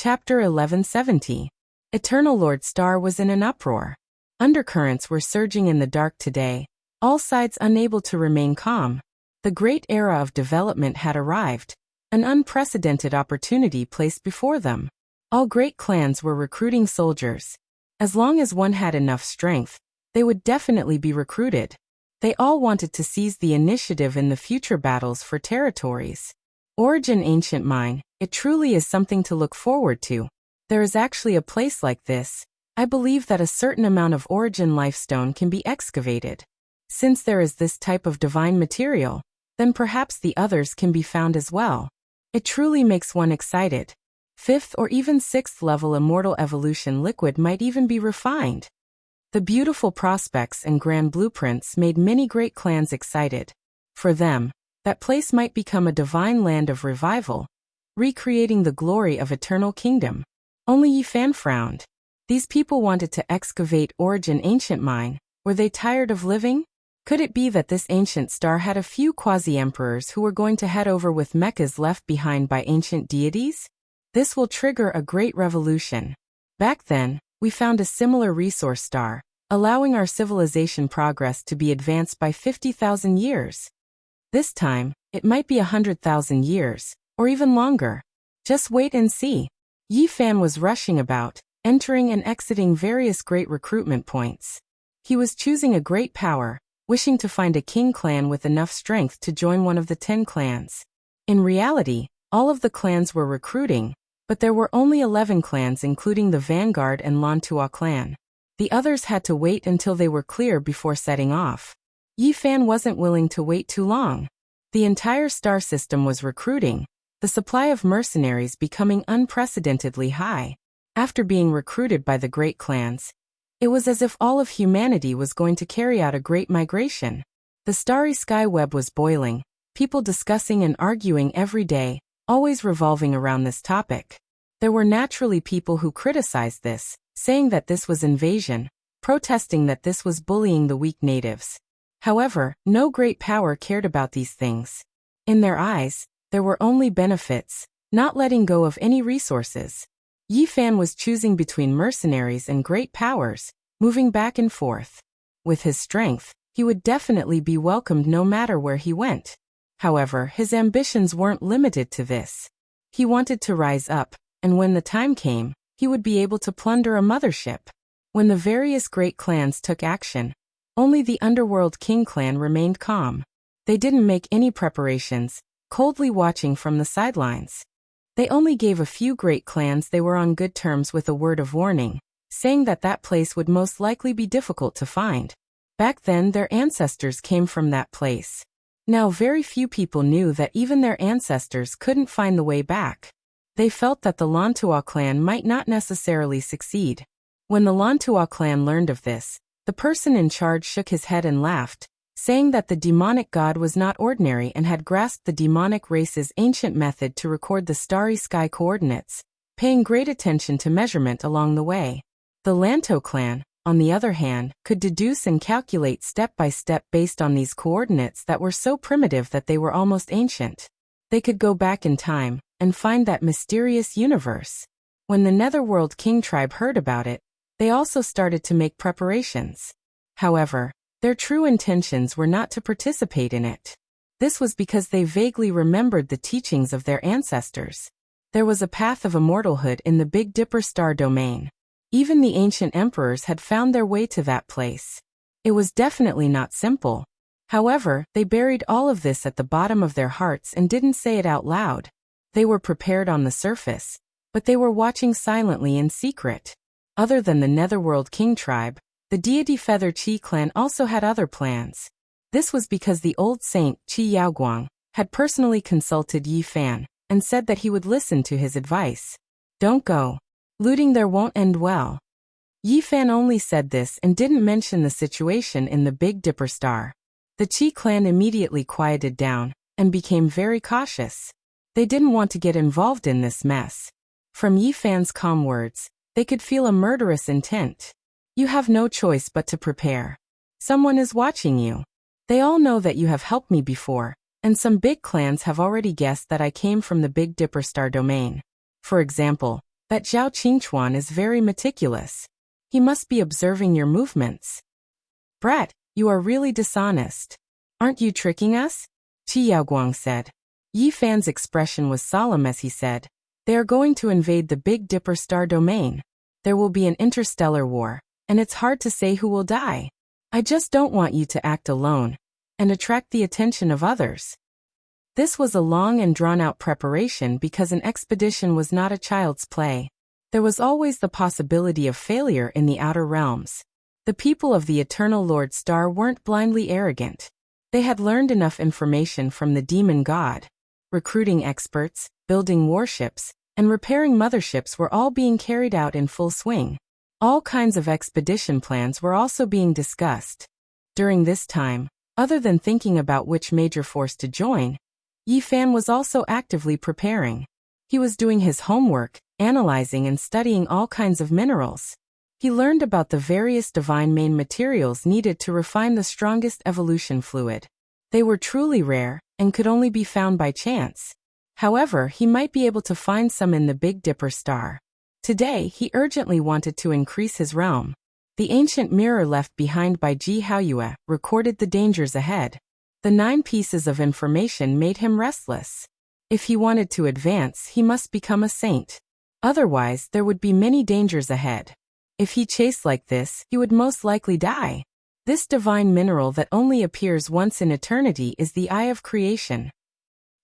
Chapter 1170. Eternal Lord Star was in an uproar. Undercurrents were surging in the dark today, all sides unable to remain calm. The great era of development had arrived, an unprecedented opportunity placed before them. All great clans were recruiting soldiers. As long as one had enough strength, they would definitely be recruited. They all wanted to seize the initiative in the future battles for territories. Origin Ancient Mine, it truly is something to look forward to. There is actually a place like this. I believe that a certain amount of Origin Lifestone can be excavated. Since there is this type of divine material, then perhaps the others can be found as well. It truly makes one excited. 5th or even 6th level immortal evolution liquid might even be refined. The beautiful prospects and grand blueprints made many great clans excited. For them, that place might become a divine land of revival, recreating the glory of eternal kingdom. Only Yifan frowned. These people wanted to excavate Origin Ancient Mine. Were they tired of living? Could it be that this ancient star had a few quasi-emperors who were going to head over with mechas left behind by ancient deities? This will trigger a great revolution. Back then, we found a similar resource star, allowing our civilization progress to be advanced by 50,000 years. This time, it might be 100,000 years, or even longer. Just wait and see. Yifan was rushing about, entering and exiting various great recruitment points. He was choosing a great power, wishing to find a king clan with enough strength to join one of the 10 clans. In reality, all of the clans were recruiting, but there were only 11 clans including the Vanguard and Lantua clan. The others had to wait until they were clear before setting off. Yifan wasn't willing to wait too long. The entire star system was recruiting, the supply of mercenaries becoming unprecedentedly high. After being recruited by the great clans, it was as if all of humanity was going to carry out a great migration. The starry sky web was boiling, people discussing and arguing every day, always revolving around this topic. There were naturally people who criticized this, saying that this was invasion, protesting that this was bullying the weak natives. However, no great power cared about these things. In their eyes, there were only benefits, not letting go of any resources. Yifan was choosing between mercenaries and great powers, moving back and forth. With his strength, he would definitely be welcomed no matter where he went. However, his ambitions weren't limited to this. He wanted to rise up, and when the time came, he would be able to plunder a mothership. When the various great clans took action, only the Underworld King clan remained calm. They didn't make any preparations, coldly watching from the sidelines. They only gave a few great clans they were on good terms with a word of warning, saying that that place would most likely be difficult to find. Back then their ancestors came from that place. Now very few people knew that even their ancestors couldn't find the way back. They felt that the Lantua clan might not necessarily succeed. When the Lantua clan learned of this, the person in charge shook his head and laughed, saying that the demonic god was not ordinary and had grasped the demonic race's ancient method to record the starry sky coordinates, paying great attention to measurement along the way. The Lanto clan, on the other hand, could deduce and calculate step by step based on these coordinates that were so primitive that they were almost ancient. They could go back in time and find that mysterious universe. When the Netherworld King tribe heard about it, they also started to make preparations. However, their true intentions were not to participate in it. This was because they vaguely remembered the teachings of their ancestors. There was a path of immortalhood in the Big Dipper star domain. Even the ancient emperors had found their way to that place. It was definitely not simple. However, they buried all of this at the bottom of their hearts and didn't say it out loud. They were prepared on the surface, but they were watching silently in secret. Other than the Netherworld King tribe, the deity Feather Chi clan also had other plans. This was because the old saint, Qi Yaoguang, had personally consulted Yifan, and said that he would listen to his advice. Don't go. Looting there won't end well. Yifan only said this and didn't mention the situation in the Big Dipper star. The Qi clan immediately quieted down, and became very cautious. They didn't want to get involved in this mess. From Yifan's calm words, they could feel a murderous intent. You have no choice but to prepare. Someone is watching you. They all know that you have helped me before, and some big clans have already guessed that I came from the Big Dipper star domain. For example, That Zhao Qingchuan is very meticulous. He must be observing your movements. Brat, you are really dishonest. Aren't you tricking us? Qi Yaoguang said. Yi Fan's expression was solemn as he said, they are going to invade the Big Dipper star domain. There will be an interstellar war, and it's hard to say who will die. I just don't want you to act alone and attract the attention of others. This was a long and drawn-out preparation because an expedition was not a child's play. There was always the possibility of failure in the outer realms. The people of the Eternal Lord Star weren't blindly arrogant. They had learned enough information from the demon god. Recruiting experts, building warships, and repairing motherships were all being carried out in full swing. All kinds of expedition plans were also being discussed. During this time, other than thinking about which major force to join, Yi Fan was also actively preparing. He was doing his homework, analyzing and studying all kinds of minerals. He learned about the various divine main materials needed to refine the strongest evolution fluid. They were truly rare and could only be found by chance. However, he might be able to find some in the Big Dipper star. Today, he urgently wanted to increase his realm. The ancient mirror left behind by Ji Haoyue recorded the dangers ahead. The 9 pieces of information made him restless. If he wanted to advance, he must become a saint. Otherwise, there would be many dangers ahead. If he chased like this, he would most likely die. This divine mineral that only appears once in eternity is the Eye of Creation.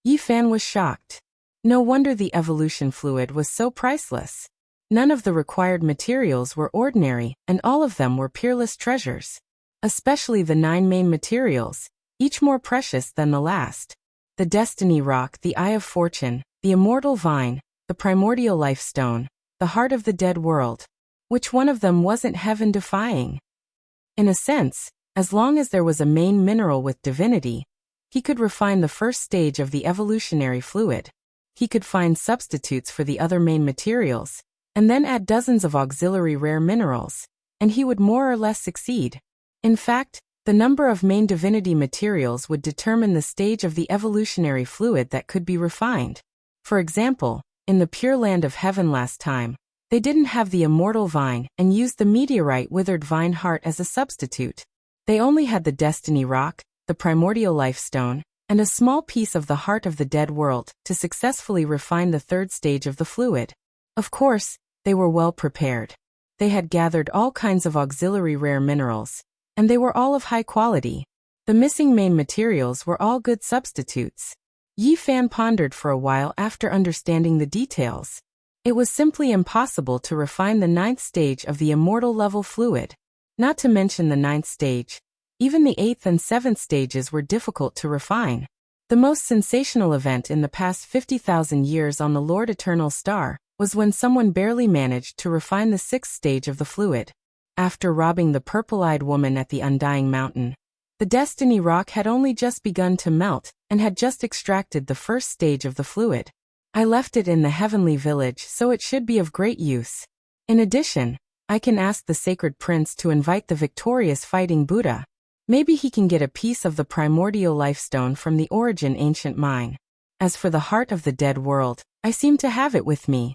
Yi Fan was shocked. No wonder the evolution fluid was so priceless. None of the required materials were ordinary, and all of them were peerless treasures. Especially the 9 main materials, each more precious than the last. The Destiny Rock, the Eye of Fortune, the Immortal Vine, the Primordial Life Stone, the Heart of the Dead World. Which one of them wasn't heaven-defying? In a sense, as long as there was a main mineral with divinity, he could refine the first stage of the evolutionary fluid. He could find substitutes for the other main materials, and then add dozens of auxiliary rare minerals, and he would more or less succeed. In fact, the number of main divinity materials would determine the stage of the evolutionary fluid that could be refined. For example, in the Pure Land of Heaven last time, they didn't have the Immortal Vine and used the meteorite withered vine heart as a substitute. They only had the Destiny Rock, the Primordial Life Stone, and a small piece of the Heart of the Dead World to successfully refine the third stage of the fluid. Of course, they were well prepared. They had gathered all kinds of auxiliary rare minerals, and they were all of high quality. The missing main materials were all good substitutes. Yi Fan pondered for a while after understanding the details. It was simply impossible to refine the 9th stage of the immortal level fluid. Not to mention the 9th stage. Even the 8th and 7th stages were difficult to refine. The most sensational event in the past 50,000 years on the Lord Eternal Star was when someone barely managed to refine the 6th stage of the fluid. After robbing the purple-eyed woman at the Undying Mountain, the Destiny Rock had only just begun to melt and had just extracted the first stage of the fluid. I left it in the heavenly village, so it should be of great use. In addition, I can ask the sacred prince to invite the victorious fighting Buddha. Maybe he can get a piece of the primordial life stone from the origin ancient mine. As for the Heart of the Dead World, I seem to have it with me.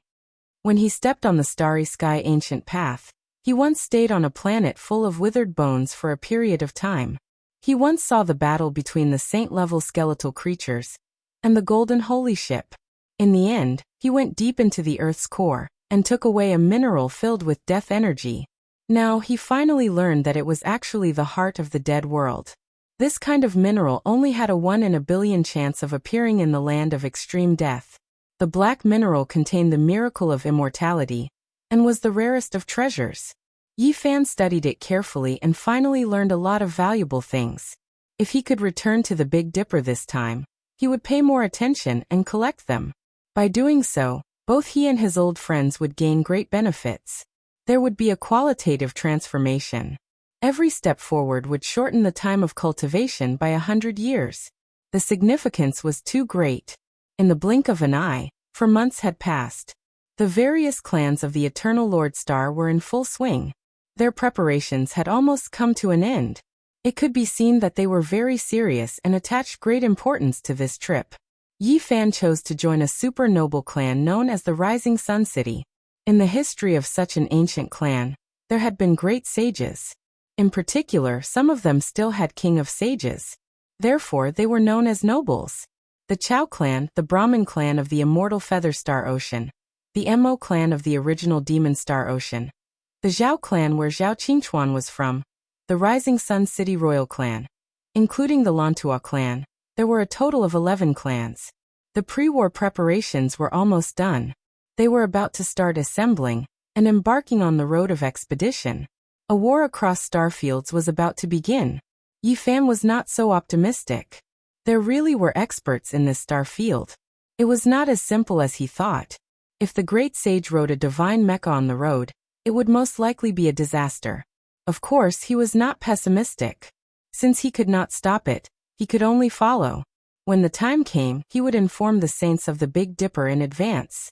When he stepped on the starry sky ancient path, he once stayed on a planet full of withered bones for a period of time. He once saw the battle between the saint-level skeletal creatures and the golden holy ship. In the end, he went deep into the Earth's core and took away a mineral filled with death energy. Now he finally learned that it was actually the Heart of the Dead World. This kind of mineral only had a 1 in a billion chance of appearing in the land of extreme death. The black mineral contained the miracle of immortality and was the rarest of treasures. Yi Fan studied it carefully and finally learned a lot of valuable things. If he could return to the Big Dipper this time, he would pay more attention and collect them. By doing so, both he and his old friends would gain great benefits. There would be a qualitative transformation. Every step forward would shorten the time of cultivation by 100 years. The significance was too great. In the blink of an eye, for months had passed. The various clans of the Eternal Lord Star were in full swing. Their preparations had almost come to an end. It could be seen that they were very serious and attached great importance to this trip. Yi Fan chose to join a super noble clan known as the Rising Sun City. In the history of such an ancient clan, there had been great sages. In particular, some of them still had king of sages. Therefore, they were known as nobles. The Chao clan, the Brahmin clan of the immortal Feather Star Ocean. The Mo clan of the original Demon Star Ocean. The Zhao clan where Zhao Qingchuan was from. The Rising Sun City Royal clan. Including the Lantua clan, there were a total of 11 clans. The pre-war preparations were almost done. They were about to start assembling and embarking on the road of expedition. A war across starfields was about to begin. Yi Fan was not so optimistic. There really were experts in this star field. It was not as simple as he thought. If the great sage rode a divine mecha on the road, it would most likely be a disaster. Of course, he was not pessimistic. Since he could not stop it, he could only follow. When the time came, he would inform the saints of the Big Dipper in advance.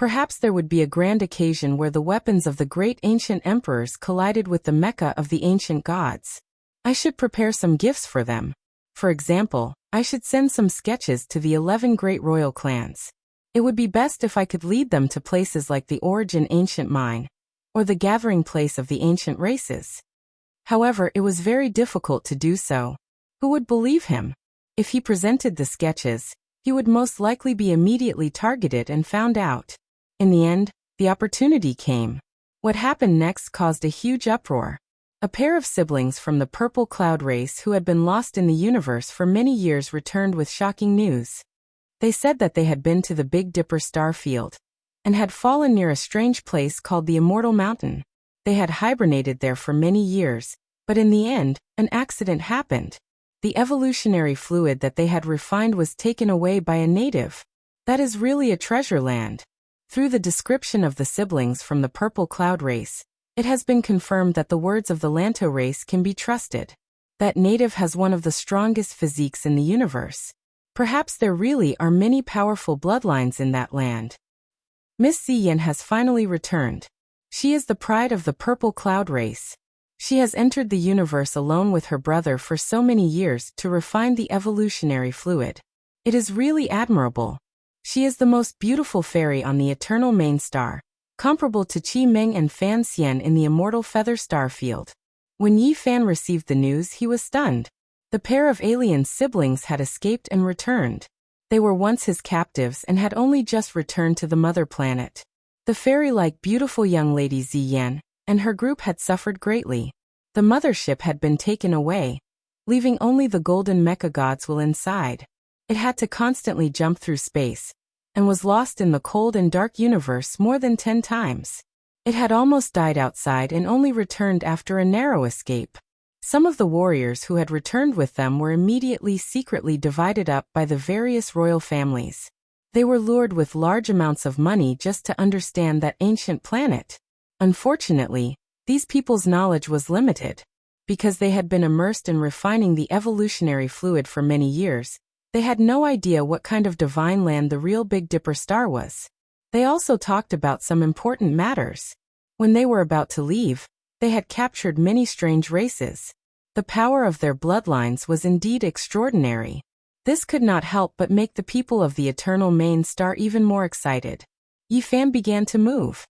Perhaps there would be a grand occasion where the weapons of the great ancient emperors collided with the mecha of the ancient gods. I should prepare some gifts for them. For example, I should send some sketches to the 11 great royal clans. It would be best if I could lead them to places like the Origin Ancient Mine, or the gathering place of the ancient races. However, it was very difficult to do so. Who would believe him? If he presented the sketches, he would most likely be immediately targeted and found out. In the end, the opportunity came. What happened next caused a huge uproar. A pair of siblings from the Purple Cloud race who had been lost in the universe for many years returned with shocking news. They said that they had been to the Big Dipper star field and had fallen near a strange place called the Immortal Mountain. They had hibernated there for many years, but in the end, an accident happened. The evolutionary fluid that they had refined was taken away by a native. That is really a treasure land. Through the description of the siblings from the Purple Cloud race, it has been confirmed that the words of the Lanto race can be trusted. That native has one of the strongest physiques in the universe. Perhaps there really are many powerful bloodlines in that land. Miss Ziyan has finally returned. She is the pride of the Purple Cloud race. She has entered the universe alone with her brother for so many years to refine the evolutionary fluid. It is really admirable. She is the most beautiful fairy on the eternal main star, comparable to Qi Meng and Fan Xian in the immortal Feather Star field. When Yi Fan received the news, he was stunned. The pair of alien siblings had escaped and returned. They were once his captives and had only just returned to the mother planet. The fairy-like beautiful young lady Ziyan and her group had suffered greatly. The mothership had been taken away, leaving only the golden mecha gods will inside. It had to constantly jump through space, and was lost in the cold and dark universe more than 10 times. It had almost died outside and only returned after a narrow escape. Some of the warriors who had returned with them were immediately secretly divided up by the various royal families. They were lured with large amounts of money just to understand that ancient planet. Unfortunately, these people's knowledge was limited. Because they had been immersed in refining the evolutionary fluid for many years, they had no idea what kind of divine land the real Big Dipper star was. They also talked about some important matters. When they were about to leave, they had captured many strange races. The power of their bloodlines was indeed extraordinary. This could not help but make the people of the eternal main star even more excited. Yi Fan began to move.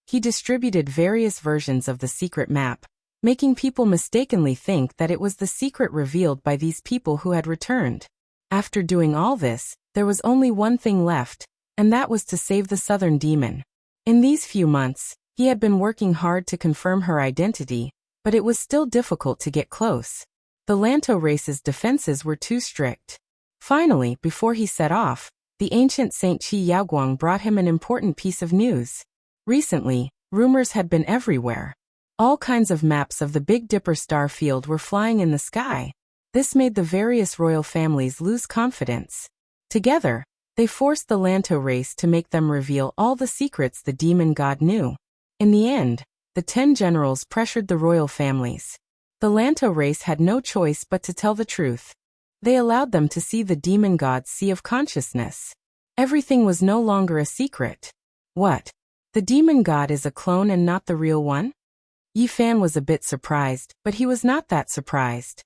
He distributed various versions of the secret map, making people mistakenly think that it was the secret revealed by these people who had returned. After doing all this, there was only one thing left, and that was to save the southern demon. In these few months, he had been working hard to confirm her identity, but it was still difficult to get close. The Lanto race's defenses were too strict. Finally, before he set off, the ancient Saint Qi Yaoguang brought him an important piece of news. Recently, rumors had been everywhere. All kinds of maps of the Big Dipper star field were flying in the sky. This made the various royal families lose confidence. Together, they forced the Lanto race to make them reveal all the secrets the demon god knew. In the end, the 10 generals pressured the royal families. The Lanto race had no choice but to tell the truth. They allowed them to see the demon god's sea of consciousness. Everything was no longer a secret. What? The demon god is a clone and not the real one? Yi Fan was a bit surprised, but he was not that surprised.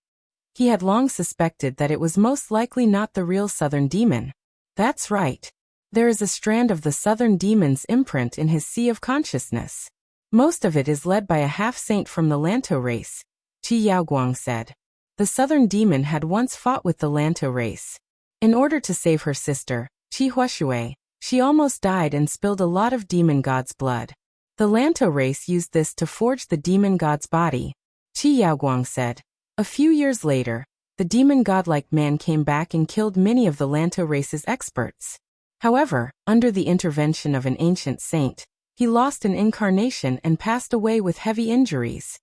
He had long suspected that it was most likely not the real southern demon. That's right. There is a strand of the southern demon's imprint in his sea of consciousness. Most of it is led by a half-saint from the Lanto race, Qi Yaoguang said. The southern demon had once fought with the Lanto race. In order to save her sister, Qi Huashui, she almost died and spilled a lot of demon god's blood. The Lanto race used this to forge the demon god's body, Qi Yaoguang said. A few years later, the demon godlike man came back and killed many of the Lanto race's experts. However, under the intervention of an ancient saint, he lost an incarnation and passed away with heavy injuries.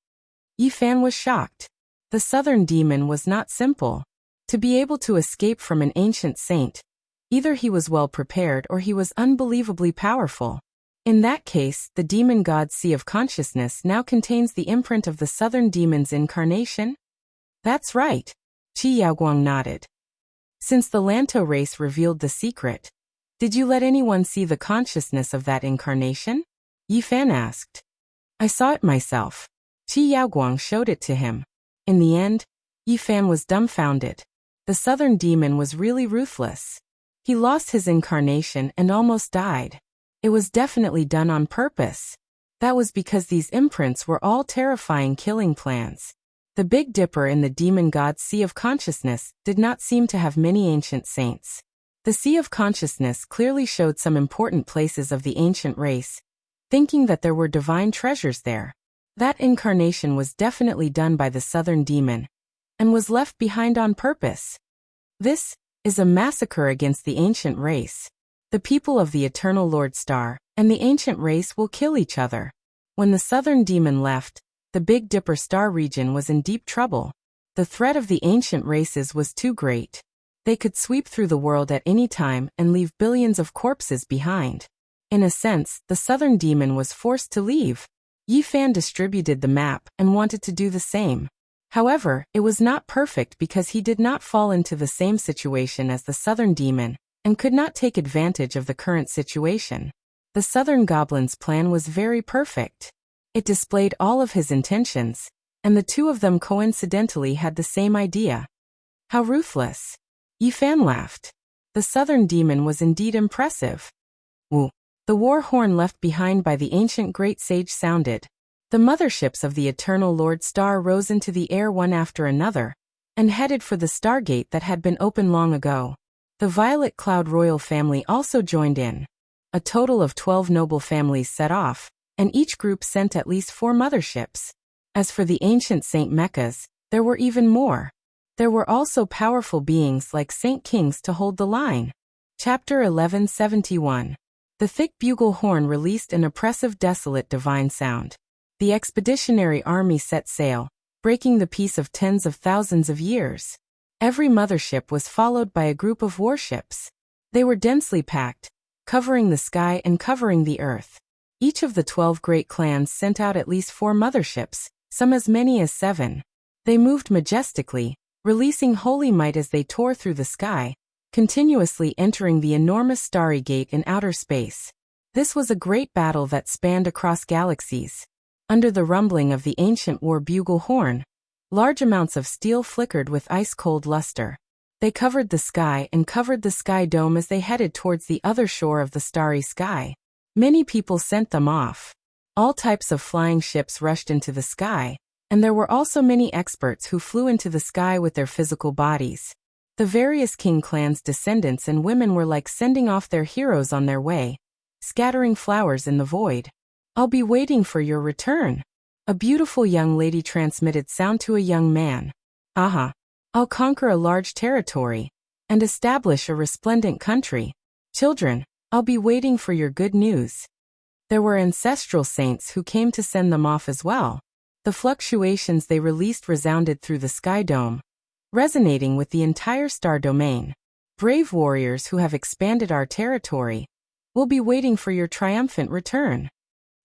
Yi Fan was shocked. The southern demon was not simple. To be able to escape from an ancient saint, either he was well prepared or he was unbelievably powerful. In that case, the demon god's sea of consciousness now contains the imprint of the southern demon's incarnation? That's right. Qi Yaoguang nodded. Since the Lanto race revealed the secret, did you let anyone see the consciousness of that incarnation? Yi Fan asked. I saw it myself. Qi Yaoguang showed it to him. In the end, Yi Fan was dumbfounded. The southern demon was really ruthless. He lost his incarnation and almost died. It was definitely done on purpose. That was because these imprints were all terrifying killing plans. The Big Dipper in the demon god's sea of consciousness did not seem to have many ancient saints. The sea of consciousness clearly showed some important places of the ancient race, thinking that there were divine treasures there. That incarnation was definitely done by the southern demon, and was left behind on purpose. This is a massacre against the ancient race. The people of the Eternal Lord Star and the ancient race will kill each other. When the southern demon left, the Big Dipper star region was in deep trouble. The threat of the ancient races was too great. They could sweep through the world at any time and leave billions of corpses behind. In a sense, the southern demon was forced to leave. Yi Fan distributed the map and wanted to do the same. However, it was not perfect because he did not fall into the same situation as the southern demon, and could not take advantage of the current situation. The southern goblin's plan was very perfect. It displayed all of his intentions, and the two of them coincidentally had the same idea. How ruthless! Yi Fan laughed. The southern demon was indeed impressive. Woo! The war horn left behind by the ancient great sage sounded. The motherships of the Eternal Lord Star rose into the air one after another, and headed for the stargate that had been open long ago. The Violet Cloud royal family also joined in. A total of 12 noble families set off, and each group sent at least 4 motherships. As for the ancient Saint Mechas, there were even more. There were also powerful beings like Saint Kings to hold the line. Chapter 1171. The thick bugle horn released an oppressive, desolate divine sound. The expeditionary army set sail, breaking the peace of tens of thousands of years. Every mothership was followed by a group of warships. They were densely packed, covering the sky and covering the earth. Each of the 12 great clans sent out at least 4 motherships, some as many as 7. They moved majestically, releasing holy might as they tore through the sky, continuously entering the enormous starry gate in outer space. This was a great battle that spanned across galaxies. Under the rumbling of the ancient war bugle horn, large amounts of steel flickered with ice-cold luster. They covered the sky and covered the sky dome as they headed towards the other shore of the starry sky. Many people sent them off. All types of flying ships rushed into the sky, and there were also many experts who flew into the sky with their physical bodies. The various king clans' descendants and women were like sending off their heroes on their way, scattering flowers in the void. I'll be waiting for your return. A beautiful young lady transmitted sound to a young man. Aha! I'll conquer a large territory and establish a resplendent country. Children, I'll be waiting for your good news. There were ancestral saints who came to send them off as well. The fluctuations they released resounded through the sky dome, resonating with the entire star domain. Brave warriors who have expanded our territory will be waiting for your triumphant return.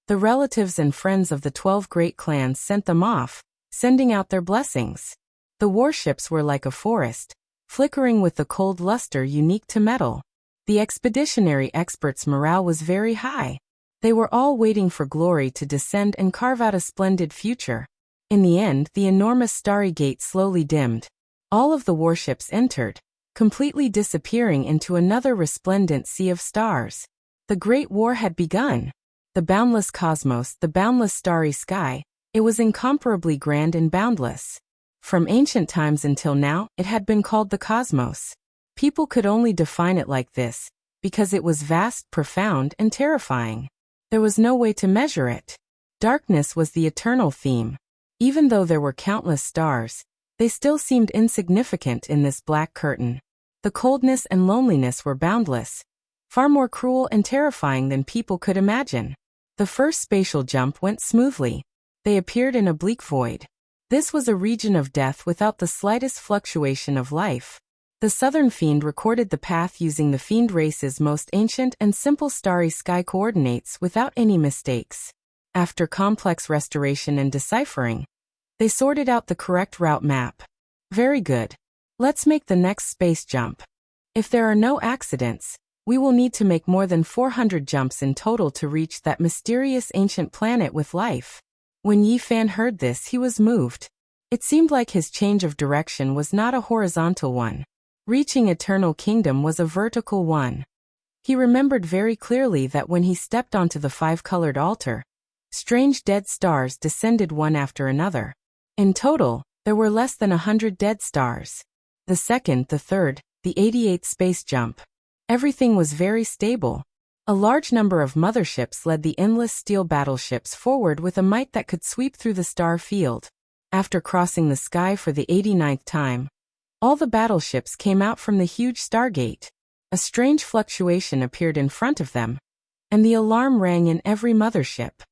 The relatives and friends of the 12 great clans sent them off, sending out their blessings. The warships were like a forest, flickering with the cold luster unique to metal. The expeditionary experts' morale was very high. They were all waiting for glory to descend and carve out a splendid future. In the end, the enormous starry gate slowly dimmed. All of the warships entered, completely disappearing into another resplendent sea of stars. The Great War had begun. The boundless cosmos, the boundless starry sky, it was incomparably grand and boundless. From ancient times until now, it had been called the cosmos. People could only define it like this, because it was vast, profound, and terrifying. There was no way to measure it. Darkness was the eternal theme. Even though there were countless stars, they still seemed insignificant in this black curtain. The coldness and loneliness were boundless, far more cruel and terrifying than people could imagine. The first spatial jump went smoothly. They appeared in a bleak void. This was a region of death without the slightest fluctuation of life. The Southern Fiend recorded the path using the Fiend race's most ancient and simple starry sky coordinates without any mistakes. After complex restoration and deciphering, they sorted out the correct route map. Very good. Let's make the next space jump. If there are no accidents, we will need to make more than 400 jumps in total to reach that mysterious ancient planet with life. When Yi Fan heard this, he was moved. It seemed like his change of direction was not a horizontal one. Reaching Eternal Kingdom was a vertical one. He remembered very clearly that when he stepped onto the five-colored altar, strange dead stars descended one after another. In total, there were less than 100 dead stars. The second, the third, the 88th space jump. Everything was very stable. A large number of motherships led the endless steel battleships forward with a might that could sweep through the star field. After crossing the sky for the 89th time, all the battleships came out from the huge stargate. A strange fluctuation appeared in front of them, and the alarm rang in every mothership.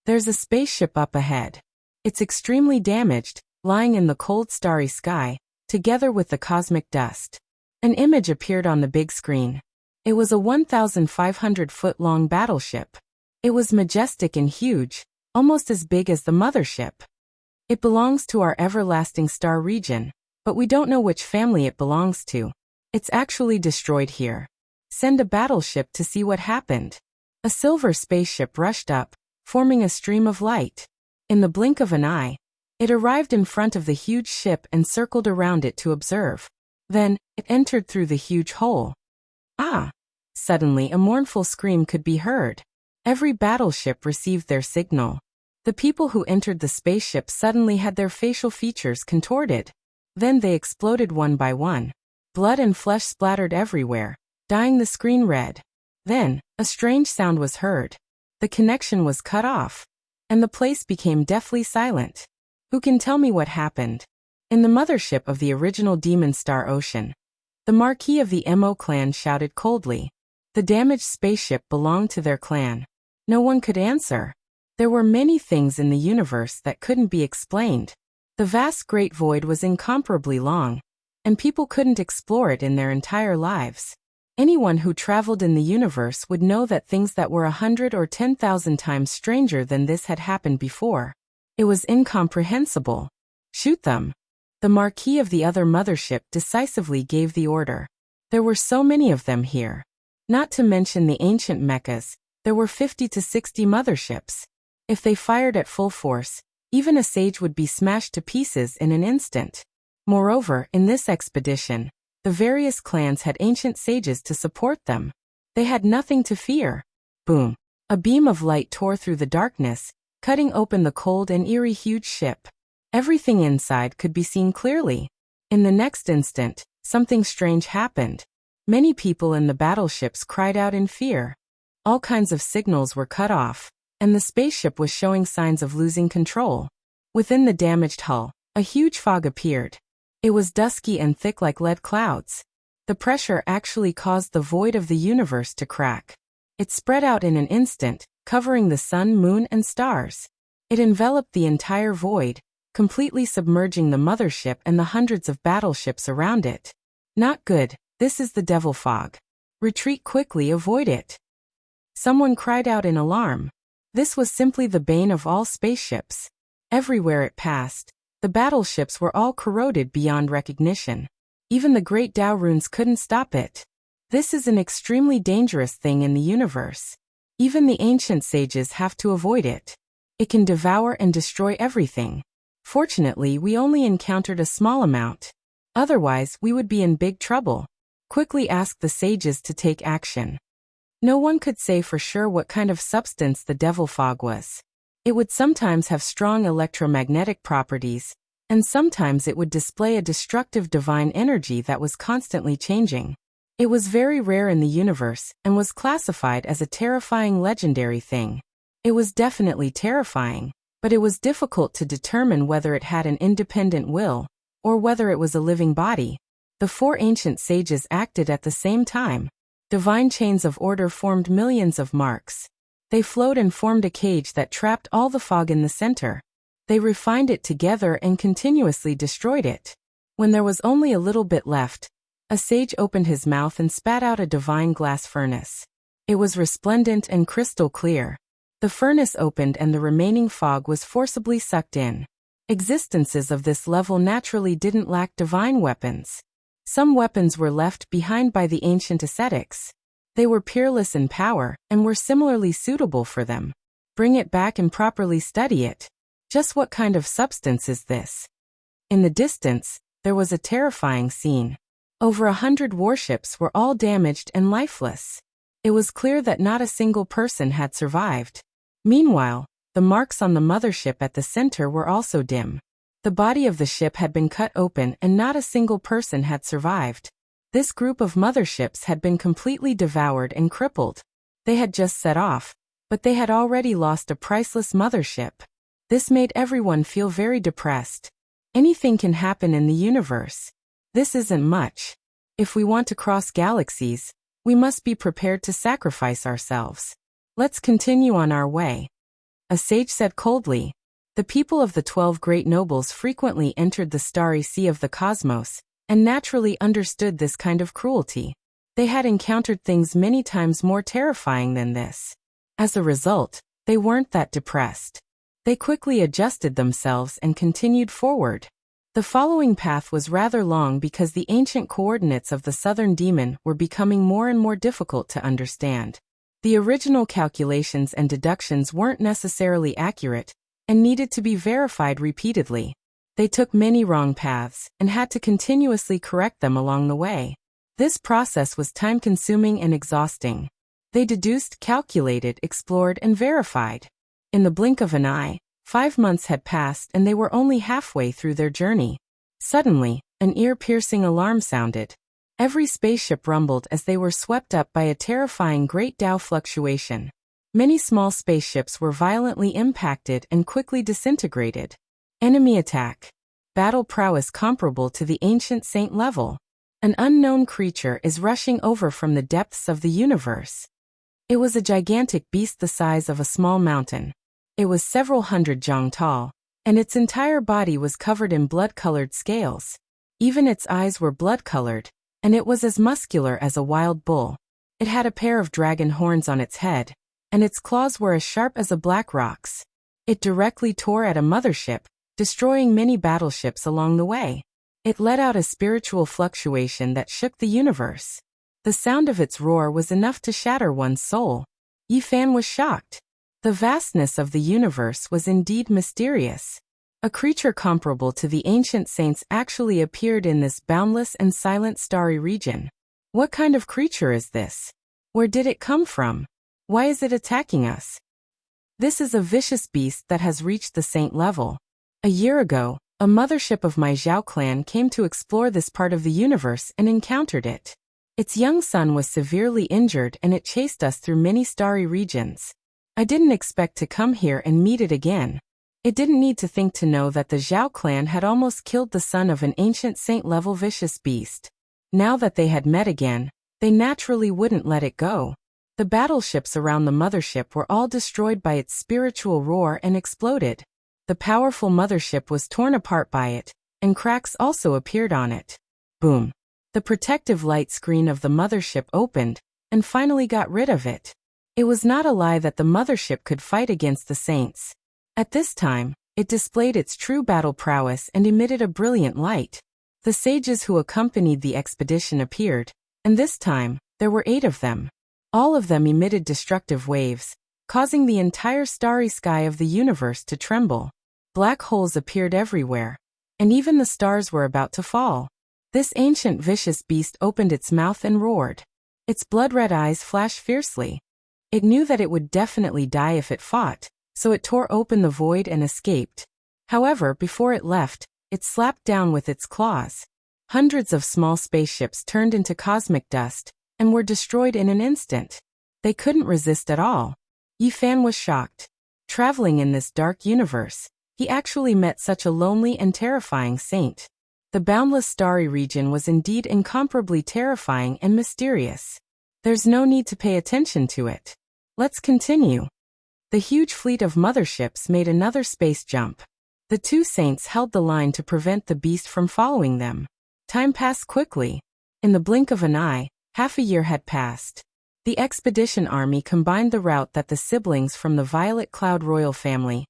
There's a spaceship up ahead. It's extremely damaged, lying in the cold starry sky, together with the cosmic dust. An image appeared on the big screen. It was a 1,500-foot-long battleship. It was majestic and huge, almost as big as the mothership. It belongs to our everlasting star region, but we don't know which family it belongs to. It's actually destroyed here. Send a battleship to see what happened. A silver spaceship rushed up, forming a stream of light. In the blink of an eye, it arrived in front of the huge ship and circled around it to observe. Then, it entered through the huge hole. Ah! Suddenly a mournful scream could be heard. Every battleship received their signal. The people who entered the spaceship suddenly had their facial features contorted. Then they exploded one by one. Blood and flesh splattered everywhere, dyeing the screen red. Then, a strange sound was heard. The connection was cut off, and the place became deathly silent. Who can tell me what happened? In the mothership of the original Demon Star Ocean, the Marquis of the Mo clan shouted coldly. The damaged spaceship belonged to their clan. No one could answer. There were many things in the universe that couldn't be explained. The vast great void was incomparably long, and people couldn't explore it in their entire lives. Anyone who traveled in the universe would know that things that were 100 or 10,000 times stranger than this had happened before. It was incomprehensible. Shoot them. The Marquis of the other mothership decisively gave the order. There were so many of them here. Not to mention the ancient mechas, there were 50 to 60 motherships. If they fired at full force, even a sage would be smashed to pieces in an instant. Moreover, in this expedition, the various clans had ancient sages to support them. They had nothing to fear. Boom! A beam of light tore through the darkness, cutting open the cold and eerie huge ship. Everything inside could be seen clearly. In the next instant, something strange happened. Many people in the battleships cried out in fear. All kinds of signals were cut off, and the spaceship was showing signs of losing control. Within the damaged hull, a huge fog appeared. It was dusky and thick like lead clouds. The pressure actually caused the void of the universe to crack. It spread out in an instant, covering the sun, moon, and stars. It enveloped the entire void, completely submerging the mothership and the hundreds of battleships around it. Not good, this is the devil fog. Retreat quickly, avoid it. Someone cried out in alarm. This was simply the bane of all spaceships. Everywhere it passed, the battleships were all corroded beyond recognition. Even the great Tao runes couldn't stop it. This is an extremely dangerous thing in the universe. Even the ancient sages have to avoid it. It can devour and destroy everything. Fortunately, we only encountered a small amount. Otherwise, we would be in big trouble. Quickly ask the sages to take action. No one could say for sure what kind of substance the devil fog was. It would sometimes have strong electromagnetic properties, and sometimes it would display a destructive divine energy that was constantly changing. It was very rare in the universe and was classified as a terrifying legendary thing. It was definitely terrifying, but it was difficult to determine whether it had an independent will, or whether it was a living body. The four ancient sages acted at the same time. Divine chains of order formed millions of marks. They flowed and formed a cage that trapped all the fog in the center. They refined it together and continuously destroyed it. When there was only a little bit left, a sage opened his mouth and spat out a divine glass furnace. It was resplendent and crystal clear. The furnace opened and the remaining fog was forcibly sucked in. Existences of this level naturally didn't lack divine weapons. Some weapons were left behind by the ancient ascetics. They were peerless in power and were similarly suitable for them. Bring it back and properly study it. Just what kind of substance is this? In the distance, there was a terrifying scene. Over 100 warships were all damaged and lifeless. It was clear that not a single person had survived. Meanwhile, the marks on the mothership at the center were also dim. The body of the ship had been cut open and not a single person had survived. This group of motherships had been completely devoured and crippled. They had just set off, but they had already lost a priceless mothership. This made everyone feel very depressed. Anything can happen in the universe. This isn't much. If we want to cross galaxies, we must be prepared to sacrifice ourselves. Let's continue on our way. A sage said coldly. The people of the 12 great nobles frequently entered the starry sea of the cosmos, and naturally understood this kind of cruelty. They had encountered things many times more terrifying than this. As a result, they weren't that depressed. They quickly adjusted themselves and continued forward. The following path was rather long because the ancient coordinates of the southern demon were becoming more and more difficult to understand. The original calculations and deductions weren't necessarily accurate, and needed to be verified repeatedly. They took many wrong paths, and had to continuously correct them along the way. This process was time-consuming and exhausting. They deduced, calculated, explored, and verified. In the blink of an eye, 5 months had passed and they were only halfway through their journey. Suddenly, an ear-piercing alarm sounded. Every spaceship rumbled as they were swept up by a terrifying great Tao fluctuation. Many small spaceships were violently impacted and quickly disintegrated. Enemy attack. Battle prowess comparable to the ancient saint level. An unknown creature is rushing over from the depths of the universe. It was a gigantic beast the size of a small mountain. It was several hundred jong tall, and its entire body was covered in blood-colored scales. Even its eyes were blood-colored, and it was as muscular as a wild bull. It had a pair of dragon horns on its head, and its claws were as sharp as a black rock's. It directly tore at a mothership, destroying many battleships along the way. It let out a spiritual fluctuation that shook the universe. The sound of its roar was enough to shatter one's soul. Yifan was shocked. The vastness of the universe was indeed mysterious. A creature comparable to the ancient saints actually appeared in this boundless and silent starry region. What kind of creature is this? Where did it come from? Why is it attacking us? This is a vicious beast that has reached the saint level. A year ago, a mothership of my Zhao clan came to explore this part of the universe and encountered it. Its young son was severely injured and it chased us through many starry regions. I didn't expect to come here and meet it again. It didn't need to think to know that the Zhao clan had almost killed the son of an ancient saint-level vicious beast. Now that they had met again, they naturally wouldn't let it go. The battleships around the mothership were all destroyed by its spiritual roar and exploded. The powerful mothership was torn apart by it, and cracks also appeared on it. Boom. The protective light screen of the mothership opened, and finally got rid of it. It was not a lie that the mothership could fight against the saints. At this time, it displayed its true battle prowess and emitted a brilliant light. The sages who accompanied the expedition appeared, and this time, there were 8 of them. All of them emitted destructive waves, causing the entire starry sky of the universe to tremble. Black holes appeared everywhere, and even the stars were about to fall. This ancient vicious beast opened its mouth and roared. Its blood-red eyes flashed fiercely. It knew that it would definitely die if it fought, so it tore open the void and escaped. However, before it left, it slapped down with its claws. Hundreds of small spaceships turned into cosmic dust and were destroyed in an instant. They couldn't resist at all. Yifan was shocked. Traveling in this dark universe, he actually met such a lonely and terrifying saint. The boundless starry region was indeed incomparably terrifying and mysterious. There's no need to pay attention to it. Let's continue. The huge fleet of motherships made another space jump. The two saints held the line to prevent the beast from following them. Time passed quickly. In the blink of an eye, half a year had passed. The expedition army combined the route that the siblings from the Violet Cloud royal family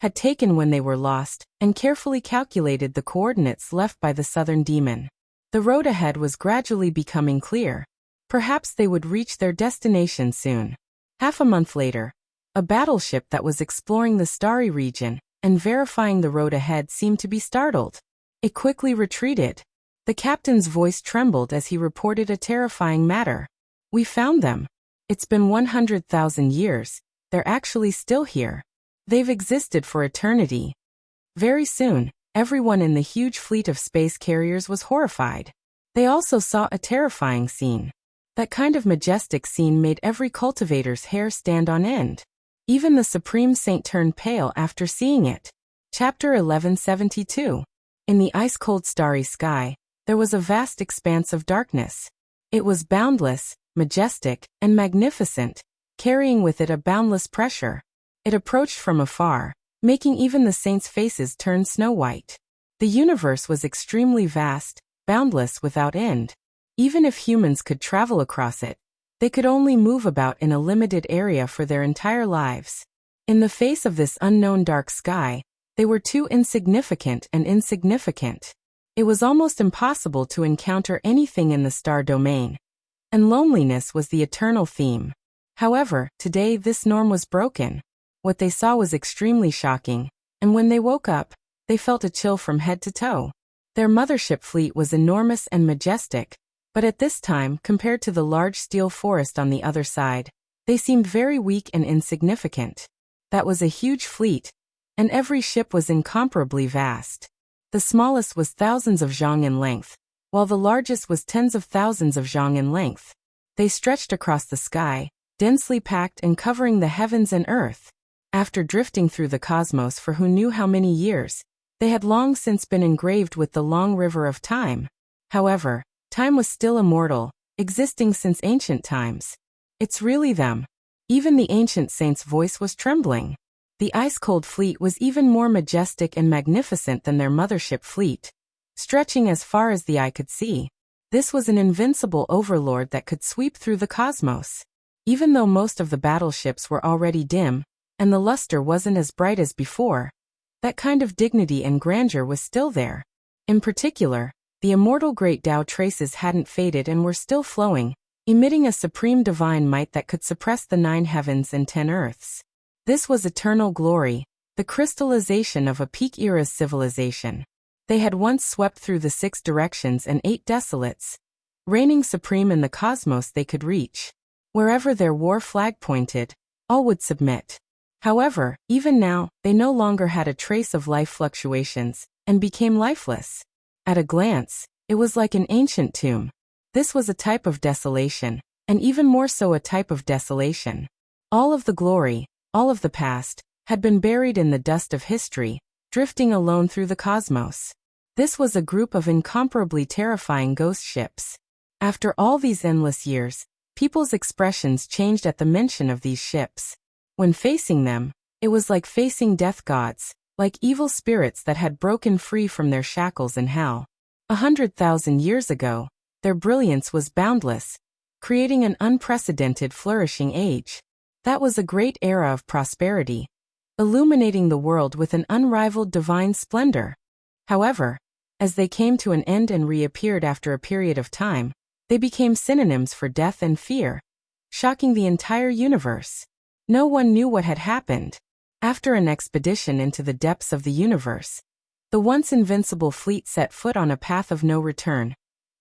had taken when they were lost, and carefully calculated the coordinates left by the southern demon. The road ahead was gradually becoming clear. Perhaps they would reach their destination soon. Half a month later, a battleship that was exploring the starry region and verifying the road ahead seemed to be startled. It quickly retreated. The captain's voice trembled as he reported a terrifying matter. "We found them. It's been 100,000 years. They're actually still here. They've existed for eternity." Very soon, everyone in the huge fleet of space carriers was horrified. They also saw a terrifying scene. That kind of majestic scene made every cultivator's hair stand on end. Even the Supreme Saint turned pale after seeing it. Chapter 1172. In the ice-cold starry sky, there was a vast expanse of darkness. It was boundless, majestic, and magnificent, carrying with it a boundless pressure. It approached from afar, making even the saints' faces turn snow-white. The universe was extremely vast, boundless without end. Even if humans could travel across it, they could only move about in a limited area for their entire lives. In the face of this unknown dark sky, they were too insignificant and insignificant. It was almost impossible to encounter anything in the star domain, and loneliness was the eternal theme. However, today this norm was broken. What they saw was extremely shocking, and when they woke up, they felt a chill from head to toe. Their mothership fleet was enormous and majestic, but at this time, compared to the large steel forest on the other side, they seemed very weak and insignificant. That was a huge fleet, and every ship was incomparably vast. The smallest was thousands of zhang in length, while the largest was tens of thousands of zhang in length. They stretched across the sky, densely packed and covering the heavens and earth. After drifting through the cosmos for who knew how many years, they had long since been engraved with the long river of time. However, time was still immortal, existing since ancient times. It's really them. Even the ancient saint's voice was trembling. The ice-cold fleet was even more majestic and magnificent than their mothership fleet, stretching as far as the eye could see. This was an invincible overlord that could sweep through the cosmos. Even though most of the battleships were already dim, and the luster wasn't as bright as before, that kind of dignity and grandeur was still there. In particular, the immortal great Tao traces hadn't faded and were still flowing, emitting a supreme divine might that could suppress the 9 heavens and 10 earths. This was eternal glory, the crystallization of a peak-era's civilization. They had once swept through the 6 directions and 8 desolates, reigning supreme in the cosmos they could reach. Wherever their war flag pointed, all would submit. However, even now, they no longer had a trace of life fluctuations, and became lifeless. At a glance, it was like an ancient tomb. This was a type of desolation, and even more so a type of desolation. All of the glory, all of the past, had been buried in the dust of history, drifting alone through the cosmos. This was a group of incomparably terrifying ghost ships. After all these endless years, people's expressions changed at the mention of these ships. When facing them, it was like facing death gods, like evil spirits that had broken free from their shackles in hell. 100,000 years ago, their brilliance was boundless, creating an unprecedented flourishing age. That was a great era of prosperity, illuminating the world with an unrivaled divine splendor. However, as they came to an end and reappeared after a period of time, they became synonyms for death and fear, shocking the entire universe. No one knew what had happened. After an expedition into the depths of the universe, the once invincible fleet set foot on a path of no return,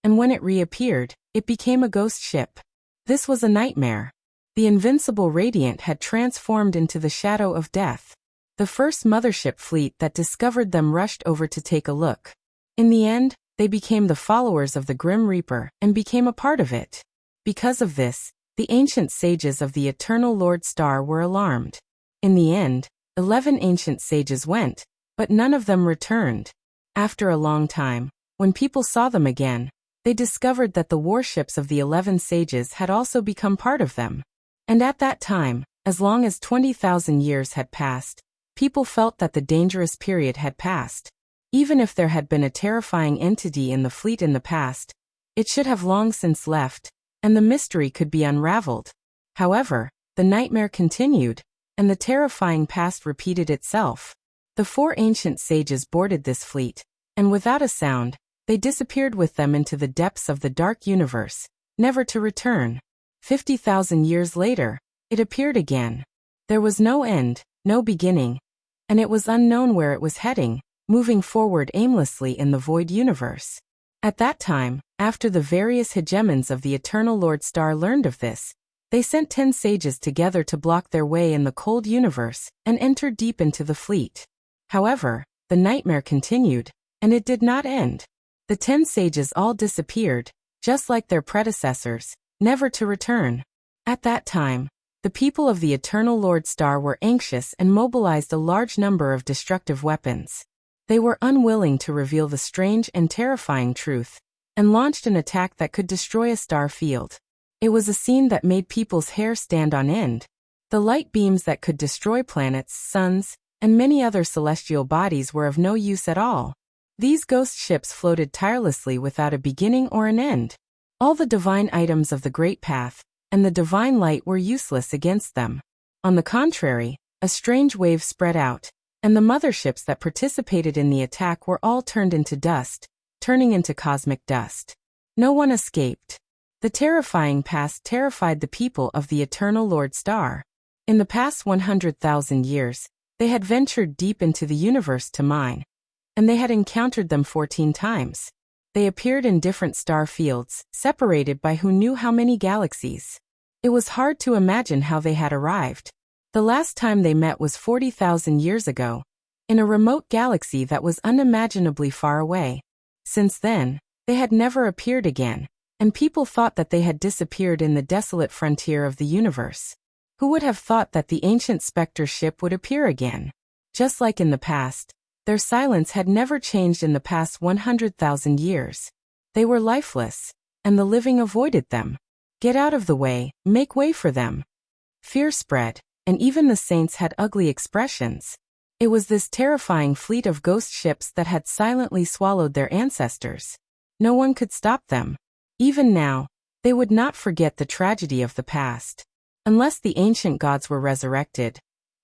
and when it reappeared, it became a ghost ship. This was a nightmare. The invincible Radiant had transformed into the shadow of death. The first mothership fleet that discovered them rushed over to take a look. In the end, they became the followers of the Grim Reaper and became a part of it. Because of this, the ancient sages of the Eternal Lord Star were alarmed. In the end, 11 ancient sages went, but none of them returned. After a long time, when people saw them again, they discovered that the warships of the 11 sages had also become part of them. And at that time, as long as 20,000 years had passed, people felt that the dangerous period had passed. Even if there had been a terrifying entity in the fleet in the past, it should have long since left, and the mystery could be unraveled. However, the nightmare continued, and the terrifying past repeated itself. The 4 ancient sages boarded this fleet, and without a sound, they disappeared with them into the depths of the dark universe, never to return. 50,000 years later, it appeared again. There was no end, no beginning, and it was unknown where it was heading, moving forward aimlessly in the void universe. At that time, after the various hegemons of the Eternal Lord Star learned of this, they sent 10 sages together to block their way in the cold universe and enter deep into the fleet. However, the nightmare continued, and it did not end. The 10 sages all disappeared, just like their predecessors, never to return. At that time, the people of the Eternal Lord Star were anxious and mobilized a large number of destructive weapons. They were unwilling to reveal the strange and terrifying truth, and launched an attack that could destroy a star field. It was a scene that made people's hair stand on end. The light beams that could destroy planets, suns, and many other celestial bodies were of no use at all. These ghost ships floated tirelessly without a beginning or an end. All the divine items of the Great Path and the divine light were useless against them. On the contrary, a strange wave spread out, and the motherships that participated in the attack were all turned into dust, turning into cosmic dust. No one escaped. The terrifying past terrified the people of the Eternal Lord Star. In the past 100,000 years, they had ventured deep into the universe to mine, and they had encountered them 14 times. They appeared in different star fields, separated by who knew how many galaxies. It was hard to imagine how they had arrived. The last time they met was 40,000 years ago, in a remote galaxy that was unimaginably far away. Since then, they had never appeared again, and people thought that they had disappeared in the desolate frontier of the universe. Who would have thought that the ancient specter ship would appear again? Just like in the past, their silence had never changed in the past 100,000 years. They were lifeless, and the living avoided them. Get out of the way, make way for them. Fear spread, and even the saints had ugly expressions. It was this terrifying fleet of ghost ships that had silently swallowed their ancestors. No one could stop them. Even now, they would not forget the tragedy of the past. Unless the ancient gods were resurrected,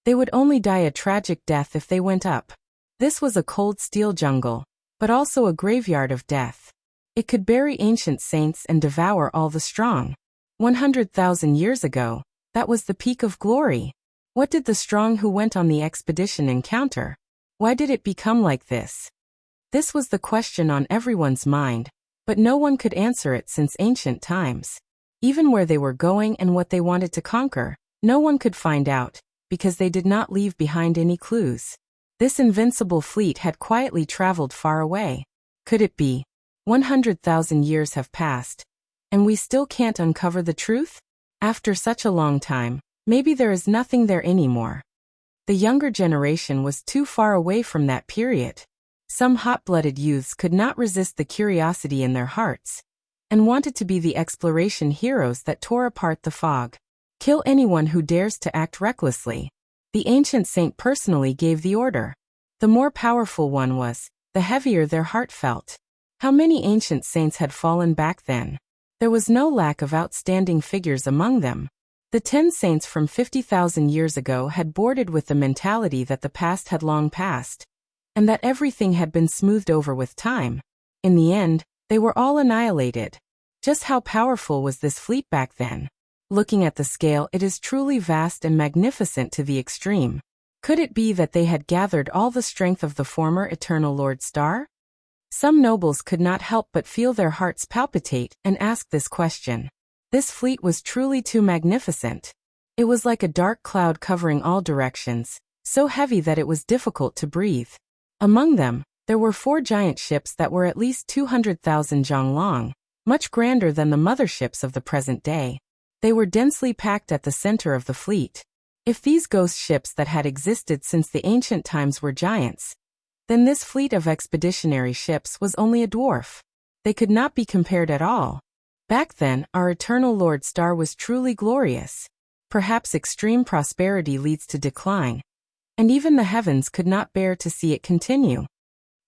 they would only die a tragic death if they went up. This was a cold steel jungle, but also a graveyard of death. It could bury ancient saints and devour all the strong. 100,000 years ago, that was the peak of glory. What did the strong who went on the expedition encounter? Why did it become like this? This was the question on everyone's mind, but no one could answer it since ancient times. Even where they were going and what they wanted to conquer, no one could find out, because they did not leave behind any clues. This invincible fleet had quietly traveled far away. Could it be? 100,000 years have passed, and we still can't uncover the truth? After such a long time, maybe there is nothing there anymore. The younger generation was too far away from that period. Some hot-blooded youths could not resist the curiosity in their hearts, and wanted to be the exploration heroes that tore apart the fog. Kill anyone who dares to act recklessly. The ancient saint personally gave the order. The more powerful one was, the heavier their heart felt. How many ancient saints had fallen back then? There was no lack of outstanding figures among them. The 10 saints from 50,000 years ago had boarded with the mentality that the past had long passed, and that everything had been smoothed over with time. In the end, they were all annihilated. Just how powerful was this fleet back then? Looking at the scale, it is truly vast and magnificent to the extreme. Could it be that they had gathered all the strength of the former Eternal Lord Star? Some nobles could not help but feel their hearts palpitate and ask this question. This fleet was truly too magnificent. It was like a dark cloud covering all directions, so heavy that it was difficult to breathe. Among them, there were 4 giant ships that were at least 200,000 zhang long, much grander than the motherships of the present day. They were densely packed at the center of the fleet. If these ghost ships that had existed since the ancient times were giants, then this fleet of expeditionary ships was only a dwarf. They could not be compared at all. Back then, our eternal Lord Star was truly glorious. Perhaps extreme prosperity leads to decline, and even the heavens could not bear to see it continue.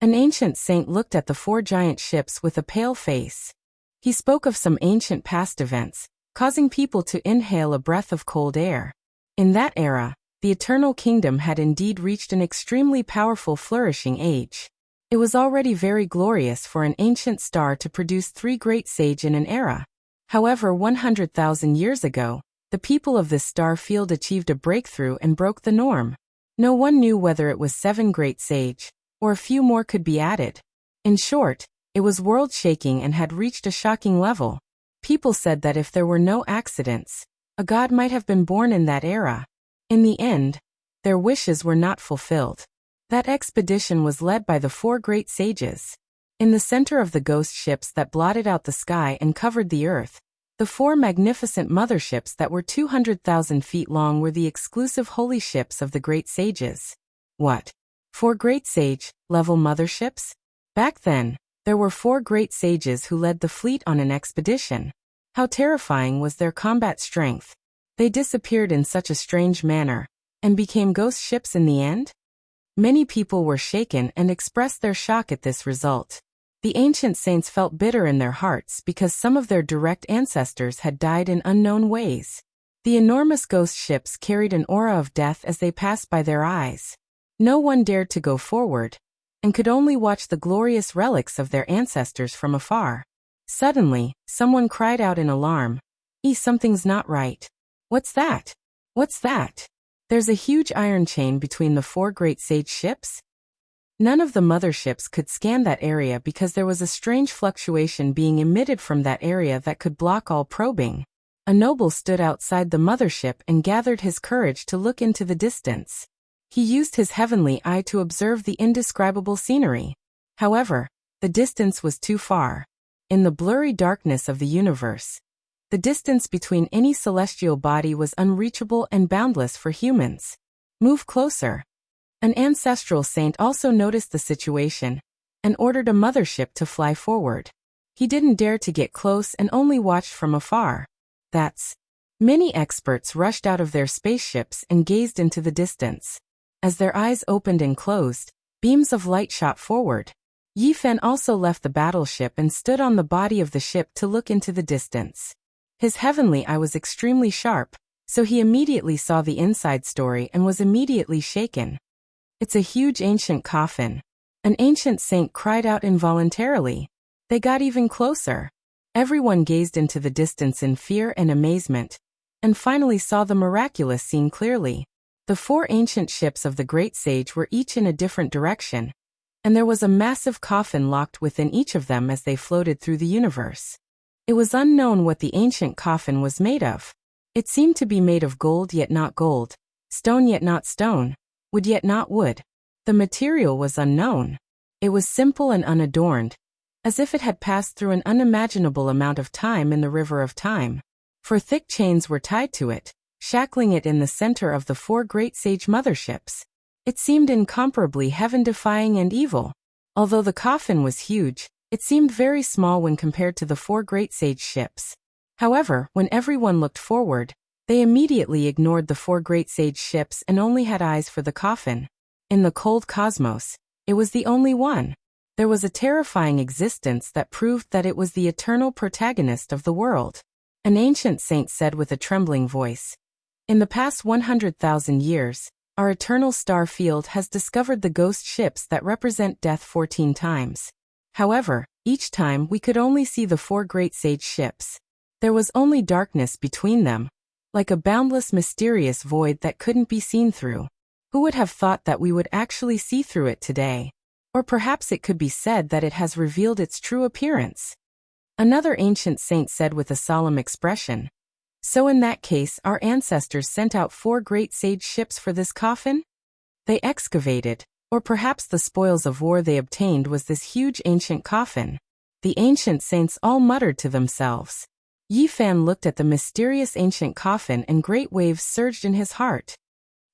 An ancient saint looked at the 4 giant ships with a pale face. He spoke of some ancient past events, causing people to inhale a breath of cold air. In that era, the eternal kingdom had indeed reached an extremely powerful flourishing age. It was already very glorious for an ancient star to produce 3 great sage in an era. However, 100,000 years ago, the people of this star field achieved a breakthrough and broke the norm. No one knew whether it was 7 great sage, or a few more could be added. In short, it was world-shaking and had reached a shocking level. People said that if there were no accidents, a god might have been born in that era. In the end, their wishes were not fulfilled. That expedition was led by the 4 great sages. In the center of the ghost ships that blotted out the sky and covered the earth, the 4 magnificent motherships that were 200,000 feet long were the exclusive holy ships of the great sages. What? 4 great sage-level motherships? Back then, there were 4 great sages who led the fleet on an expedition. How terrifying was their combat strength! They disappeared in such a strange manner, and became ghost ships in the end? Many people were shaken and expressed their shock at this result. The ancient saints felt bitter in their hearts because some of their direct ancestors had died in unknown ways. The enormous ghost ships carried an aura of death as they passed by their eyes. No one dared to go forward, and could only watch the glorious relics of their ancestors from afar. Suddenly, someone cried out in alarm, Something's not right. What's that? What's that? There's a huge iron chain between the 4 great sage ships? None of the motherships could scan that area because there was a strange fluctuation being emitted from that area that could block all probing. A noble stood outside the mothership and gathered his courage to look into the distance. He used his heavenly eye to observe the indescribable scenery. However, the distance was too far. In the blurry darkness of the universe, the distance between any celestial body was unreachable and boundless for humans. Move closer. An ancestral saint also noticed the situation and ordered a mothership to fly forward. He didn't dare to get close and only watched from afar. Many experts rushed out of their spaceships and gazed into the distance. As their eyes opened and closed, beams of light shot forward. Yi Fen also left the battleship and stood on the body of the ship to look into the distance. His heavenly eye was extremely sharp, so he immediately saw the inside story and was immediately shaken. It's a huge ancient coffin. An ancient saint cried out involuntarily. They got even closer. Everyone gazed into the distance in fear and amazement, and finally saw the miraculous scene clearly. The 4 ancient ships of the great sage were each in a different direction, and there was a massive coffin locked within each of them as they floated through the universe. It was unknown what the ancient coffin was made of. It seemed to be made of gold yet not gold, stone yet not stone, wood yet not wood. The material was unknown. It was simple and unadorned, as if it had passed through an unimaginable amount of time in the river of time. For thick chains were tied to it, shackling it in the center of the 4 great sage motherships. It seemed incomparably heaven-defying and evil. Although the coffin was huge, it seemed very small when compared to the 4 great sage ships. However, when everyone looked forward, they immediately ignored the 4 great sage ships and only had eyes for the coffin. In the cold cosmos, it was the only one. There was a terrifying existence that proved that it was the eternal protagonist of the world. An ancient saint said with a trembling voice, "In the past 100,000 years, our eternal star field has discovered the ghost ships that represent death 14 times. However, each time we could only see the 4 great sage ships. There was only darkness between them, like a boundless mysterious void that couldn't be seen through. Who would have thought that we would actually see through it today? Or perhaps it could be said that it has revealed its true appearance. Another ancient saint said with a solemn expression, "So in that case our ancestors sent out 4 great sage ships for this coffin? They excavated, or perhaps the spoils of war they obtained was this huge ancient coffin." The ancient saints all muttered to themselves. Yi Fan looked at the mysterious ancient coffin and great waves surged in his heart.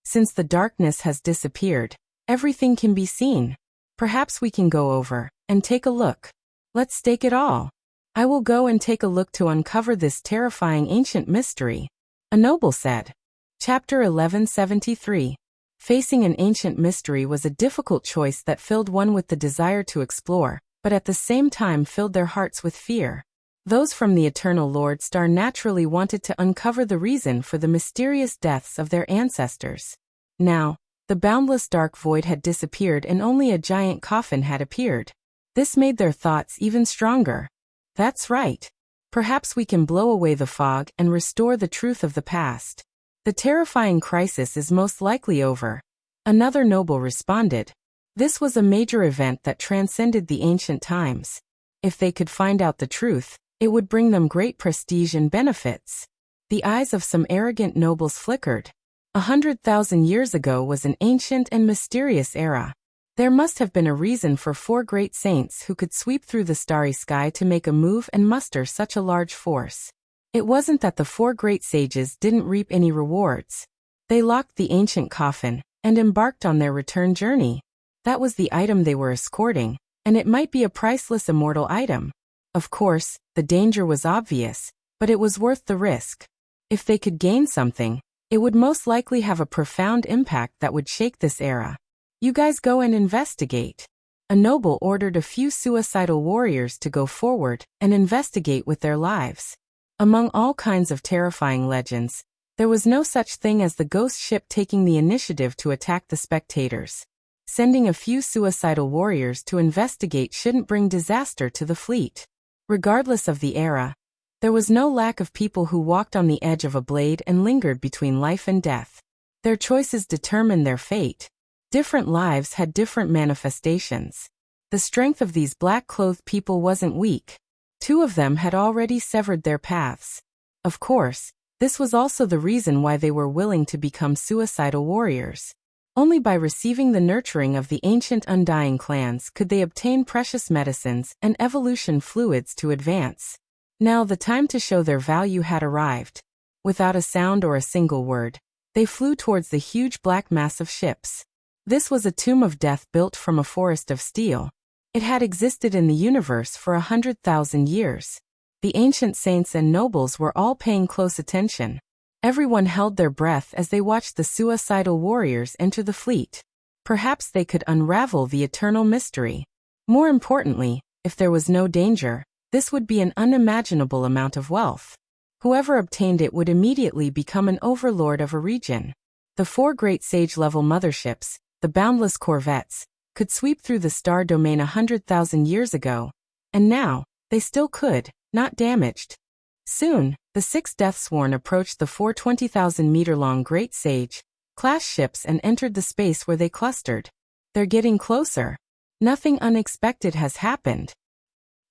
Since the darkness has disappeared, everything can be seen. Perhaps we can go over and take a look. Let's stake it all. I will go and take a look to uncover this terrifying ancient mystery, a noble said. Chapter 1173. Facing an ancient mystery was a difficult choice that filled one with the desire to explore, but at the same time filled their hearts with fear. Those from the Eternal Lord Star naturally wanted to uncover the reason for the mysterious deaths of their ancestors. Now, the boundless dark void had disappeared and only a giant coffin had appeared. This made their thoughts even stronger. That's right. Perhaps we can blow away the fog and restore the truth of the past. The terrifying crisis is most likely over. Another noble responded. This was a major event that transcended the ancient times. If they could find out the truth, it would bring them great prestige and benefits. The eyes of some arrogant nobles flickered. 100,000 years ago was an ancient and mysterious era. There must have been a reason for 4 great saints who could sweep through the starry sky to make a move and muster such a large force. It wasn't that the 4 great sages didn't reap any rewards. They locked the ancient coffin and embarked on their return journey. That was the item they were escorting, and it might be a priceless immortal item. Of course, the danger was obvious, but it was worth the risk. If they could gain something, it would most likely have a profound impact that would shake this era. You guys go and investigate. A noble ordered a few suicidal warriors to go forward and investigate with their lives. Among all kinds of terrifying legends, there was no such thing as the ghost ship taking the initiative to attack the spectators. Sending a few suicidal warriors to investigate shouldn't bring disaster to the fleet. Regardless of the era, there was no lack of people who walked on the edge of a blade and lingered between life and death. Their choices determined their fate. Different lives had different manifestations. The strength of these black-clothed people wasn't weak. 2 of them had already severed their paths. Of course, this was also the reason why they were willing to become suicidal warriors. Only by receiving the nurturing of the ancient undying clans could they obtain precious medicines and evolution fluids to advance. Now the time to show their value had arrived. Without a sound or a single word, they flew towards the huge black mass of ships. This was a tomb of death built from a forest of steel. It had existed in the universe for 100,000 years. The ancient saints and nobles were all paying close attention. Everyone held their breath as they watched the suicidal warriors enter the fleet. Perhaps they could unravel the eternal mystery. More importantly, if there was no danger, this would be an unimaginable amount of wealth. Whoever obtained it would immediately become an overlord of a region. The 4 great sage-level motherships, the boundless corvettes, could sweep through the star domain 100,000 years ago. And now, they still could, not damaged. Soon, the 6 Deathsworn approached the 4 20,000-meter-long Great Sage-class ships and entered the space where they clustered. They're getting closer. Nothing unexpected has happened.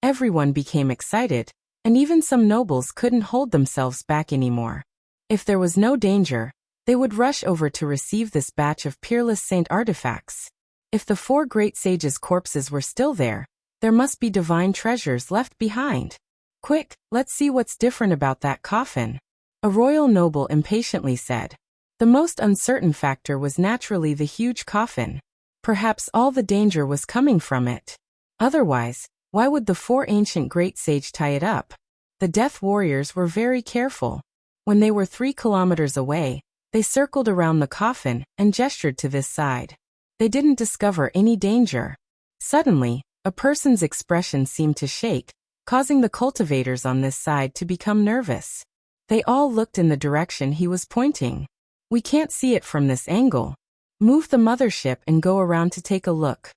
Everyone became excited, and even some nobles couldn't hold themselves back anymore. If there was no danger, they would rush over to receive this batch of peerless saint artifacts. If the 4 great sages' corpses were still there, there must be divine treasures left behind. Quick, let's see what's different about that coffin. A royal noble impatiently said. The most uncertain factor was naturally the huge coffin. Perhaps all the danger was coming from it. Otherwise, why would the 4 ancient great sage tie it up? The death warriors were very careful. When they were 3 kilometers away, they circled around the coffin and gestured to this side. They didn't discover any danger. Suddenly, a person's expression seemed to shake, causing the cultivators on this side to become nervous. They all looked in the direction he was pointing. We can't see it from this angle. Move the mothership and go around to take a look.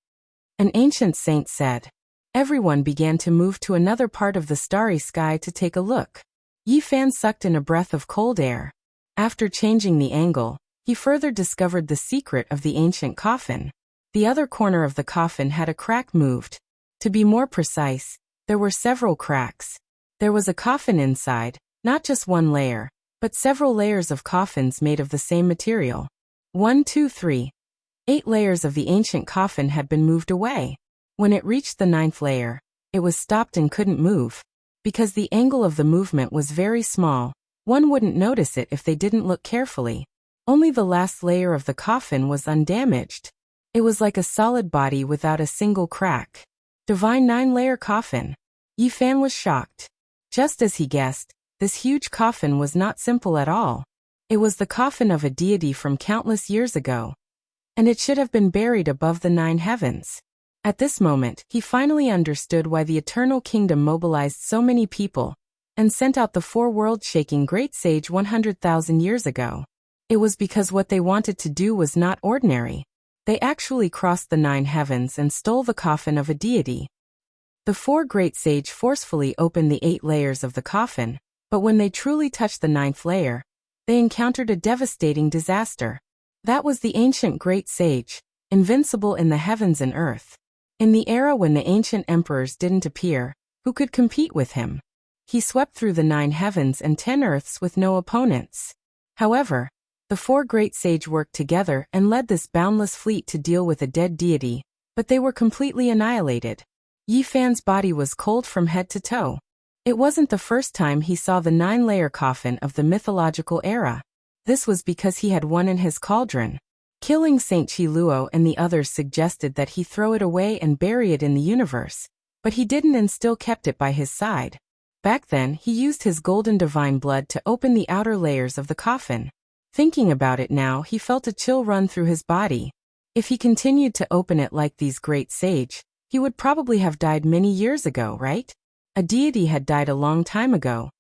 An ancient saint said. Everyone began to move to another part of the starry sky to take a look. Yi Fan sucked in a breath of cold air. After changing the angle, he further discovered the secret of the ancient coffin. The other corner of the coffin had a crack moved. To be more precise, there were several cracks. There was a coffin inside, not just one layer, but several layers of coffins made of the same material. 1, 2, 3. 8 layers of the ancient coffin had been moved away. When it reached the 9th layer, it was stopped and couldn't move. Because the angle of the movement was very small, one wouldn't notice it if they didn't look carefully. Only the last layer of the coffin was undamaged. It was like a solid body without a single crack. Divine 9-layer coffin. Yi Fan was shocked. Just as he guessed, this huge coffin was not simple at all. It was the coffin of a deity from countless years ago. And it should have been buried above the 9 heavens. At this moment, he finally understood why the Eternal Kingdom mobilized so many people and sent out the 4 world-shaking great sage 100,000 years ago. It was because what they wanted to do was not ordinary. They actually crossed the 9 heavens and stole the coffin of a deity. The 4 great sage forcefully opened the 8 layers of the coffin, but when they truly touched the 9th layer, they encountered a devastating disaster. That was the ancient great sage, invincible in the heavens and earth. In the era when the ancient emperors didn't appear, who could compete with him? He swept through the 9 heavens and 10 earths with no opponents. However, the 4 great sage worked together and led this boundless fleet to deal with a dead deity, but they were completely annihilated. Yi Fan's body was cold from head to toe. It wasn't the first time he saw the 9-layer coffin of the mythological era. This was because he had one in his cauldron. Killing Saint Chi Luo and the others suggested that he throw it away and bury it in the universe, but he didn't and still kept it by his side. Back then, he used his golden divine blood to open the outer layers of the coffin. Thinking about it now, he felt a chill run through his body. If he continued to open it like these great sage, he would probably have died many years ago, right? A deity had died a long time ago,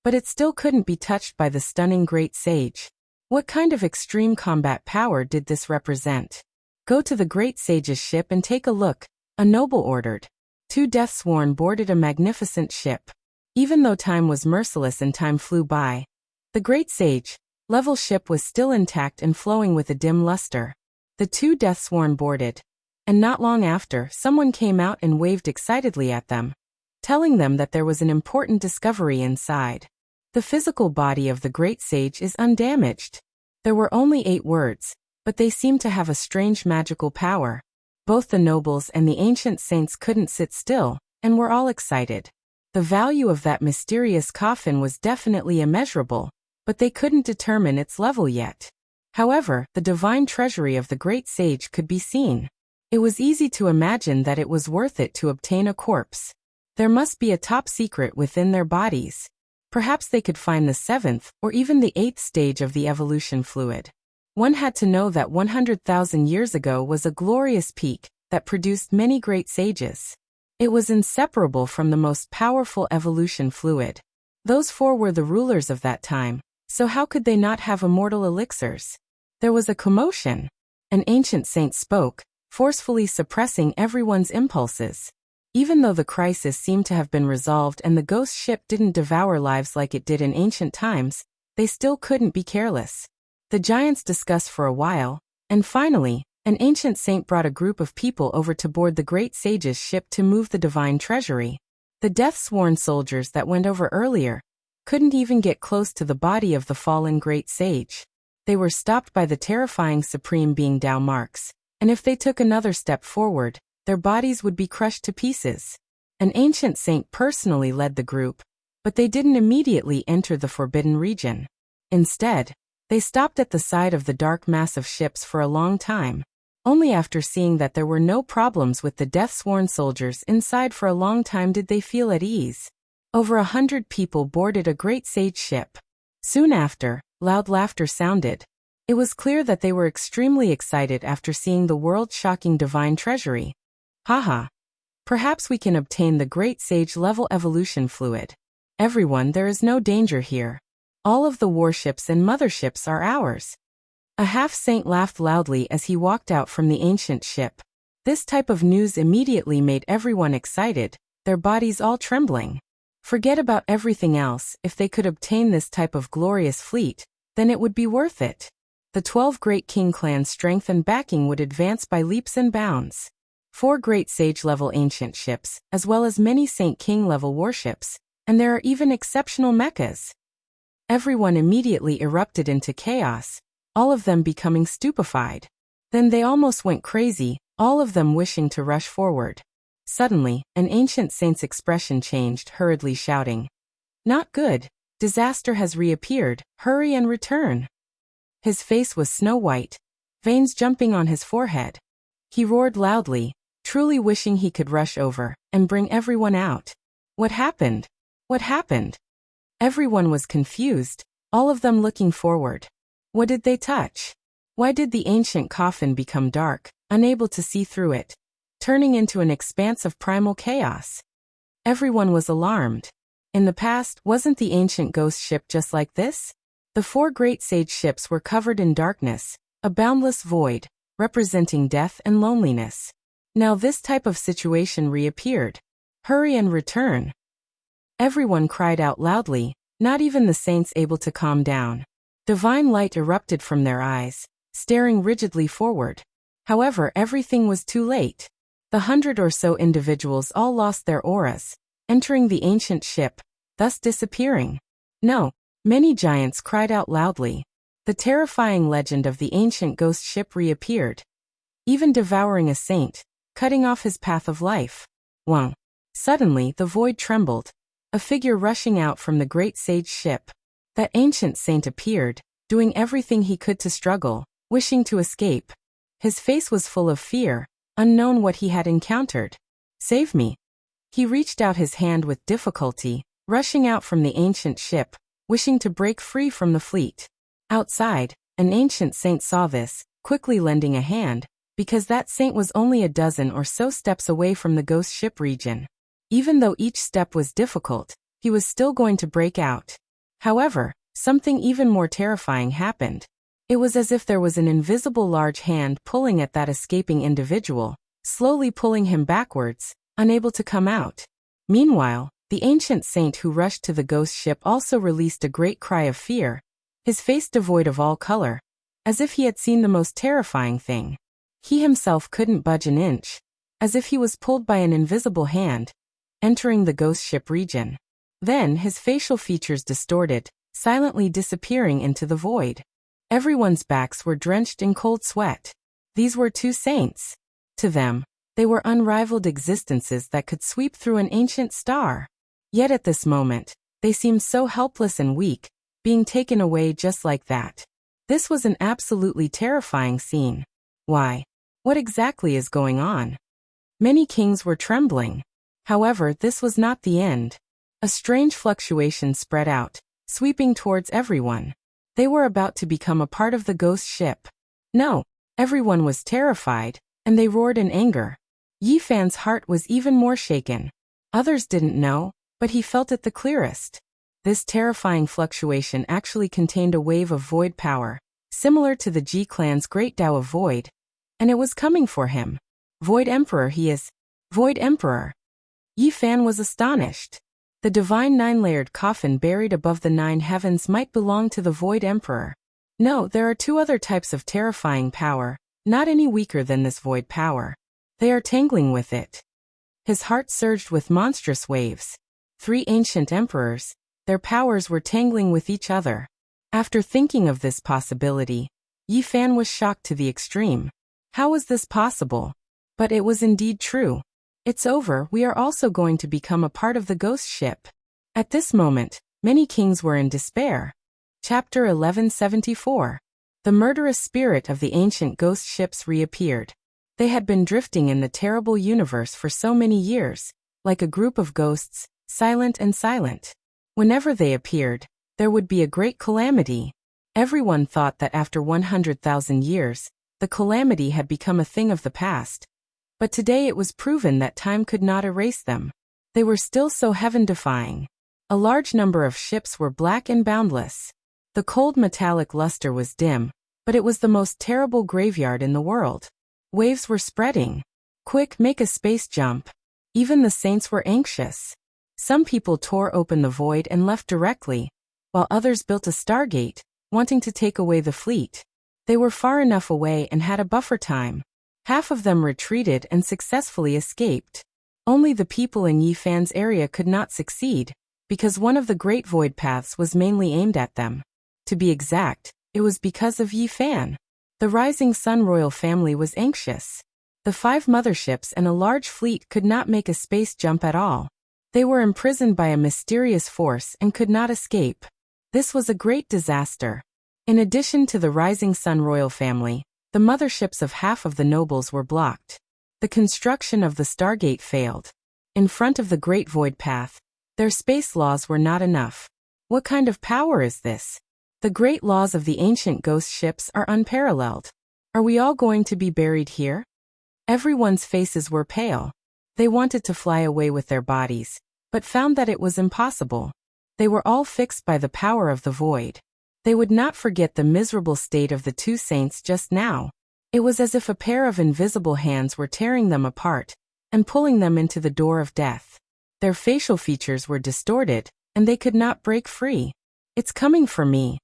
but it still couldn't be touched by the stunning great sage. What kind of extreme combat power did this represent? Go to the great sage's ship and take a look, a noble ordered. 2 Deathsworn boarded a magnificent ship. Even though time was merciless and time flew by, the great sage, level ship was still intact and flowing with a dim luster. The 2 Deathsworn boarded, and not long after, someone came out and waved excitedly at them, telling them that there was an important discovery inside. The physical body of the great sage is undamaged. There were only 8 words, but they seemed to have a strange magical power. Both the nobles and the ancient saints couldn't sit still, and were all excited. The value of that mysterious coffin was definitely immeasurable, but they couldn't determine its level yet. However, the divine treasury of the great sage could be seen. It was easy to imagine that it was worth it to obtain a corpse. There must be a top secret within their bodies. Perhaps they could find the 7th or even the 8th stage of the evolution fluid. One had to know that 100,000 years ago was a glorious peak that produced many great sages. It was inseparable from the most powerful evolution fluid. Those 4 were the rulers of that time, so how could they not have immortal elixirs? There was a commotion. An ancient saint spoke, forcefully suppressing everyone's impulses. Even though the crisis seemed to have been resolved and the ghost ship didn't devour lives like it did in ancient times, they still couldn't be careless. The giants discussed for a while, and finally, an ancient saint brought a group of people over to board the great sage's ship to move the divine treasury. The death-sworn soldiers that went over earlier couldn't even get close to the body of the fallen great sage. They were stopped by the terrifying supreme being Dao marks, and if they took another step forward, their bodies would be crushed to pieces. An ancient saint personally led the group, but they didn't immediately enter the forbidden region. Instead, they stopped at the side of the dark mass of ships for a long time. Only after seeing that there were no problems with the death-sworn soldiers inside for a long time did they feel at ease. Over 100 people boarded a great sage ship. Soon after, loud laughter sounded. It was clear that they were extremely excited after seeing the world-shocking divine treasury. Haha. Perhaps we can obtain the great sage level evolution fluid. Everyone, there is no danger here. All of the warships and motherships are ours. A half-saint laughed loudly as he walked out from the ancient ship. This type of news immediately made everyone excited, their bodies all trembling. Forget about everything else, if they could obtain this type of glorious fleet, then it would be worth it. The 12 great king clans' strength and backing would advance by leaps and bounds. 4 great sage-level ancient ships, as well as many Saint King-level warships, and there are even exceptional mechas. Everyone immediately erupted into chaos, all of them becoming stupefied. Then they almost went crazy, all of them wishing to rush forward. Suddenly, an ancient saint's expression changed, hurriedly shouting, "Not good! Disaster has reappeared, hurry and return!" His face was snow white, veins jumping on his forehead. He roared loudly, truly wishing he could rush over and bring everyone out. What happened? What happened? Everyone was confused, all of them looking forward. What did they touch? Why did the ancient coffin become dark, unable to see through it, turning into an expanse of primal chaos? Everyone was alarmed. In the past, wasn't the ancient ghost ship just like this? The 4 great sage ships were covered in darkness, a boundless void, representing death and loneliness. Now this type of situation reappeared. Hurry and return! Everyone cried out loudly, not even the saints able to calm down. Divine light erupted from their eyes, staring rigidly forward. However, everything was too late. The 100 or so individuals all lost their auras, entering the ancient ship, thus disappearing. No, many giants cried out loudly. The terrifying legend of the ancient ghost ship reappeared, even devouring a saint, cutting off his path of life. Wang. Suddenly, the void trembled. A figure rushing out from the great sage ship. That ancient saint appeared, doing everything he could to struggle, wishing to escape. His face was full of fear, unknown what he had encountered. "Save me!" He reached out his hand with difficulty, rushing out from the ancient ship, wishing to break free from the fleet. Outside, an ancient saint saw this, quickly lending a hand, because that saint was only a dozen or so steps away from the ghost ship region. Even though each step was difficult, he was still going to break out. However, something even more terrifying happened. It was as if there was an invisible large hand pulling at that escaping individual, slowly pulling him backwards, unable to come out. Meanwhile, the ancient saint who rushed to the ghost ship also released a great cry of fear, his face devoid of all color, as if he had seen the most terrifying thing. He himself couldn't budge an inch, as if he was pulled by an invisible hand, entering the ghost ship region. Then his facial features distorted, silently disappearing into the void. Everyone's backs were drenched in cold sweat. These were 2 saints. To them, they were unrivaled existences that could sweep through an ancient star. Yet at this moment, they seemed so helpless and weak, being taken away just like that. This was an absolutely terrifying scene. Why? What exactly is going on? Many kings were trembling. However, this was not the end. A strange fluctuation spread out, sweeping towards everyone. They were about to become a part of the ghost ship. No, everyone was terrified, and they roared in anger. Yi Fan's heart was even more shaken. Others didn't know, but he felt it the clearest. This terrifying fluctuation actually contained a wave of void power, similar to the Ji clan's great Tao of Void, and it was coming for him. Void Emperor he is. Void Emperor. Yi Fan was astonished. The divine 9-layered coffin buried above the 9 heavens might belong to the Void Emperor. No, there are 2 other types of terrifying power, not any weaker than this void power. They are tangling with it. His heart surged with monstrous waves. 3 ancient emperors, their powers were tangling with each other. After thinking of this possibility, Yi Fan was shocked to the extreme. How was this possible? But it was indeed true. It's over, we are also going to become a part of the ghost ship. At this moment, many kings were in despair. Chapter 1174. The murderous spirit of the ancient ghost ships reappeared. They had been drifting in the terrible universe for so many years, like a group of ghosts, silent and silent. Whenever they appeared, there would be a great calamity. Everyone thought that after 100,000 years, the calamity had become a thing of the past. But today it was proven that time could not erase them. They were still so heaven-defying. A large number of ships were black and boundless. The cold metallic luster was dim, but it was the most terrible graveyard in the world. Waves were spreading. Quick, make a space jump. Even the saints were anxious. Some people tore open the void and left directly, while others built a stargate, wanting to take away the fleet. They were far enough away and had a buffer time. Half of them retreated and successfully escaped. Only the people in Yi Fan's area could not succeed, because one of the great void paths was mainly aimed at them. To be exact, it was because of Yi Fan. The Rising Sun royal family was anxious. The 5 motherships and a large fleet could not make a space jump at all. They were imprisoned by a mysterious force and could not escape. This was a great disaster. In addition to the Rising Sun royal family, the motherships of half of the nobles were blocked. The construction of the Stargate failed. In front of the Great Void Path, their space laws were not enough. What kind of power is this? The great laws of the ancient ghost ships are unparalleled. Are we all going to be buried here? Everyone's faces were pale. They wanted to fly away with their bodies, but found that it was impossible. They were all fixed by the power of the void. They would not forget the miserable state of the 2 saints just now. It was as if a pair of invisible hands were tearing them apart and pulling them into the door of death. Their facial features were distorted, and they could not break free. It's coming for me.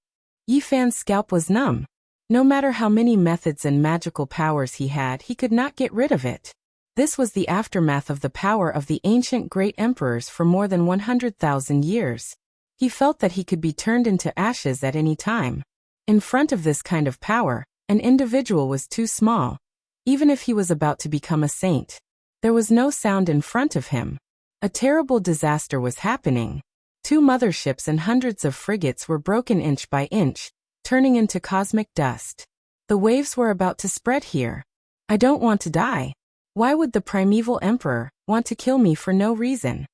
Yi Fan's scalp was numb. No matter how many methods and magical powers he had, he could not get rid of it. This was the aftermath of the power of the ancient great emperors for more than 100,000 years. He felt that he could be turned into ashes at any time. In front of this kind of power, an individual was too small. Even if he was about to become a saint, there was no sound in front of him. A terrible disaster was happening. 2 motherships and hundreds of frigates were broken inch by inch, turning into cosmic dust. The waves were about to spread here. I don't want to die. Why would the primeval emperor want to kill me for no reason?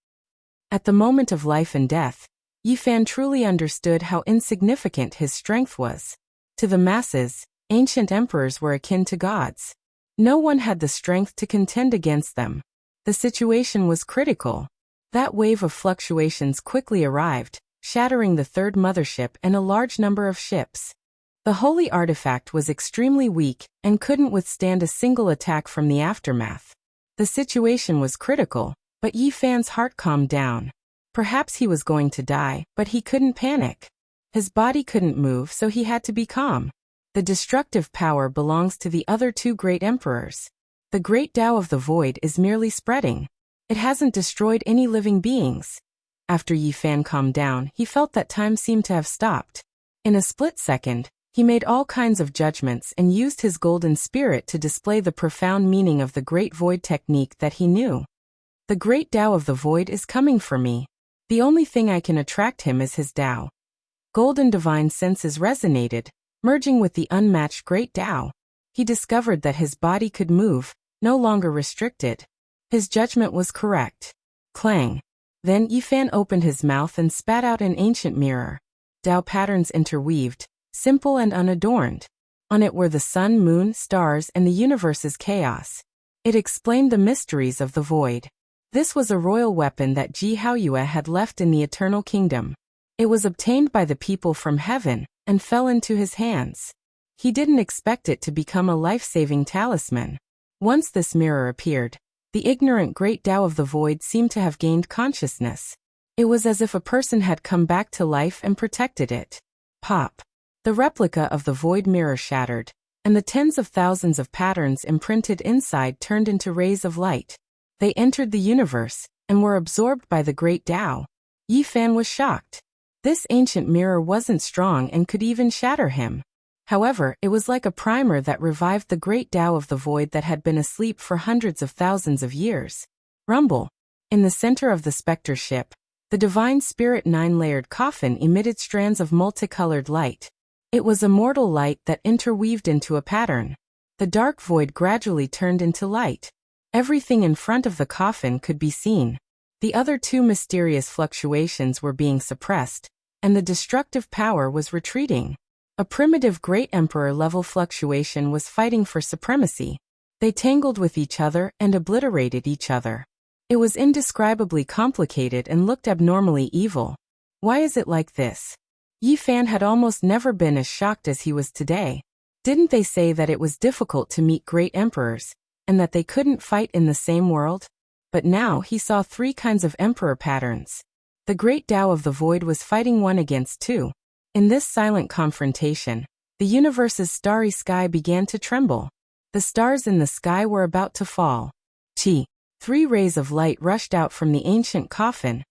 At the moment of life and death, Yi Fan truly understood how insignificant his strength was. To the masses, ancient emperors were akin to gods. No one had the strength to contend against them. The situation was critical. That wave of fluctuations quickly arrived, shattering the 3rd mothership and a large number of ships. The holy artifact was extremely weak and couldn't withstand a single attack from the aftermath. The situation was critical, but Yi Fan's heart calmed down. Perhaps he was going to die, but he couldn't panic. His body couldn't move, so he had to be calm. The destructive power belongs to the other 2 great emperors. The great Tao of the void is merely spreading. It hasn't destroyed any living beings. After Yi Fan calmed down, he felt that time seemed to have stopped. In a split second, he made all kinds of judgments and used his golden spirit to display the profound meaning of the Great Void technique that he knew. The great Tao of the void is coming for me. The only thing I can attract him is his Tao. Golden divine senses resonated, merging with the unmatched great Tao. He discovered that his body could move, no longer restricted. His judgment was correct. Clang. Then Yi Fan opened his mouth and spat out an ancient mirror. Tao patterns interweaved, simple and unadorned. On it were the sun, moon, stars, and the universe's chaos. It explained the mysteries of the void. This was a royal weapon that Ji Haoyue had left in the Eternal Kingdom. It was obtained by the people from heaven and fell into his hands. He didn't expect it to become a life-saving talisman. Once this mirror appeared, the ignorant great Tao of the void seemed to have gained consciousness. It was as if a person had come back to life and protected it. Pop. The replica of the void mirror shattered, and the tens of thousands of patterns imprinted inside turned into rays of light. They entered the universe and were absorbed by the great Tao. Yi Fan was shocked. This ancient mirror wasn't strong and could even shatter him. However, it was like a primer that revived the great Tao of the void that had been asleep for hundreds of thousands of years. Rumble. In the center of the specter ship, the divine spirit 9-layered coffin emitted strands of multicolored light. It was immortal light that interweaved into a pattern. The dark void gradually turned into light. Everything in front of the coffin could be seen. The other 2 mysterious fluctuations were being suppressed, and the destructive power was retreating. A primitive great emperor-level fluctuation was fighting for supremacy. They tangled with each other and obliterated each other. It was indescribably complicated and looked abnormally evil. Why is it like this? Yi Fan had almost never been as shocked as he was today. Didn't they say that it was difficult to meet great emperors, and that they couldn't fight in the same world? But now he saw 3 kinds of emperor patterns. The great Tao of the void was fighting 1 against 2. In this silent confrontation, The universe's starry sky began to tremble. The stars in the sky were about to fall. 3 rays of light rushed out from the ancient coffin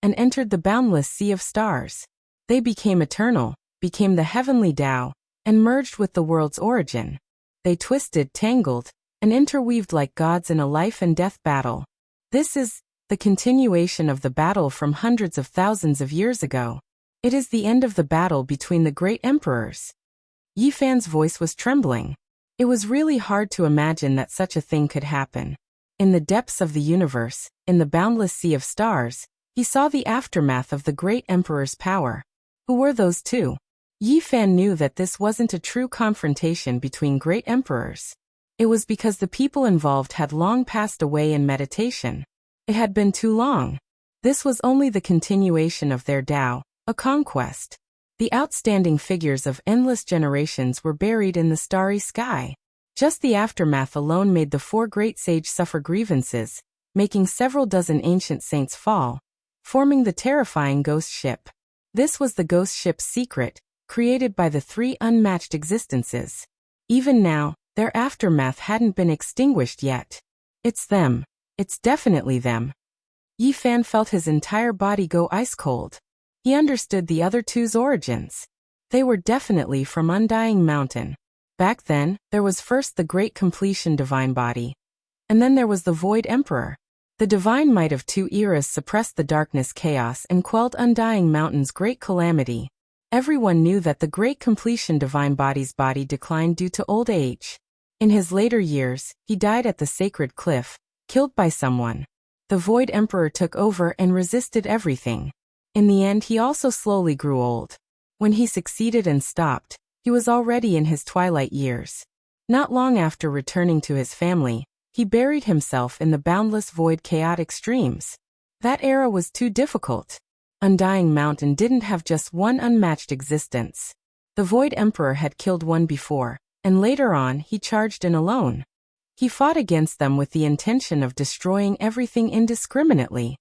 and entered the boundless sea of stars. They became eternal, became the heavenly Tao, and merged with the world's origin. They twisted, tangled, and interweaved like gods in a life and death battle. This is the continuation of the battle from hundreds of thousands of years ago. It is the end of the battle between the great emperors. Yi Fan's voice was trembling. It was really hard to imagine that such a thing could happen. In the depths of the universe, in the boundless sea of stars, he saw the aftermath of the great emperor's power. Who were those two? Yi Fan knew that this wasn't a true confrontation between great emperors. It was because the people involved had long passed away in meditation. It had been too long. This was only the continuation of their Tao, a conquest. The outstanding figures of endless generations were buried in the starry sky. Just the aftermath alone made the 4 great sages suffer grievances, making several dozen ancient saints fall, forming the terrifying ghost ship. This was the ghost ship's secret, created by the 3 unmatched existences. Even now, their aftermath hadn't been extinguished yet. It's them. It's definitely them. Yi Fan felt his entire body go ice cold. He understood the other two's origins. They were definitely from Undying Mountain. Back then, there was first the Great Completion Divine Body. And then there was the Void Emperor. The divine might of 2 eras suppressed the darkness chaos and quelled Undying Mountain's great calamity. Everyone knew that the Great Completion Divine Body's body declined due to old age. In his later years, he died at the Sacred Cliff, killed by someone. The Void Emperor took over and resisted everything. In the end, he also slowly grew old. When he succeeded and stopped, he was already in his twilight years. Not long after returning to his family, he buried himself in the boundless void chaotic streams. That era was too difficult. Undying Mountain didn't have just one unmatched existence. The Void Emperor had killed one before, and later on he charged in alone. He fought against them with the intention of destroying everything indiscriminately.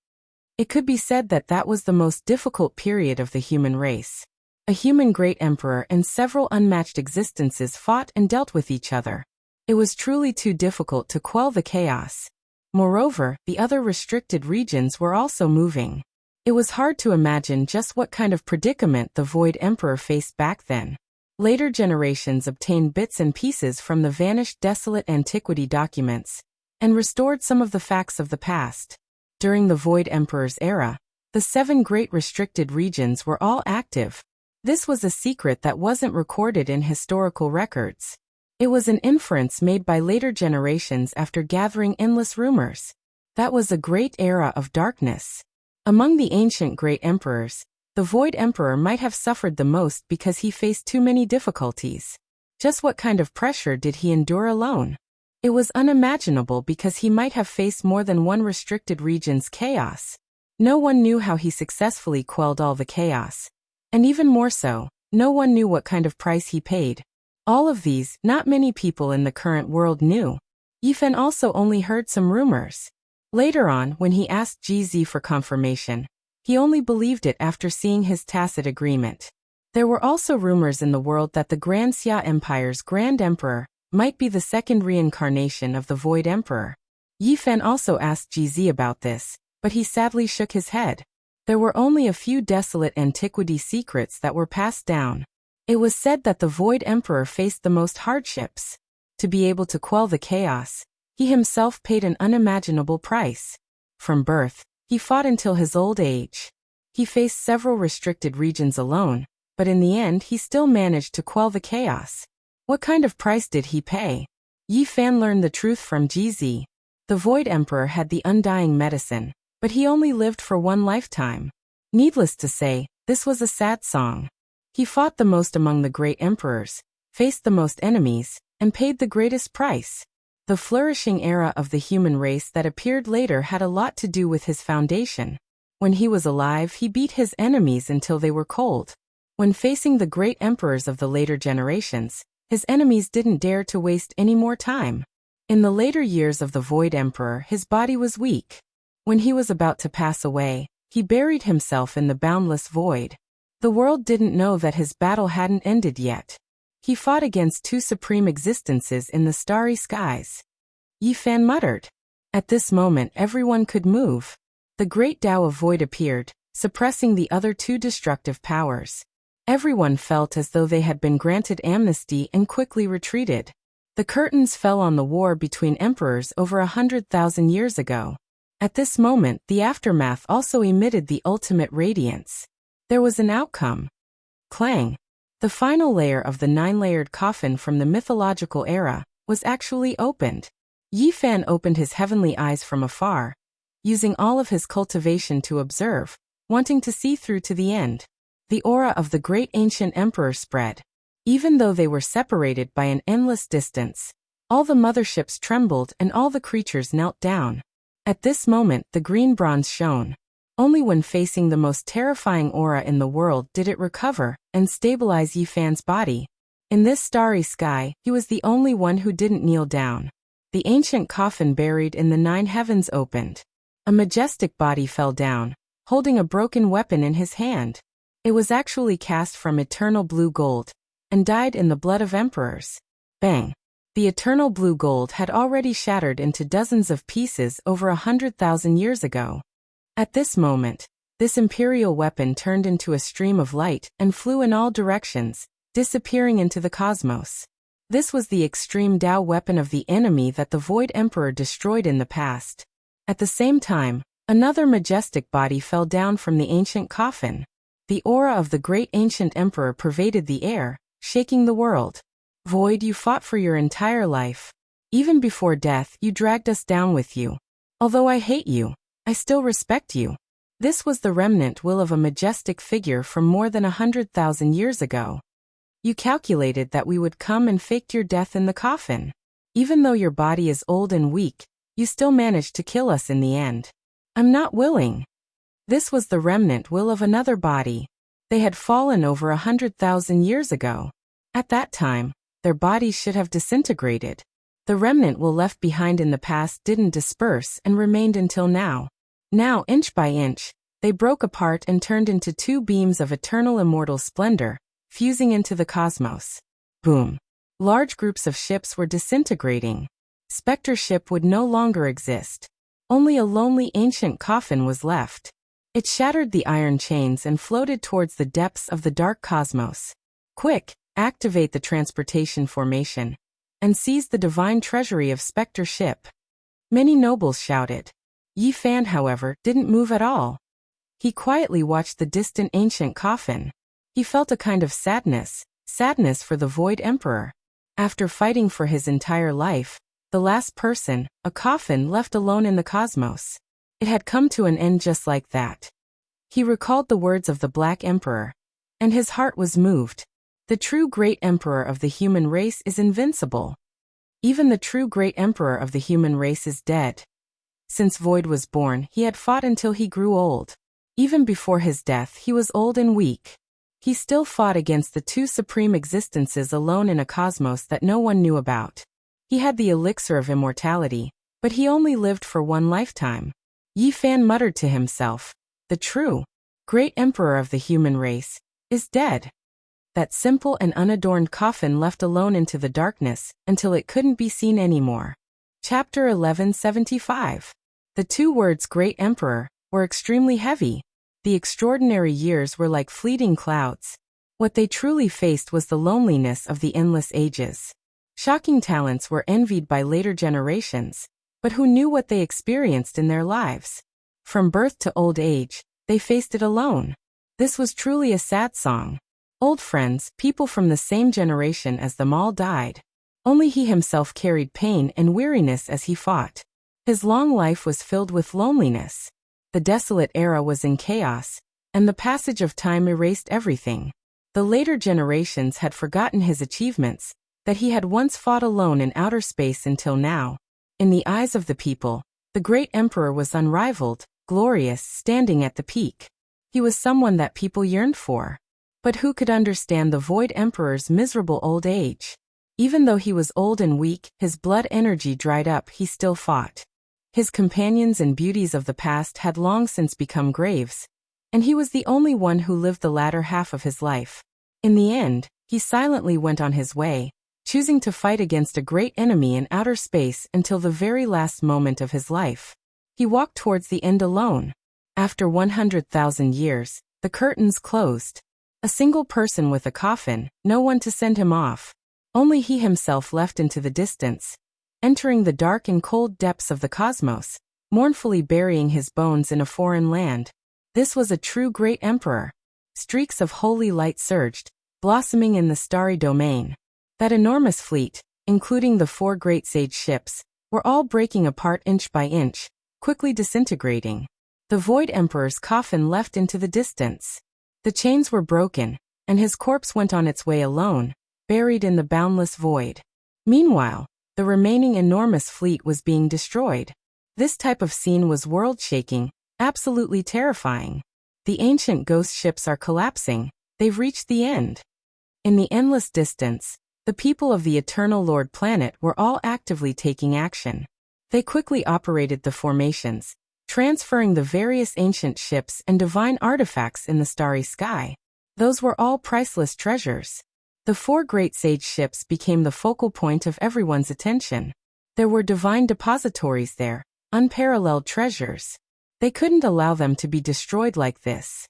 It could be said that that was the most difficult period of the human race. A human great emperor and several unmatched existences fought and dealt with each other. It was truly too difficult to quell the chaos. Moreover, the other restricted regions were also moving. It was hard to imagine just what kind of predicament the Void Emperor faced back then. Later generations obtained bits and pieces from the vanished desolate antiquity documents and restored some of the facts of the past. During the Void Emperor's era, the 7 great restricted regions were all active. This was a secret that wasn't recorded in historical records. It was an inference made by later generations after gathering endless rumors. That was a great era of darkness. Among the ancient great emperors, the Void Emperor might have suffered the most because he faced too many difficulties. Just what kind of pressure did he endure alone? It was unimaginable because he might have faced more than one restricted region's chaos. No one knew how he successfully quelled all the chaos. And even more so, no one knew what kind of price he paid. All of these, not many people in the current world knew. Yi Fan also only heard some rumors. Later on, when he asked GZ for confirmation, he only believed it after seeing his tacit agreement. There were also rumors in the world that the Grand Xia Empire's Grand Emperor might be the second reincarnation of the Void Emperor. Yi Fan also asked GZ about this, but he sadly shook his head. There were only a few desolate antiquity secrets that were passed down. It was said that the Void Emperor faced the most hardships. To be able to quell the chaos, he himself paid an unimaginable price. From birth, he fought until his old age. He faced several restricted regions alone, but in the end he still managed to quell the chaos. What kind of price did he pay? Yi Fan learned the truth from GZ. The Void Emperor had the undying medicine, but he only lived for one lifetime. Needless to say, this was a sad song. He fought the most among the great emperors, faced the most enemies, and paid the greatest price. The flourishing era of the human race that appeared later had a lot to do with his foundation. When he was alive, he beat his enemies until they were cold. When facing the great emperors of the later generations, his enemies didn't dare to waste any more time. In the later years of the Void Emperor, his body was weak. When he was about to pass away, he buried himself in the boundless void. The world didn't know that his battle hadn't ended yet. He fought against two supreme existences in the starry skies. Yi Fan muttered. At this moment everyone could move. The great Tao of Void appeared, suppressing the other two destructive powers. Everyone felt as though they had been granted amnesty and quickly retreated. The curtains fell on the war between emperors over 100,000 years ago. At this moment, the aftermath also emitted the ultimate radiance. There was an outcome. Clang. The final layer of the 9-layered coffin from the mythological era was actually opened. Yi Fan opened his heavenly eyes from afar, using all of his cultivation to observe, wanting to see through to the end. The aura of the great ancient emperor spread. Even though they were separated by an endless distance, all the motherships trembled and all the creatures knelt down. At this moment the green bronze shone. Only when facing the most terrifying aura in the world did it recover and stabilize Yi Fan's body. In this starry sky, he was the only one who didn't kneel down. The ancient coffin buried in the 9 heavens opened. A majestic body fell down, holding a broken weapon in his hand. It was actually cast from eternal blue gold, and dyed in the blood of emperors. Bang! The eternal blue gold had already shattered into dozens of pieces over 100,000 years ago. At this moment, this imperial weapon turned into a stream of light and flew in all directions, disappearing into the cosmos. This was the extreme Tao weapon of the enemy that the Void Emperor destroyed in the past. At the same time, another majestic body fell down from the ancient coffin. The aura of the great ancient emperor pervaded the air, shaking the world. Void, you fought for your entire life. Even before death, you dragged us down with you. Although I hate you, I still respect you. This was the remnant will of a majestic figure from more than 100,000 years ago. You calculated that we would come and faked your death in the coffin. Even though your body is old and weak, you still managed to kill us in the end. I'm not willing. This was the remnant will of another body. They had fallen over 100,000 years ago. At that time, their bodies should have disintegrated. The remnant will left behind in the past didn't disperse and remained until now. Now, inch by inch, they broke apart and turned into 2 beams of eternal immortal splendor, fusing into the cosmos. Boom! Large groups of ships were disintegrating. Spectre ship would no longer exist. Only a lonely ancient coffin was left. It shattered the iron chains and floated towards the depths of the dark cosmos. Quick, activate the transportation formation, and seize the divine treasury of Spectre ship. Many nobles shouted. Yi Fan, however, didn't move at all. He quietly watched the distant ancient coffin. He felt a kind of sadness for the Void Emperor. After fighting for his entire life, the last person, a coffin left alone in the cosmos. It had come to an end just like that. He recalled the words of the Black Emperor, and his heart was moved. The true great emperor of the human race is invincible. Even the true great emperor of the human race is dead. Since Void was born, he had fought until he grew old. Even before his death, he was old and weak. He still fought against the 2 supreme existences alone in a cosmos that no one knew about. He had the elixir of immortality, but he only lived for 1 lifetime. Yi Fan muttered to himself, the true, great emperor of the human race, is dead. That simple and unadorned coffin left alone into the darkness until it couldn't be seen anymore. Chapter 1175. The 2 words Great Emperor were extremely heavy. The extraordinary years were like fleeting clouds. What they truly faced was the loneliness of the endless ages. Shocking talents were envied by later generations, but who knew what they experienced in their lives? From birth to old age, they faced it alone. This was truly a sad song. Old friends, people from the same generation as them all died. Only he himself carried pain and weariness as he fought. His long life was filled with loneliness. The desolate era was in chaos, and the passage of time erased everything. The later generations had forgotten his achievements, that he had once fought alone in outer space until now. In the eyes of the people, the great emperor was unrivaled, glorious, standing at the peak. He was someone that people yearned for. But who could understand the Void Emperor's miserable old age? Even though he was old and weak, his blood energy dried up, he still fought. His companions and beauties of the past had long since become graves, and he was the only one who lived the latter half of his life. In the end, He silently went on his way, choosing to fight against a great enemy in outer space until the very last moment of his life. He walked towards the end alone. After 100,000 years, the curtains closed. A single person with a coffin, no one to send him off. Only he himself left into the distance, entering the dark and cold depths of the cosmos, mournfully burying his bones in a foreign land. This was a true great emperor. Streaks of holy light surged, blossoming in the starry domain. That enormous fleet, including the 4 great sage ships, were all breaking apart inch by inch, quickly disintegrating. The Void Emperor's coffin left into the distance. The chains were broken, and his corpse went on its way alone, buried in the boundless void. Meanwhile, the remaining enormous fleet was being destroyed. This type of scene was world-shaking, absolutely terrifying. The ancient ghost ships are collapsing, they've reached the end. In the endless distance, the people of the Eternal Lord planet were all actively taking action. They quickly operated the formations, transferring the various ancient ships and divine artifacts in the starry sky. Those were all priceless treasures. The 4 great sage ships became the focal point of everyone's attention. There were divine depositories there, unparalleled treasures. They couldn't allow them to be destroyed like this.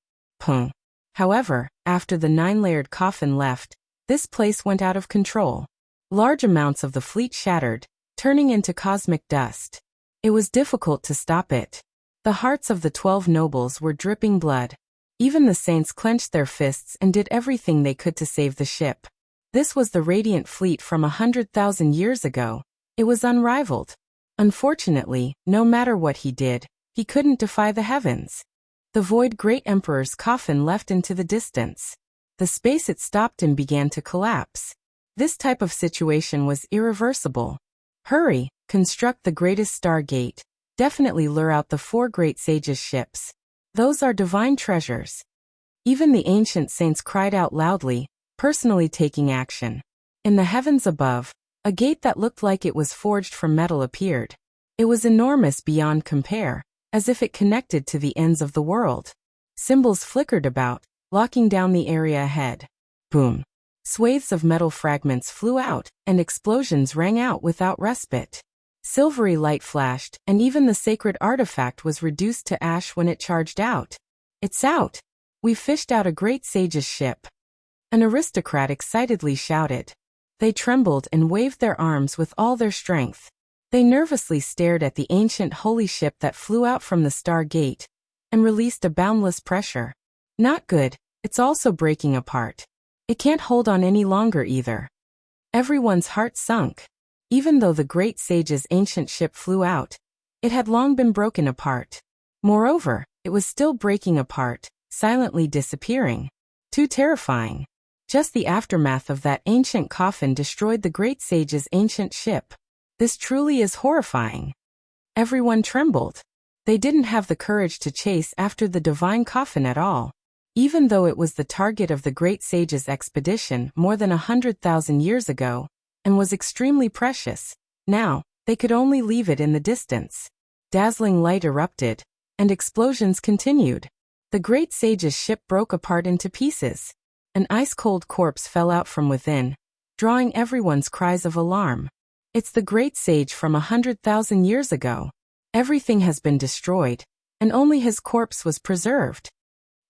However, after the 9-layered coffin left, this place went out of control. Large amounts of the fleet shattered, turning into cosmic dust. It was difficult to stop it. The hearts of the 12 nobles were dripping blood. Even the saints clenched their fists and did everything they could to save the ship. This was the radiant fleet from 100,000 years ago. It was unrivaled. Unfortunately, no matter what he did, he couldn't defy the heavens. The Void Great Emperor's coffin left into the distance. The space it stopped in began to collapse. This type of situation was irreversible. Hurry, construct the greatest stargate. Definitely lure out the 4 great sages' ships. Those are divine treasures. Even the ancient saints cried out loudly, personally taking action. In the heavens above, a gate that looked like it was forged from metal appeared. It was enormous beyond compare, as if it connected to the ends of the world. Symbols flickered about, locking down the area ahead. Boom! Swathes of metal fragments flew out, and explosions rang out without respite. Silvery light flashed, and even the sacred artifact was reduced to ash when it charged out. It's out! We fished out a great sage's ship. An aristocrat excitedly shouted. They trembled and waved their arms with all their strength. They nervously stared at the ancient holy ship that flew out from the star gate and released a boundless pressure. Not good, it's also breaking apart. It can't hold on any longer either. Everyone's heart sunk. Even though the great sage's ancient ship flew out, it had long been broken apart. Moreover, it was still breaking apart, silently disappearing. Too terrifying. Just the aftermath of that ancient coffin destroyed the great sage's ancient ship. This truly is horrifying. Everyone trembled. They didn't have the courage to chase after the divine coffin at all. Even though it was the target of the great sage's expedition more than 100,000 years ago, and was extremely precious, now, they could only leave it in the distance. Dazzling light erupted, and explosions continued. The great sage's ship broke apart into pieces. An ice-cold corpse fell out from within, drawing everyone's cries of alarm. It's the great sage from 100,000 years ago. Everything has been destroyed, and only his corpse was preserved.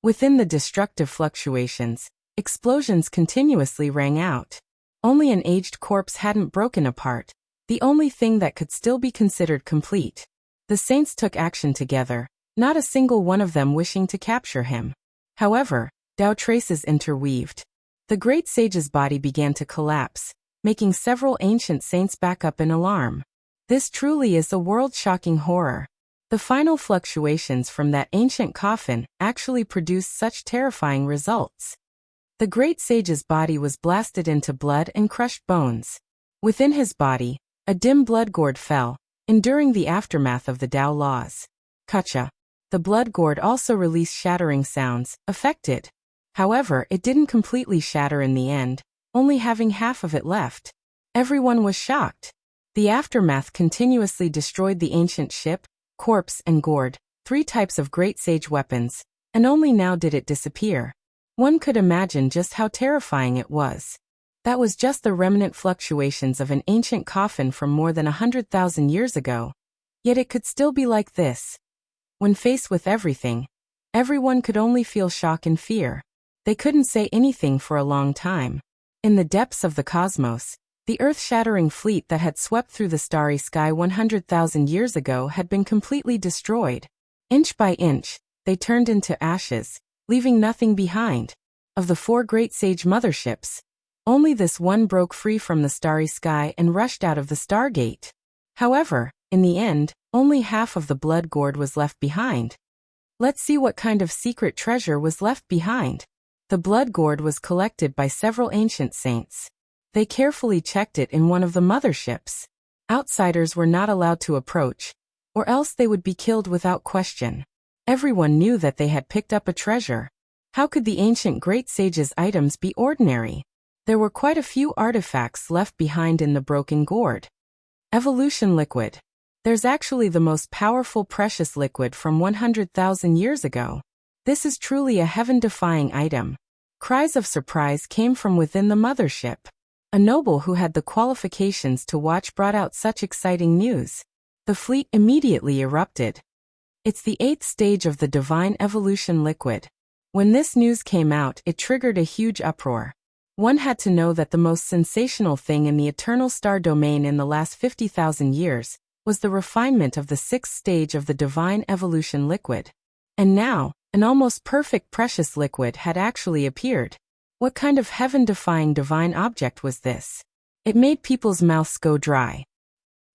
Within the destructive fluctuations, explosions continuously rang out. Only an aged corpse hadn't broken apart, the only thing that could still be considered complete. The saints took action together, not a single one of them wishing to capture him. However, Tao traces interweaved. The great sage's body began to collapse, making several ancient saints back up in alarm. This truly is a world-shocking horror. The final fluctuations from that ancient coffin actually produced such terrifying results. The great sage's body was blasted into blood and crushed bones. Within his body, a dim blood gourd fell, enduring the aftermath of the Tao laws. Kacha. The blood gourd also released shattering sounds, affected. However, it didn't completely shatter in the end, only having half of it left. Everyone was shocked. The aftermath continuously destroyed the ancient ship, corpse and gourd, 3 types of great sage weapons, and only now did it disappear. One could imagine just how terrifying it was. That was just the remnant fluctuations of an ancient coffin from more than 100,000 years ago. Yet it could still be like this. When faced with everything, everyone could only feel shock and fear. They couldn't say anything for a long time. In the depths of the cosmos, the earth-shattering fleet that had swept through the starry sky 100,000 years ago had been completely destroyed. Inch by inch, they turned into ashes, leaving nothing behind. Of the 4 great sage motherships, only this one broke free from the starry sky and rushed out of the Stargate. However, in the end, only half of the blood gourd was left behind. Let's see what kind of secret treasure was left behind. The blood gourd was collected by several ancient saints. They carefully checked it in one of the motherships. Outsiders were not allowed to approach, or else they would be killed without question. Everyone knew that they had picked up a treasure. How could the ancient great sage's items be ordinary? There were quite a few artifacts left behind in the broken gourd. Evolution liquid. There's actually the most powerful precious liquid from 100,000 years ago. This is truly a heaven-defying item. Cries of surprise came from within the mothership. A noble who had the qualifications to watch brought out such exciting news. The fleet immediately erupted. It's the 8th stage of the divine evolution liquid. When this news came out, it triggered a huge uproar. One had to know that the most sensational thing in the eternal star domain in the last 50,000 years was the refinement of the 6th stage of the divine evolution liquid. And now, an almost perfect precious liquid had actually appeared. What kind of heaven-defying divine object was this? It made people's mouths go dry.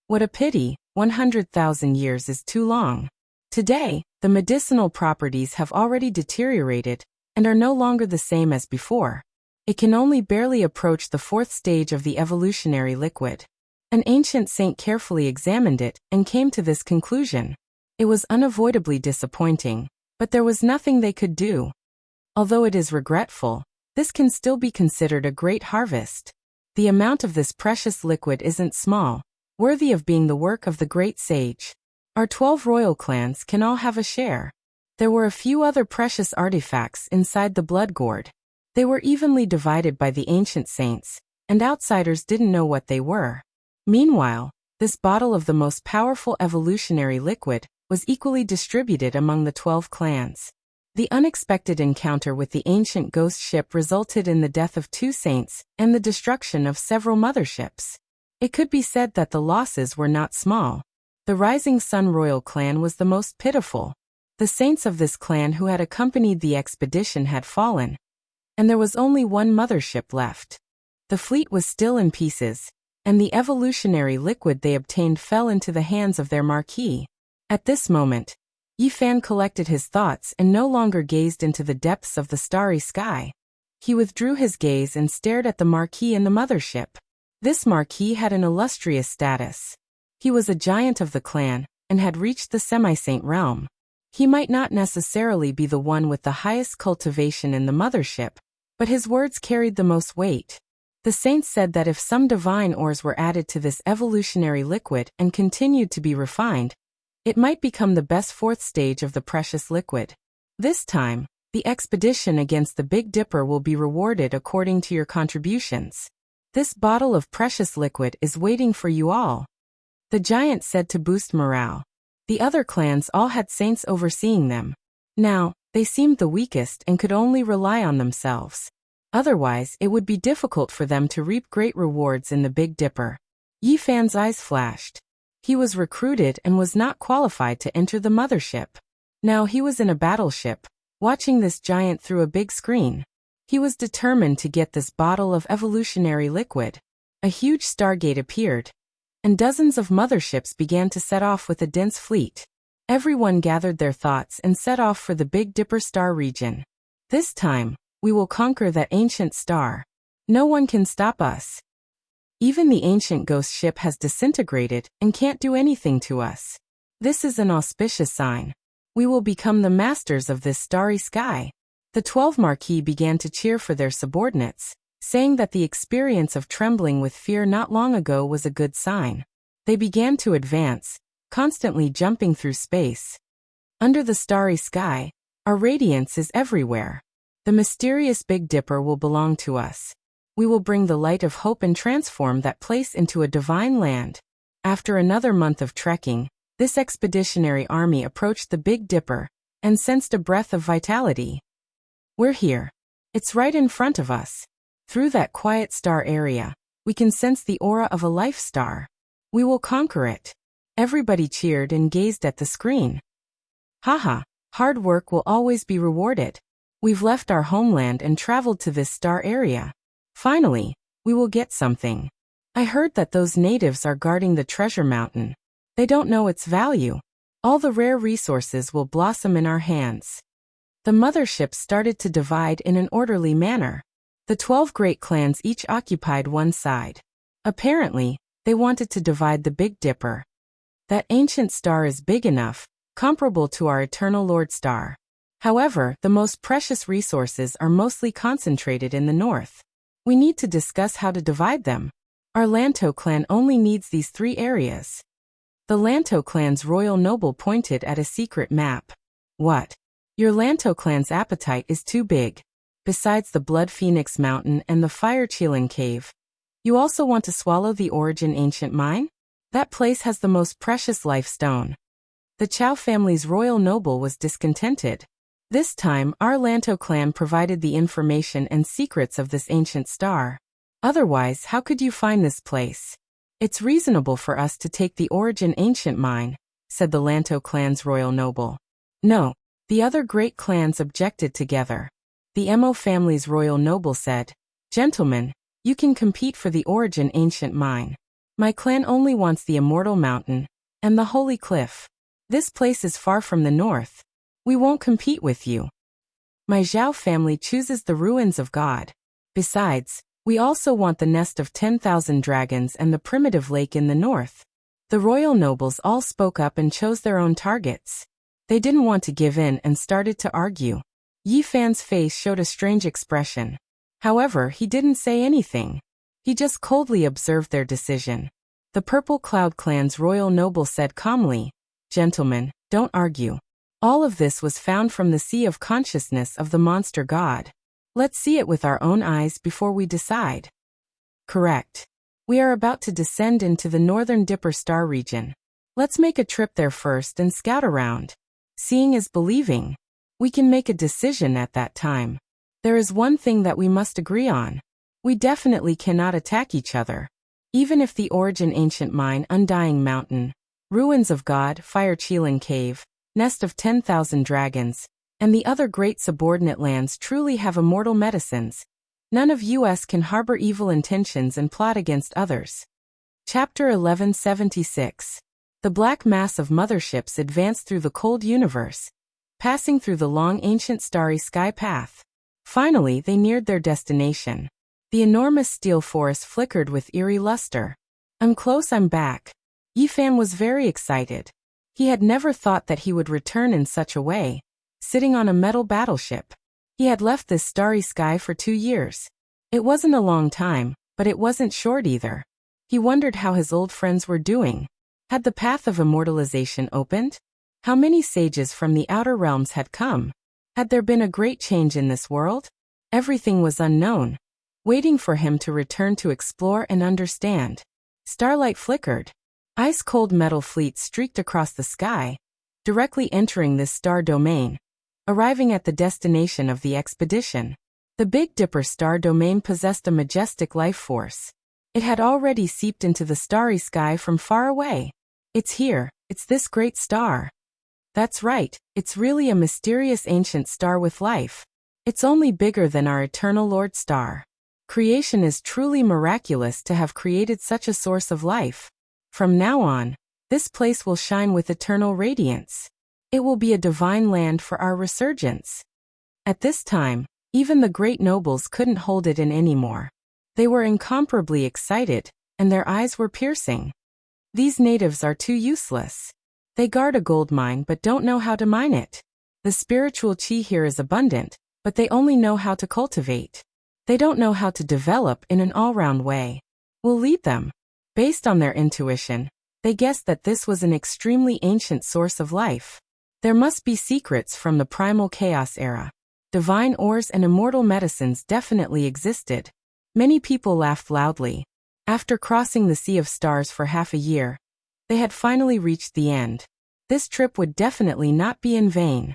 What a pity, 100,000 years is too long. Today, the medicinal properties have already deteriorated and are no longer the same as before. It can only barely approach the 4th stage of the evolutionary liquid. An ancient saint carefully examined it and came to this conclusion. It was unavoidably disappointing, but there was nothing they could do. Although it is regretful, this can still be considered a great harvest. The amount of this precious liquid isn't small, worthy of being the work of the great sage. Our 12 royal clans can all have a share. There were a few other precious artifacts inside the blood gourd. They were evenly divided by the ancient saints, and outsiders didn't know what they were. Meanwhile, this bottle of the most powerful evolutionary liquid was equally distributed among the 12 clans. The unexpected encounter with the ancient ghost ship resulted in the death of 2 saints and the destruction of several motherships. It could be said that the losses were not small. The Rising Sun royal clan was the most pitiful. The saints of this clan who had accompanied the expedition had fallen, and there was only one mothership left. The fleet was still in pieces, and the evolutionary liquid they obtained fell into the hands of their marquis. At this moment, Yi Fan collected his thoughts and no longer gazed into the depths of the starry sky. He withdrew his gaze and stared at the marquis in the mothership. This marquis had an illustrious status. He was a giant of the clan, and had reached the semi-saint realm. He might not necessarily be the one with the highest cultivation in the mothership, but his words carried the most weight. The saints said that if some divine ores were added to this evolutionary liquid and continued to be refined, it might become the best 4th stage of the precious liquid. This time, the expedition against the Big Dipper will be rewarded according to your contributions. This bottle of precious liquid is waiting for you all. The giant said to boost morale. The other clans all had saints overseeing them. Now, they seemed the weakest and could only rely on themselves. Otherwise, it would be difficult for them to reap great rewards in the Big Dipper. Yi Fan's eyes flashed. He was recruited and was not qualified to enter the mothership. Now he was in a battleship, watching this giant through a big screen. He was determined to get this bottle of evolutionary liquid. A huge stargate appeared, and dozens of motherships began to set off with a dense fleet. Everyone gathered their thoughts and set off for the Big Dipper star region. This time, we will conquer that ancient star. No one can stop us. Even the ancient ghost ship has disintegrated and can't do anything to us. This is an auspicious sign. We will become the masters of this starry sky. The 12 marquis began to cheer for their subordinates, saying that the experience of trembling with fear not long ago was a good sign. They began to advance, constantly jumping through space. Under the starry sky, our radiance is everywhere. The The mysterious Big Dipper will belong to us. We will bring the light of hope and transform that place into a divine land. After another month of trekking, this expeditionary army approached the Big Dipper and sensed a breath of vitality. We're here. It's right in front of us. Through that quiet star area, we can sense the aura of a life star. We will conquer it. Everybody cheered and gazed at the screen. Haha, hard work will always be rewarded. We've left our homeland and traveled to this star area. Finally, we will get something. I heard that those natives are guarding the treasure mountain. They don't know its value. All the rare resources will blossom in our hands. The mothership started to divide in an orderly manner. The 12 great clans each occupied one side. Apparently, they wanted to divide the Big Dipper. That ancient star is big enough, comparable to our eternal Lord Star. However, the most precious resources are mostly concentrated in the north. We need to discuss how to divide them. Our Lanto clan only needs these 3 areas. The Lanto clan's royal noble pointed at a secret map. What? Your Lanto clan's appetite is too big. Besides the Blood Phoenix Mountain and the Fire Chilin Cave, you also want to swallow the Origin Ancient Mine? That place has the most precious life stone. The Chow family's royal noble was discontented. This time, our Lanto clan provided the information and secrets of this ancient star. Otherwise, how could you find this place? It's reasonable for us to take the Origin Ancient Mine, said the Lanto clan's royal noble. No, the other great clans objected together. The Mo family's royal noble said, Gentlemen, you can compete for the Origin Ancient Mine. My clan only wants the Immortal Mountain and the Holy Cliff. This place is far from the north. We won't compete with you. My Zhao family chooses the ruins of God. Besides, we also want the nest of 10,000 dragons and the primitive lake in the north. The royal nobles all spoke up and chose their own targets. They didn't want to give in and started to argue. Yi Fan's face showed a strange expression. However, he didn't say anything. He just coldly observed their decision. The Purple Cloud clan's royal noble said calmly, Gentlemen, don't argue. All of this was found from the sea of consciousness of the monster god. Let's see it with our own eyes before we decide. Correct. We are about to descend into the northern Dipper Star region. Let's make a trip there first and scout around. Seeing is believing. We can make a decision at that time. There is one thing that we must agree on. We definitely cannot attack each other. Even if the Origin Ancient Mine, Undying Mountain, Ruins of God, Fire Chilin Cave, Nest of 10,000 Dragons, and the other great subordinate lands truly have immortal medicines, none of us can harbor evil intentions and plot against others. Chapter 1176. The black mass of motherships advanced through the cold universe, passing through the long ancient starry sky path. Finally, they neared their destination. The enormous steel forest flickered with eerie luster. I'm close, I'm back. Yifan was very excited. He had never thought that he would return in such a way, sitting on a metal battleship. He had left this starry sky for 2 years. It wasn't a long time, but it wasn't short either. He wondered how his old friends were doing. Had the path of immortalization opened? How many sages from the outer realms had come? Had there been a great change in this world? Everything was unknown, waiting for him to return to explore and understand. Starlight flickered. Ice-cold metal fleets streaked across the sky, directly entering this star domain, arriving at the destination of the expedition. The Big Dipper star domain possessed a majestic life force. It had already seeped into the starry sky from far away. It's here, it's this great star. That's right, it's really a mysterious ancient star with life. It's only bigger than our eternal Lord Star. Creation is truly miraculous to have created such a source of life. From now on, this place will shine with eternal radiance. It will be a divine land for our resurgence. At this time, even the great nobles couldn't hold it in anymore. They were incomparably excited, and their eyes were piercing. These natives are too useless. They guard a gold mine but don't know how to mine it. The spiritual chi here is abundant, but they only know how to cultivate. They don't know how to develop in an all-round way. We'll lead them. Based on their intuition, they guessed that this was an extremely ancient source of life. There must be secrets from the primal chaos era. Divine ores and immortal medicines definitely existed. Many people laughed loudly. After crossing the Sea of Stars for half a year, they had finally reached the end. This trip would definitely not be in vain.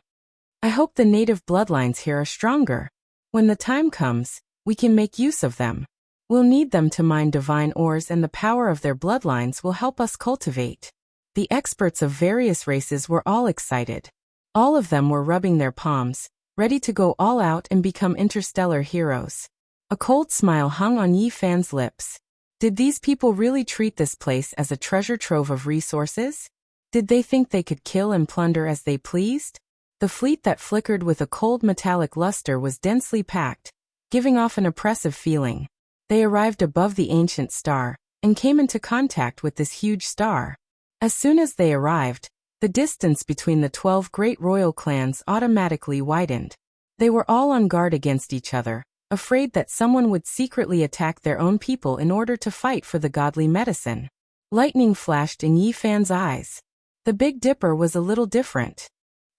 I hope the native bloodlines here are stronger. When the time comes, we can make use of them. We'll need them to mine divine ores, and the power of their bloodlines will help us cultivate. The experts of various races were all excited. All of them were rubbing their palms, ready to go all out and become interstellar heroes. A cold smile hung on Yi Fan's lips. Did these people really treat this place as a treasure trove of resources? Did they think they could kill and plunder as they pleased? The fleet that flickered with a cold metallic luster was densely packed, giving off an oppressive feeling. They arrived above the ancient star, and came into contact with this huge star. As soon as they arrived, the distance between the 12 great royal clans automatically widened. They were all on guard against each other, afraid that someone would secretly attack their own people in order to fight for the godly medicine. Lightning flashed in Yi Fan's eyes. The Big Dipper was a little different.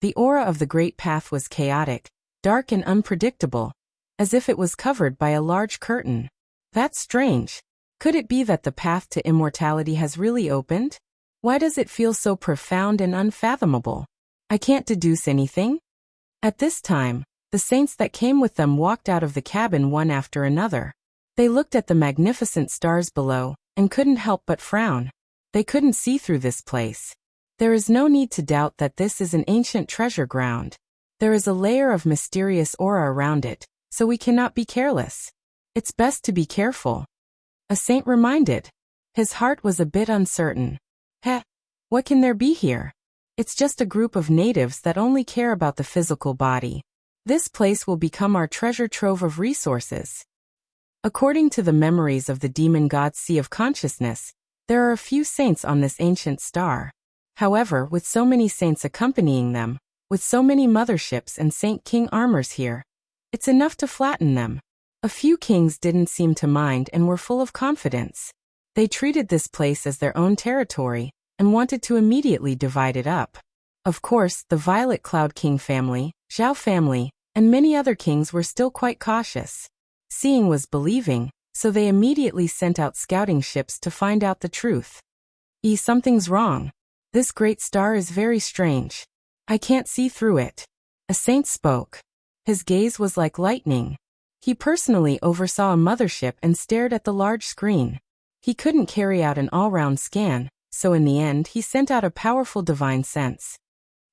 The aura of the Great Path was chaotic, dark and unpredictable, as if it was covered by a large curtain. That's strange. Could it be that the path to immortality has really opened? Why does it feel so profound and unfathomable? I can't deduce anything. At this time, the saints that came with them walked out of the cabin one after another. They looked at the magnificent stars below, and couldn't help but frown. They couldn't see through this place. There is no need to doubt that this is an ancient treasure ground. There is a layer of mysterious aura around it, so we cannot be careless. It's best to be careful. A saint reminded. His heart was a bit uncertain. What can there be here? It's just a group of natives that only care about the physical body. This place will become our treasure trove of resources. According to the memories of the demon god's Sea of Consciousness, there are a few saints on this ancient star. However, with so many saints accompanying them, with so many motherships and Saint King armors here, it's enough to flatten them. A few kings didn't seem to mind and were full of confidence. They treated this place as their own territory, and wanted to immediately divide it up. Of course, the Violet Cloud King family, Zhao family, and many other kings were still quite cautious. Seeing was believing, so they immediately sent out scouting ships to find out the truth. Something's wrong. This great star is very strange. I can't see through it. A saint spoke. His gaze was like lightning. He personally oversaw a mothership and stared at the large screen. He couldn't carry out an all-round scan, so in the end he sent out a powerful divine sense.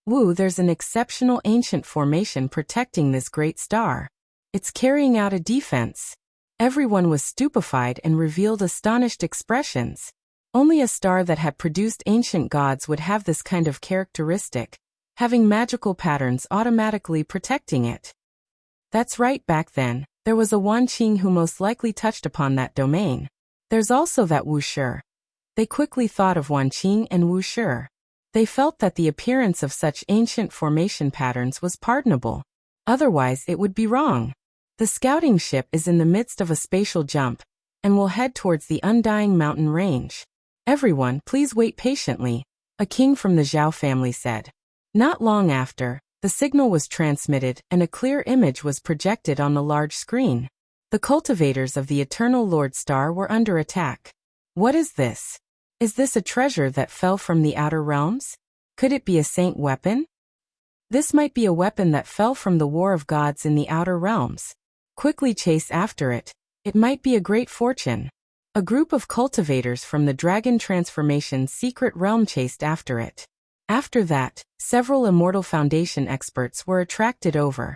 There's an exceptional ancient formation protecting this great star. It's carrying out a defense. Everyone was stupefied and revealed astonished expressions. Only a star that had produced ancient gods would have this kind of characteristic, having magical patterns automatically protecting it. That's right, back then, there was a Wan Qing who most likely touched upon that domain. There's also that Wu Shi. They quickly thought of Wan Qing and Wu Shi. They felt that the appearance of such ancient formation patterns was pardonable. Otherwise, it would be wrong. The scouting ship is in the midst of a spatial jump, and will head towards the Undying Mountain Range. Everyone, please wait patiently, a king from the Zhao family said. Not long after, the signal was transmitted and a clear image was projected on the large screen. The cultivators of the Eternal Lord Star were under attack. What is this? Is this a treasure that fell from the outer realms? Could it be a saint weapon? This might be a weapon that fell from the War of Gods in the outer realms. Quickly chase after it. It might be a great fortune. A group of cultivators from the Dragon Transformation secret realm chased after it. After that, several Immortal Foundation experts were attracted over.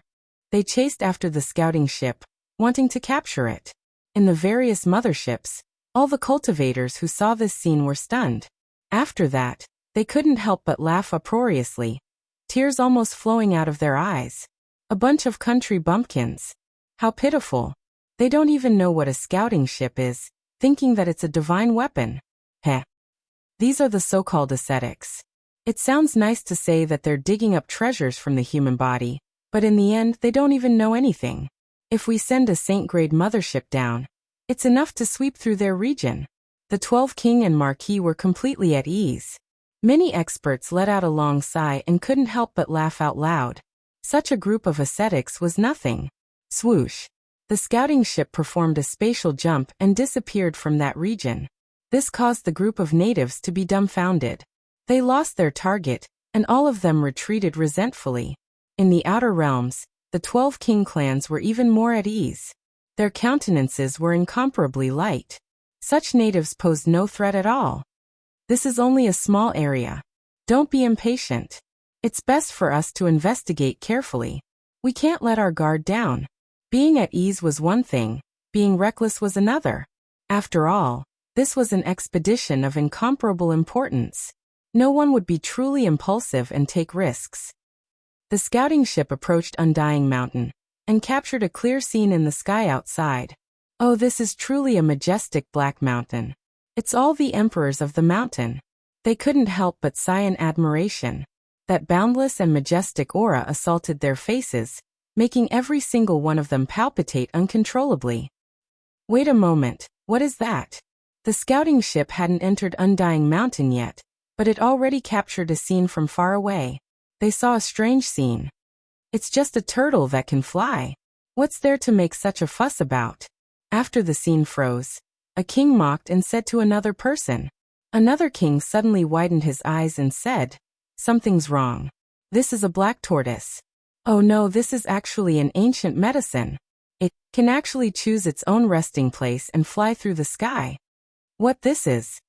They chased after the scouting ship, wanting to capture it. In the various motherships, all the cultivators who saw this scene were stunned. After that, they couldn't help but laugh uproariously, tears almost flowing out of their eyes. A bunch of country bumpkins. How pitiful. They don't even know what a scouting ship is, thinking that it's a divine weapon. These are the so-called ascetics. It sounds nice to say that they're digging up treasures from the human body, but in the end they don't even know anything. If we send a saint-grade mothership down, it's enough to sweep through their region. The 12 king and marquis were completely at ease. Many experts let out a long sigh and couldn't help but laugh out loud. Such a group of ascetics was nothing. Swoosh! The scouting ship performed a spatial jump and disappeared from that region. This caused the group of natives to be dumbfounded. They lost their target, and all of them retreated resentfully. In the outer realms, the 12 king clans were even more at ease. Their countenances were incomparably light. Such natives posed no threat at all. This is only a small area. Don't be impatient. It's best for us to investigate carefully. We can't let our guard down. Being at ease was one thing, being reckless was another. After all, this was an expedition of incomparable importance. No one would be truly impulsive and take risks. The scouting ship approached Undying Mountain and captured a clear scene in the sky outside. Oh, this is truly a majestic black mountain. It's all the emperors of the mountain. They couldn't help but sigh in admiration. That boundless and majestic aura assaulted their faces, making every single one of them palpitate uncontrollably. Wait a moment, what is that? The scouting ship hadn't entered Undying Mountain yet, but it already captured a scene from far away. They saw a strange scene. It's just a turtle that can fly. What's there to make such a fuss about? After the scene froze, a king mocked and said to another person. Another king suddenly widened his eyes and said, "Something's wrong. This is a black tortoise. Oh no, this is actually an ancient medicine. It can actually choose its own resting place and fly through the sky. What this is?"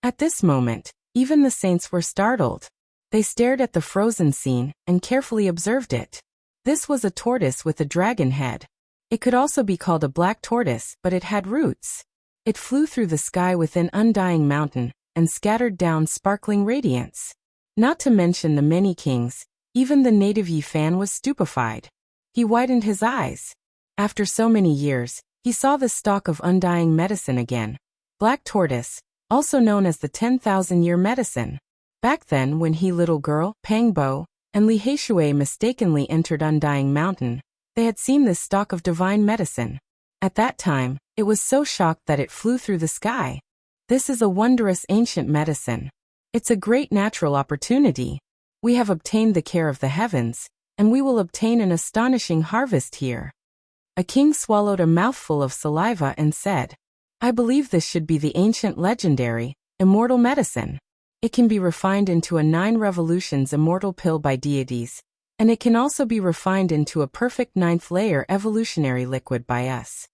At this moment, even the saints were startled. They stared at the frozen scene and carefully observed it. This was a tortoise with a dragon head. It could also be called a black tortoise, but it had roots. It flew through the sky within Undying Mountain and scattered down sparkling radiance. Not to mention the many kings, even the native Yifan was stupefied. He widened his eyes. After so many years, he saw the stalk of undying medicine again. Black tortoise, also known as the 10,000-year medicine. Back then when he little girl, Pangbo, and Li Heishui mistakenly entered Undying Mountain, they had seen this stalk of divine medicine. At that time, it was so shocked that it flew through the sky. This is a wondrous ancient medicine. It's a great natural opportunity. We have obtained the care of the heavens, and we will obtain an astonishing harvest here. A king swallowed a mouthful of saliva and said, "I believe this should be the ancient legendary, immortal medicine. It can be refined into a 9 revolutions immortal pill by deities, and it can also be refined into a perfect 9th layer evolutionary liquid by us."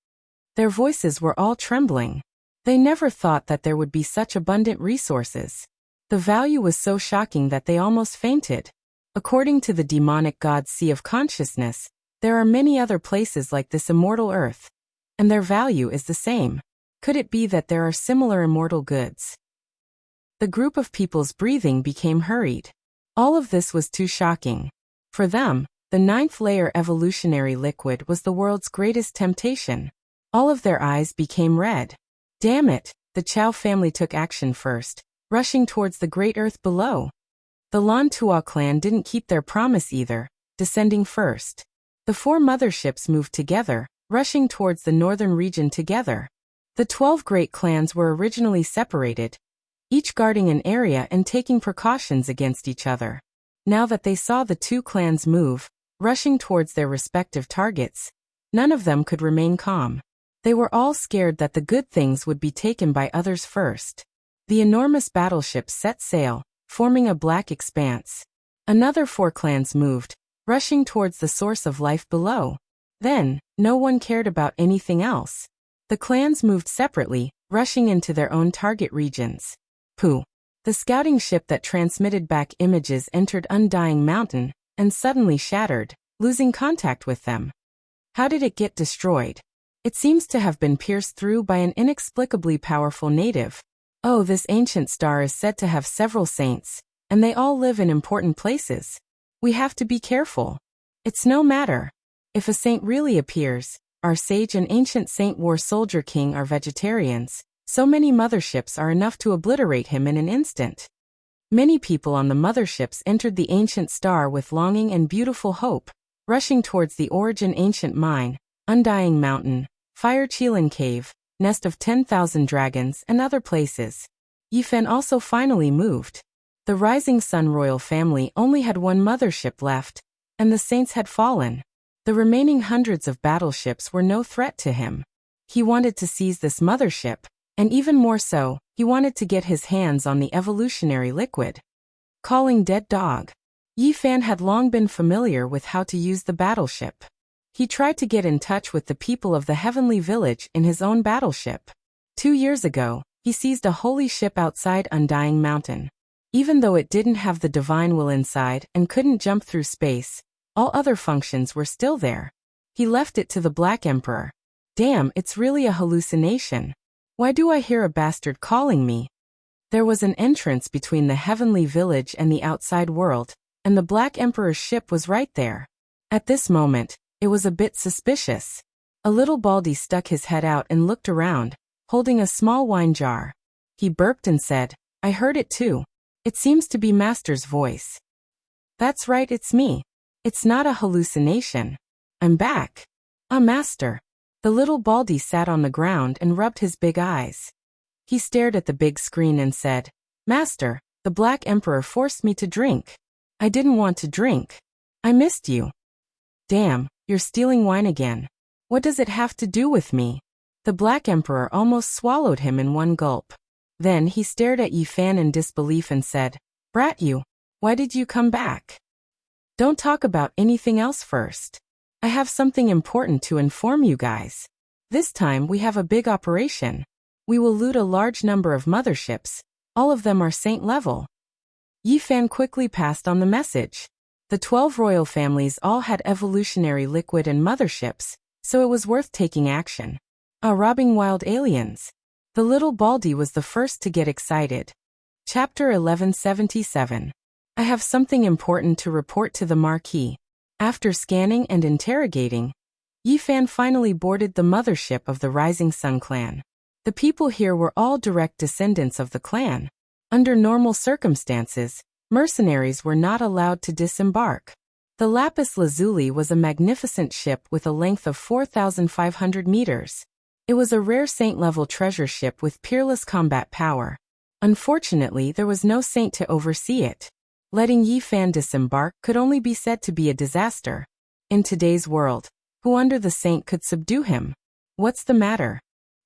Their voices were all trembling. They never thought that there would be such abundant resources. The value was so shocking that they almost fainted. According to the demonic god Sea of Consciousness, there are many other places like this immortal earth, and their value is the same. Could it be that there are similar immortal goods? The group of people's breathing became hurried. All of this was too shocking. For them, the 9th layer evolutionary liquid was the world's greatest temptation. All of their eyes became red. Damn it, the Chow family took action first, rushing towards the great earth below. The Lan Tua clan didn't keep their promise either, descending first. The 4 motherships moved together, rushing towards the northern region together. The 12 great clans were originally separated, each guarding an area and taking precautions against each other. Now that they saw the 2 clans move, rushing towards their respective targets, none of them could remain calm. They were all scared that the good things would be taken by others first. The enormous battleships set sail, forming a black expanse. Another 4 clans moved, rushing towards the source of life below. Then, no one cared about anything else. The clans moved separately, rushing into their own target regions. Pooh! The scouting ship that transmitted back images entered Undying Mountain, and suddenly shattered, losing contact with them. How did it get destroyed? It seems to have been pierced through by an inexplicably powerful native. Oh, this ancient star is said to have several saints, and they all live in important places. We have to be careful. It's no matter. If a saint really appears, our sage and ancient saint war soldier king are vegetarians, so many motherships are enough to obliterate him in an instant. Many people on the motherships entered the ancient star with longing and beautiful hope, rushing towards the Origin Ancient Mine, Undying Mountain, Fire Qilin Cave, Nest of 10,000 Dragons, and other places. Yifan also finally moved. The Rising Sun royal family only had 1 mothership left, and the saints had fallen. The remaining hundreds of battleships were no threat to him. He wanted to seize this mothership, and even more so, he wanted to get his hands on the evolutionary liquid. Calling dead dog. Yi Fan had long been familiar with how to use the battleship. He tried to get in touch with the people of the heavenly village in his own battleship. 2 years ago, he seized a holy ship outside Undying Mountain. Even though it didn't have the divine will inside and couldn't jump through space, all other functions were still there. He left it to the Black Emperor. Damn, it's really a hallucination. Why do I hear a bastard calling me? There was an entrance between the heavenly village and the outside world, and the Black Emperor's ship was right there. At this moment, it was a bit suspicious. A little baldy stuck his head out and looked around, holding a small wine jar. He burped and said, "I heard it too. It seems to be Master's voice." "That's right, it's me. It's not a hallucination. I'm back. Ah, Master." The little baldy sat on the ground and rubbed his big eyes. He stared at the big screen and said, "Master, the Black Emperor forced me to drink. I didn't want to drink. I missed you." "Damn, you're stealing wine again. What does it have to do with me?" The Black Emperor almost swallowed him in one gulp. Then he stared at Yi Fan in disbelief and said, "Brat you, why did you come back? Don't talk about anything else first. I have something important to inform you guys. This time we have a big operation. We will loot a large number of motherships. All of them are saint level." Yi Fan quickly passed on the message. The 12 royal families all had evolutionary liquid and motherships, so it was worth taking action. Robbing wild aliens. The little baldy was the first to get excited. Chapter 1177. I have something important to report to the Marquis. After scanning and interrogating, Yi Fan finally boarded the mothership of the Rising Sun clan. The people here were all direct descendants of the clan. Under normal circumstances, mercenaries were not allowed to disembark. The Lapis Lazuli was a magnificent ship with a length of 4,500 meters. It was a rare saint-level treasure ship with peerless combat power. Unfortunately, there was no saint to oversee it. Letting Yi Fan disembark could only be said to be a disaster. In today's world, who under the saint could subdue him? What's the matter?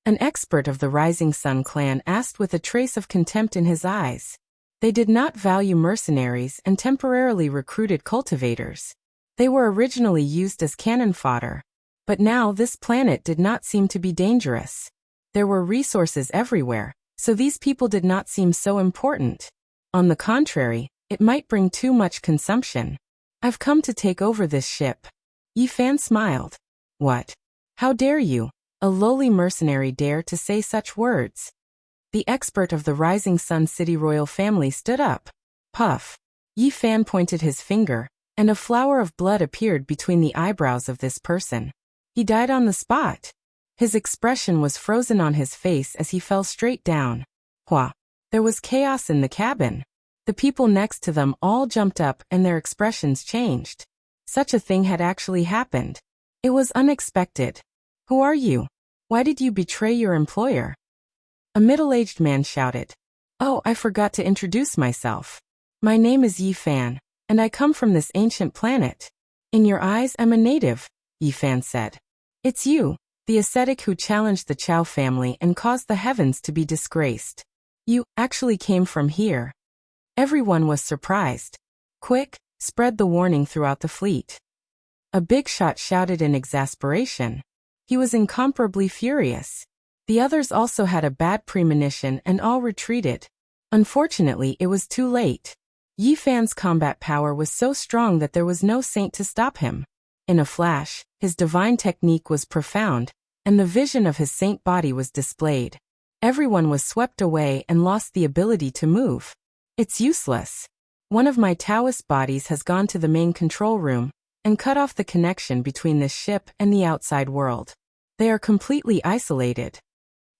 An expert of the Rising Sun clan asked with a trace of contempt in his eyes. They did not value mercenaries and temporarily recruited cultivators. They were originally used as cannon fodder. But now this planet did not seem to be dangerous. There were resources everywhere, so these people did not seem so important. On the contrary, it might bring too much consumption. I've come to take over this ship. Yi Fan smiled. What? How dare you, a lowly mercenary, dare to say such words? The expert of the Rising Sun City royal family stood up. Puff. Yi Fan pointed his finger, and a flower of blood appeared between the eyebrows of this person. He died on the spot. His expression was frozen on his face as he fell straight down. Hua. There was chaos in the cabin. The people next to them all jumped up and their expressions changed. Such a thing had actually happened. It was unexpected. Who are you? Why did you betray your employer? A middle-aged man shouted. Oh, I forgot to introduce myself. My name is Yi Fan, and I come from this ancient planet. In your eyes, I'm a native, Yi Fan said. It's you, the ascetic who challenged the Chow family and caused the heavens to be disgraced. You actually came from here. Everyone was surprised. Quick, spread the warning throughout the fleet. A big shot shouted in exasperation. He was incomparably furious. The others also had a bad premonition and all retreated. Unfortunately, it was too late. Yi Fan's combat power was so strong that there was no saint to stop him. In a flash, his divine technique was profound, and the vision of his saint body was displayed. Everyone was swept away and lost the ability to move. It's useless. One of my Taoist bodies has gone to the main control room and cut off the connection between this ship and the outside world. They are completely isolated.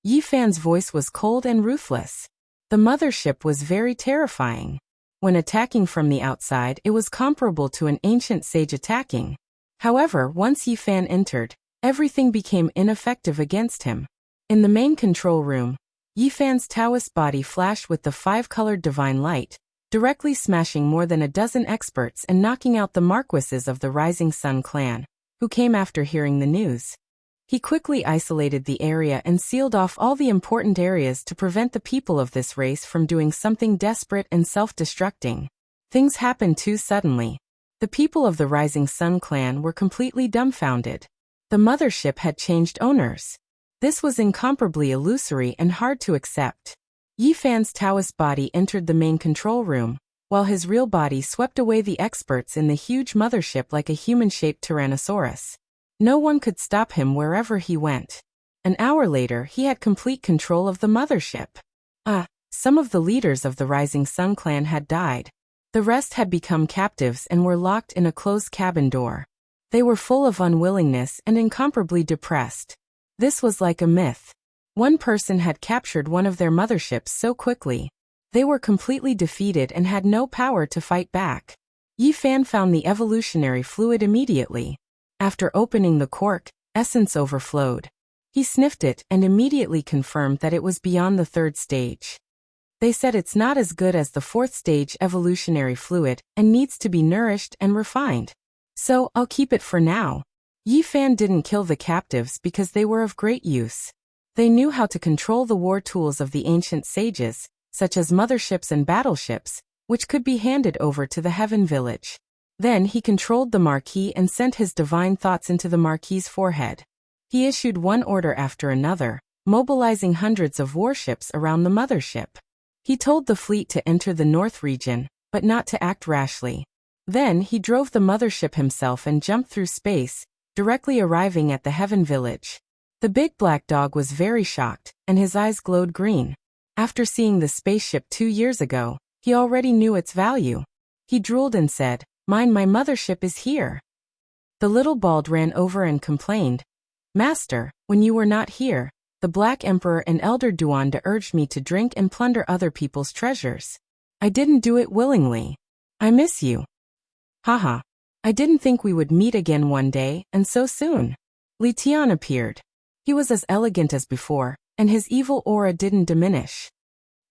Yi Fan's voice was cold and ruthless. The mothership was very terrifying. When attacking from the outside, it was comparable to an ancient sage attacking. However, once Yi Fan entered, everything became ineffective against him. In the main control room, Yi Fan's Taoist body flashed with the 5-colored divine light, directly smashing more than a dozen experts and knocking out the marquises of the Rising Sun clan, who came after hearing the news. He quickly isolated the area and sealed off all the important areas to prevent the people of this race from doing something desperate and self-destructing. Things happened too suddenly. The people of the Rising Sun clan were completely dumbfounded. The mothership had changed owners. This was incomparably illusory and hard to accept. Yi Fan's Taoist body entered the main control room, while his real body swept away the experts in the huge mothership like a human-shaped Tyrannosaurus. No one could stop him wherever he went. An hour later, he had complete control of the mothership. Some of the leaders of the Rising Sun clan had died. The rest had become captives and were locked in a closed cabin door. They were full of unwillingness and incomparably depressed. This was like a myth. One person had captured one of their motherships so quickly. They were completely defeated and had no power to fight back. Yi Fan found the evolutionary fluid immediately. After opening the cork, essence overflowed. He sniffed it and immediately confirmed that it was beyond the third stage. They said it's not as good as the fourth stage evolutionary fluid and needs to be nourished and refined. So, I'll keep it for now. Yi Fan didn't kill the captives because they were of great use. They knew how to control the war tools of the ancient sages, such as motherships and battleships, which could be handed over to the Heaven Village. Then he controlled the Marquis and sent his divine thoughts into the Marquis's forehead. He issued one order after another, mobilizing hundreds of warships around the mothership. He told the fleet to enter the North region, but not to act rashly. Then he drove the mothership himself and jumped through space, directly arriving at the Heaven Village. The big black dog was very shocked, and his eyes glowed green. After seeing the spaceship 2 years ago, he already knew its value. He drooled and said, my mothership is here." The little bald ran over and complained, "Master, when you were not here, the Black Emperor and Elder Duanda urged me to drink and plunder other people's treasures. I didn't do it willingly. I miss you." "Haha. I didn't think we would meet again one day, and so soon." Li Tian appeared. He was as elegant as before, and his evil aura didn't diminish.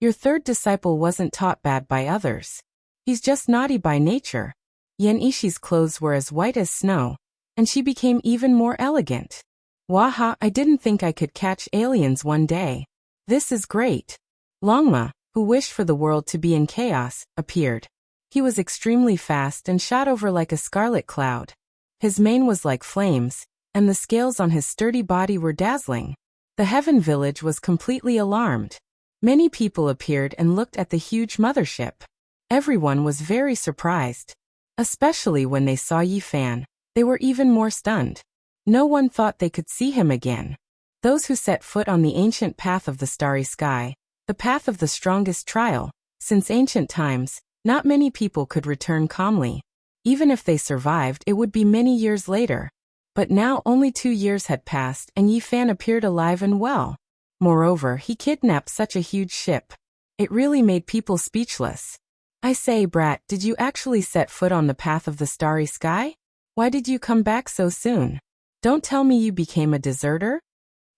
"Your third disciple wasn't taught bad by others. He's just naughty by nature." Yan Ishi's clothes were as white as snow, and she became even more elegant. "Waha, I didn't think I could catch aliens one day. This is great." Longma, who wished for the world to be in chaos, appeared. He was extremely fast and shot over like a scarlet cloud. His mane was like flames, and the scales on his sturdy body were dazzling. The Heaven Village was completely alarmed. Many people appeared and looked at the huge mothership. Everyone was very surprised. Especially when they saw Yi Fan, they were even more stunned. No one thought they could see him again. Those who set foot on the ancient path of the starry sky, the path of the strongest trial, since ancient times, not many people could return calmly. Even if they survived, it would be many years later. But now only 2 years had passed and Yi Fan appeared alive and well. Moreover, he kidnapped such a huge ship. It really made people speechless. "I say, brat, did you actually set foot on the path of the starry sky? Why did you come back so soon? Don't tell me you became a deserter?"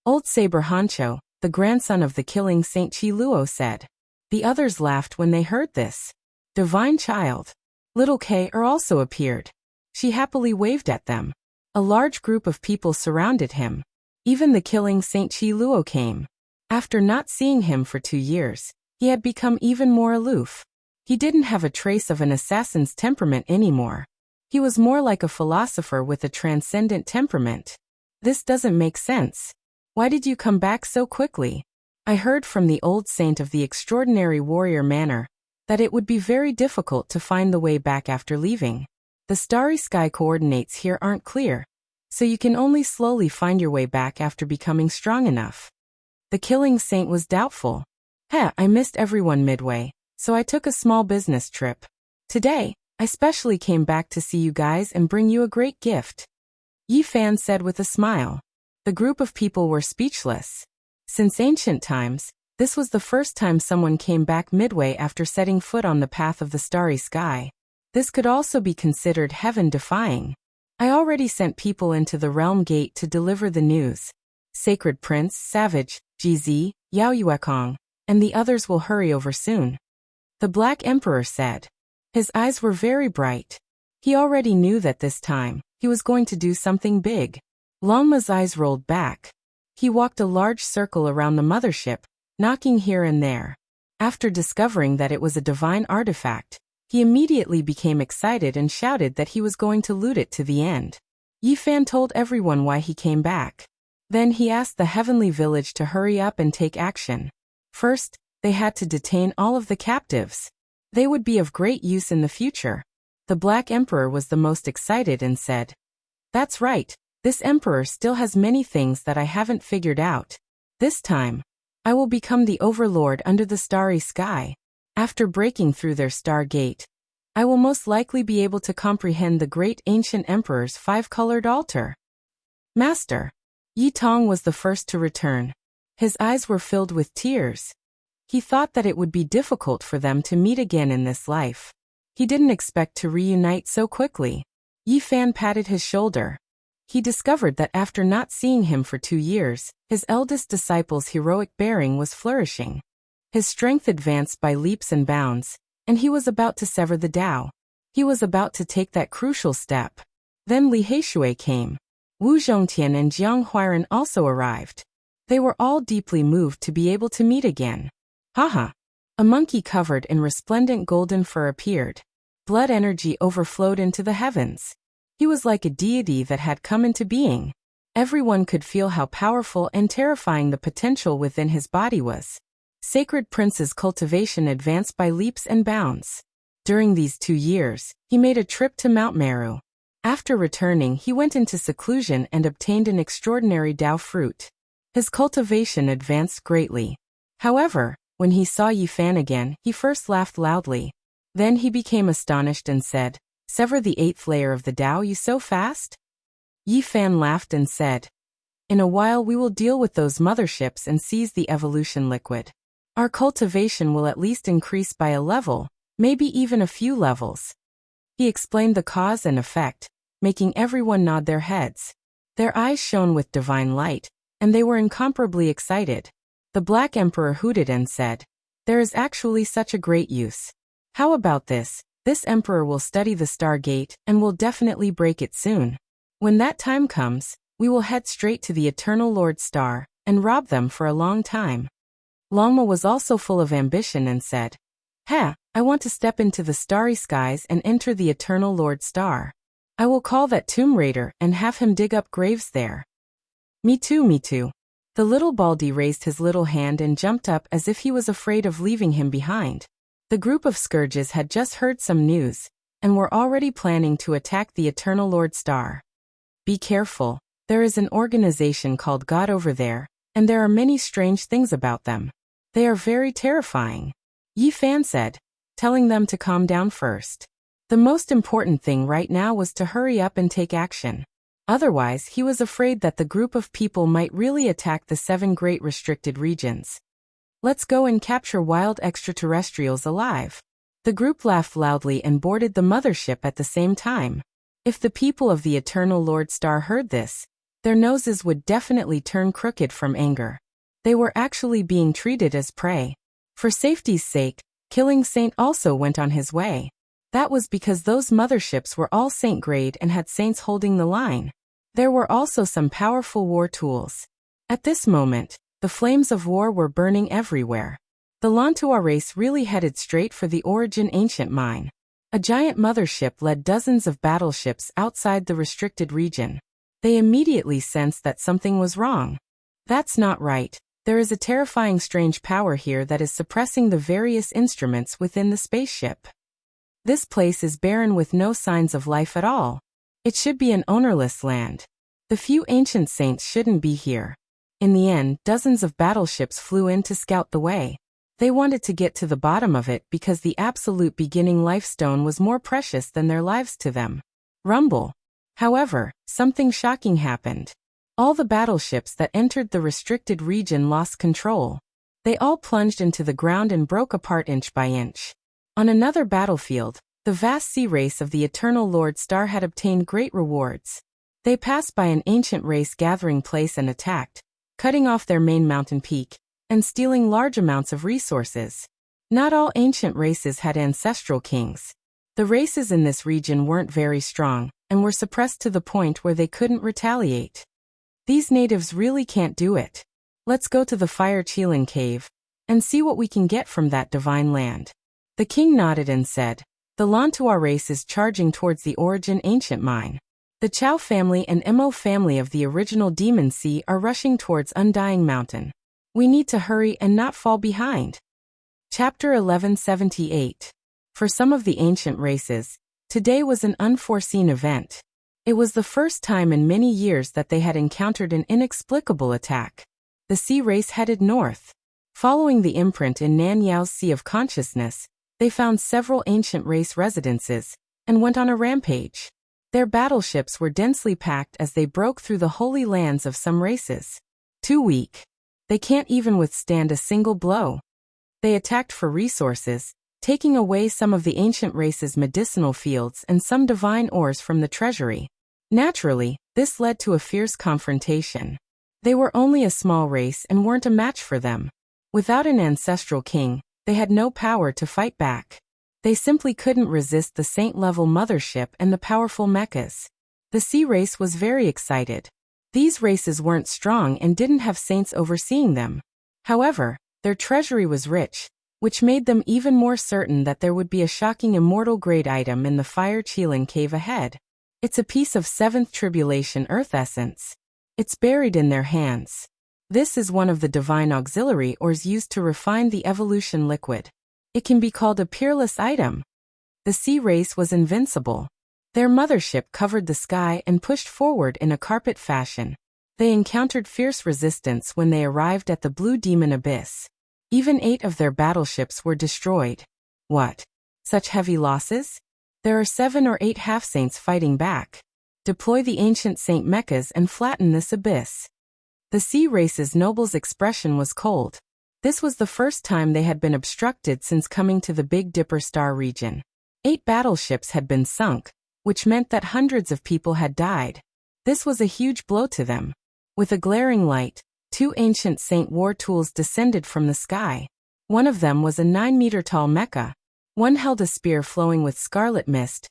Old Saber Hancho, the grandson of the killing Saint Chi Luo, said. The others laughed when they heard this. Divine child. Little Kei also appeared. She happily waved at them. A large group of people surrounded him. Even the killing Saint Chi Luo came. After not seeing him for 2 years, he had become even more aloof. He didn't have a trace of an assassin's temperament anymore. He was more like a philosopher with a transcendent temperament. "This doesn't make sense. Why did you come back so quickly?" I heard from the old saint of the extraordinary warrior manner that it would be very difficult to find the way back after leaving. The starry sky coordinates here aren't clear, so you can only slowly find your way back after becoming strong enough. The killing saint was doubtful. I missed everyone midway, so I took a small business trip. Today, I specially came back to see you guys and bring you a great gift." Yi Fan said with a smile. The group of people were speechless. Since ancient times, this was the first time someone came back midway after setting foot on the path of the starry sky. This could also be considered heaven-defying. I already sent people into the realm gate to deliver the news. Sacred Prince, Savage, GZ, Yao Yuekong, and the others will hurry over soon. the Black Emperor said. His eyes were very bright. He already knew that this time, he was going to do something big. Longma's eyes rolled back. He walked a large circle around the mothership, knocking here and there. After discovering that it was a divine artifact, he immediately became excited and shouted that he was going to loot it to the end. Yifan told everyone why he came back. Then he asked the heavenly village to hurry up and take action. First, they had to detain all of the captives. They would be of great use in the future. The Black Emperor was the most excited and said, "That's right, this emperor still has many things that I haven't figured out. This time, I will become the overlord under the starry sky. After breaking through their star gate, I will most likely be able to comprehend the great ancient emperor's five-colored altar." Master. Yi Tong was the first to return. His eyes were filled with tears. He thought that it would be difficult for them to meet again in this life. He didn't expect to reunite so quickly. Yifan patted his shoulder. He discovered that after not seeing him for 2 years, his eldest disciple's heroic bearing was flourishing. His strength advanced by leaps and bounds, and he was about to sever the Tao. He was about to take that crucial step. Then Li Heishui came. Wu Zhongtian and Jiang Huiran also arrived. They were all deeply moved to be able to meet again. Haha! A monkey covered in resplendent golden fur appeared. Blood energy overflowed into the heavens. He was like a deity that had come into being. Everyone could feel how powerful and terrifying the potential within his body was. Sacred Prince's cultivation advanced by leaps and bounds. During these 2 years, he made a trip to Mount Meru. After returning, he went into seclusion and obtained an extraordinary Tao fruit. His cultivation advanced greatly. However, when he saw Yifan again, he first laughed loudly. Then he became astonished and said, "Sever the 8th layer of the Tao you so fast?" Yifan laughed and said, "In a while we will deal with those motherships and seize the evolution liquid. Our cultivation will at least increase by a level, maybe even a few levels." He explained the cause and effect, making everyone nod their heads. Their eyes shone with divine light, and they were incomparably excited. The Black Emperor hooted and said, "There is actually such a great use. How about this? This emperor will study the Star Gate and will definitely break it soon. When that time comes, we will head straight to the Eternal Lord Star and rob them for a long time." Longma was also full of ambition and said, I want to step into the starry skies and enter the Eternal Lord Star. I will call that Tomb Raider and have him dig up graves there." Me too, me too. The little Baldy raised his little hand and jumped up as if he was afraid of leaving him behind. The group of scourges had just heard some news, and were already planning to attack the Eternal Lord Star. "Be careful, there is an organization called God over there, and there are many strange things about them. They are very terrifying," Yifan said, telling them to calm down first. The most important thing right now was to hurry up and take action. Otherwise, he was afraid that the group of people might really attack the 7 great restricted regions. "Let's go and capture wild extraterrestrials alive." The group laughed loudly and boarded the mothership at the same time. If the people of the Eternal Lord Star heard this, their noses would definitely turn crooked from anger. They were actually being treated as prey. For safety's sake, Killing Saint also went on his way. That was because those motherships were all Saint grade and had saints holding the line. There were also some powerful war tools. At this moment, the flames of war were burning everywhere. The Lantua race really headed straight for the Origin Ancient Mine. A giant mothership led dozens of battleships outside the restricted region. They immediately sensed that something was wrong. That's not right. There is a terrifying strange power here that is suppressing the various instruments within the spaceship. This place is barren with no signs of life at all. It should be an ownerless land. The few ancient saints shouldn't be here. In the end, dozens of battleships flew in to scout the way. They wanted to get to the bottom of it because the absolute beginning lifestone was more precious than their lives to them. Rumble. However, something shocking happened. All the battleships that entered the restricted region lost control. They all plunged into the ground and broke apart inch by inch. On another battlefield, the vast sea race of the Eternal Lord Star had obtained great rewards. They passed by an ancient race gathering place and attacked, cutting off their main mountain peak, and stealing large amounts of resources. Not all ancient races had ancestral kings. The races in this region weren't very strong, and were suppressed to the point where they couldn't retaliate. These natives really can't do it. Let's go to the fire-chilling cave, and see what we can get from that divine land. The king nodded and said, the Lantua race is charging towards the Origin ancient mine. The Chow family and Mo family of the original Demon Sea are rushing towards Undying Mountain. We need to hurry and not fall behind. Chapter 1178. For some of the ancient races, today was an unforeseen event. It was the first time in many years that they had encountered an inexplicable attack. The sea race headed north. Following the imprint in Nan Yao's Sea of Consciousness, they found several ancient race residences, and went on a rampage. Their battleships were densely packed as they broke through the holy lands of some races. Too weak. They can't even withstand a single blow. They attacked for resources, taking away some of the ancient race's medicinal fields and some divine ores from the treasury. Naturally, this led to a fierce confrontation. They were only a small race and weren't a match for them. Without an ancestral king, they had no power to fight back. They simply couldn't resist the saint-level mothership and the powerful mechas. The sea race was very excited. These races weren't strong and didn't have saints overseeing them. However, their treasury was rich, which made them even more certain that there would be a shocking immortal-grade item in the fire-chilling cave ahead. It's a piece of 7th Tribulation Earth essence. It's buried in their hands. This is one of the divine auxiliary ores used to refine the evolution liquid. It can be called a peerless item. The sea race was invincible. Their mothership covered the sky and pushed forward in a carpet fashion. They encountered fierce resistance when they arrived at the Blue Demon Abyss. Even 8 of their battleships were destroyed. What? Such heavy losses? There are 7 or 8 half-saints fighting back. Deploy the ancient saint mechas and flatten this abyss. The sea race's noble's expression was cold. This was the first time they had been obstructed since coming to the Big Dipper star region. 8 battleships had been sunk, which meant that hundreds of people had died. This was a huge blow to them. With a glaring light, 2 ancient saint war tools descended from the sky. One of them was a 9-meter-tall mecha. One held a spear flowing with scarlet mist,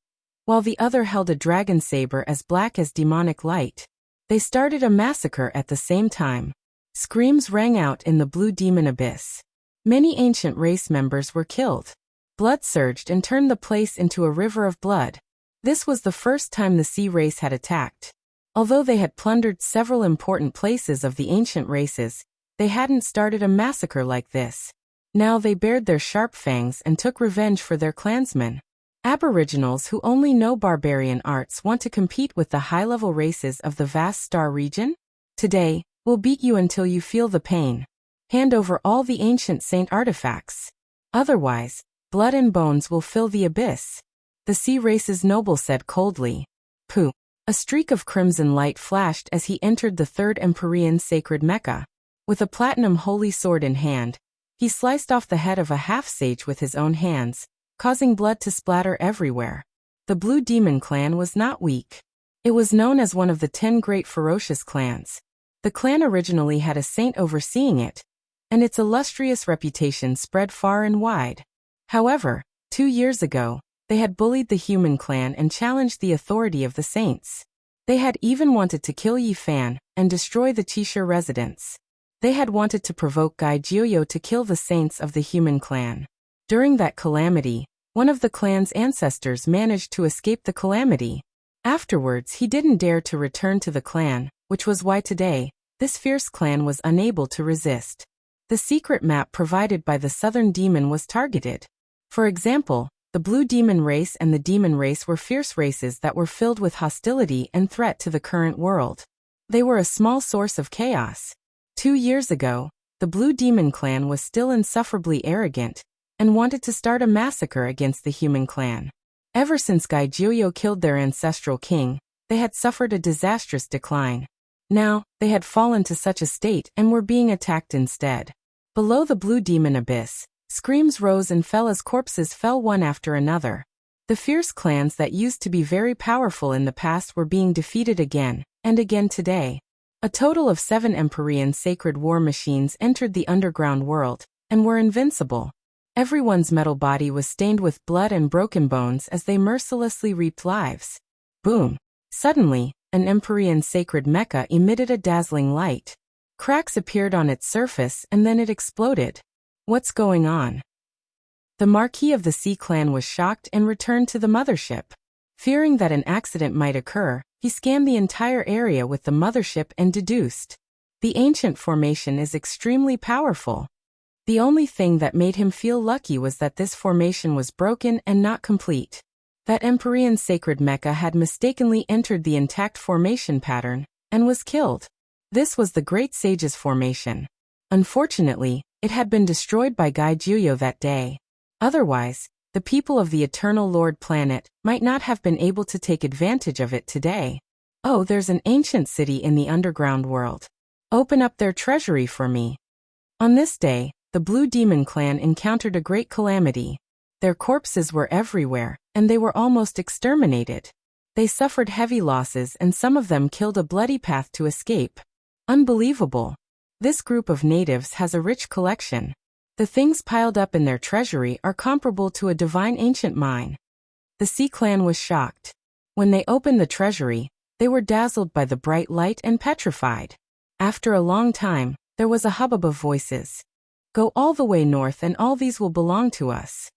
while the other held a dragon saber as black as demonic light. They started a massacre at the same time. Screams rang out in the Blue Demon Abyss. Many ancient race members were killed. Blood surged and turned the place into a river of blood. This was the first time the sea race had attacked. Although they had plundered several important places of the ancient races, they hadn't started a massacre like this. Now they bared their sharp fangs and took revenge for their clansmen. Aboriginals who only know barbarian arts want to compete with the high-level races of the vast star region? Today, we'll beat you until you feel the pain. Hand over all the ancient saint artifacts. Otherwise, blood and bones will fill the abyss. The sea race's noble said coldly. Pooh. A streak of crimson light flashed as he entered the 3rd Empyrean sacred mecha. With a platinum holy sword in hand, he sliced off the head of a half-sage with his own hands, causing blood to splatter everywhere. The Blue Demon clan was not weak. It was known as one of the 10 great ferocious clans. The clan originally had a saint overseeing it, and its illustrious reputation spread far and wide. However, 2 years ago, they had bullied the human clan and challenged the authority of the saints. They had even wanted to kill Yi Fan and destroy the Chishire residents. They had wanted to provoke Gai Jiuyo to kill the saints of the human clan. During that calamity, one of the clan's ancestors managed to escape the calamity. Afterwards, he didn't dare to return to the clan, which was why today, this fierce clan was unable to resist. The secret map provided by the Southern Demon was targeted. For example, the Blue Demon race and the Demon race were fierce races that were filled with hostility and threat to the current world. They were a small source of chaos. 2 years ago, the Blue Demon clan was still insufferably arrogant, and wanted to start a massacre against the human clan. Ever since Gai Jiuyo killed their ancestral king, they had suffered a disastrous decline. Now, they had fallen to such a state and were being attacked instead. Below the Blue Demon Abyss, screams rose and fell as corpses fell one after another. The fierce clans that used to be very powerful in the past were being defeated again, and again today. A total of 7 Empyrean sacred war machines entered the underground world, and were invincible. Everyone's metal body was stained with blood and broken bones as they mercilessly reaped lives. Boom! Suddenly, an Empyrean sacred mecha emitted a dazzling light. Cracks appeared on its surface and then it exploded. What's going on? The Marquis of the Sea Clan was shocked and returned to the mothership. Fearing that an accident might occur, he scanned the entire area with the mothership and deduced. The ancient formation is extremely powerful. The only thing that made him feel lucky was that this formation was broken and not complete. That Empyrean sacred mecha had mistakenly entered the intact formation pattern and was killed. This was the Great Sage's formation. Unfortunately, it had been destroyed by Gai Juyo that day. Otherwise, the people of the Eternal Lord planet might not have been able to take advantage of it today. Oh, there's an ancient city in the underground world. Open up their treasury for me. On this day, the Blue Demon Clan encountered a great calamity. Their corpses were everywhere, and they were almost exterminated. They suffered heavy losses and some of them killed a bloody path to escape. Unbelievable. This group of natives has a rich collection. The things piled up in their treasury are comparable to a divine ancient mine. The Sea Clan was shocked. When they opened the treasury, they were dazzled by the bright light and petrified. After a long time, there was a hubbub of voices. Go all the way north and all these will belong to us.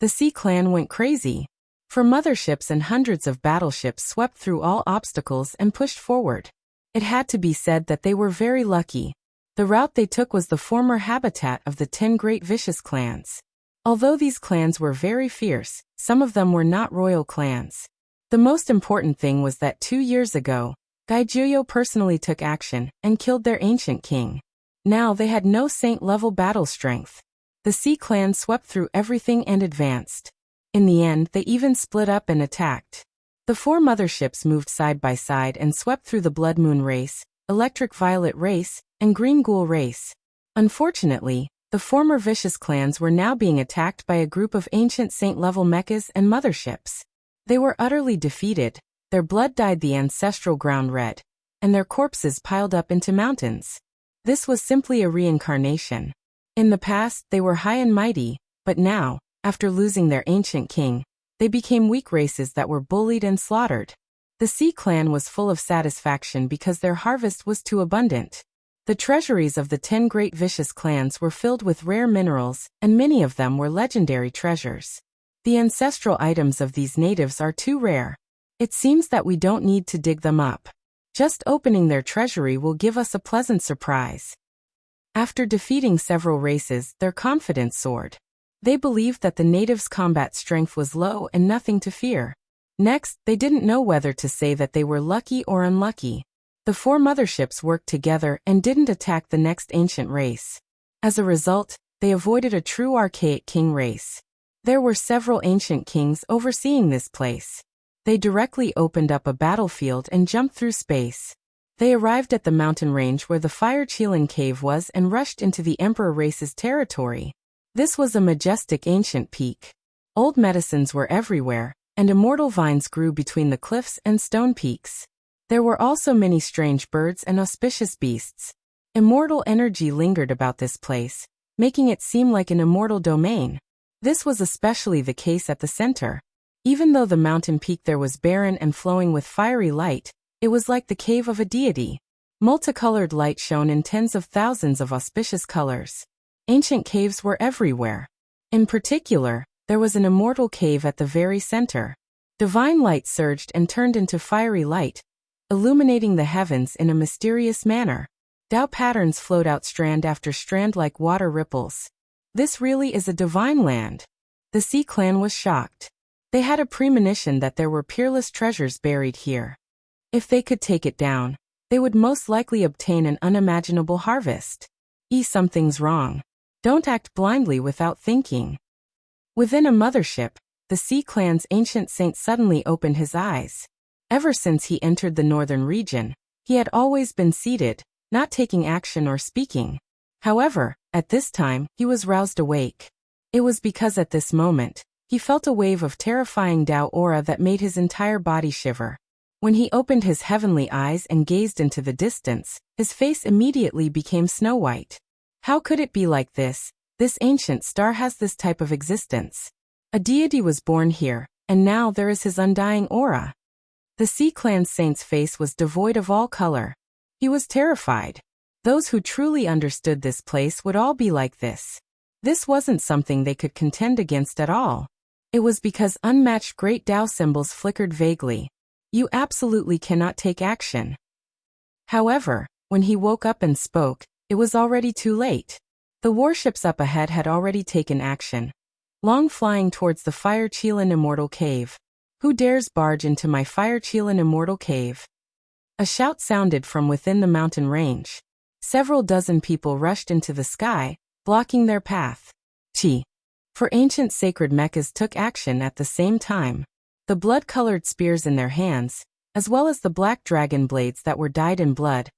The Sea Clan went crazy. For motherships and hundreds of battleships swept through all obstacles and pushed forward. It had to be said that they were very lucky. The route they took was the former habitat of the 10 great vicious clans. Although these clans were very fierce, some of them were not royal clans. The most important thing was that 2 years ago, Gai Juyo personally took action and killed their ancient king. Now they had no saint-level battle strength. The Sea Clan swept through everything and advanced. In the end, they even split up and attacked. The 4 motherships moved side by side and swept through the Blood Moon race, Electric Violet race, and Green Ghoul race. Unfortunately, the former vicious clans were now being attacked by a group of ancient saint-level mechas and motherships. They were utterly defeated, their blood dyed the ancestral ground red, and their corpses piled up into mountains. This was simply a reincarnation. In the past, they were high and mighty, but now, after losing their ancient king, they became weak races that were bullied and slaughtered. The Sea Clan was full of satisfaction because their harvest was too abundant. The treasuries of the 10 great vicious clans were filled with rare minerals, and many of them were legendary treasures. The ancestral items of these natives are too rare. It seems that we don't need to dig them up. Just opening their treasury will give us a pleasant surprise. After defeating several races, their confidence soared. They believed that the natives' combat strength was low and nothing to fear. Next, they didn't know whether to say that they were lucky or unlucky. The 4 motherships worked together and didn't attack the next ancient race. As a result, they avoided a true archaic king race. There were several ancient kings overseeing this place. They directly opened up a battlefield and jumped through space. They arrived at the mountain range where the Fire Cheeling Cave was and rushed into the Emperor race's territory. This was a majestic ancient peak. Old medicines were everywhere, and immortal vines grew between the cliffs and stone peaks. There were also many strange birds and auspicious beasts. Immortal energy lingered about this place, making it seem like an immortal domain. This was especially the case at the center. Even though the mountain peak there was barren and flowing with fiery light, it was like the cave of a deity. Multicolored light shone in tens of thousands of auspicious colors. Ancient caves were everywhere. In particular, there was an immortal cave at the very center. Divine light surged and turned into fiery light, illuminating the heavens in a mysterious manner. Tao patterns flowed out strand after strand like water ripples. This really is a divine land. The Sea Clan was shocked. They had a premonition that there were peerless treasures buried here. If they could take it down, they would most likely obtain an unimaginable harvest. Something's wrong. Don't act blindly without thinking. Within a mothership, the Sea Clan's ancient saint suddenly opened his eyes. Ever since he entered the northern region, he had always been seated, not taking action or speaking. However, at this time, he was roused awake. It was because at this moment, he felt a wave of terrifying Tao aura that made his entire body shiver. When he opened his heavenly eyes and gazed into the distance, his face immediately became snow white. How could it be like this? This ancient star has this type of existence. A deity was born here, and now there is his undying aura. The Sea Clan's saint's face was devoid of all color. He was terrified. Those who truly understood this place would all be like this. This wasn't something they could contend against at all. It was because unmatched great Tao symbols flickered vaguely. You absolutely cannot take action. However, when he woke up and spoke, it was already too late. The warships up ahead had already taken action. Long flying towards the Fire Chelan Immortal Cave. Who dares barge into my Fire Chelan Immortal Cave? A shout sounded from within the mountain range. Several dozen people rushed into the sky, blocking their path. For ancient sacred mechas took action at the same time. The blood-colored spears in their hands, as well as the black dragon blades that were dyed in blood,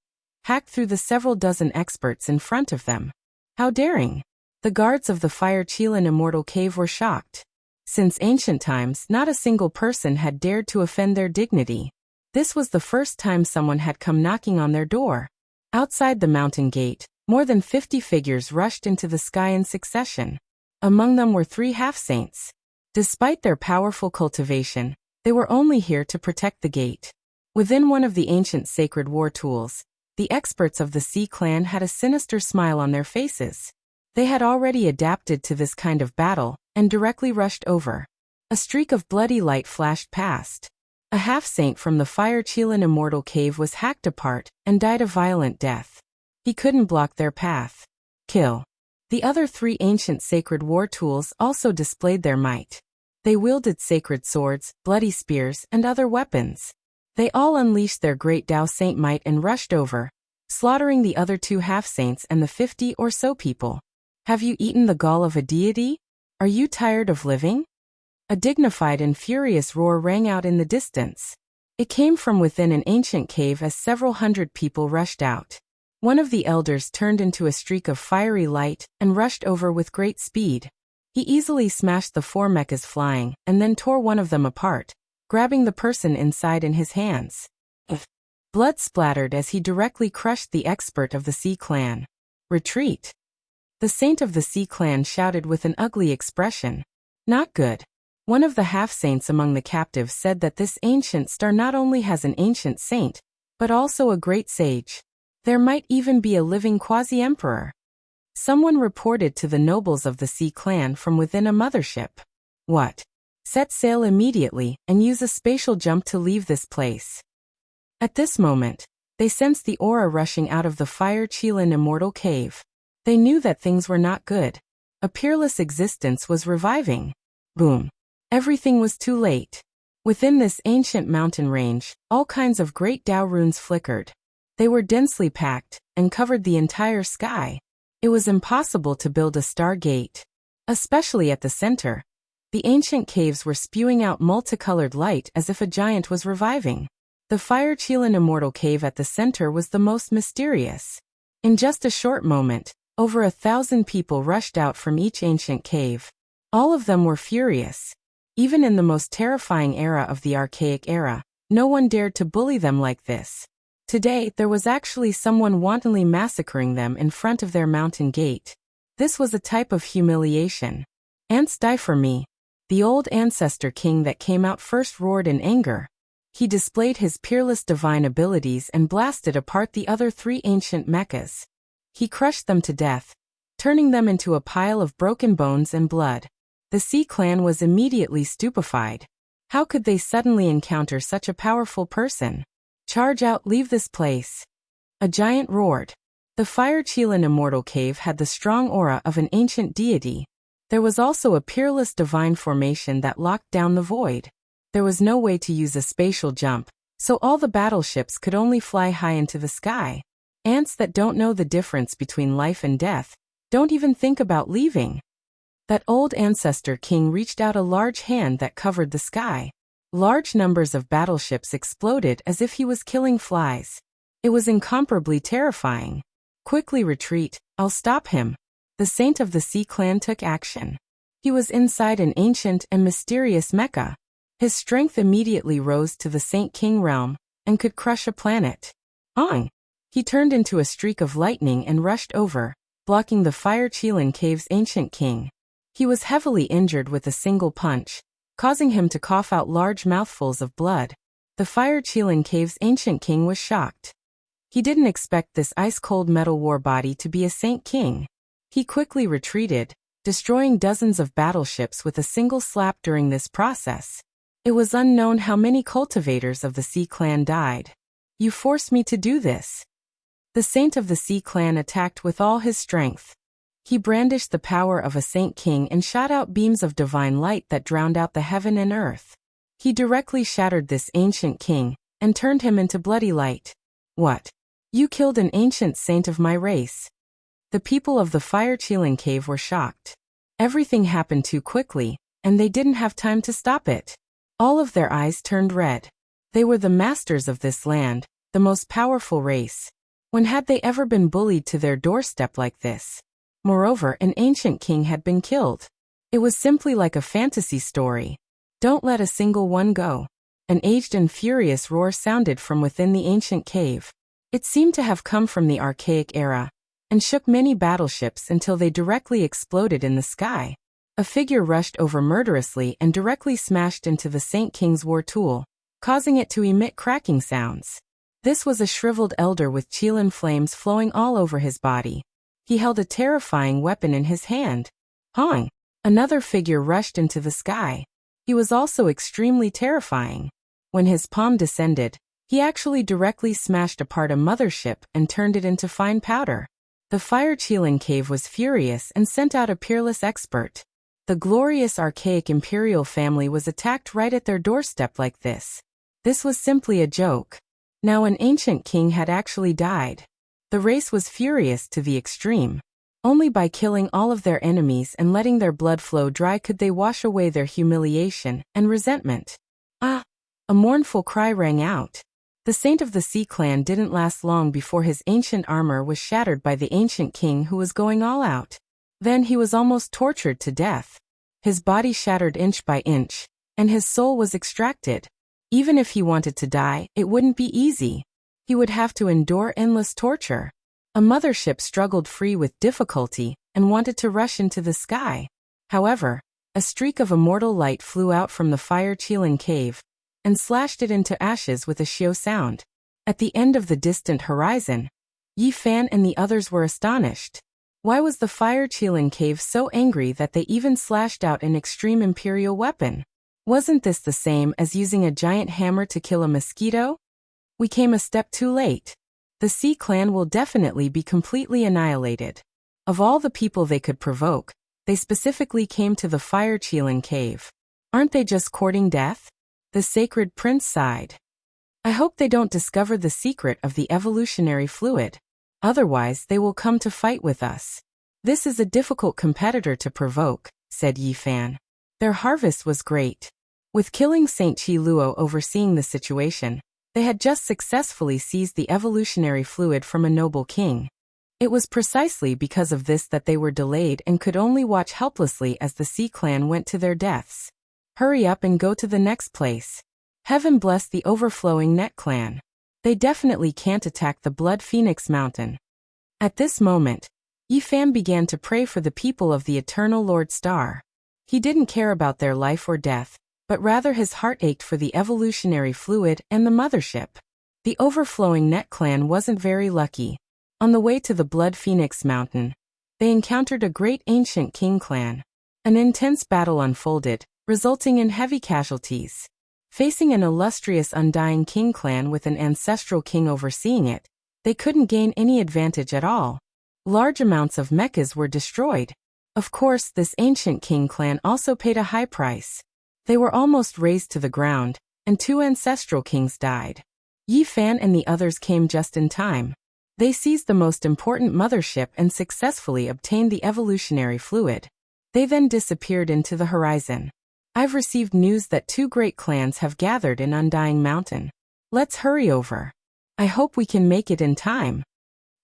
hacked through the several dozen experts in front of them. How daring! The guards of the Fire Chelan Immortal Cave were shocked. Since ancient times, not a single person had dared to offend their dignity. This was the first time someone had come knocking on their door. Outside the mountain gate, more than 50 figures rushed into the sky in succession. Among them were 3 half-saints. Despite their powerful cultivation, they were only here to protect the gate. Within one of the ancient sacred war tools, the experts of the Sea Clan had a sinister smile on their faces. They had already adapted to this kind of battle, and directly rushed over. A streak of bloody light flashed past. A half-saint from the Fire Chelan Immortal Cave was hacked apart, and died a violent death. He couldn't block their path. Kill. The other 3 ancient sacred war tools also displayed their might. They wielded sacred swords, bloody spears, and other weapons. They all unleashed their great Tao Saint might and rushed over, slaughtering the other 2 half-saints and the 50 or so people. Have you eaten the gall of a deity? Are you tired of living? A dignified and furious roar rang out in the distance. It came from within an ancient cave as several hundred people rushed out. One of the elders turned into a streak of fiery light and rushed over with great speed. He easily smashed the 4 mechas flying and then tore one of them apart, grabbing the person inside in his hands. Blood splattered as he directly crushed the expert of the Sea Clan. Retreat. The saint of the Sea Clan shouted with an ugly expression. Not good. One of the half-saints among the captives said that this ancient star not only has an ancient saint, but also a great sage. There might even be a living quasi-emperor. Someone reported to the nobles of the Sea Clan from within a mothership. What? Set sail immediately and use a spatial jump to leave this place. At this moment, they sensed the aura rushing out of the Fire Chelan Immortal Cave. They knew that things were not good. A peerless existence was reviving. Boom. Everything was too late. Within this ancient mountain range, all kinds of great Tao runes flickered. They were densely packed and covered the entire sky. It was impossible to build a star gate. Especially at the center. The ancient caves were spewing out multicolored light as if a giant was reviving. The Fire Chelan Immortal Cave at the center was the most mysterious. In just a short moment, over 1,000 people rushed out from each ancient cave. All of them were furious. Even in the most terrifying era of the archaic era, no one dared to bully them like this. Today, there was actually someone wantonly massacring them in front of their mountain gate. This was a type of humiliation. Ants die for me. The old ancestor king that came out first roared in anger. He displayed his peerless divine abilities and blasted apart the other 3 ancient mechas. He crushed them to death, turning them into a pile of broken bones and blood. The Sea Clan was immediately stupefied. How could they suddenly encounter such a powerful person? Charge out, leave this place. A giant roared. The Fire Chelan Immortal Cave had the strong aura of an ancient deity. There was also a peerless divine formation that locked down the void. There was no way to use a spatial jump, so all the battleships could only fly high into the sky. Ants that don't know the difference between life and death don't even think about leaving. That old ancestor king reached out a large hand that covered the sky. Large numbers of battleships exploded as if he was killing flies. It was incomparably terrifying. Quickly retreat, I'll stop him. The saint of the Sea Clan took action. He was inside an ancient and mysterious mecha. His strength immediately rose to the Saint King realm, and could crush a planet. He turned into a streak of lightning and rushed over, blocking the Fire Qilin Cave's ancient king. He was heavily injured with a single punch, causing him to cough out large mouthfuls of blood. The Fire Qilin Cave's ancient king was shocked. He didn't expect this ice-cold metal war body to be a saint king. He quickly retreated, destroying dozens of battleships with a single slap during this process. It was unknown how many cultivators of the Sea Clan died. You forced me to do this. The Saint of the Sea Clan attacked with all his strength. He brandished the power of a Saint King and shot out beams of divine light that drowned out the heaven and earth. He directly shattered this ancient king and turned him into bloody light. What? You killed an ancient saint of my race. The people of the Fire Qilin Cave were shocked. Everything happened too quickly, and they didn't have time to stop it. All of their eyes turned red. They were the masters of this land, the most powerful race. When had they ever been bullied to their doorstep like this? Moreover, an ancient king had been killed. It was simply like a fantasy story. Don't let a single one go. An aged and furious roar sounded from within the ancient cave. It seemed to have come from the archaic era, and shook many battleships until they directly exploded in the sky. A figure rushed over murderously and directly smashed into the Saint King's war tool, causing it to emit cracking sounds. This was a shriveled elder with Qilin flames flowing all over his body. He held a terrifying weapon in his hand. Hong! Another figure rushed into the sky. He was also extremely terrifying. When his palm descended, he actually directly smashed apart a mothership and turned it into fine powder. The Fire Qilin Cave was furious and sent out a peerless expert. The glorious archaic imperial family was attacked right at their doorstep like this. This was simply a joke. Now an ancient king had actually died. The race was furious to the extreme. Only by killing all of their enemies and letting their blood flow dry could they wash away their humiliation and resentment. Ah! A mournful cry rang out. The Saint of the Sea Clan didn't last long before his ancient armor was shattered by the ancient king who was going all out. Then he was almost tortured to death. His body shattered inch by inch, and his soul was extracted. Even if he wanted to die, it wouldn't be easy. He would have to endure endless torture. A mothership struggled free with difficulty and wanted to rush into the sky. However, a streak of immortal light flew out from the Fire Qilin Cave and slashed it into ashes with a shio sound. At the end of the distant horizon, Yi Fan and the others were astonished. Why was the Fire Qilin Cave so angry that they even slashed out an extreme imperial weapon? Wasn't this the same as using a giant hammer to kill a mosquito? We came a step too late. The Sea Clan will definitely be completely annihilated. Of all the people they could provoke, they specifically came to the Fire Qilin Cave. Aren't they just courting death? The Sacred Prince sighed. I hope they don't discover the secret of the evolutionary fluid. Otherwise they will come to fight with us. This is a difficult competitor to provoke, said Yi Fan. Their harvest was great. With killing Saint Qi Luo overseeing the situation, they had just successfully seized the evolutionary fluid from a noble king. It was precisely because of this that they were delayed and could only watch helplessly as the Sea Clan went to their deaths. Hurry up and go to the next place. Heaven bless the overflowing Net Clan. They definitely can't attack the Blood Phoenix Mountain. At this moment, Yi Fan began to pray for the people of the Eternal Lord Star. He didn't care about their life or death, but rather his heart ached for the evolutionary fluid and the mothership. The overflowing Net Clan wasn't very lucky. On the way to the Blood Phoenix Mountain, they encountered a great ancient king clan. An intense battle unfolded, resulting in heavy casualties. Facing an illustrious Undying King clan with an ancestral king overseeing it, they couldn't gain any advantage at all. Large amounts of mechas were destroyed. Of course, this ancient king clan also paid a high price. They were almost razed to the ground, and 2 ancestral kings died. Yi Fan and the others came just in time. They seized the most important mothership and successfully obtained the evolutionary fluid. They then disappeared into the horizon. I've received news that 2 great clans have gathered in Undying Mountain. Let's hurry over. I hope we can make it in time.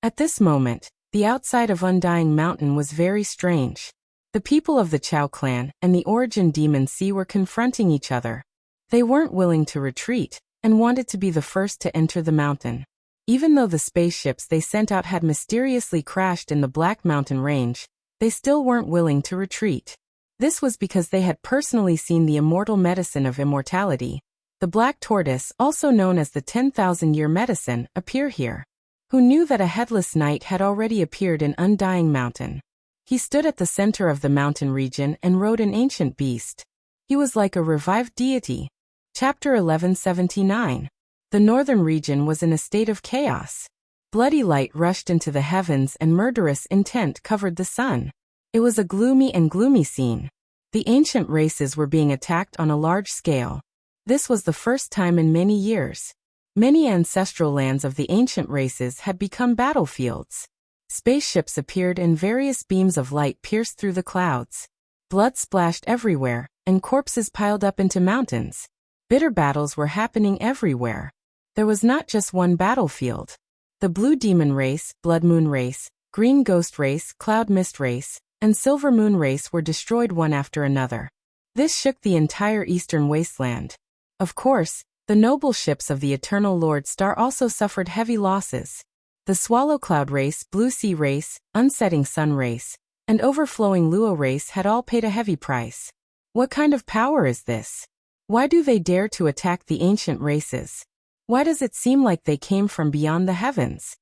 At this moment, the outside of Undying Mountain was very strange. The people of the Chao clan and the Origin Demon Sea were confronting each other. They weren't willing to retreat and wanted to be the first to enter the mountain. Even though the spaceships they sent out had mysteriously crashed in the Black Mountain Range, they still weren't willing to retreat. This was because they had personally seen the immortal medicine of immortality, the Black Tortoise, also known as the 10,000-year medicine, appear here. Who knew that a headless knight had already appeared in Undying Mountain? He stood at the center of the mountain region and rode an ancient beast. He was like a revived deity. Chapter 1179. The northern region was in a state of chaos. Bloody light rushed into the heavens and murderous intent covered the sun. It was a gloomy scene. The ancient races were being attacked on a large scale. This was the first time in many years. Many ancestral lands of the ancient races had become battlefields. Spaceships appeared and various beams of light pierced through the clouds. Blood splashed everywhere, and corpses piled up into mountains. Bitter battles were happening everywhere. There was not just one battlefield. The Blue Demon Race, Blood Moon Race, Green Ghost Race, Cloud Mist Race, and Silver Moon Race were destroyed one after another. This shook the entire eastern wasteland. Of course, the noble ships of the Eternal Lord Star also suffered heavy losses. The Swallow Cloud Race, Blue Sea Race, Unsetting Sun Race, and Overflowing Luo Race had all paid a heavy price. What kind of power is this? Why do they dare to attack the ancient races? Why does it seem like they came from beyond the heavens?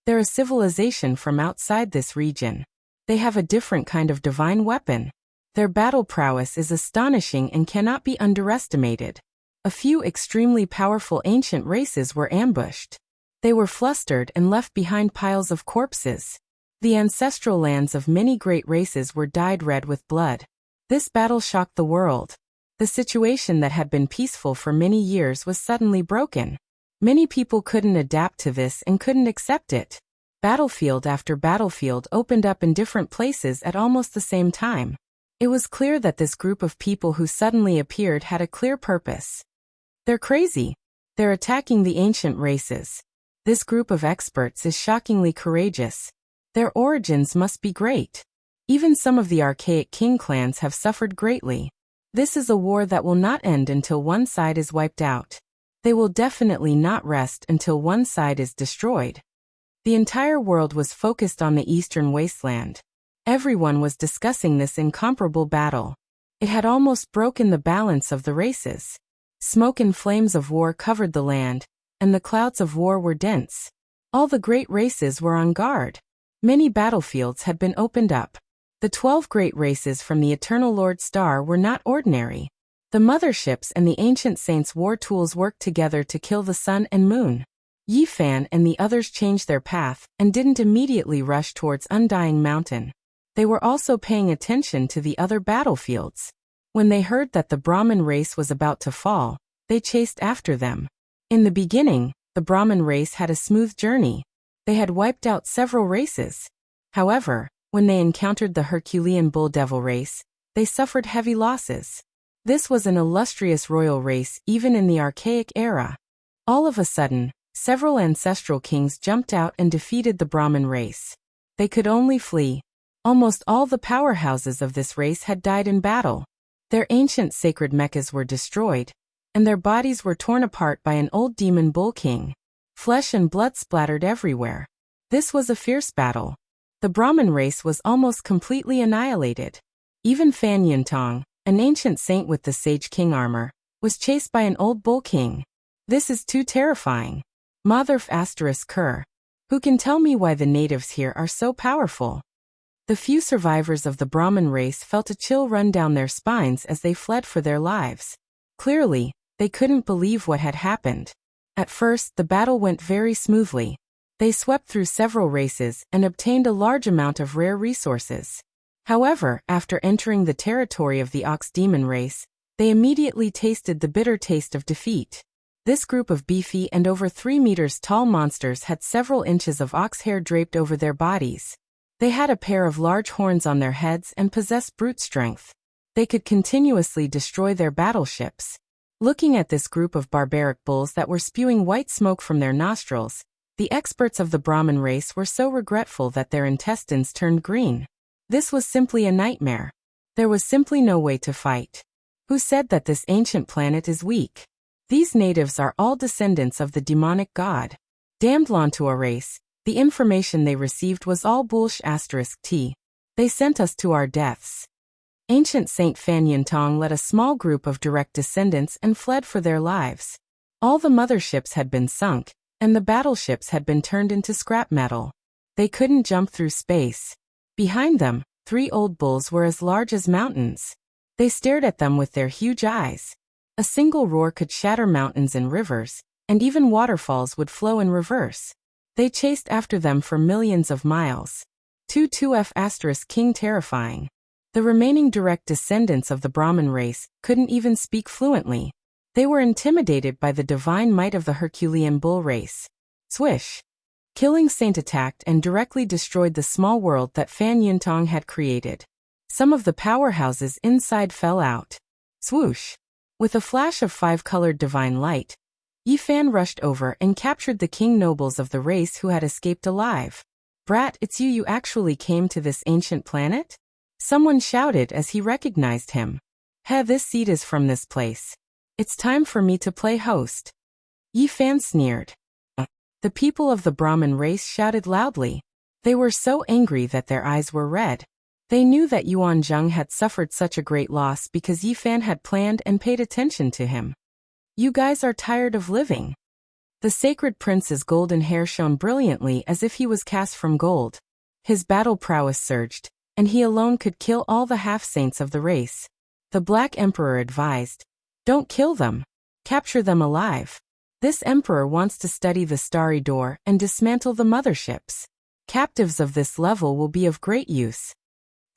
They're a civilization from outside this region. They have a different kind of divine weapon. Their battle prowess is astonishing and cannot be underestimated. A few extremely powerful ancient races were ambushed. They were flustered and left behind piles of corpses. The ancestral lands of many great races were dyed red with blood. This battle shocked the world. The situation that had been peaceful for many years was suddenly broken. Many people couldn't adapt to this and couldn't accept it. Battlefield after battlefield opened up in different places at almost the same time. It was clear that this group of people who suddenly appeared had a clear purpose. They're crazy. They're attacking the ancient races. This group of experts is shockingly courageous. Their origins must be great. Even some of the archaic king clans have suffered greatly. This is a war that will not end until one side is wiped out. They will definitely not rest until one side is destroyed. The entire world was focused on the eastern wasteland. Everyone was discussing this incomparable battle. It had almost broken the balance of the races. Smoke and flames of war covered the land, and the clouds of war were dense. All the great races were on guard. Many battlefields had been opened up. The 12 great races from the Eternal Lord Star were not ordinary. The motherships and the ancient saints' war tools worked together to kill the sun and moon. Yi Fan and the others changed their path and didn't immediately rush towards Undying Mountain. They were also paying attention to the other battlefields. When they heard that the Brahmin race was about to fall, they chased after them. In the beginning, the Brahmin race had a smooth journey. They had wiped out several races. However, when they encountered the Herculean Bull Devil race, they suffered heavy losses. This was an illustrious royal race even in the archaic era. All of a sudden, several ancestral kings jumped out and defeated the Brahmin race. They could only flee. Almost all the powerhouses of this race had died in battle. Their ancient sacred mechas were destroyed, and their bodies were torn apart by an old demon bull king. Flesh and blood splattered everywhere. This was a fierce battle. The Brahmin race was almost completely annihilated. Even Fan Yuntong, an ancient saint with the Sage King armor, was chased by an old bull king. This is too terrifying. Motherf ****. Who can tell me why the natives here are so powerful? The few survivors of the Brahmin race felt a chill run down their spines as they fled for their lives. Clearly, they couldn't believe what had happened. At first, the battle went very smoothly. They swept through several races and obtained a large amount of rare resources. However, after entering the territory of the Ox Demon race, they immediately tasted the bitter taste of defeat. This group of beefy and over 3 meters tall monsters had several inches of ox hair draped over their bodies. They had a pair of large horns on their heads and possessed brute strength. They could continuously destroy their battleships. Looking at this group of barbaric bulls that were spewing white smoke from their nostrils, the experts of the Brahmin race were so regretful that their intestines turned green. This was simply a nightmare. There was simply no way to fight. Who said that this ancient planet is weak? These natives are all descendants of the demonic god. Damned Lontua race, the information they received was all bullsh*t. They sent us to our deaths. Ancient Saint Fan Yintong led a small group of direct descendants and fled for their lives. All the motherships had been sunk, and the battleships had been turned into scrap metal. They couldn't jump through space. Behind them, 3 old bulls were as large as mountains. They stared at them with their huge eyes. A single roar could shatter mountains and rivers, and even waterfalls would flow in reverse. They chased after them for millions of miles. 2F** King terrifying. The remaining direct descendants of the Brahmin race couldn't even speak fluently. They were intimidated by the divine might of the Herculean bull race. Swish! Killing Saint attacked and directly destroyed the small world that Fan Yintong had created. Some of the powerhouses inside fell out. Swoosh! With a flash of 5-colored divine light, Yifan rushed over and captured the king nobles of the race who had escaped alive. Brat, it's you! You actually came to this ancient planet? Someone shouted as he recognized him. This seed is from this place. It's time for me to play host. Yifan sneered. The people of the Brahmin race shouted loudly. They were so angry that their eyes were red. They knew that Yuan Zheng had suffered such a great loss because Yifan had planned and paid attention to him. You guys are tired of living. The sacred prince's golden hair shone brilliantly as if he was cast from gold. His battle prowess surged, and he alone could kill all the half-saints of the race. The Black Emperor advised, "Don't kill them. Capture them alive. This emperor wants to study the starry door and dismantle the motherships. Captives of this level will be of great use."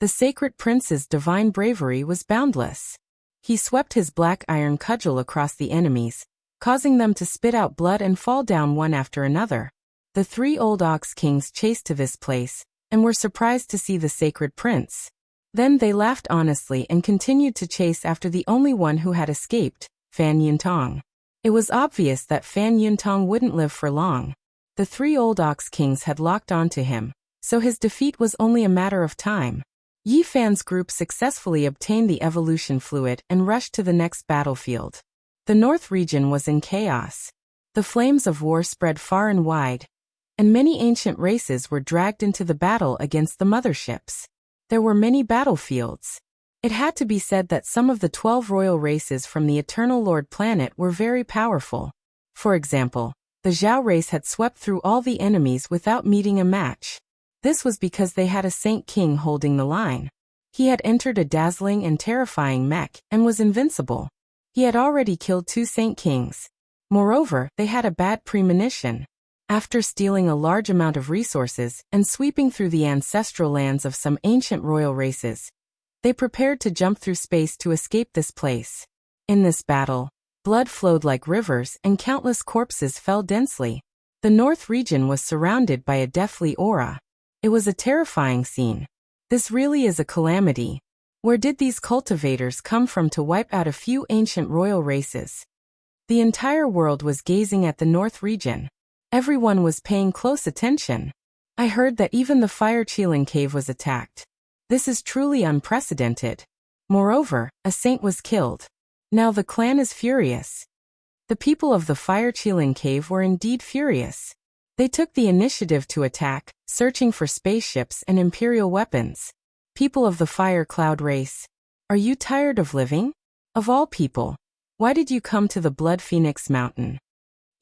The sacred prince's divine bravery was boundless. He swept his black iron cudgel across the enemies, causing them to spit out blood and fall down one after another. The 3 old ox kings chased to this place, and were surprised to see the sacred prince. Then they laughed honestly and continued to chase after the only one who had escaped, Fan Yintong. It was obvious that Fan Yintong wouldn't live for long. The 3 old ox kings had locked onto him, so his defeat was only a matter of time. Yifan's group successfully obtained the evolution fluid and rushed to the next battlefield. The north region was in chaos. The flames of war spread far and wide, and many ancient races were dragged into the battle against the motherships. There were many battlefields. It had to be said that some of the 12 royal races from the Eternal Lord planet were very powerful. For example, the Zhao race had swept through all the enemies without meeting a match. This was because they had a Saint King holding the line. He had entered a dazzling and terrifying mech and was invincible. He had already killed 2 Saint Kings. Moreover, they had a bad premonition. After stealing a large amount of resources and sweeping through the ancestral lands of some ancient royal races, they prepared to jump through space to escape this place. In this battle, blood flowed like rivers and countless corpses fell densely. The north region was surrounded by a deathly aura. It was a terrifying scene. This really is a calamity. Where did these cultivators come from to wipe out a few ancient royal races? The entire world was gazing at the north region. Everyone was paying close attention. I heard that even the fire-chilling cave was attacked. This is truly unprecedented. Moreover, a saint was killed. Now the clan is furious. The people of the fire-chilling cave were indeed furious. They took the initiative to attack, searching for spaceships and imperial weapons. People of the fire cloud race, are you tired of living? Of all people, why did you come to the Blood Phoenix Mountain?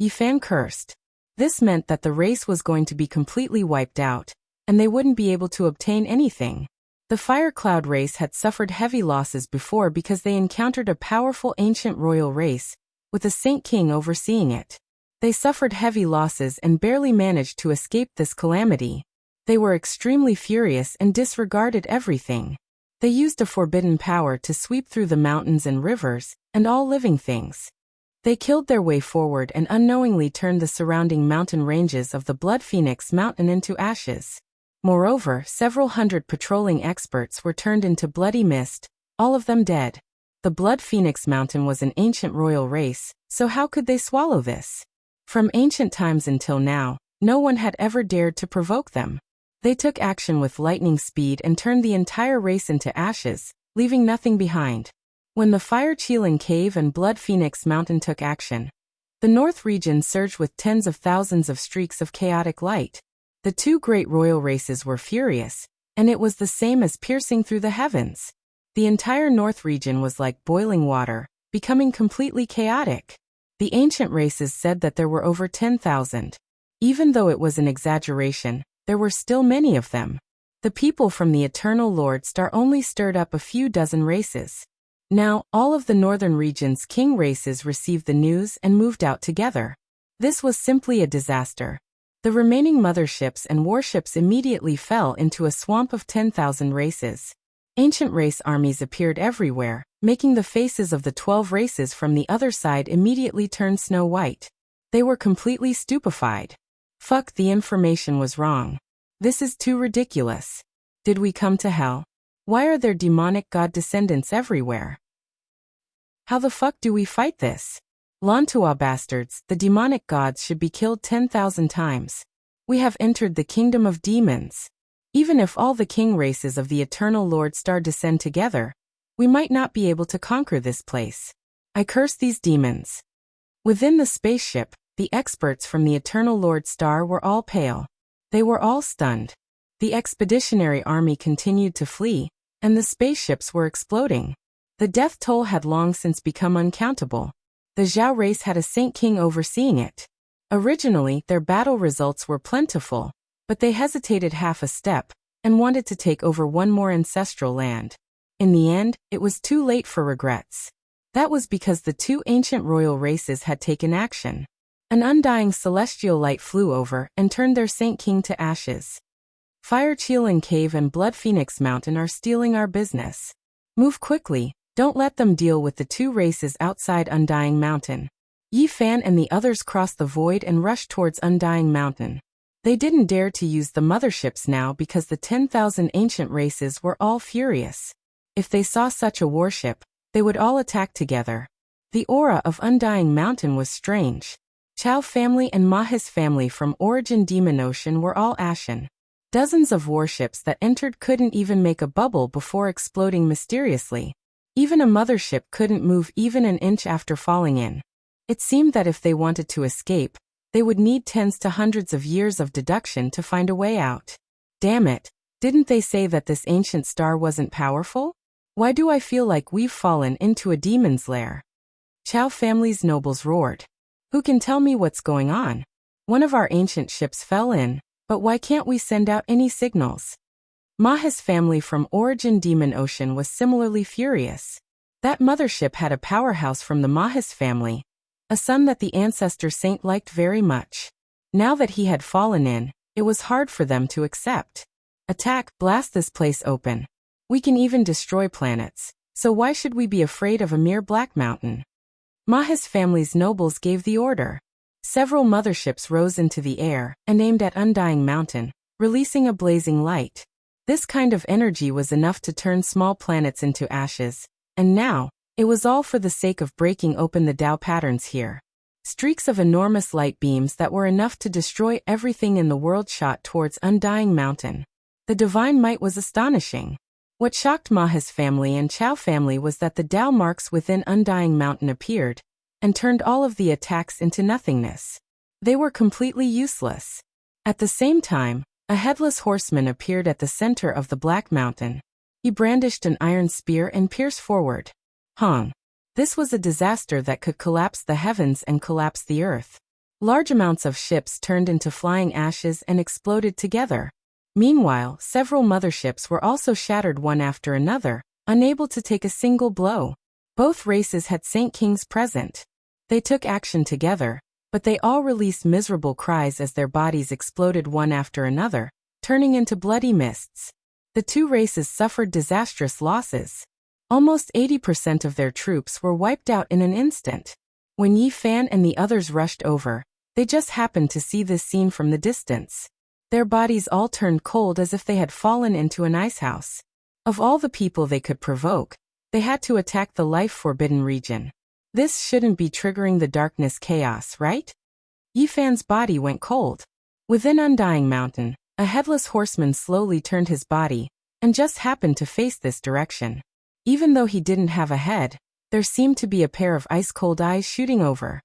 Yifan cursed. This meant that the race was going to be completely wiped out, and they wouldn't be able to obtain anything. The Fire Cloud race had suffered heavy losses before because they encountered a powerful ancient royal race, with a Saint King overseeing it. They suffered heavy losses and barely managed to escape this calamity. They were extremely furious and disregarded everything. They used a forbidden power to sweep through the mountains and rivers, and all living things. They killed their way forward and unknowingly turned the surrounding mountain ranges of the Blood Phoenix Mountain into ashes. Moreover, several hundred patrolling experts were turned into bloody mist, all of them dead. The Blood Phoenix Mountain was an ancient royal race, so how could they swallow this? From ancient times until now, no one had ever dared to provoke them. They took action with lightning speed and turned the entire race into ashes, leaving nothing behind. When the Fire Chilling Cave and Blood Phoenix Mountain took action, The north region surged with tens of thousands of streaks of chaotic light. The two great royal races were furious, and it was the same as piercing through the heavens. The entire north region was like boiling water, becoming completely chaotic. The ancient races said that there were over 10,000. Even though it was an exaggeration, there were still many of them. The people from the Eternal Lord Star only stirred up a few dozen races. Now, all of the northern region's king races received the news and moved out together. This was simply a disaster. The remaining motherships and warships immediately fell into a swamp of 10,000 races. Ancient race armies appeared everywhere, making the faces of the 12 races from the other side immediately turn snow white. They were completely stupefied. Fuck, the information was wrong. This is too ridiculous. Did we come to hell? Why are there demonic god descendants everywhere? How the fuck do we fight this? Lantua bastards, the demonic gods should be killed 10,000 times. We have entered the kingdom of demons. Even if all the king races of the Eternal Lord Star descend together, we might not be able to conquer this place. I curse these demons. Within the spaceship, the experts from the Eternal Lord Star were all pale. They were all stunned. The expeditionary army continued to flee, and the spaceships were exploding. The death toll had long since become uncountable. The Zhao race had a Saint King overseeing it. Originally, their battle results were plentiful, but they hesitated half a step and wanted to take over one more ancestral land. In the end, it was too late for regrets. That was because the two ancient royal races had taken action. An undying celestial light flew over and turned their Saint King to ashes. Fire Chelan Cave and Blood Phoenix Mountain are stealing our business. Move quickly, don't let them deal with the two races outside Undying Mountain. Yi Fan and the others crossed the void and rushed towards Undying Mountain. They didn't dare to use the motherships now because the 10,000 ancient races were all furious. If they saw such a warship, they would all attack together. The aura of Undying Mountain was strange. Chao family and Mahis family from Origin Demon Ocean were all ashen. Dozens of warships that entered couldn't even make a bubble before exploding mysteriously. Even a mothership couldn't move even an inch after falling in. It seemed that if they wanted to escape, they would need tens to hundreds of years of deduction to find a way out. Damn it, didn't they say that this ancient star wasn't powerful? Why do I feel like we've fallen into a demon's lair? Chao family's nobles roared. Who can tell me what's going on? One of our ancient ships fell in, but why can't we send out any signals? Mahis family from Origin Demon Ocean was similarly furious. That mothership had a powerhouse from the Mahis family, a son that the ancestor saint liked very much. Now that he had fallen in, it was hard for them to accept. Attack, blast this place open. We can even destroy planets, so why should we be afraid of a mere black mountain? Mahis family's nobles gave the order. Several motherships rose into the air and aimed at Undying Mountain, releasing a blazing light. This kind of energy was enough to turn small planets into ashes, and now, it was all for the sake of breaking open the Tao patterns here. Streaks of enormous light beams that were enough to destroy everything in the world shot towards Undying Mountain. The divine might was astonishing. What shocked Mahis family and Chao family was that the Tao marks within Undying Mountain appeared, and turned all of the attacks into nothingness. They were completely useless. At the same time, a headless horseman appeared at the center of the Black Mountain. He brandished an iron spear and pierced forward. This was a disaster that could collapse the heavens and collapse the earth. Large amounts of ships turned into flying ashes and exploded together. Meanwhile, several motherships were also shattered one after another, unable to take a single blow. Both races had Saint Kings present. They took action together, but they all released miserable cries as their bodies exploded one after another, turning into bloody mists. The two races suffered disastrous losses. Almost 80% of their troops were wiped out in an instant. When Yi Fan and the others rushed over, they just happened to see this scene from the distance. Their bodies all turned cold as if they had fallen into an icehouse. Of all the people they could provoke, they had to attack the life-forbidden region. This shouldn't be triggering the darkness chaos, right? Yi Fan's body went cold. Within Undying Mountain, a headless horseman slowly turned his body, and just happened to face this direction. Even though he didn't have a head, there seemed to be a pair of ice-cold eyes shooting over.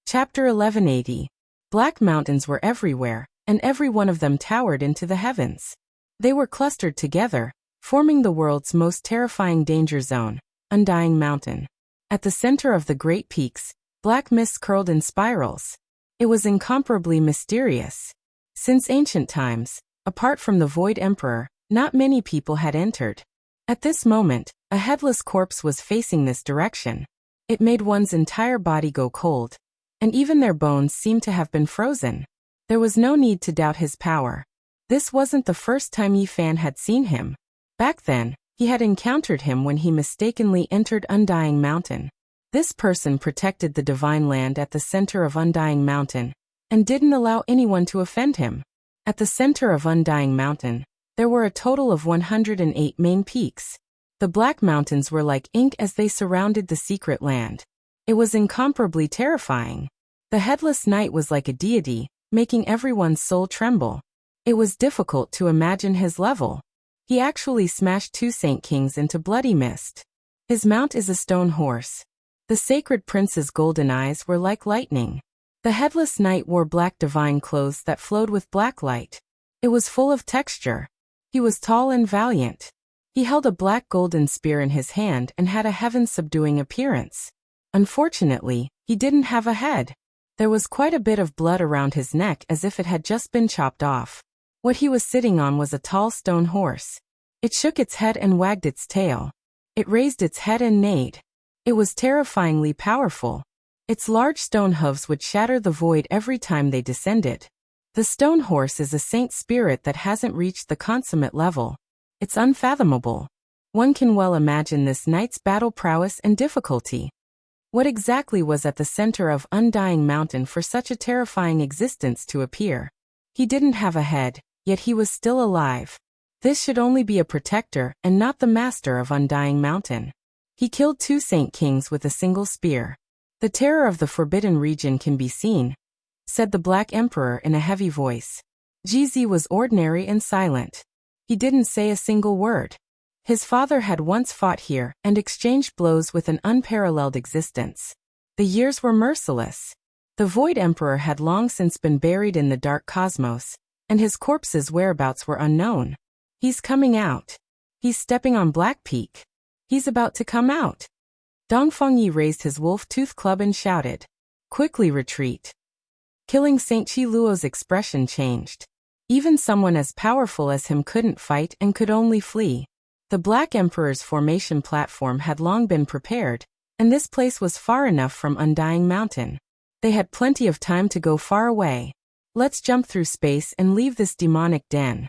Chapter 1180. Black mountains were everywhere, and every one of them towered into the heavens. They were clustered together, forming the world's most terrifying danger zone, Undying Mountain. At the center of the great peaks, black mist curled in spirals. It was incomparably mysterious. Since ancient times, apart from the Void Emperor, not many people had entered. At this moment, a headless corpse was facing this direction. It made one's entire body go cold, and even their bones seemed to have been frozen. There was no need to doubt his power. This wasn't the first time Yi Fan had seen him. Back then, he had encountered him when he mistakenly entered Undying Mountain. This person protected the divine land at the center of Undying Mountain, and didn't allow anyone to offend him. At the center of Undying Mountain, there were a total of 108 main peaks. The Black Mountains were like ink as they surrounded the secret land. It was incomparably terrifying. The Headless Knight was like a deity, making everyone's soul tremble. It was difficult to imagine his level. He actually smashed 2 Saint Kings into bloody mist. His mount is a stone horse. The Sacred Prince's golden eyes were like lightning. The Headless Knight wore black divine clothes that flowed with black light. It was full of texture. He was tall and valiant. He held a black golden spear in his hand and had a heaven-subduing appearance. Unfortunately, he didn't have a head. There was quite a bit of blood around his neck as if it had just been chopped off. What he was sitting on was a tall stone horse. It shook its head and wagged its tail. It raised its head and neighed. It was terrifyingly powerful. Its large stone hooves would shatter the void every time they descended. The stone horse is a saint spirit that hasn't reached the consummate level. It's unfathomable. One can well imagine this knight's battle prowess and difficulty. What exactly was at the center of Undying Mountain for such a terrifying existence to appear? He didn't have a head, yet he was still alive. This should only be a protector and not the master of Undying Mountain. He killed 2 Saint Kings with a single spear. The terror of the Forbidden Region can be seen, said the Black Emperor in a heavy voice. GZ was ordinary and silent. He didn't say a single word. His father had once fought here and exchanged blows with an unparalleled existence. The years were merciless. The Void Emperor had long since been buried in the dark cosmos, and his corpse's whereabouts were unknown. He's coming out. He's stepping on Black Peak. He's about to come out. Dongfeng Yi raised his wolf-tooth club and shouted, "Quickly retreat." Killing Saint Chi Luo's expression changed. Even someone as powerful as him couldn't fight and could only flee. The Black Emperor's formation platform had long been prepared, and this place was far enough from Undying Mountain. They had plenty of time to go far away. Let's jump through space and leave this demonic den.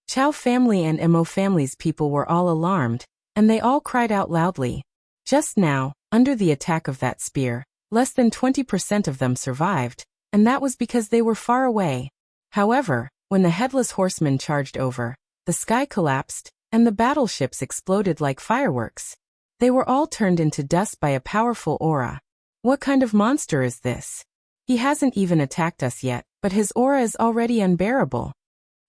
Chao family and Mo family's people were all alarmed, and they all cried out loudly. Just now, under the attack of that spear, less than 20% of them survived, and that was because they were far away. However, when the Headless Horseman charged over, the sky collapsed, and the battleships exploded like fireworks. They were all turned into dust by a powerful aura. What kind of monster is this? He hasn't even attacked us yet, but his aura is already unbearable.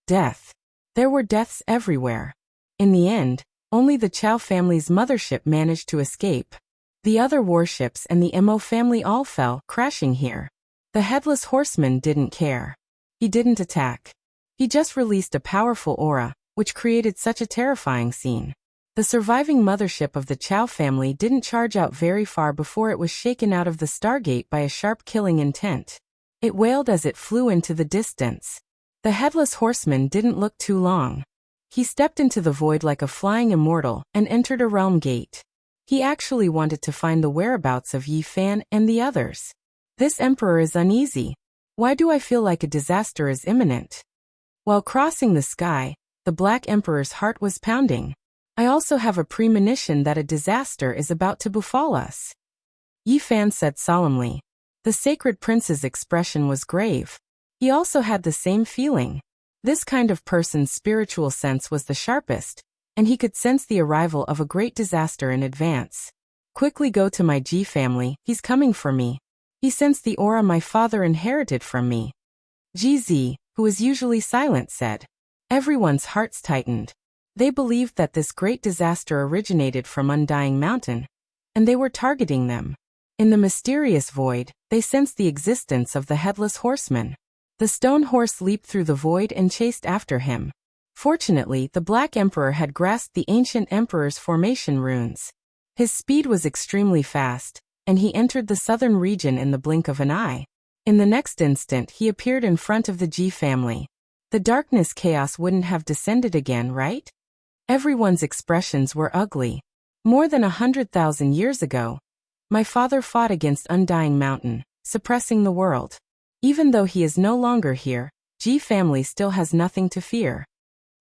Death. There were deaths everywhere. In the end, only the Chao family's mothership managed to escape. The other warships and the Mo family all fell, crashing here. The Headless Horseman didn't care. He didn't attack. He just released a powerful aura, which created such a terrifying scene. The surviving mothership of the Chao family didn't charge out very far before it was shaken out of the Stargate by a sharp killing intent. It wailed as it flew into the distance. The Headless Horseman didn't look too long. He stepped into the void like a flying immortal and entered a realm gate. He actually wanted to find the whereabouts of Yi Fan and the others. This emperor is uneasy. Why do I feel like a disaster is imminent? While crossing the sky, the Black Emperor's heart was pounding. I also have a premonition that a disaster is about to befall us. Yi Fan said solemnly. The Sacred Prince's expression was grave. He also had the same feeling. This kind of person's spiritual sense was the sharpest, and he could sense the arrival of a great disaster in advance. Quickly go to my Ji family, he's coming for me. He sensed the aura my father inherited from me. GZ, who is usually silent, said. Everyone's hearts tightened. They believed that this great disaster originated from Undying Mountain, and they were targeting them. In the mysterious void, they sensed the existence of the headless horseman. The stone horse leaped through the void and chased after him. Fortunately, the Black Emperor had grasped the ancient emperor's formation runes. His speed was extremely fast, and he entered the southern region in the blink of an eye. In the next instant, he appeared in front of the Ji family. The darkness chaos wouldn't have descended again, right? Everyone's expressions were ugly. More than 100,000 years ago, my father fought against Undying Mountain, suppressing the world. Even though he is no longer here, Ji family still has nothing to fear.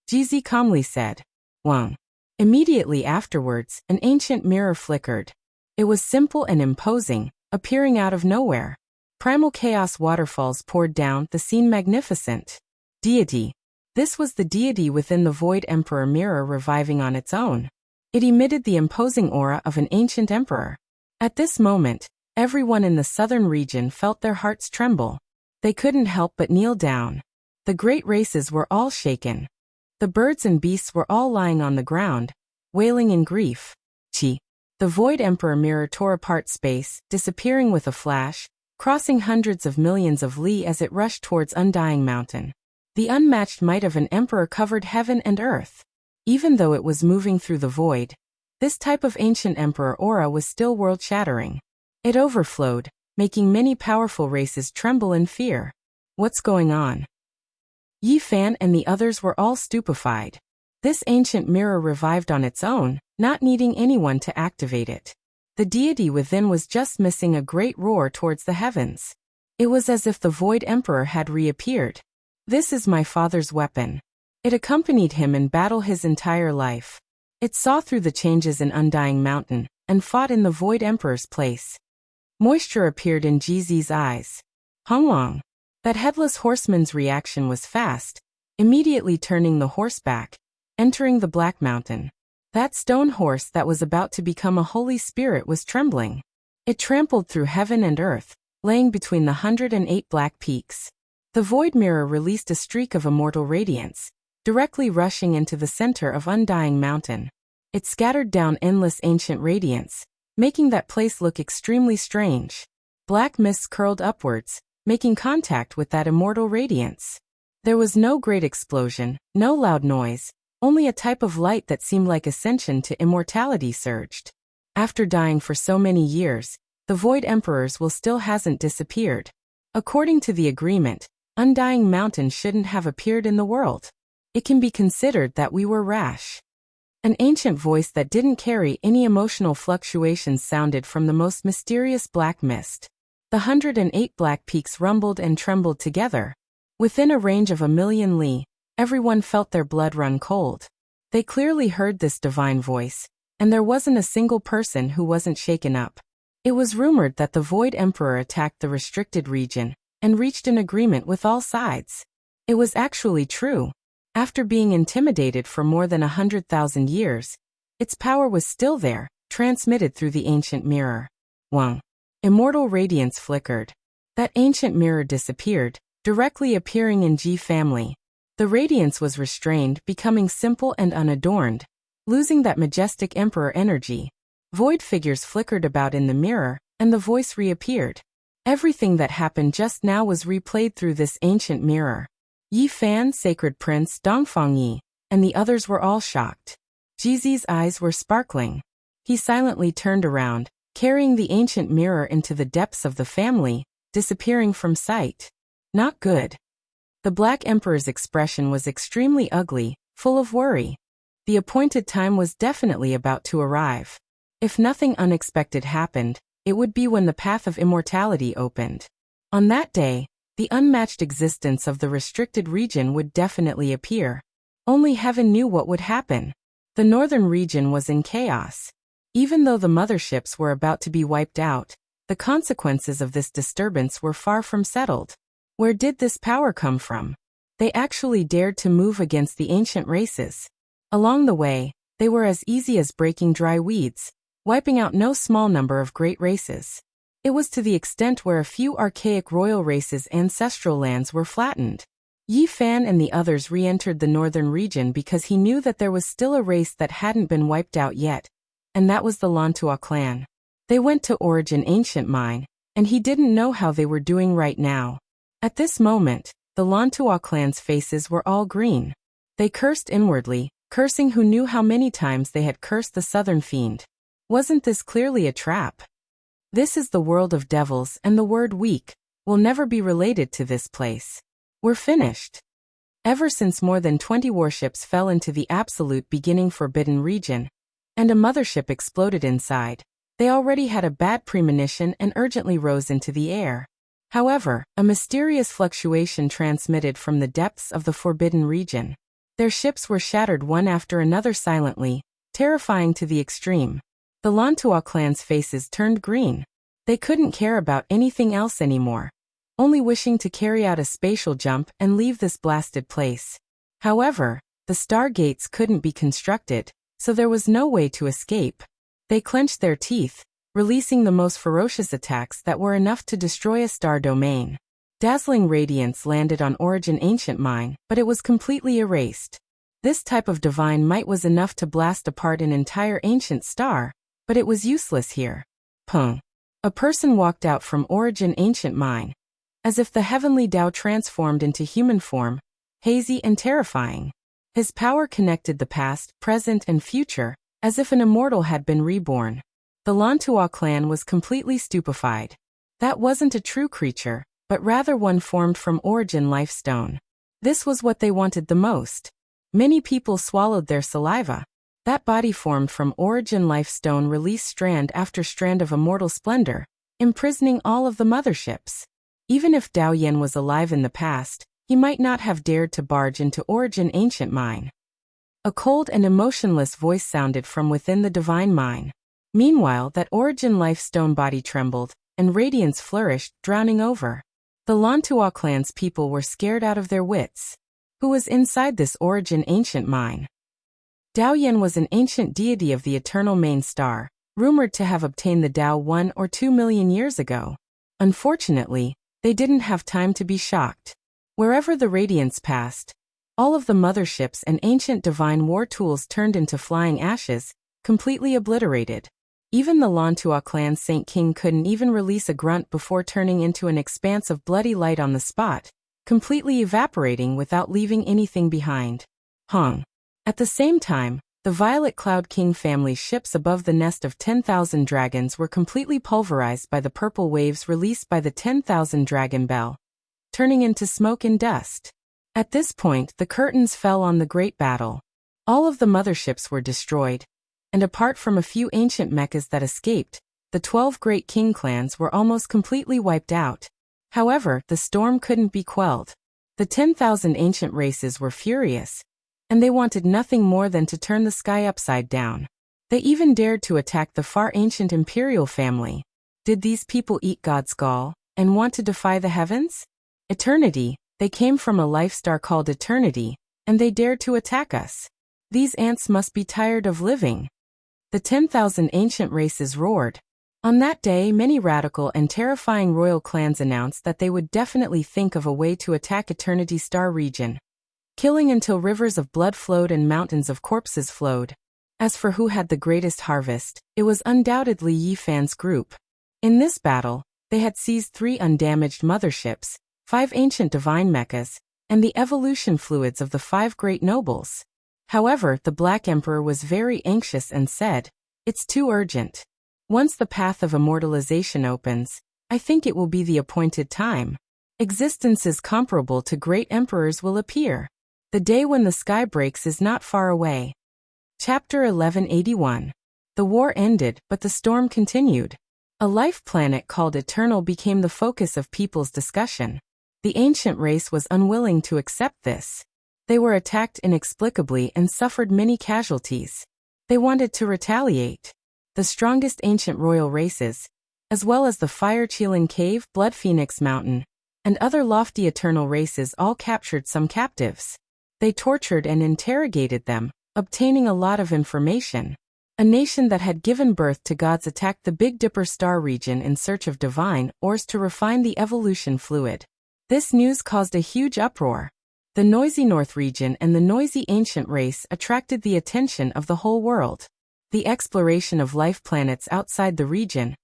Jizi calmly said. Wang. Immediately afterwards, an ancient mirror flickered. It was simple and imposing, appearing out of nowhere. Primal chaos waterfalls poured down, the scene magnificent. Deity. This was the deity within the Void Emperor mirror reviving on its own. It emitted the imposing aura of an ancient emperor. At this moment, everyone in the southern region felt their hearts tremble. They couldn't help but kneel down. The great races were all shaken. The birds and beasts were all lying on the ground, wailing in grief. Chi. The Void Emperor mirror tore apart space, disappearing with a flash, crossing hundreds of millions of li as it rushed towards Undying Mountain. The unmatched might of an emperor covered heaven and earth. Even though it was moving through the void, this type of ancient emperor aura was still world-shattering. It overflowed, making many powerful races tremble in fear. What's going on? Yi Fan and the others were all stupefied. This ancient mirror revived on its own, not needing anyone to activate it. The deity within was just missing a great roar towards the heavens. It was as if the Void Emperor had reappeared. This is my father's weapon. It accompanied him in battle his entire life. It saw through the changes in Undying Mountain, and fought in the Void Emperor's place. Moisture appeared in Jizi's eyes. Hongwang. That headless horseman's reaction was fast, immediately turning the horse back, entering the Black Mountain. That stone horse that was about to become a holy spirit was trembling. It trampled through heaven and earth, laying between the 108 black peaks. The void mirror released a streak of immortal radiance, directly rushing into the center of Undying Mountain. It scattered down endless ancient radiance, making that place look extremely strange. Black mists curled upwards, making contact with that immortal radiance. There was no great explosion, no loud noise, only a type of light that seemed like ascension to immortality surged. After dying for so many years, the Void Emperors will still hasn't disappeared. According to the agreement, Undying Mountain shouldn't have appeared in the world. It can be considered that we were rash. An ancient voice that didn't carry any emotional fluctuations sounded from the most mysterious black mist. The 108 black peaks rumbled and trembled together. Within a range of 1,000,000 li, everyone felt their blood run cold. They clearly heard this divine voice, and there wasn't a single person who wasn't shaken up. It was rumored that the Void Emperor attacked the restricted region, and reached an agreement with all sides. It was actually true. After being intimidated for more than 100,000 years, its power was still there, transmitted through the ancient mirror. Wang. Immortal radiance flickered. That ancient mirror disappeared, directly appearing in Ji family. The radiance was restrained, becoming simple and unadorned, losing that majestic emperor energy. Void figures flickered about in the mirror, and the voice reappeared. Everything that happened just now was replayed through this ancient mirror. Yi Fan, Sacred Prince, Dongfang Yi, and the others were all shocked. Jizi's eyes were sparkling. He silently turned around, carrying the ancient mirror into the depths of the family, disappearing from sight. Not good. The Black Emperor's expression was extremely ugly, full of worry. The appointed time was definitely about to arrive. If nothing unexpected happened, it would be when the path of immortality opened. On that day, the unmatched existence of the restricted region would definitely appear. Only heaven knew what would happen. The northern region was in chaos. Even though the motherships were about to be wiped out, the consequences of this disturbance were far from settled. Where did this power come from? They actually dared to move against the ancient races. Along the way, they were as easy as breaking dry weeds, wiping out no small number of great races. It was to the extent where a few archaic royal races' ancestral lands were flattened. Yi Fan and the others re-entered the northern region because he knew that there was still a race that hadn't been wiped out yet, and that was the Lantua clan. They went to Origin Ancient Mine, and he didn't know how they were doing right now. At this moment, the Lantua clan's faces were all green. They cursed inwardly, cursing who knew how many times they had cursed the southern fiend. Wasn't this clearly a trap? This is the world of devils, and the word weak will never be related to this place. We're finished. Ever since more than 20 warships fell into the absolute beginning forbidden region, and a mothership exploded inside, they already had a bad premonition and urgently rose into the air. However, a mysterious fluctuation transmitted from the depths of the forbidden region. Their ships were shattered one after another silently, terrifying to the extreme. The Lantua clan's faces turned green. They couldn't care about anything else anymore, only wishing to carry out a spatial jump and leave this blasted place. However, the stargates couldn't be constructed, so there was no way to escape. They clenched their teeth, releasing the most ferocious attacks that were enough to destroy a star domain. Dazzling radiance landed on Origin Ancient Mine, but it was completely erased. This type of divine might was enough to blast apart an entire ancient star, but it was useless here. Pung. A person walked out from Origin Ancient Mine, as if the heavenly Tao transformed into human form, hazy and terrifying. His power connected the past, present, and future, as if an immortal had been reborn. The Lantua clan was completely stupefied. That wasn't a true creature, but rather one formed from Origin Lifestone. This was what they wanted the most. Many people swallowed their saliva. That body formed from Origin Lifestone released strand after strand of immortal splendor, imprisoning all of the motherships. Even if Dao Yan was alive in the past, he might not have dared to barge into Origin Ancient Mine. A cold and emotionless voice sounded from within the divine mine. Meanwhile, that Origin Lifestone body trembled, and radiance flourished, drowning over. The Lantua clan's people were scared out of their wits. Who was inside this Origin Ancient Mine? Dao Yan was an ancient deity of the eternal main star, rumored to have obtained the Tao 1 or 2 million years ago. Unfortunately, they didn't have time to be shocked. Wherever the radiance passed, all of the motherships and ancient divine war tools turned into flying ashes, completely obliterated. Even the Lantua clan Saint King couldn't even release a grunt before turning into an expanse of bloody light on the spot, completely evaporating without leaving anything behind. Hong. At the same time, the Violet Cloud King family's ships above the nest of 10,000 dragons were completely pulverized by the purple waves released by the 10,000 dragon bell, turning into smoke and dust. At this point, the curtains fell on the great battle. All of the motherships were destroyed, and apart from a few ancient mechas that escaped, the 12 great king clans were almost completely wiped out. However, the storm couldn't be quelled. The 10,000 ancient races were furious, and they wanted nothing more than to turn the sky upside down. They even dared to attack the far ancient imperial family. Did these people eat God's gall, and want to defy the heavens? Eternity. They came from a life star called Eternity, and they dared to attack us. These ants must be tired of living. The 10,000 ancient races roared. On that day, many radical and terrifying royal clans announced that they would definitely think of a way to attack Eternity Star region, killing until rivers of blood flowed and mountains of corpses flowed. As for who had the greatest harvest, it was undoubtedly Yi Fan's group. In this battle, they had seized 3 undamaged motherships, 5 ancient divine mechas, and the evolution fluids of the 5 great nobles. However, the Black Emperor was very anxious and said, "It's too urgent. Once the path of immortalization opens, I think it will be the appointed time. Existences comparable to great emperors will appear. The day when the sky breaks is not far away." Chapter 1181. The war ended, but the storm continued. A life planet called Eternal became the focus of people's discussion. The ancient race was unwilling to accept this. They were attacked inexplicably and suffered many casualties. They wanted to retaliate. The strongest ancient royal races, as well as the Fire Qilin Cave, Blood Phoenix Mountain, and other lofty eternal races all captured some captives. They tortured and interrogated them, obtaining a lot of information. A nation that had given birth to gods attacked the Big Dipper star region in search of divine ores to refine the evolution fluid. This news caused a huge uproar. The noisy North region and the noisy ancient race attracted the attention of the whole world. The exploration of life planets outside the region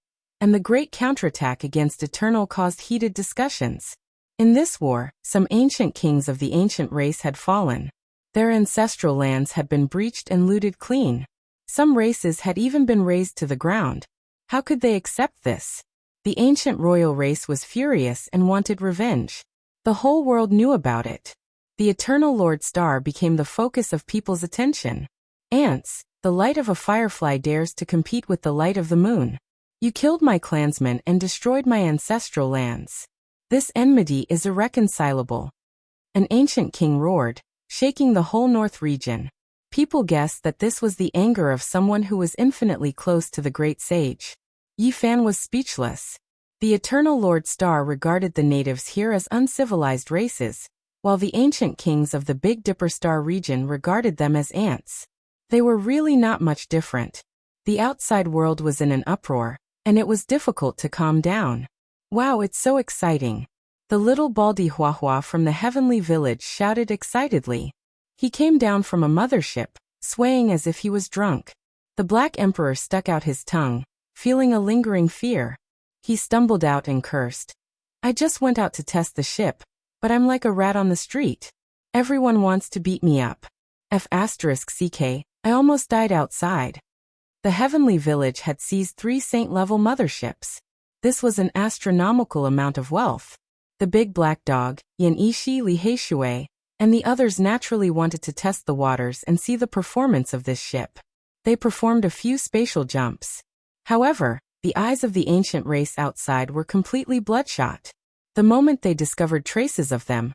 and the great counterattack against Eternal caused heated discussions. In this war, some ancient kings of the ancient race had fallen. Their ancestral lands had been breached and looted clean. Some races had even been razed to the ground. How could they accept this? The ancient royal race was furious and wanted revenge. The whole world knew about it. The Eternal Lord Star became the focus of people's attention. Ants, the light of a firefly dares to compete with the light of the moon. You killed my clansmen and destroyed my ancestral lands. This enmity is irreconcilable. An ancient king roared, shaking the whole north region. People guessed that this was the anger of someone who was infinitely close to the great sage. Yi Fan was speechless. The Eternal Lord Star regarded the natives here as uncivilized races, while the ancient kings of the Big Dipper Star region regarded them as ants. They were really not much different. The outside world was in an uproar, and it was difficult to calm down. Wow, it's so exciting. The little Baldy Huahua from the heavenly village shouted excitedly. He came down from a mothership, swaying as if he was drunk. The Black Emperor stuck out his tongue, feeling a lingering fear. He stumbled out and cursed. I just went out to test the ship, but I'm like a rat on the street. Everyone wants to beat me up. F***ck, I almost died outside. The heavenly village had seized 3 saint-level motherships. This was an astronomical amount of wealth. The big black dog, Yan Ishi Li Heishui, and the others naturally wanted to test the waters and see the performance of this ship. They performed a few spatial jumps. However, the eyes of the ancient race outside were completely bloodshot. The moment they discovered traces of them,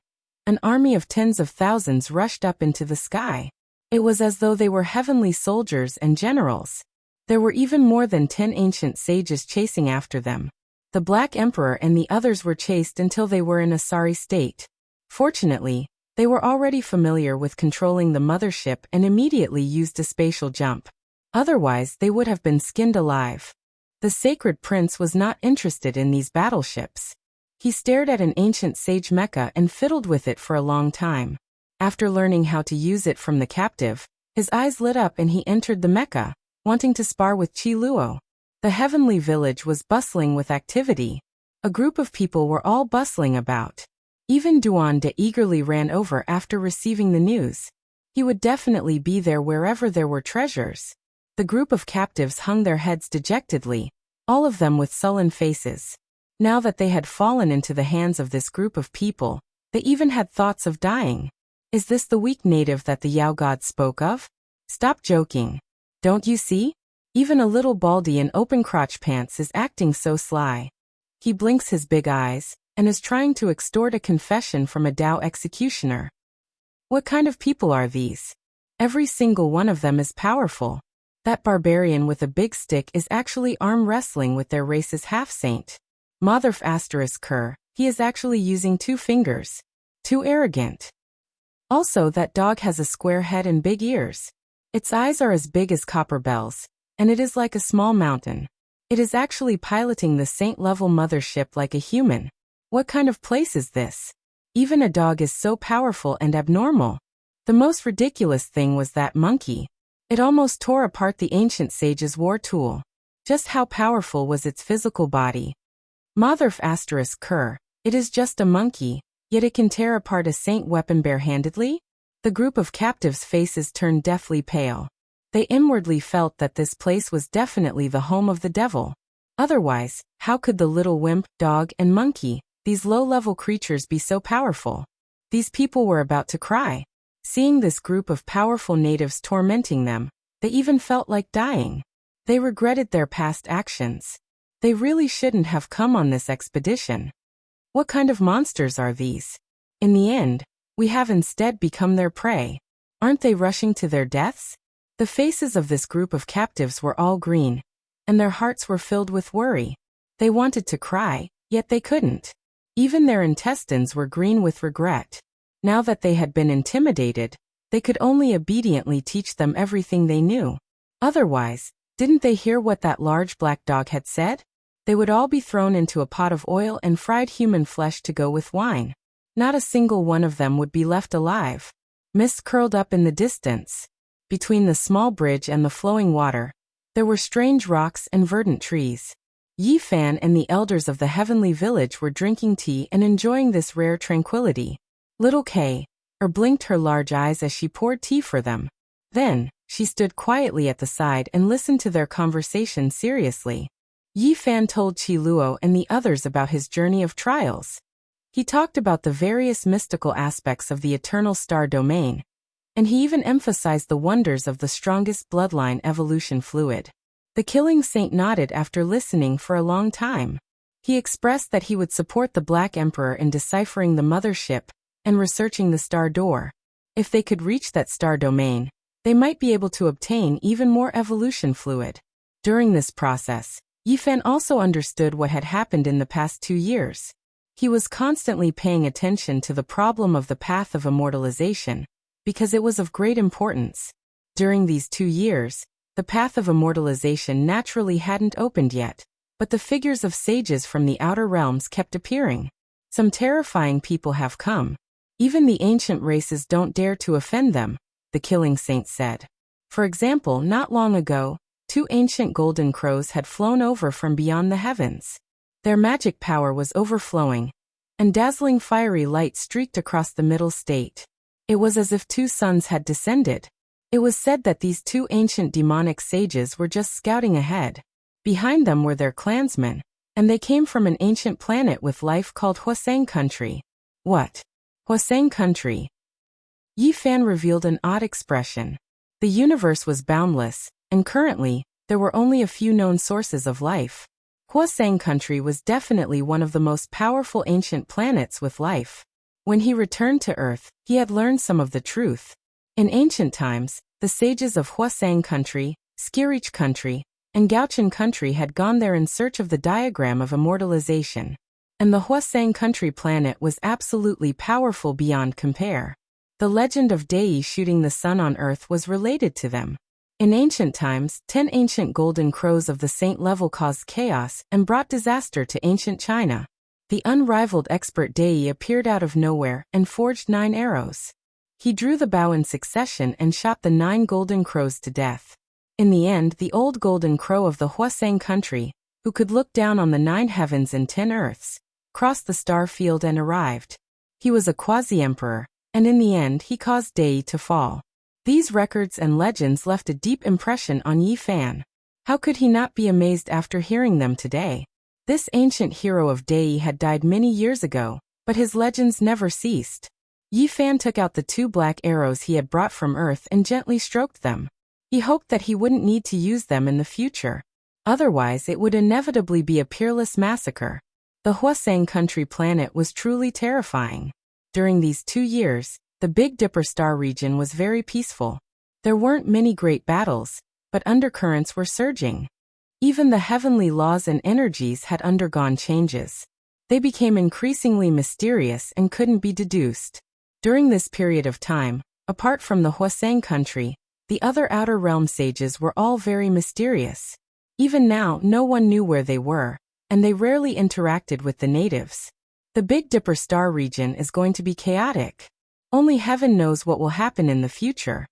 an army of tens of thousands rushed up into the sky. It was as though they were heavenly soldiers and generals. There were even more than 10 ancient sages chasing after them. The Black Emperor and the others were chased until they were in a sorry state. Fortunately, they were already familiar with controlling the mothership and immediately used a spatial jump. Otherwise, they would have been skinned alive. The sacred prince was not interested in these battleships. He stared at an ancient sage mecha and fiddled with it for a long time. After learning how to use it from the captive, his eyes lit up and he entered the mecha, wanting to spar with Chi Luo. The heavenly village was bustling with activity. A group of people were all bustling about. Even Duan De eagerly ran over after receiving the news. He would definitely be there wherever there were treasures. The group of captives hung their heads dejectedly, all of them with sullen faces. Now that they had fallen into the hands of this group of people, they even had thoughts of dying. Is this the weak native that the Yao god spoke of? Stop joking. Don't you see? Even a little baldy in open crotch pants is acting so sly. He blinks his big eyes, and is trying to extort a confession from a Dao executioner. What kind of people are these? Every single one of them is powerful. That barbarian with a big stick is actually arm wrestling with their race's half-saint. Motherf asterisk Kerr, he is actually using 2 fingers. Too arrogant. Also, that dog has a square head and big ears. Its eyes are as big as copper bells, and it is like a small mountain. It is actually piloting the saint-level mothership like a human. What kind of place is this? Even a dog is so powerful and abnormal. The most ridiculous thing was that monkey. It almost tore apart the ancient sage's war tool. Just how powerful was its physical body? Motherf asterisk Kerr, it is just a monkey, yet it can tear apart a saint weapon barehandedly? The group of captives' faces turned deathly pale. They inwardly felt that this place was definitely the home of the devil. Otherwise, how could the little wimp, dog, and monkey, these low-level creatures, be so powerful? These people were about to cry. Seeing this group of powerful natives tormenting them, they even felt like dying. They regretted their past actions. They really shouldn't have come on this expedition. What kind of monsters are these? In the end, we have instead become their prey. Aren't they rushing to their deaths? The faces of this group of captives were all green, and their hearts were filled with worry. They wanted to cry, yet they couldn't. Even their intestines were green with regret. Now that they had been intimidated, they could only obediently teach them everything they knew. Otherwise, didn't they hear what that large black dog had said? They would all be thrown into a pot of oil and fried human flesh to go with wine. Not a single one of them would be left alive. Mist curled up in the distance. Between the small bridge and the flowing water, there were strange rocks and verdant trees. Yi Fan and the elders of the heavenly village were drinking tea and enjoying this rare tranquility. Little Kay blinked her large eyes as she poured tea for them. Then, she stood quietly at the side and listened to their conversation seriously. Yi Fan told Qi Luo and the others about his journey of trials. He talked about the various mystical aspects of the eternal star domain, and he even emphasized the wonders of the strongest bloodline evolution fluid. The killing saint nodded after listening for a long time. He expressed that he would support the Black Emperor in deciphering the mothership and researching the star door. If they could reach that star domain, they might be able to obtain even more evolution fluid. During this process, Yi Fan also understood what had happened in the past 2 years. He was constantly paying attention to the problem of the path of immortalization, because it was of great importance. During these 2 years, the path of immortalization naturally hadn't opened yet, but the figures of sages from the outer realms kept appearing. Some terrifying people have come. Even the ancient races don't dare to offend them, the killing saint said. For example, not long ago, 2 ancient golden crows had flown over from beyond the heavens. Their magic power was overflowing, and dazzling fiery light streaked across the middle state. It was as if 2 suns had descended. It was said that these 2 ancient demonic sages were just scouting ahead. Behind them were their clansmen, and they came from an ancient planet with life called Huasang Country. What? Huasang Country? Yi Fan revealed an odd expression. The universe was boundless, and currently, there were only a few known sources of life. Huasang Country was definitely one of the most powerful ancient planets with life. When he returned to Earth, he had learned some of the truth. In ancient times, the sages of Huasang Country, Skirich Country, and Gaochen Country had gone there in search of the diagram of immortalization. And the Huasang Country planet was absolutely powerful beyond compare. The legend of Dei shooting the sun on Earth was related to them. In ancient times, 10 ancient golden crows of the saint level caused chaos and brought disaster to ancient China. The unrivaled expert Dei appeared out of nowhere and forged 9 arrows. He drew the bow in succession and shot the 9 golden crows to death. In the end, the old golden crow of the Huasang Country, who could look down on the 9 heavens and 10 earths, crossed the star field and arrived. He was a quasi-emperor, and in the end he caused Dei to fall. These records and legends left a deep impression on Yi Fan. How could he not be amazed after hearing them today? This ancient hero of Dei had died many years ago, but his legends never ceased. Yi Fan took out the 2 black arrows he had brought from Earth and gently stroked them. He hoped that he wouldn't need to use them in the future. Otherwise, it would inevitably be a peerless massacre. The Huasang Country planet was truly terrifying. During these 2 years, the Big Dipper star region was very peaceful. There weren't many great battles, but undercurrents were surging. Even the heavenly laws and energies had undergone changes. They became increasingly mysterious and couldn't be deduced. During this period of time, apart from the Huasang Country, the other outer realm sages were all very mysterious. Even now, no one knew where they were, and they rarely interacted with the natives. The Big Dipper star region is going to be chaotic. Only heaven knows what will happen in the future.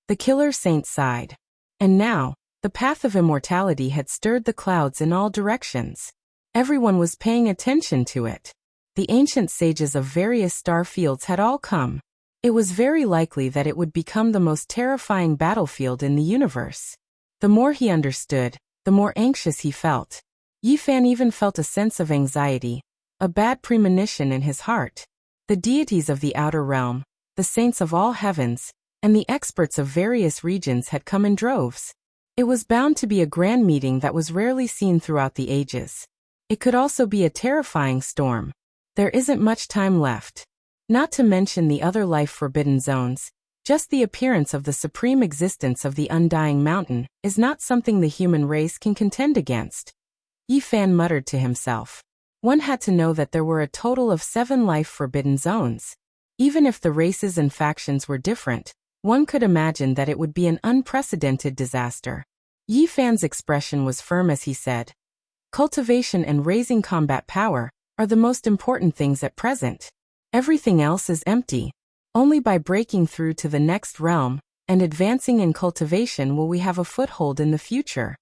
The killer saint sighed. And now, the path of immortality had stirred the clouds in all directions. Everyone was paying attention to it. The ancient sages of various star fields had all come. It was very likely that it would become the most terrifying battlefield in the universe. The more he understood, the more anxious he felt. Yi Fan even felt a sense of anxiety, a bad premonition in his heart. The deities of the outer realm, the saints of all heavens, and the experts of various regions had come in droves. It was bound to be a grand meeting that was rarely seen throughout the ages. It could also be a terrifying storm. There isn't much time left. Not to mention the other life-forbidden zones, just the appearance of the supreme existence of the undying mountain is not something the human race can contend against. Yi Fan muttered to himself. One had to know that there were a total of 7 life-forbidden zones. Even if the races and factions were different, one could imagine that it would be an unprecedented disaster. Yi Fan's expression was firm as he said, "Cultivation and raising combat power are the most important things at present. Everything else is empty. Only by breaking through to the next realm and advancing in cultivation will we have a foothold in the future."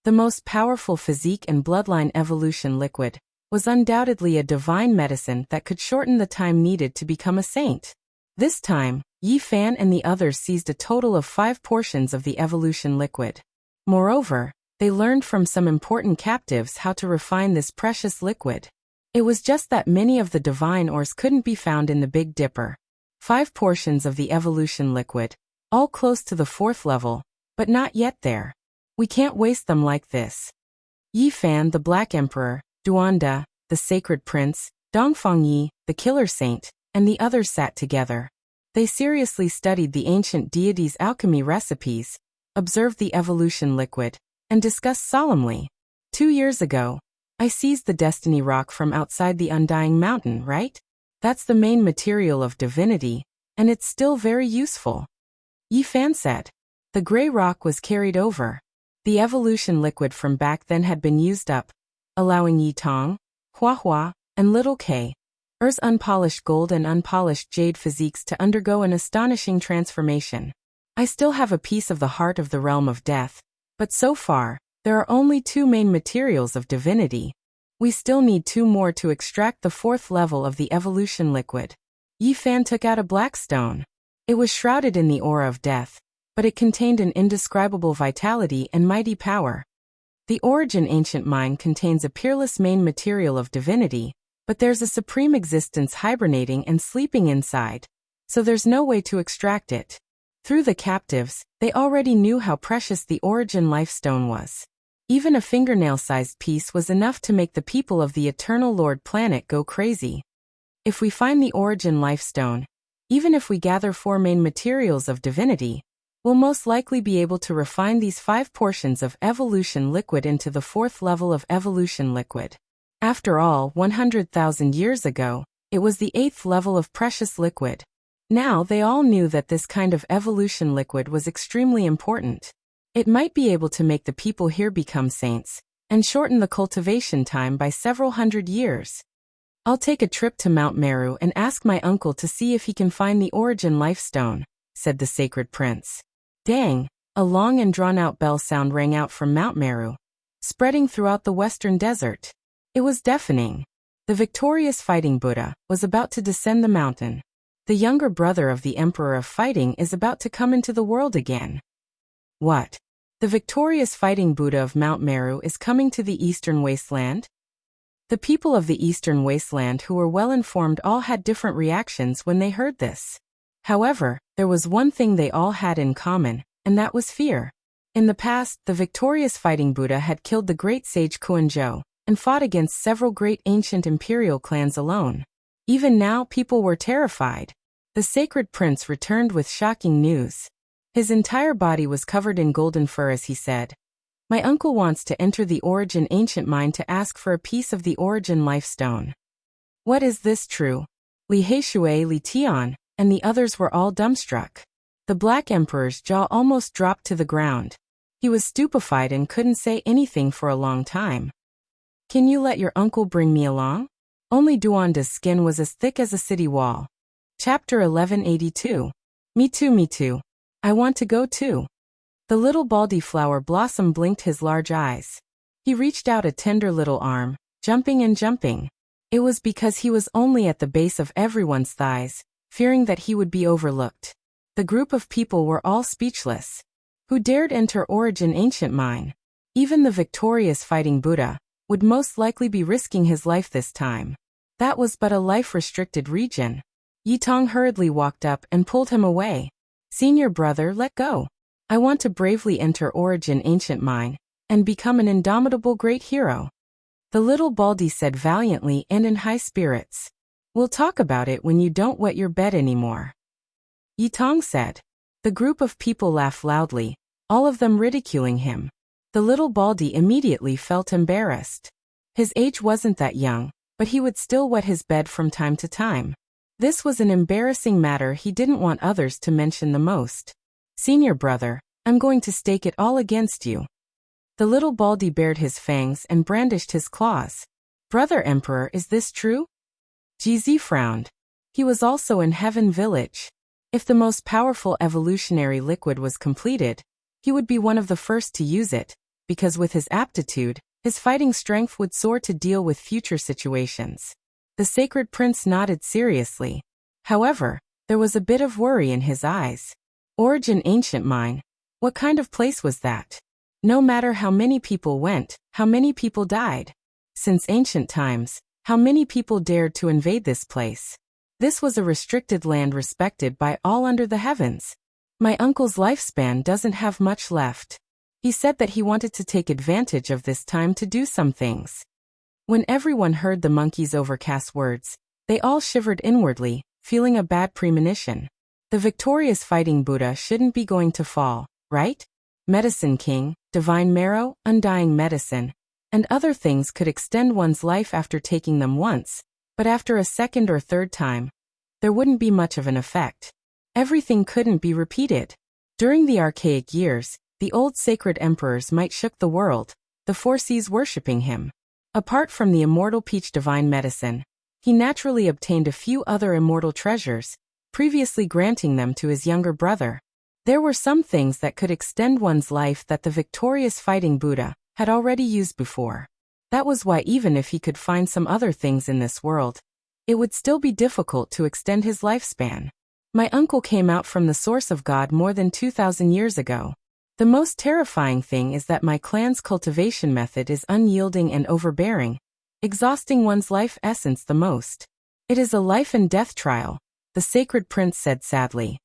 The most powerful physique and bloodline evolution liquid was undoubtedly a divine medicine that could shorten the time needed to become a saint. This time, Yi Fan and the others seized a total of 5 portions of the evolution liquid. Moreover, they learned from some important captives how to refine this precious liquid. It was just that many of the divine ores couldn't be found in the Big Dipper. 5 portions of the evolution liquid, all close to the 4th level, but not yet there. We can't waste them like this. Yi Fan, the Black Emperor, Duanda, the Sacred Prince, Dongfang Yi, the Killer Saint, and the others sat together. They seriously studied the ancient deities' alchemy recipes, observed the evolution liquid, and discussed solemnly. 2 years ago, I seized the Destiny Rock from outside the Undying Mountain, right? That's the main material of divinity, and it's still very useful. Yi Fan said. The gray rock was carried over. The evolution liquid from back then had been used up, allowing Yi Tong, Hua Hua, and Little K's unpolished gold and unpolished jade physiques to undergo an astonishing transformation. I still have a piece of the heart of the realm of death, but so far, there are only 2 main materials of divinity. We still need 2 more to extract the 4th level of the evolution liquid. Yi Fan took out a black stone. It was shrouded in the aura of death, but it contained an indescribable vitality and mighty power. The origin ancient mine contains a peerless main material of divinity, but there's a supreme existence hibernating and sleeping inside, so there's no way to extract it. Through the captives, they already knew how precious the origin life stone was. Even a fingernail-sized piece was enough to make the people of the Eternal Lord planet go crazy. If we find the origin life stone, even if we gather 4 main materials of divinity, we'll most likely be able to refine these 5 portions of evolution liquid into the 4th level of evolution liquid. After all, 100,000 years ago, it was the 8th level of precious liquid. Now they all knew that this kind of evolution liquid was extremely important. It might be able to make the people here become saints, and shorten the cultivation time by several hundred years. I'll take a trip to Mount Meru and ask my uncle to see if he can find the origin life stone, said the Sacred Prince. Dang! A long and drawn-out bell sound rang out from Mount Meru, spreading throughout the western desert. It was deafening. The victorious fighting Buddha was about to descend the mountain. The younger brother of the Emperor of Fighting is about to come into the world again. What? The victorious fighting Buddha of Mount Meru is coming to the Eastern Wasteland? The people of the Eastern Wasteland who were well-informed all had different reactions when they heard this. However, there was one thing they all had in common, and that was fear. In the past, the victorious fighting Buddha had killed the great sage Kuan-zhou, and fought against several great ancient imperial clans alone. Even now, people were terrified. The Sacred Prince returned with shocking news. His entire body was covered in golden fur as he said, "My uncle wants to enter the origin ancient mine to ask for a piece of the origin life stone." What is this true? Li Heishui, Li Tian, and the others were all dumbstruck. The Black Emperor's jaw almost dropped to the ground. He was stupefied and couldn't say anything for a long time. Can you let your uncle bring me along? Only Duanda's skin was as thick as a city wall. Chapter 1182. Me too. I want to go too. The little baldy flower blossom blinked his large eyes. He reached out a tender little arm, jumping and jumping. It was because he was only at the base of everyone's thighs, fearing that he would be overlooked. The group of people were all speechless. Who dared enter origin ancient mine? Even the victorious fighting Buddha would most likely be risking his life this time. That was but a life-restricted region. Yi Tong hurriedly walked up and pulled him away. Senior brother, let go. I want to bravely enter origin ancient mine, and become an indomitable great hero. The little baldy said valiantly and in high spirits. We'll talk about it when you don't wet your bed anymore. Yi Tong said. The group of people laughed loudly, all of them ridiculing him. The little baldy immediately felt embarrassed. His age wasn't that young, but he would still wet his bed from time to time. This was an embarrassing matter he didn't want others to mention the most. Senior brother, I'm going to stake it all against you. The little baldy bared his fangs and brandished his claws. Brother Emperor, is this true? Jizi frowned. He was also in Heaven Village. If the most powerful evolutionary liquid was completed, he would be one of the first to use it, because with his aptitude, his fighting strength would soar to deal with future situations. The sacred prince nodded seriously. However, there was a bit of worry in his eyes. Origin ancient mine. What kind of place was that? No matter how many people went, how many people died. Since ancient times, how many people dared to invade this place? This was a restricted land respected by all under the heavens. My uncle's lifespan doesn't have much left. He said that he wanted to take advantage of this time to do some things. When everyone heard the monkey's overcast words, they all shivered inwardly, feeling a bad premonition. The victorious fighting Buddha shouldn't be going to fall, right? Medicine King, divine marrow, undying medicine, and other things could extend one's life after taking them once, but after a second or third time, there wouldn't be much of an effect. Everything couldn't be repeated. During the archaic years, the old sacred emperors might shook the world, the four seas worshipping him. Apart from the immortal peach divine medicine, he naturally obtained a few other immortal treasures, previously granting them to his younger brother. There were some things that could extend one's life that the victorious fighting Buddha had already used before. That was why even if he could find some other things in this world, it would still be difficult to extend his lifespan. My uncle came out from the source of God more than 2,000 years ago. The most terrifying thing is that my clan's cultivation method is unyielding and overbearing, exhausting one's life essence the most. It is a life and death trial, the sacred prince said sadly.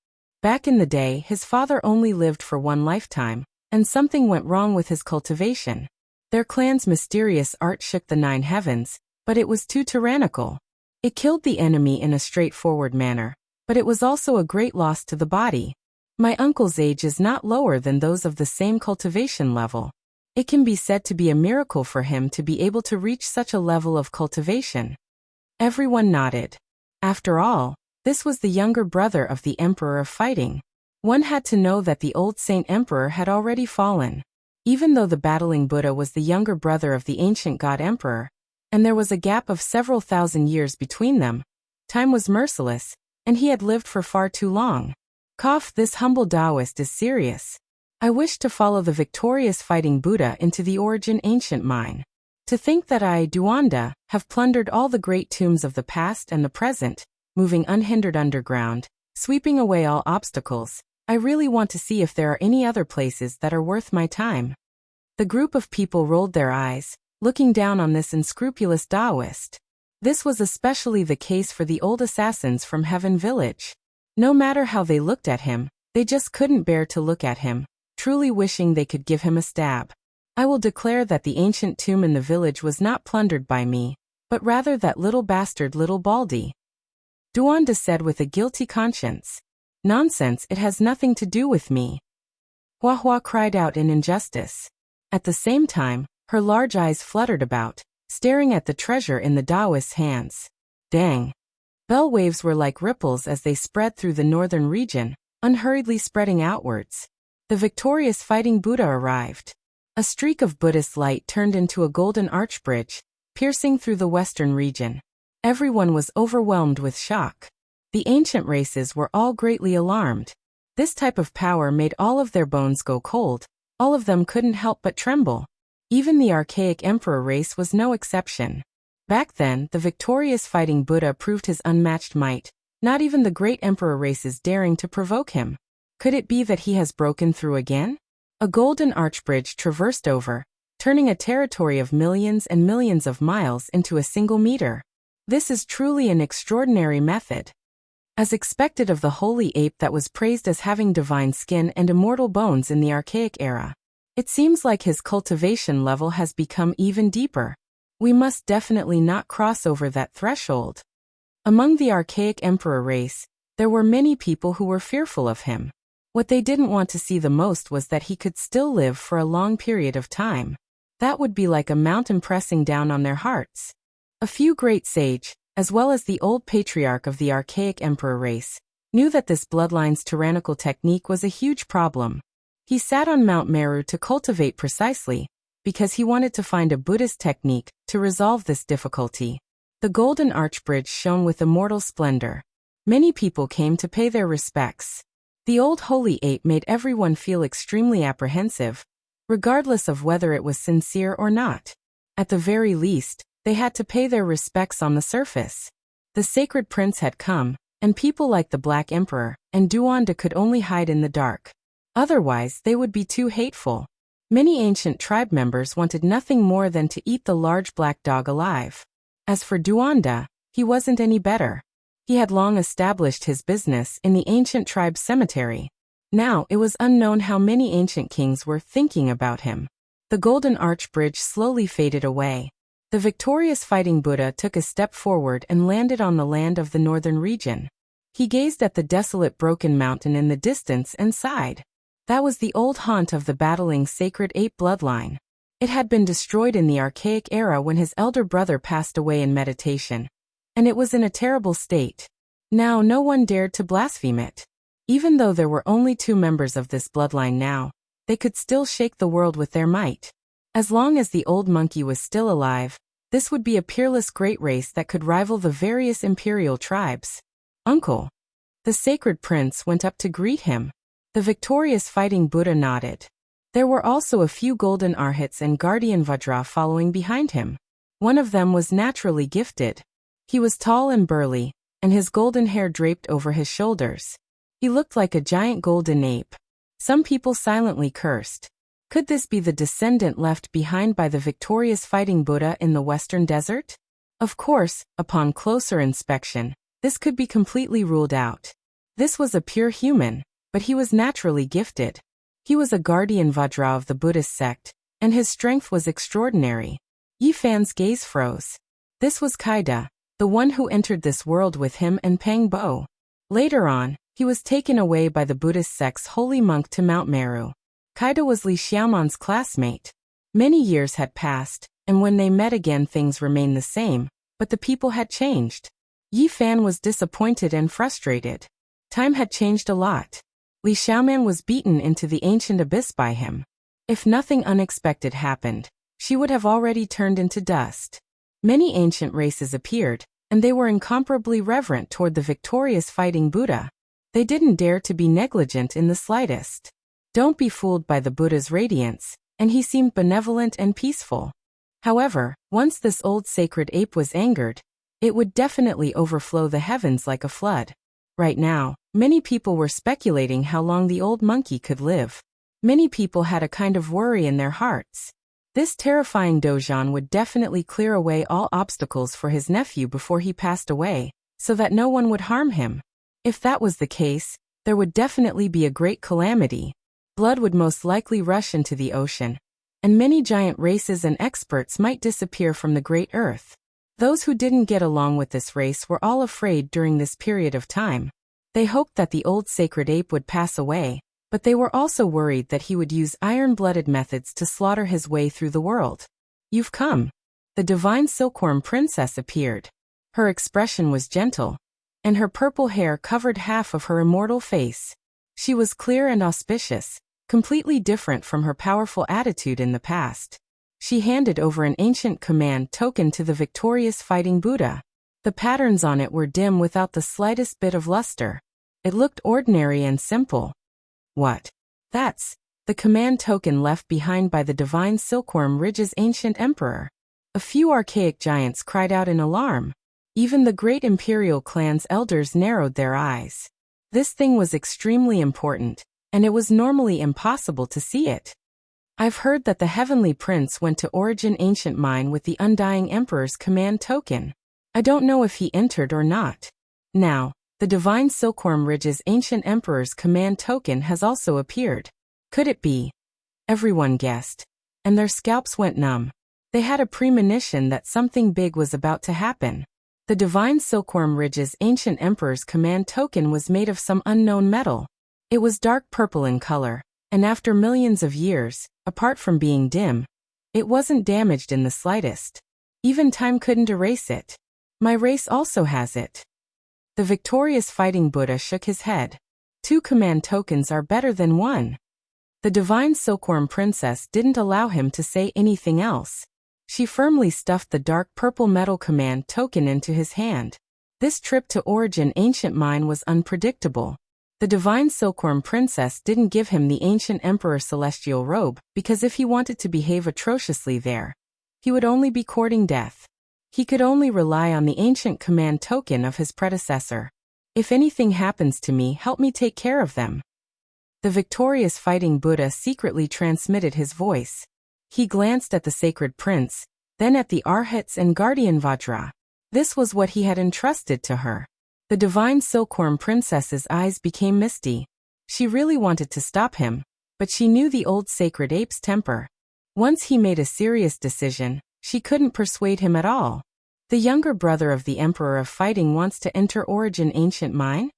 Back in the day, his father only lived for one lifetime, and something went wrong with his cultivation. Their clan's mysterious art shook the 9 heavens, but it was too tyrannical. It killed the enemy in a straightforward manner, but it was also a great loss to the body. My uncle's age is not lower than those of the same cultivation level. It can be said to be a miracle for him to be able to reach such a level of cultivation. Everyone nodded. After all, this was the younger brother of the Emperor of Fighting. One had to know that the old Saint Emperor had already fallen. Even though the battling Buddha was the younger brother of the ancient God Emperor, and there was a gap of several thousand years between them, time was merciless, and he had lived for far too long. This humble Taoist is serious. I wish to follow the victorious fighting Buddha into the origin ancient mine. To think that I, Duanda, have plundered all the great tombs of the past and the present, moving unhindered underground, sweeping away all obstacles, I really want to see if there are any other places that are worth my time. The group of people rolled their eyes, looking down on this unscrupulous Taoist. This was especially the case for the old assassins from Heaven Village. No matter how they looked at him, they just couldn't bear to look at him, truly wishing they could give him a stab. I will declare that the ancient tomb in the village was not plundered by me, but rather that little bastard little Baldy. Duanda said with a guilty conscience. Nonsense, it has nothing to do with me. Hua Hua cried out in injustice. At the same time, her large eyes fluttered about, staring at the treasure in the Taoist's hands. Dang. Bell waves were like ripples as they spread through the northern region, unhurriedly spreading outwards. The victorious fighting Buddha arrived. A streak of Buddhist light turned into a golden archbridge, piercing through the western region. Everyone was overwhelmed with shock. The ancient races were all greatly alarmed. This type of power made all of their bones go cold. All of them couldn't help but tremble. Even the archaic emperor race was no exception. Back then, the victorious fighting Buddha proved his unmatched might, not even the great emperor races daring to provoke him. Could it be that he has broken through again? A golden archbridge traversed over, turning a territory of millions and millions of miles into a single meter. This is truly an extraordinary method. As expected of the holy ape that was praised as having divine skin and immortal bones in the archaic era, it seems like his cultivation level has become even deeper. We must definitely not cross over that threshold. Among the archaic emperor race, there were many people who were fearful of him. What they didn't want to see the most was that he could still live for a long period of time. That would be like a mountain pressing down on their hearts. A few great sage, as well as the old patriarch of the archaic emperor race, knew that this bloodline's tyrannical technique was a huge problem. He sat on Mount Meru to cultivate precisely, because he wanted to find a Buddhist technique to resolve this difficulty. The golden archbridge shone with immortal splendor. Many people came to pay their respects. The old holy ape made everyone feel extremely apprehensive, regardless of whether it was sincere or not. At the very least, they had to pay their respects on the surface. The sacred prince had come, and people like the Black Emperor and Duanda could only hide in the dark. Otherwise, they would be too hateful. Many ancient tribe members wanted nothing more than to eat the large black dog alive. As for Duanda, he wasn't any better. He had long established his business in the ancient tribe cemetery. Now it was unknown how many ancient kings were thinking about him. The golden arch bridge slowly faded away. The victorious fighting Buddha took a step forward and landed on the land of the northern region. He gazed at the desolate broken mountain in the distance and sighed. That was the old haunt of the battling sacred ape bloodline. It had been destroyed in the archaic era when his elder brother passed away in meditation, and it was in a terrible state. Now no one dared to blaspheme it. Even though there were only 2 members of this bloodline now, they could still shake the world with their might. As long as the old monkey was still alive, this would be a peerless great race that could rival the various imperial tribes. "Uncle." The sacred prince went up to greet him. The victorious fighting Buddha nodded. There were also a few golden arhats and guardian Vajra following behind him. One of them was naturally gifted. He was tall and burly, and his golden hair draped over his shoulders. He looked like a giant golden ape. Some people silently cursed. Could this be the descendant left behind by the victorious fighting Buddha in the western desert? Of course, upon closer inspection, this could be completely ruled out. This was a pure human, but he was naturally gifted. He was a guardian Vajra of the Buddhist sect, and his strength was extraordinary. Yi Fan's gaze froze. This was Kaida, the one who entered this world with him and Pang Bo. Later on, he was taken away by the Buddhist sect's holy monk to Mount Meru. Kaida was Li Xiaoman's classmate. Many years had passed, and when they met again things remained the same, but the people had changed. Yi Fan was disappointed and frustrated. Time had changed a lot. Li Xiaoman was beaten into the ancient abyss by him. If nothing unexpected happened, she would have already turned into dust. Many ancient races appeared, and they were incomparably reverent toward the victorious fighting Buddha. They didn't dare to be negligent in the slightest. Don't be fooled by the Buddha's radiance, and he seemed benevolent and peaceful. However, once this old sacred ape was angered, it would definitely overflow the heavens like a flood. Right now, many people were speculating how long the old monkey could live. Many people had a kind of worry in their hearts. This terrifying Dojan would definitely clear away all obstacles for his nephew before he passed away, so that no one would harm him. If that was the case, there would definitely be a great calamity. Blood would most likely rush into the ocean, and many giant races and experts might disappear from the great earth. Those who didn't get along with this race were all afraid during this period of time. They hoped that the old sacred ape would pass away, but they were also worried that he would use iron-blooded methods to slaughter his way through the world. "You've come." The divine silkworm princess appeared. Her expression was gentle, and her purple hair covered half of her immortal face. She was clear and auspicious, completely different from her powerful attitude in the past. She handed over an ancient command token to the victorious fighting Buddha. The patterns on it were dim without the slightest bit of luster. It looked ordinary and simple. "What?" "That's the command token left behind by the divine silkworm Ridge's ancient emperor." A few archaic giants cried out in alarm. Even the great imperial clan's elders narrowed their eyes. This thing was extremely important, and it was normally impossible to see it. "I've heard that the heavenly prince went to Origin Ancient Mine with the undying emperor's command token. I don't know if he entered or not. Now, the divine silkworm Ridge's ancient emperor's command token has also appeared. Could it be?" Everyone guessed, and their scalps went numb. They had a premonition that something big was about to happen. The divine silkworm Ridge's ancient emperor's command token was made of some unknown metal. It was dark purple in color, and after millions of years, apart from being dim, it wasn't damaged in the slightest. Even time couldn't erase it. "My race also has it." The victorious fighting Buddha shook his head. 2 command tokens are better than 1. The divine silkworm princess didn't allow him to say anything else. She firmly stuffed the dark purple metal command token into his hand. This trip to Origin Ancient Mine was unpredictable. The divine silkworm princess didn't give him the ancient emperor celestial robe, because if he wanted to behave atrociously there, he would only be courting death. He could only rely on the ancient command token of his predecessor. If anything happens to me, help me take care of them. The victorious fighting Buddha secretly transmitted his voice. He glanced at the sacred prince, then at the arhats and guardian Vajra. This was what he had entrusted to her. The divine silkworm princess's eyes became misty. She really wanted to stop him, but she knew the old sacred ape's temper. Once he made a serious decision, she couldn't persuade him at all. The younger brother of the Emperor of Fighting wants to enter Origin Ancient Mine?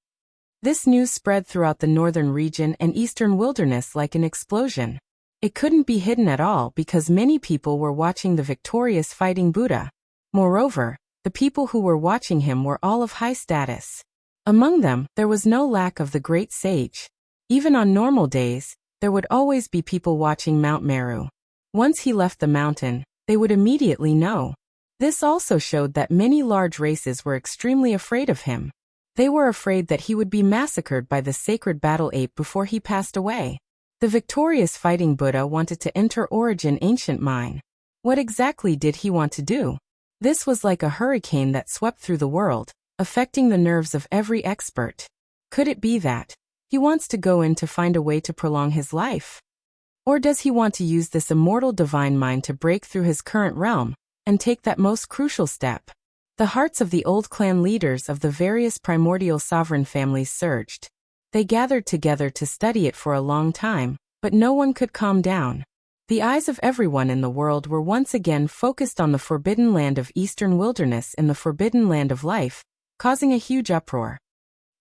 This news spread throughout the northern region and eastern wilderness like an explosion. It couldn't be hidden at all because many people were watching the victorious fighting Buddha. Moreover, the people who were watching him were all of high status. Among them, there was no lack of the great sage. Even on normal days, there would always be people watching Mount Meru. Once he left the mountain, they would immediately know. This also showed that many large races were extremely afraid of him. They were afraid that he would be massacred by the sacred battle ape before he passed away. The victorious fighting Buddha wanted to enter Origin Ancient Mine. What exactly did he want to do? This was like a hurricane that swept through the world, affecting the nerves of every expert. Could it be that he wants to go in to find a way to prolong his life? Or does he want to use this immortal divine mind to break through his current realm and take that most crucial step? The hearts of the old clan leaders of the various primordial sovereign families surged. They gathered together to study it for a long time, but no one could calm down. The eyes of everyone in the world were once again focused on the forbidden land of eastern wilderness in the forbidden land of life, causing a huge uproar.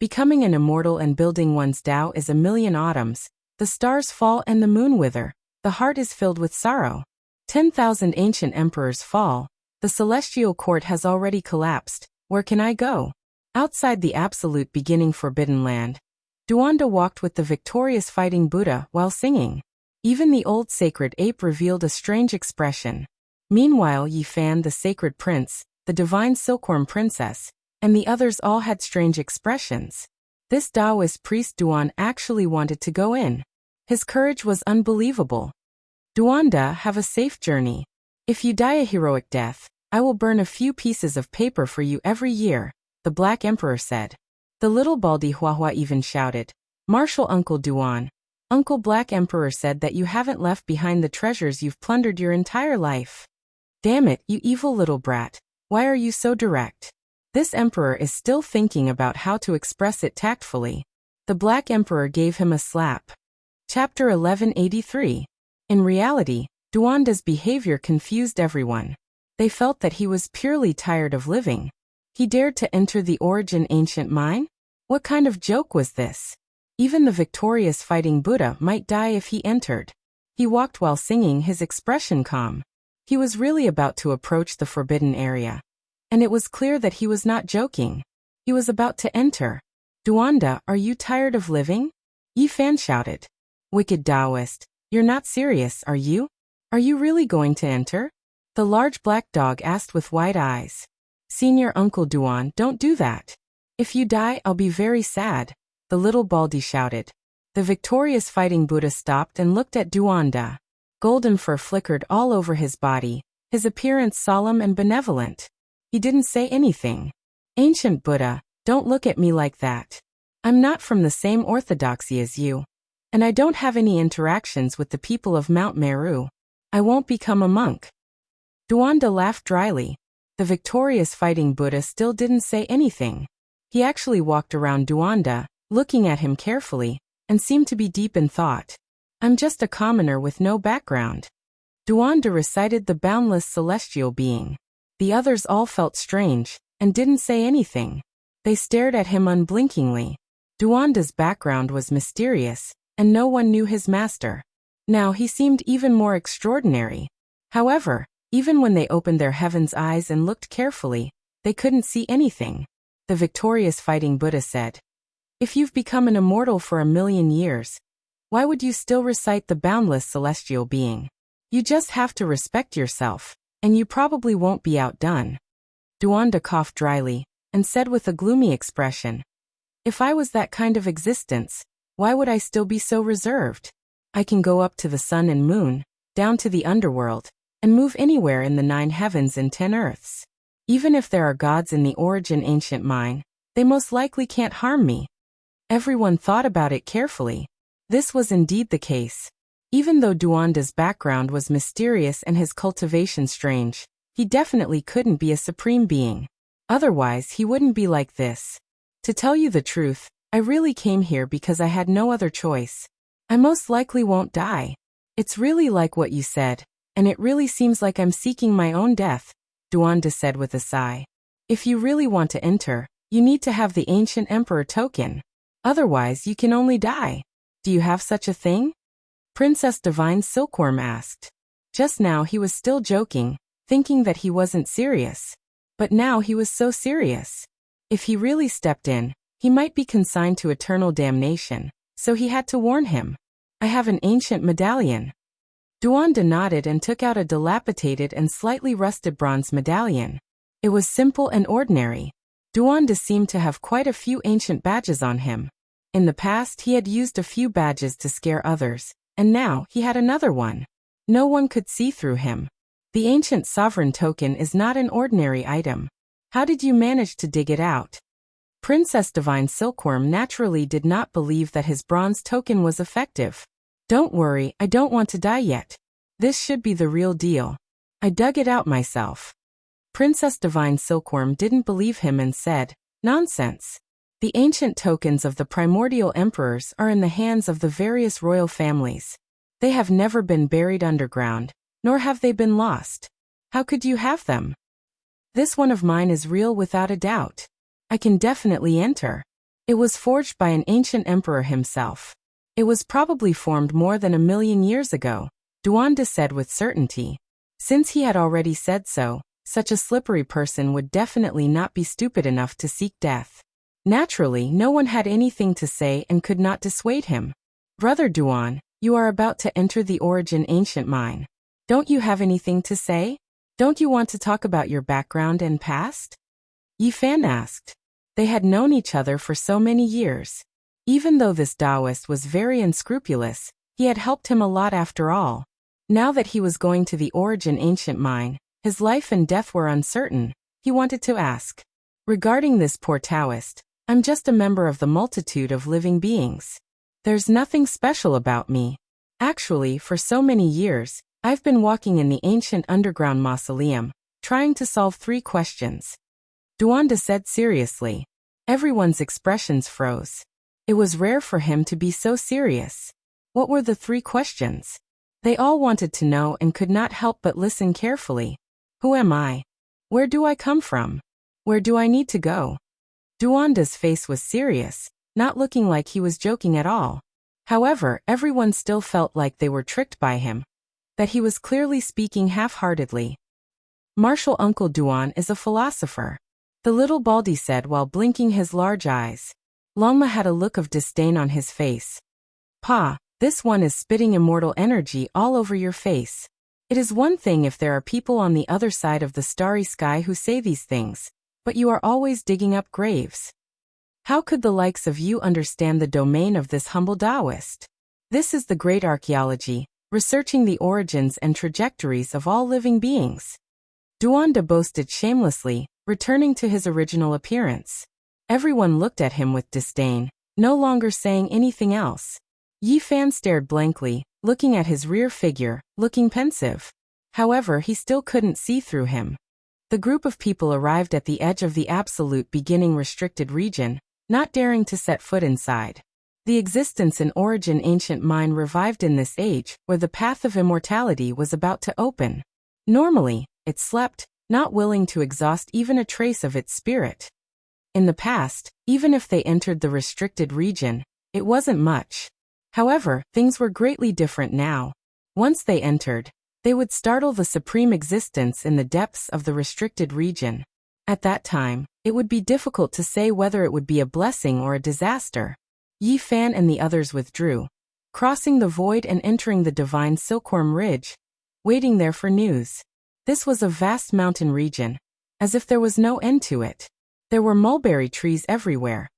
Becoming an immortal and building one's Tao is a million autumns. The stars fall and the moon wither. The heart is filled with sorrow. 10,000 ancient emperors fall. The celestial court has already collapsed. Where can I go? Outside the absolute beginning forbidden land, Duanda walked with the victorious fighting Buddha while singing. Even the old sacred ape revealed a strange expression. Meanwhile, Yi Fan, the sacred prince, the divine silkworm princess, and the others all had strange expressions. This Taoist priest Duan actually wanted to go in. His courage was unbelievable. Duanda, have a safe journey. If you die a heroic death, I will burn a few pieces of paper for you every year, the Black Emperor said. The little Baldy Huahua even shouted, "Martial Uncle Duan." Uncle Black Emperor said that you haven't left behind the treasures you've plundered your entire life. Damn it, you evil little brat. Why are you so direct? This emperor is still thinking about how to express it tactfully. The Black Emperor gave him a slap. Chapter 1183. In reality, Duanda's behavior confused everyone. They felt that he was purely tired of living. He dared to enter the Origin Ancient Mine? What kind of joke was this? Even the victorious fighting Buddha might die if he entered. He walked while singing, his expression calm. He was really about to approach the forbidden area. And it was clear that he was not joking. He was about to enter. Duanda, are you tired of living? Yi Fan shouted. Wicked Taoist, you're not serious, are you? Are you really going to enter? The large black dog asked with wide eyes. Senior Uncle Duan, don't do that. If you die, I'll be very sad. The little Baldy shouted. The victorious fighting Buddha stopped and looked at Duanda. Golden fur flickered all over his body, his appearance solemn and benevolent. He didn't say anything. Ancient Buddha, don't look at me like that. I'm not from the same orthodoxy as you. And I don't have any interactions with the people of Mount Meru. I won't become a monk. Duanda laughed dryly. The victorious fighting Buddha still didn't say anything. He actually walked around Duanda, looking at him carefully, and seemed to be deep in thought. I'm just a commoner with no background. Duanda recited the boundless celestial being. The others all felt strange, and didn't say anything. They stared at him unblinkingly. Duanda's background was mysterious, and no one knew his master. Now he seemed even more extraordinary. However, even when they opened their heaven's eyes and looked carefully, they couldn't see anything. The victorious fighting Buddha said, if you've become an immortal for 1,000,000 years, why would you still recite the boundless celestial being? You just have to respect yourself, and you probably won't be outdone. Duanda coughed dryly, and said with a gloomy expression, If I was that kind of existence, why would I still be so reserved? I can go up to the sun and moon, down to the underworld, and move anywhere in the 9 heavens and 10 earths. Even if there are gods in the origin ancient mine, they most likely can't harm me. Everyone thought about it carefully. This was indeed the case. Even though Duanda's background was mysterious and his cultivation strange, he definitely couldn't be a supreme being. Otherwise, he wouldn't be like this. To tell you the truth, I really came here because I had no other choice. I most likely won't die. It's really like what you said, and it really seems like I'm seeking my own death, Duanda said with a sigh. If you really want to enter, you need to have the ancient emperor token. Otherwise, you can only die. Do you have such a thing? Princess Divine Silkworm asked. Just now he was still joking, thinking that he wasn't serious. But now he was so serious. If he really stepped in, he might be consigned to eternal damnation, so he had to warn him. I have an ancient medallion. Duanda nodded and took out a dilapidated and slightly rusted bronze medallion. It was simple and ordinary. Duanda seemed to have quite a few ancient badges on him. In the past he had used a few badges to scare others, and now he had another one. No one could see through him. The ancient sovereign token is not an ordinary item. How did you manage to dig it out? Princess Divine Silkworm naturally did not believe that his bronze token was effective. Don't worry, I don't want to die yet. This should be the real deal. I dug it out myself. Princess Divine Silkworm didn't believe him and said, Nonsense. The ancient tokens of the primordial emperors are in the hands of the various royal families. They have never been buried underground, nor have they been lost. How could you have them? This one of mine is real without a doubt. I can definitely enter. It was forged by an ancient emperor himself. It was probably formed more than 1,000,000 years ago, Duanda said with certainty. Since he had already said so, such a slippery person would definitely not be stupid enough to seek death. Naturally, no one had anything to say and could not dissuade him. Brother Duan, you are about to enter the origin ancient mine. Don't you have anything to say? Don't you want to talk about your background and past? Yifan asked. They had known each other for so many years. Even though this Taoist was very unscrupulous, he had helped him a lot after all. Now that he was going to the origin ancient mine, his life and death were uncertain. He wanted to ask. Regarding this poor Taoist, I'm just a member of the multitude of living beings. There's nothing special about me. Actually, for so many years, I've been walking in the ancient underground mausoleum, trying to solve 3 questions. Duanda said seriously. Everyone's expressions froze. It was rare for him to be so serious. What were the 3 questions? They all wanted to know and could not help but listen carefully. Who am I? Where do I come from? Where do I need to go? Duanda's face was serious, not looking like he was joking at all. However, everyone still felt like they were tricked by him, that he was clearly speaking half-heartedly. Martial Uncle Duan is a philosopher, the little Baldy said while blinking his large eyes. Longma had a look of disdain on his face. Pa, this one is spitting immortal energy all over your face. It is one thing if there are people on the other side of the starry sky who say these things, but you are always digging up graves. How could the likes of you understand the domain of this humble Taoist? This is the great archaeology, researching the origins and trajectories of all living beings. Duanda boasted shamelessly, returning to his original appearance. Everyone looked at him with disdain, no longer saying anything else. Yifan stared blankly, looking at his rear figure, looking pensive. However, he still couldn't see through him. The group of people arrived at the edge of the absolute beginning restricted region, not daring to set foot inside. The existence and origin ancient mine revived in this age, where the path of immortality was about to open. Normally, it slept, not willing to exhaust even a trace of its spirit. In the past, even if they entered the restricted region, it wasn't much. However, things were greatly different now. Once they entered, they would startle the supreme existence in the depths of the restricted region. At that time, it would be difficult to say whether it would be a blessing or a disaster. Yifan and the others withdrew, crossing the void and entering the divine Silkworm Ridge, waiting there for news. This was a vast mountain region, as if there was no end to it. There were mulberry trees everywhere,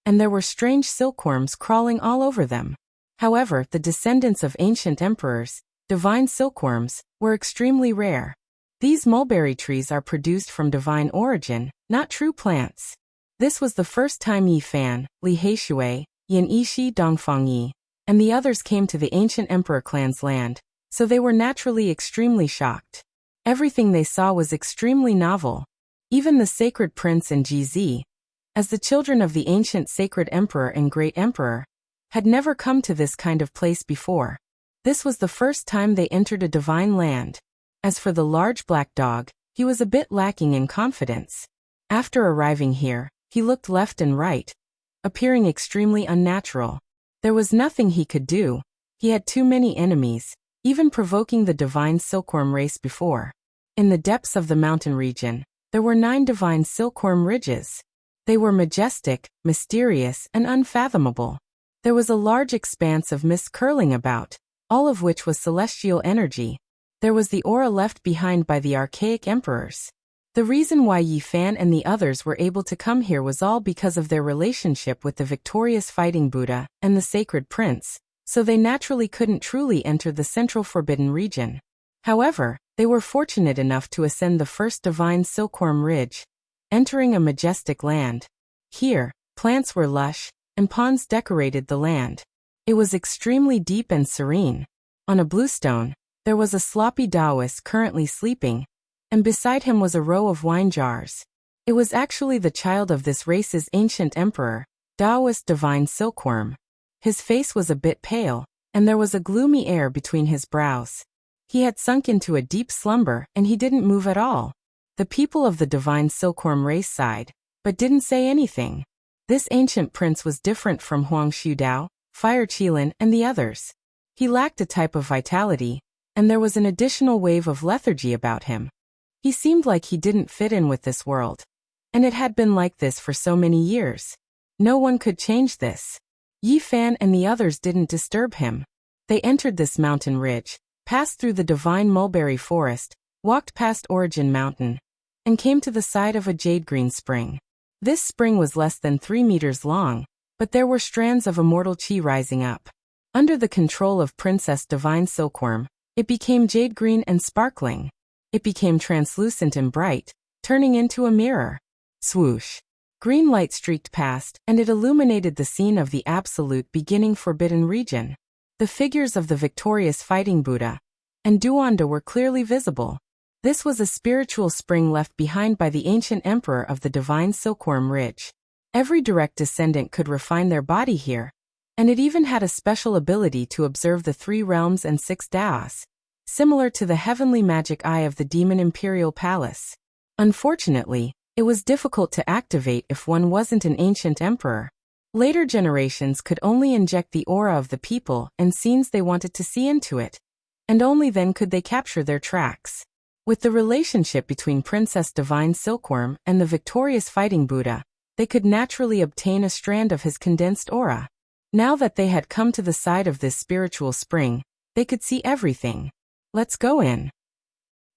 and there were strange silkworms crawling all over them. However, the descendants of ancient emperors, divine silkworms, were extremely rare. These mulberry trees are produced from divine origin, not true plants. This was the first time Yi Fan, Li Heishui, Yin Yishi Dongfang Yi, and the others came to the ancient emperor clan's land, so they were naturally extremely shocked. Everything they saw was extremely novel. Even the sacred prince and GZ, as the children of the ancient sacred emperor and great emperor, had never come to this kind of place before. This was the first time they entered a divine land. As for the large black dog, he was a bit lacking in confidence. After arriving here, he looked left and right, appearing extremely unnatural. There was nothing he could do. He had too many enemies, even provoking the divine silkworm race before. In the depths of the mountain region, there were 9 divine silkworm ridges. They were majestic, mysterious, and unfathomable. There was a large expanse of mist curling about, all of which was celestial energy. There was the aura left behind by the archaic emperors. The reason why Yi Fan and the others were able to come here was all because of their relationship with the victorious fighting Buddha and the sacred prince, so they naturally couldn't truly enter the central forbidden region. However, they were fortunate enough to ascend the first divine silkworm ridge, entering a majestic land. Here, plants were lush, and ponds decorated the land. It was extremely deep and serene. On a blue stone, there was a sloppy Taoist currently sleeping, and beside him was a row of wine jars. It was actually the child of this race's ancient emperor, Taoist divine silkworm. His face was a bit pale, and there was a gloomy air between his brows. He had sunk into a deep slumber and he didn't move at all. The people of the divine silkworm race sighed, but didn't say anything. This ancient prince was different from Huang Xiudao, Fire Qilin, and the others. He lacked a type of vitality, and there was an additional wave of lethargy about him. He seemed like he didn't fit in with this world. And it had been like this for so many years. No one could change this. Yi Fan and the others didn't disturb him. They entered this mountain ridge, passed through the divine mulberry forest, walked past Origin Mountain, and came to the side of a jade-green spring. This spring was less than 3 meters long, but there were strands of immortal qi rising up. Under the control of Princess Divine Silkworm, it became jade-green and sparkling. It became translucent and bright, turning into a mirror. Swoosh! Green light streaked past, and it illuminated the scene of the absolute beginning forbidden region. The figures of the victorious fighting Buddha and Duanda were clearly visible. This was a spiritual spring left behind by the ancient emperor of the divine silkworm ridge. Every direct descendant could refine their body here, and it even had a special ability to observe the 3 realms and 6 Daos, similar to the heavenly magic eye of the demon imperial palace. Unfortunately, it was difficult to activate if one wasn't an ancient emperor. Later generations could only inject the aura of the people and scenes they wanted to see into it, and only then could they capture their tracks. With the relationship between Princess Divine Silkworm and the victorious fighting Buddha, they could naturally obtain a strand of his condensed aura. Now that they had come to the side of this spiritual spring, they could see everything. Let's go in,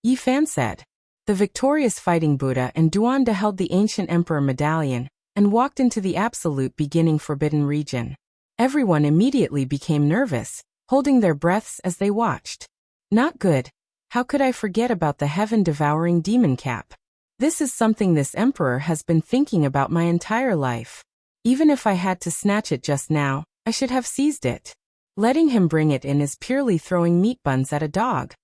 Yi Fan said. The victorious fighting Buddha and Duanda held the ancient emperor medallion and walked into the absolute beginning forbidden region. Everyone immediately became nervous, holding their breaths as they watched. Not good. How could I forget about the heaven-devouring demon cap? This is something this emperor has been thinking about my entire life. Even if I had to snatch it just now, I should have seized it. Letting him bring it in is purely throwing meat buns at a dog.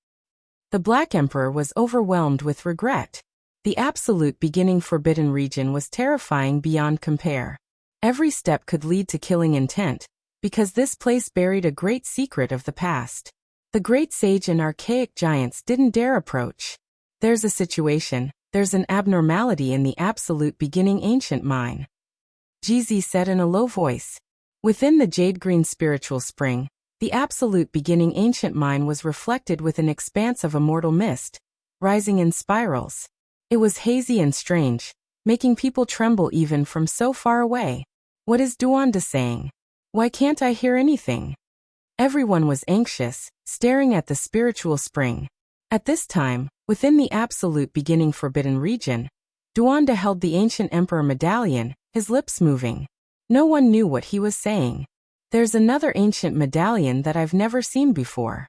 The Black Emperor was overwhelmed with regret. The absolute beginning forbidden region was terrifying beyond compare. Every step could lead to killing intent, because this place buried a great secret of the past. The great sage and archaic giants didn't dare approach. There's a situation, there's an abnormality in the absolute beginning ancient mine, GZ said in a low voice. Within the jade-green spiritual spring, the absolute beginning ancient mine was reflected with an expanse of immortal mist, rising in spirals. It was hazy and strange, making people tremble even from so far away. What is Duanda saying? Why can't I hear anything? Everyone was anxious, staring at the spiritual spring. At this time, within the absolute beginning forbidden region, Duanda held the ancient emperor medallion, his lips moving. No one knew what he was saying. There's another ancient medallion that I've never seen before.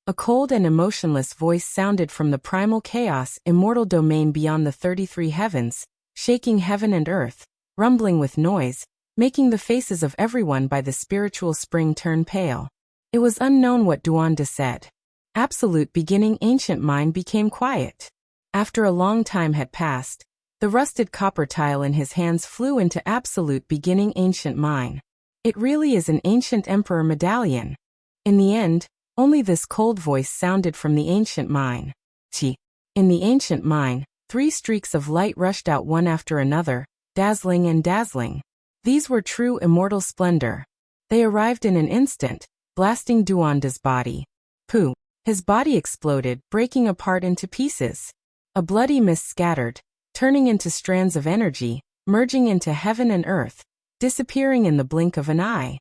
A cold and emotionless voice sounded from the primal chaos, immortal domain beyond the 33 heavens, shaking heaven and earth, rumbling with noise, making the faces of everyone by the spiritual spring turn pale. It was unknown what Duanda said. Absolute beginning ancient mind became quiet. After a long time had passed, the rusted copper tile in his hands flew into absolute beginning ancient mine. It really is an ancient emperor medallion. In the end, only this cold voice sounded from the ancient mine. Chi. In the ancient mine, 3 streaks of light rushed out one after another, dazzling and dazzling. These were true immortal splendor. They arrived in an instant, blasting Duanda's body. Pooh! His body exploded, breaking apart into pieces. A bloody mist scattered, turning into strands of energy, merging into heaven and earth, disappearing in the blink of an eye.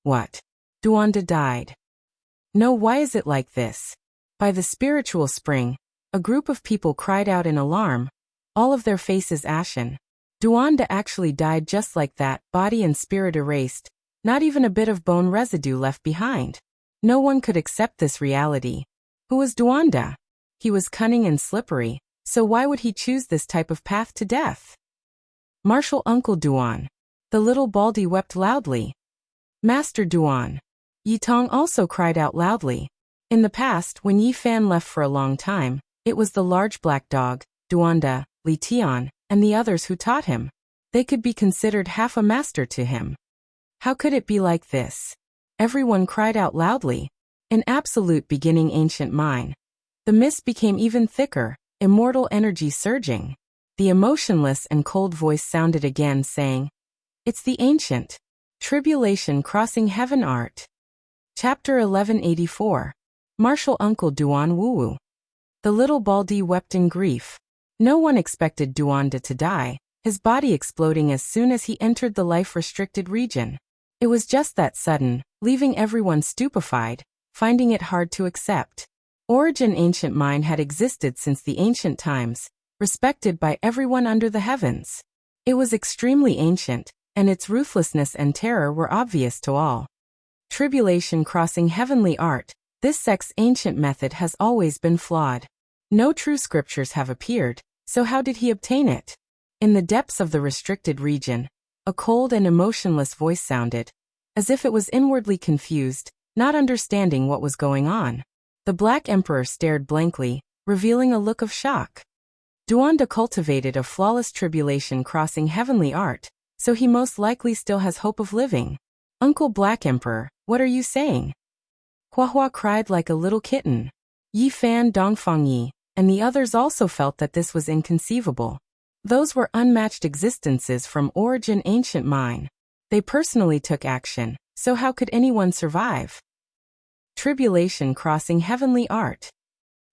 What? Duanda died. No, why is it like this? By the spiritual spring, a group of people cried out in alarm, all of their faces ashen. Duanda actually died just like that, body and spirit erased, not even a bit of bone residue left behind. No one could accept this reality. Who was Duanda? He was cunning and slippery, so why would he choose this type of path to death? Martial Uncle Duan. The little Baldy wept loudly. Master Duan. Yi Tong also cried out loudly. In the past, when Yi Fan left for a long time, it was the large black dog, Duanda, Li Tian, and the others who taught him. They could be considered half a master to him. How could it be like this? Everyone cried out loudly. An absolute beginning ancient mine. The mist became even thicker, immortal energy surging. The emotionless and cold voice sounded again, saying, "It's the ancient tribulation crossing heaven art." Chapter 1184. Martial Uncle Duan Wuwu. The little Baldy wept in grief. No one expected Duanda to die, his body exploding as soon as he entered the life-restricted region. It was just that sudden, leaving everyone stupefied, finding it hard to accept. Origin ancient mine had existed since the ancient times, respected by everyone under the heavens. It was extremely ancient, and its ruthlessness and terror were obvious to all. Tribulation crossing heavenly art, this sect's ancient method has always been flawed. No true scriptures have appeared, so how did he obtain it? In the depths of the restricted region, a cold and emotionless voice sounded, as if it was inwardly confused, not understanding what was going on. The Black Emperor stared blankly, revealing a look of shock. Duanda cultivated a flawless tribulation crossing heavenly art, so he most likely still has hope of living. Uncle Black Emperor, what are you saying? Huahua cried like a little kitten. Yi Fan, Dongfang Yi, and the others also felt that this was inconceivable. Those were unmatched existences from origin ancient mine. They personally took action, so how could anyone survive? Tribulation crossing heavenly art.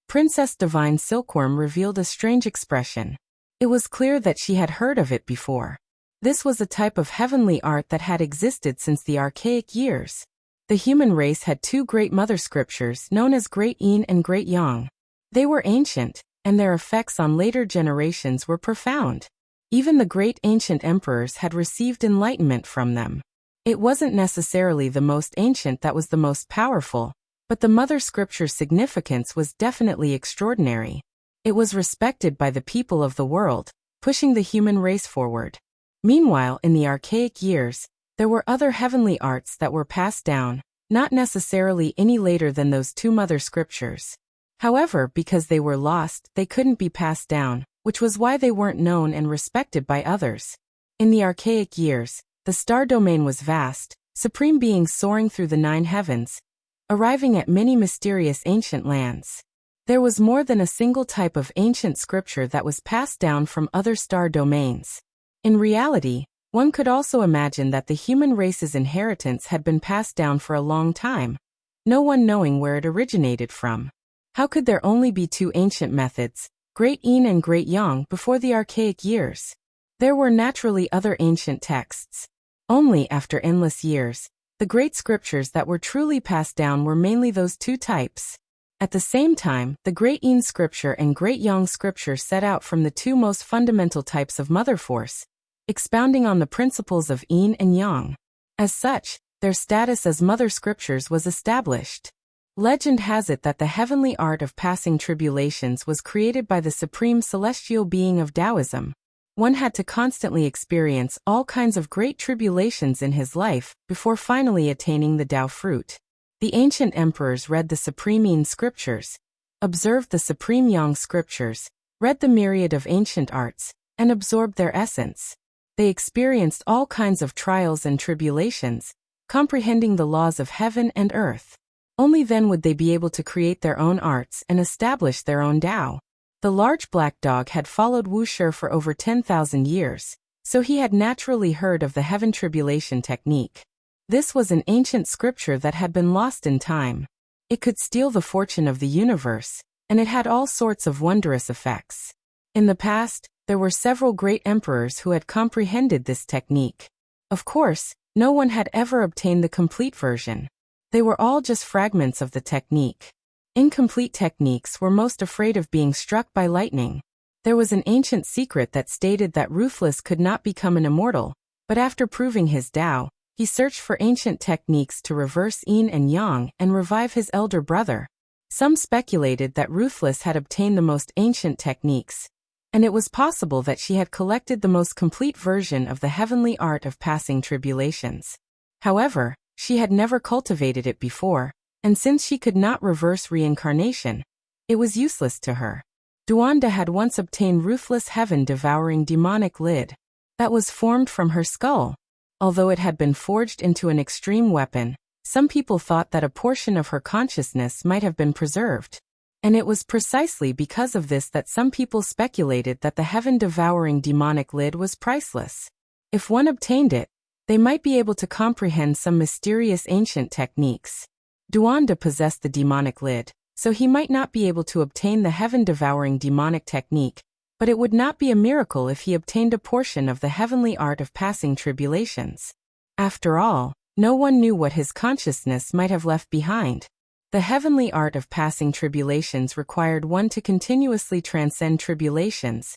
Princess Divine Silkworm revealed a strange expression. It was clear that she had heard of it before. This was a type of heavenly art that had existed since the archaic years. The human race had 2 great mother scriptures known as Great Yin and Great Yang. They were ancient, and their effects on later generations were profound. Even the great ancient emperors had received enlightenment from them. It wasn't necessarily the most ancient that was the most powerful, but the mother scripture's significance was definitely extraordinary. It was respected by the people of the world, pushing the human race forward. Meanwhile, in the archaic years, there were other heavenly arts that were passed down, not necessarily any later than those 2 mother scriptures. However, because they were lost, they couldn't be passed down, which was why they weren't known and respected by others. In the archaic years, the star domain was vast, supreme beings soaring through the 9 heavens, arriving at many mysterious ancient lands. There was more than a single type of ancient scripture that was passed down from other star domains. In reality, one could also imagine that the human race's inheritance had been passed down for a long time, no one knowing where it originated from. How could there only be 2 ancient methods, Great Yin and Great Yang, before the archaic years? There were naturally other ancient texts. Only after endless years, the great scriptures that were truly passed down were mainly those 2 types. At the same time, the Great Yin scripture and Great Yang scripture set out from the 2 most fundamental types of mother force, expounding on the principles of yin and yang. As such, their status as mother scriptures was established. Legend has it that the heavenly art of passing tribulations was created by the supreme celestial being of Taoism. One had to constantly experience all kinds of great tribulations in his life before finally attaining the Tao fruit. The ancient emperors read the supreme yin scriptures, observed the supreme yang scriptures, read the myriad of ancient arts, and absorbed their essence. They experienced all kinds of trials and tribulations, comprehending the laws of heaven and earth. Only then would they be able to create their own arts and establish their own Tao. The large black dog had followed Wu Shi for over 10,000 years, so he had naturally heard of the heaven tribulation technique. This was an ancient scripture that had been lost in time. It could steal the fortune of the universe, and it had all sorts of wondrous effects. In the past, there were several great emperors who had comprehended this technique. Of course, no one had ever obtained the complete version. They were all just fragments of the technique. Incomplete techniques were most afraid of being struck by lightning. There was an ancient secret that stated that Ruthless could not become an immortal, but after proving his Tao, he searched for ancient techniques to reverse yin and yang and revive his elder brother. Some speculated that Ruthless had obtained the most ancient techniques, and it was possible that she had collected the most complete version of the heavenly art of passing tribulations. However, she had never cultivated it before, and since she could not reverse reincarnation, it was useless to her. Duanda had once obtained Ruthless heaven-devouring demonic lid that was formed from her skull. Although it had been forged into an extreme weapon, some people thought that a portion of her consciousness might have been preserved. And it was precisely because of this that some people speculated that the heaven-devouring demonic lid was priceless. If one obtained it, they might be able to comprehend some mysterious ancient techniques. Duanda possessed the demonic lid, so he might not be able to obtain the heaven-devouring demonic technique, but it would not be a miracle if he obtained a portion of the heavenly art of passing tribulations. After all, no one knew what his consciousness might have left behind. The heavenly art of passing tribulations required one to continuously transcend tribulations,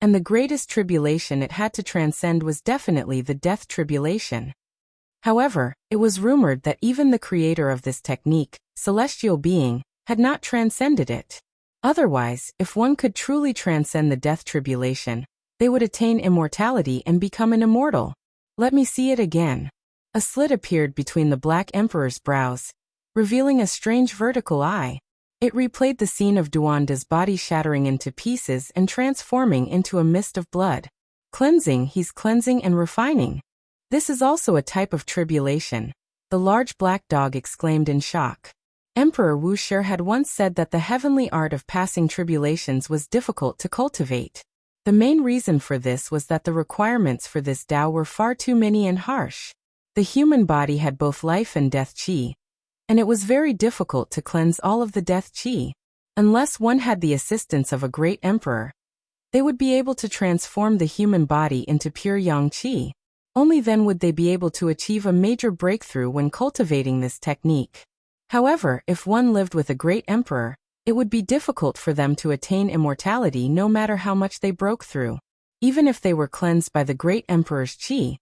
and the greatest tribulation it had to transcend was definitely the death tribulation. However, it was rumored that even the creator of this technique, celestial being, had not transcended it. Otherwise, if one could truly transcend the death tribulation, they would attain immortality and become an immortal. Let me see it again. A slit appeared between the Black Emperor's brows, revealing a strange vertical eye. It replayed the scene of Duanda's body shattering into pieces and transforming into a mist of blood. Cleansing, he's cleansing and refining. This is also a type of tribulation, the large black dog exclaimed in shock. Emperor Wu Shi had once said that the heavenly art of passing tribulations was difficult to cultivate. The main reason for this was that the requirements for this Tao were far too many and harsh. The human body had both life and death qi, and it was very difficult to cleanse all of the death qi. Unless one had the assistance of a great emperor, they would be able to transform the human body into pure yang qi. Only then would they be able to achieve a major breakthrough when cultivating this technique. However, if one lived with a great emperor, it would be difficult for them to attain immortality no matter how much they broke through. Even if they were cleansed by the great emperor's qi,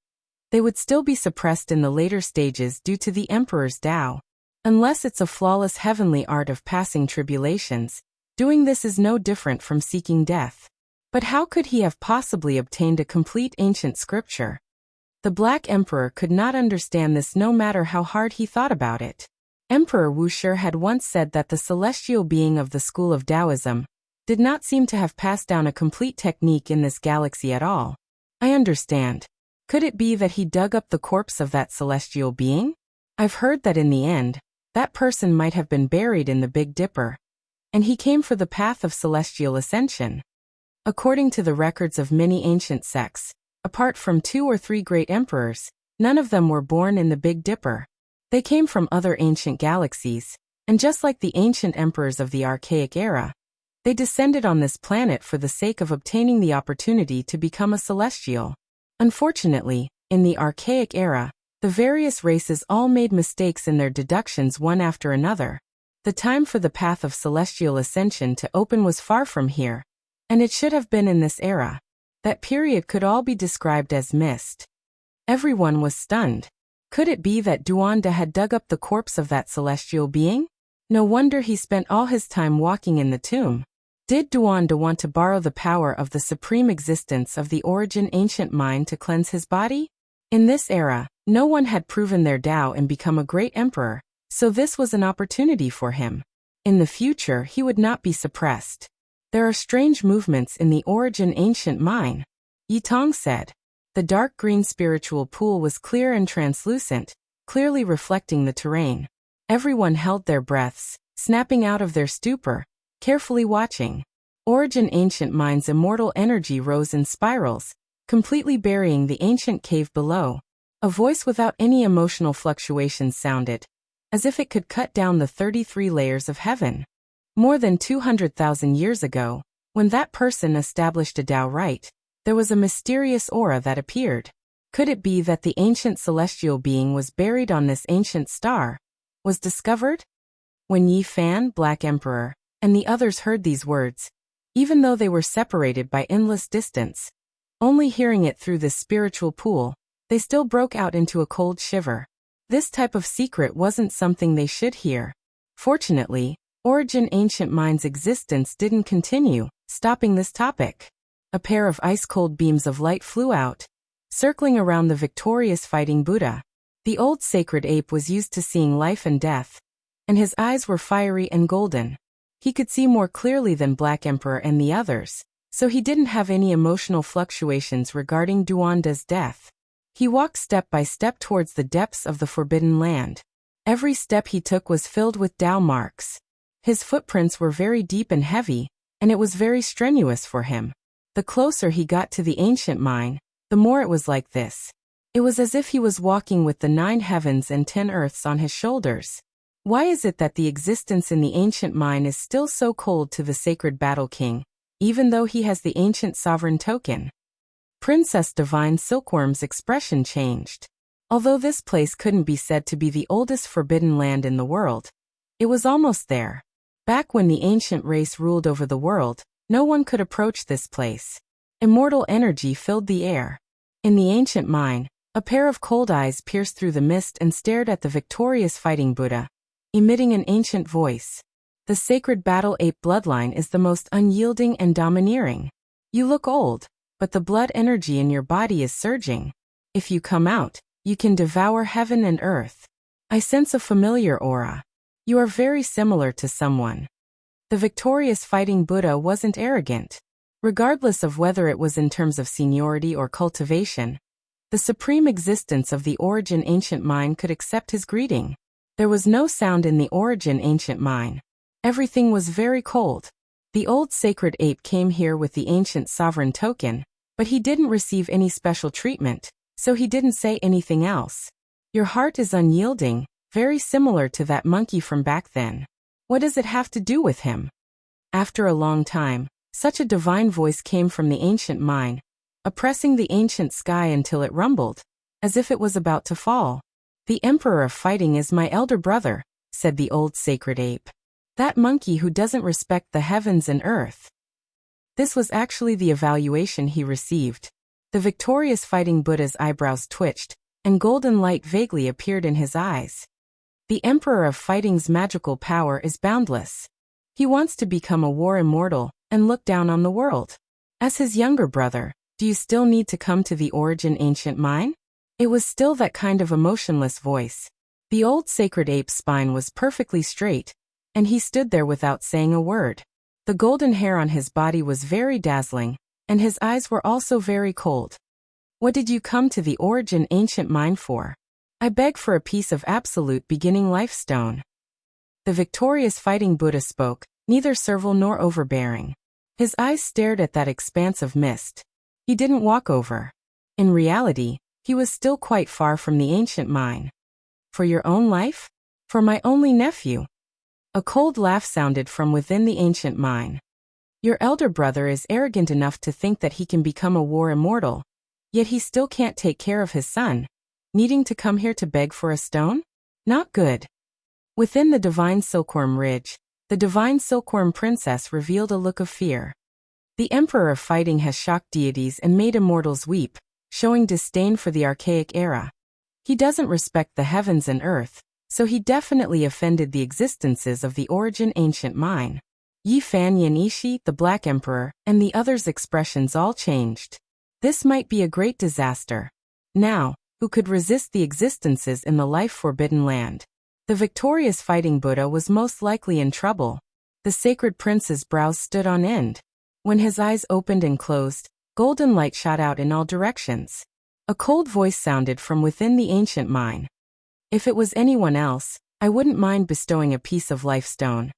they would still be suppressed in the later stages due to the emperor's Tao. Unless it's a flawless heavenly art of passing tribulations, doing this is no different from seeking death. But how could he have possibly obtained a complete ancient scripture? The Black Emperor could not understand this no matter how hard he thought about it. Emperor Wu Shi had once said that the celestial being of the school of Taoism did not seem to have passed down a complete technique in this galaxy at all. I understand. Could it be that he dug up the corpse of that celestial being? I've heard that in the end, that person might have been buried in the Big Dipper, and he came for the path of celestial ascension. According to the records of many ancient sects, apart from 2 or 3 great emperors, none of them were born in the Big Dipper. They came from other ancient galaxies, and just like the ancient emperors of the archaic era, they descended on this planet for the sake of obtaining the opportunity to become a celestial. Unfortunately, in the archaic era, the various races all made mistakes in their deductions one after another. The time for the path of celestial ascension to open was far from here, and it should have been in this era. That period could all be described as mist. Everyone was stunned. Could it be that Duanda had dug up the corpse of that celestial being? No wonder he spent all his time walking in the tomb. Did Duanda want to borrow the power of the supreme existence of the origin ancient mind to cleanse his body? In this era, no one had proven their Tao and become a great emperor, so this was an opportunity for him. In the future, he would not be suppressed. There are strange movements in the origin ancient mind, Yitong said. The dark green spiritual pool was clear and translucent, clearly reflecting the terrain. Everyone held their breaths, snapping out of their stupor, carefully watching. Origin ancient mind's immortal energy rose in spirals, completely burying the ancient cave below. A voice without any emotional fluctuations sounded, as if it could cut down the 33 layers of heaven. More than 200,000 years ago, when that person established a Tao right, there was a mysterious aura that appeared. Could it be that the ancient celestial being was buried on this ancient star? Was discovered? When Yi Fan, Black Emperor, and the others heard these words, even though they were separated by endless distance, only hearing it through this spiritual pool, they still broke out into a cold shiver. This type of secret wasn't something they should hear. Fortunately, origin ancient mind's existence didn't continue, stopping this topic. A pair of ice-cold beams of light flew out, circling around the victorious fighting Buddha. The old sacred ape was used to seeing life and death, and his eyes were fiery and golden. He could see more clearly than Black Emperor and the others, so he didn't have any emotional fluctuations regarding Duanda's death. He walked step by step towards the depths of the Forbidden Land. Every step he took was filled with Tao marks. His footprints were very deep and heavy, and it was very strenuous for him. The closer he got to the ancient mine, the more it was like this. It was as if he was walking with the 9 heavens and 10 earths on his shoulders. Why is it that the existence in the ancient mine is still so cold to the sacred battle king, even though he has the ancient sovereign token? Princess Divine Silkworm's expression changed. Although this place couldn't be said to be the oldest forbidden land in the world, it was almost there. Back when the ancient race ruled over the world, no one could approach this place. Immortal energy filled the air. In the ancient mine, a pair of cold eyes pierced through the mist and stared at the victorious fighting Buddha, emitting an ancient voice. The sacred battle ape bloodline is the most unyielding and domineering. You look old, but the blood energy in your body is surging. If you come out, you can devour heaven and earth. I sense a familiar aura. You are very similar to someone. The victorious fighting Buddha wasn't arrogant. Regardless of whether it was in terms of seniority or cultivation, the supreme existence of the origin ancient mind could accept his greeting. There was no sound in the origin ancient mind. Everything was very cold. The old sacred ape came here with the ancient sovereign token, but he didn't receive any special treatment, so he didn't say anything else. Your heart is unyielding, very similar to that monkey from back then. What does it have to do with him? After a long time, such a divine voice came from the ancient mine, oppressing the ancient sky until it rumbled, as if it was about to fall. The Emperor of Fighting is my elder brother, said the old sacred ape. That monkey who doesn't respect the heavens and earth. This was actually the evaluation he received. The victorious fighting Buddha's eyebrows twitched, and golden light vaguely appeared in his eyes. The Emperor of Fighting's magical power is boundless. He wants to become a war immortal and look down on the world. As his younger brother, do you still need to come to the origin ancient mine? It was still that kind of emotionless voice. The old sacred ape's spine was perfectly straight, and he stood there without saying a word. The golden hair on his body was very dazzling, and his eyes were also very cold. What did you come to the origin ancient mine for? I beg for a piece of absolute beginning life stone. The victorious fighting Buddha spoke, neither servile nor overbearing. His eyes stared at that expanse of mist. He didn't walk over. In reality, he was still quite far from the ancient mine. For your own life? For my only nephew. A cold laugh sounded from within the ancient mine. Your elder brother is arrogant enough to think that he can become a war immortal, yet he still can't take care of his son. Needing to come here to beg for a stone? Not good. Within the divine silkworm ridge, the divine silkworm princess revealed a look of fear. The Emperor of Fighting has shocked deities and made immortals weep, showing disdain for the archaic era. He doesn't respect the heavens and earth, so he definitely offended the existences of the origin ancient mine. Yi Fan Yin Ishi, the Black Emperor, and the others' expressions all changed. This might be a great disaster. Now, who could resist the existences in the life-forbidden land? The victorious fighting Buddha was most likely in trouble. The sacred prince's brows stood on end. When his eyes opened and closed, golden light shot out in all directions. A cold voice sounded from within the ancient mine. If it was anyone else, I wouldn't mind bestowing a piece of life stone.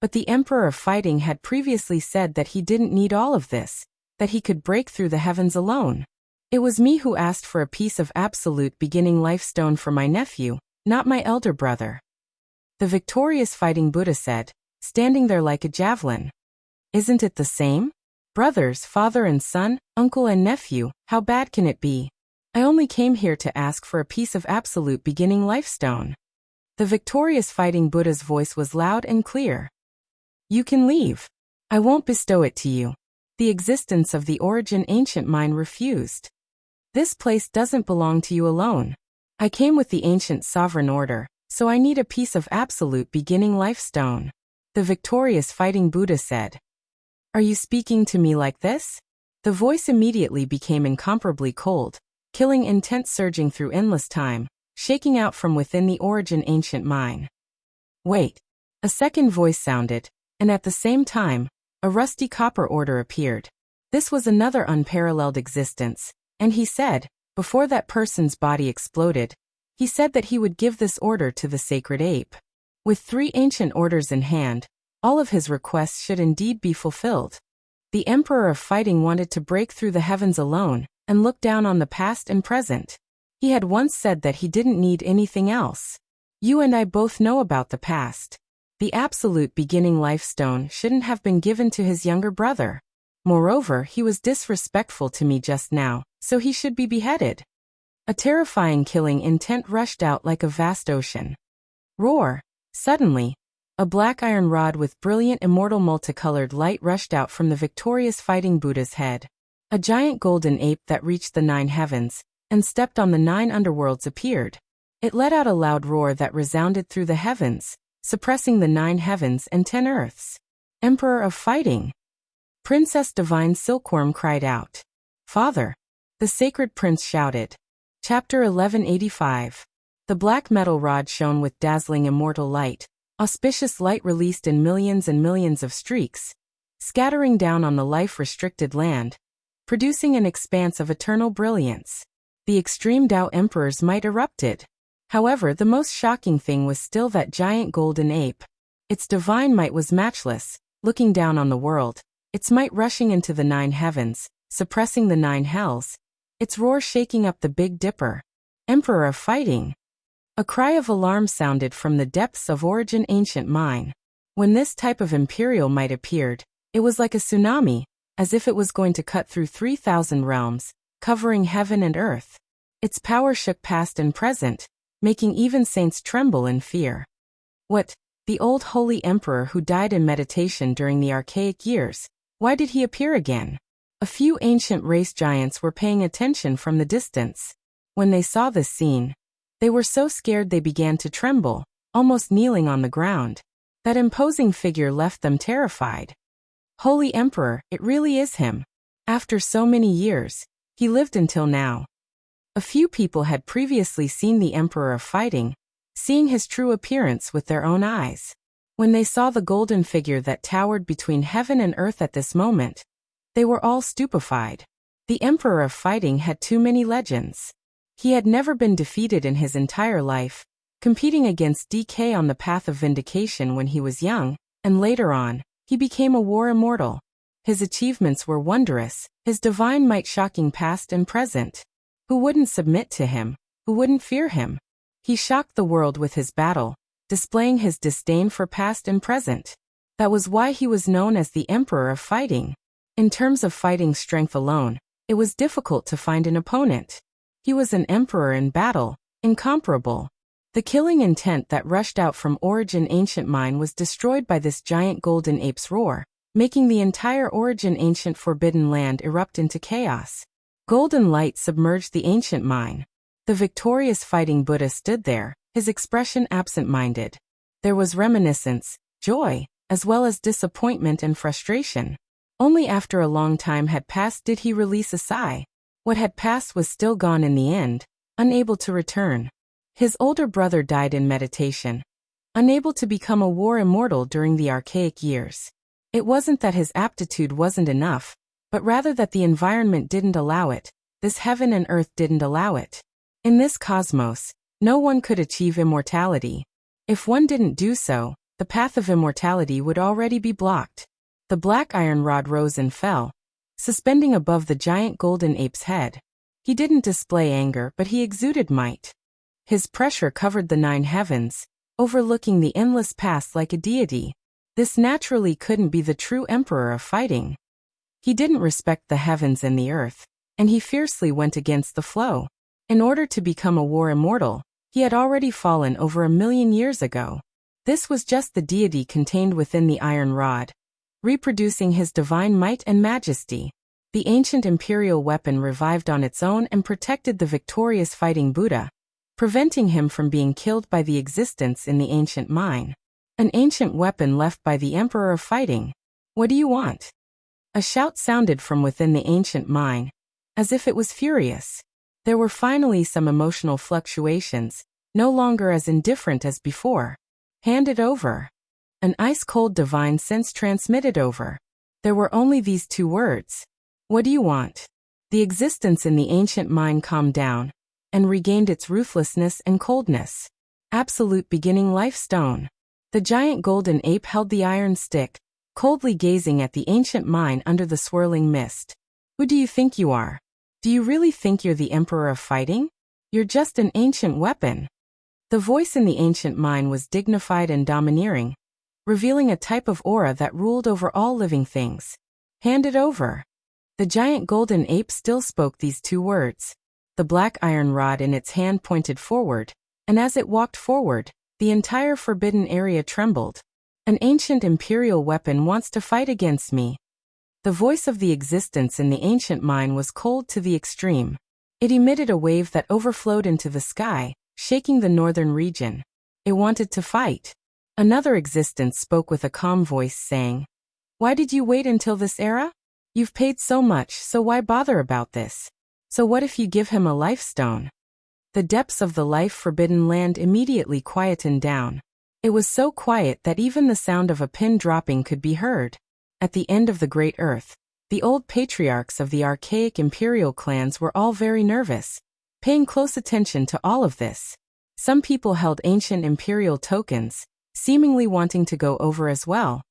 But the Emperor of Fighting had previously said that he didn't need all of this, that he could break through the heavens alone. It was me who asked for a piece of absolute beginning life stone for my nephew, not my elder brother. The victorious fighting Buddha said, standing there like a javelin. Isn't it the same? Brothers, father and son, uncle and nephew, how bad can it be? I only came here to ask for a piece of absolute beginning life stone. The victorious fighting Buddha's voice was loud and clear. You can leave. I won't bestow it to you. The existence of the origin ancient mine refused. This place doesn't belong to you alone. I came with the ancient sovereign order, so I need a piece of absolute beginning life stone. The victorious fighting Buddha said. Are you speaking to me like this? The voice immediately became incomparably cold, killing intent surging through endless time, shaking out from within the origin ancient mine. Wait. A second voice sounded, and at the same time, a rusty copper order appeared. This was another unparalleled existence, and he said, before that person's body exploded, he said that he would give this order to the sacred ape. With 3 ancient orders in hand, all of his requests should indeed be fulfilled. The Emperor of Fighting wanted to break through the heavens alone, and look down on the past and present. He had once said that he didn't need anything else. You and I both know about the past. The absolute beginning life stone shouldn't have been given to his younger brother. Moreover, he was disrespectful to me just now, so he should be beheaded. A terrifying killing intent rushed out like a vast ocean. Roar! Suddenly, a black iron rod with brilliant immortal multicolored light rushed out from the victorious fighting Buddha's head. A giant golden ape that reached the 9 heavens, and stepped on the 9 underworlds appeared. It let out a loud roar that resounded through the heavens, suppressing the 9 heavens and 10 earths. Emperor of Fighting! Princess Divine Silkworm cried out. Father! The sacred prince shouted. Chapter 1185. The black metal rod shone with dazzling immortal light, auspicious light released in millions and millions of streaks, scattering down on the life-restricted land, producing an expanse of eternal brilliance. The extreme Tao Emperor's might erupted. However, the most shocking thing was still that giant golden ape. Its divine might was matchless, looking down on the world, its might rushing into the 9 heavens, suppressing the 9 hells, its roar shaking up the Big Dipper. Emperor of Fighting! A cry of alarm sounded from the depths of origin ancient mine. When this type of imperial might appeared, it was like a tsunami, as if it was going to cut through 3,000 realms, covering heaven and earth. Its power shook past and present, making even saints tremble in fear. What? The old holy emperor who died in meditation during the archaic years, why did he appear again? A few ancient race giants were paying attention from the distance. When they saw this scene, they were so scared they began to tremble, almost kneeling on the ground. That imposing figure left them terrified. Holy Emperor, it really is him. After so many years, he lived until now. A few people had previously seen the Emperor of Fighting, seeing his true appearance with their own eyes. When they saw the golden figure that towered between heaven and earth at this moment, they were all stupefied. The Emperor of Fighting had too many legends. He had never been defeated in his entire life, competing against DK on the path of vindication when he was young, and later on, he became a war immortal. His achievements were wondrous, his divine might shocking past and present. Who wouldn't submit to him? Who wouldn't fear him? He shocked the world with his battle, displaying his disdain for past and present. That was why he was known as the Emperor of Fighting. In terms of fighting strength alone, it was difficult to find an opponent. He was an emperor in battle, incomparable. The killing intent that rushed out from origin ancient mine was destroyed by this giant golden ape's roar, making the entire origin ancient forbidden land erupt into chaos. Golden light submerged the ancient mine. The victorious fighting Buddha stood there, his expression absent-minded. There was reminiscence, joy, as well as disappointment and frustration. Only after a long time had passed did he release a sigh. What had passed was still gone in the end, unable to return. His older brother died in meditation, unable to become a war immortal during the archaic years. It wasn't that his aptitude wasn't enough, but rather that the environment didn't allow it, this heaven and earth didn't allow it. In this cosmos, no one could achieve immortality. If one didn't do so, the path of immortality would already be blocked. The black iron rod rose and fell, suspending above the giant golden ape's head. He didn't display anger, but he exuded might. His pressure covered the 9 heavens, overlooking the endless past like a deity. This naturally couldn't be the true emperor of fighting. He didn't respect the heavens and the earth, and he fiercely went against the flow. In order to become a war immortal, he had already fallen over 1,000,000 years ago. This was just the deity contained within the iron rod, reproducing his divine might and majesty. The ancient imperial weapon revived on its own and protected the victorious fighting Buddha, preventing him from being killed by the existence in the ancient mine. An ancient weapon left by the emperor of fighting. What do you want? A shout sounded from within the ancient mine, as if it was furious. There were finally some emotional fluctuations, no longer as indifferent as before. Hand it over. An ice-cold divine sense transmitted over. There were only these 2 words. What do you want? The existence in the ancient mine calmed down, and regained its ruthlessness and coldness. Absolute beginning life stone. The giant golden ape held the iron stick, coldly gazing at the ancient mine under the swirling mist. Who do you think you are? Do you really think you're the emperor of fighting? You're just an ancient weapon. The voice in the ancient mine was dignified and domineering, revealing a type of aura that ruled over all living things. Hand it over. The giant golden ape still spoke these 2 words. The black iron rod in its hand pointed forward, and as it walked forward, the entire forbidden area trembled. An ancient imperial weapon wants to fight against me. The voice of the existence in the ancient mine was cold to the extreme. It emitted a wave that overflowed into the sky, shaking the northern region. It wanted to fight. Another existence spoke with a calm voice saying, "Why did you wait until this era? You've paid so much, so why bother about this? So what if you give him a life stone?" The depths of the life-forbidden land immediately quietened down. It was so quiet that even the sound of a pin dropping could be heard. At the end of the Great Earth, the old patriarchs of the archaic imperial clans were all very nervous, paying close attention to all of this. Some people held ancient imperial tokens, seemingly wanting to go over as well.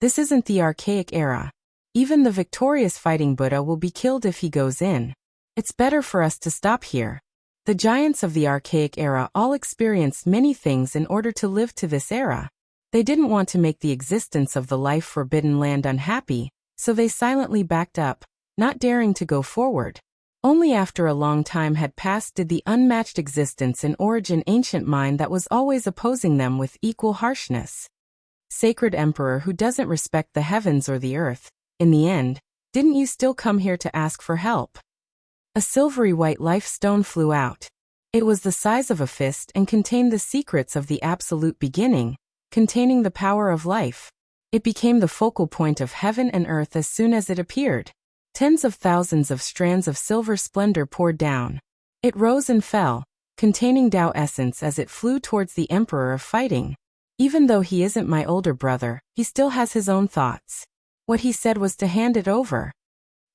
This isn't the archaic era. Even the victorious fighting Buddha will be killed if he goes in. It's better for us to stop here. The giants of the archaic era all experienced many things in order to live to this era. They didn't want to make the existence of the life-forbidden land unhappy, so they silently backed up, not daring to go forward. Only after a long time had passed did the unmatched existence in origin ancient mind that was always opposing them with equal harshness. Sacred Emperor who doesn't respect the heavens or the earth, in the end, didn't you still come here to ask for help? A silvery white life stone flew out. It was the size of a fist and contained the secrets of the absolute beginning, containing the power of life. It became the focal point of heaven and earth as soon as it appeared. Tens of thousands of strands of silver splendor poured down. It rose and fell, containing Tao essence as it flew towards the Emperor of Fighting. Even though he isn't my older brother, he still has his own thoughts. What he said was to hand it over.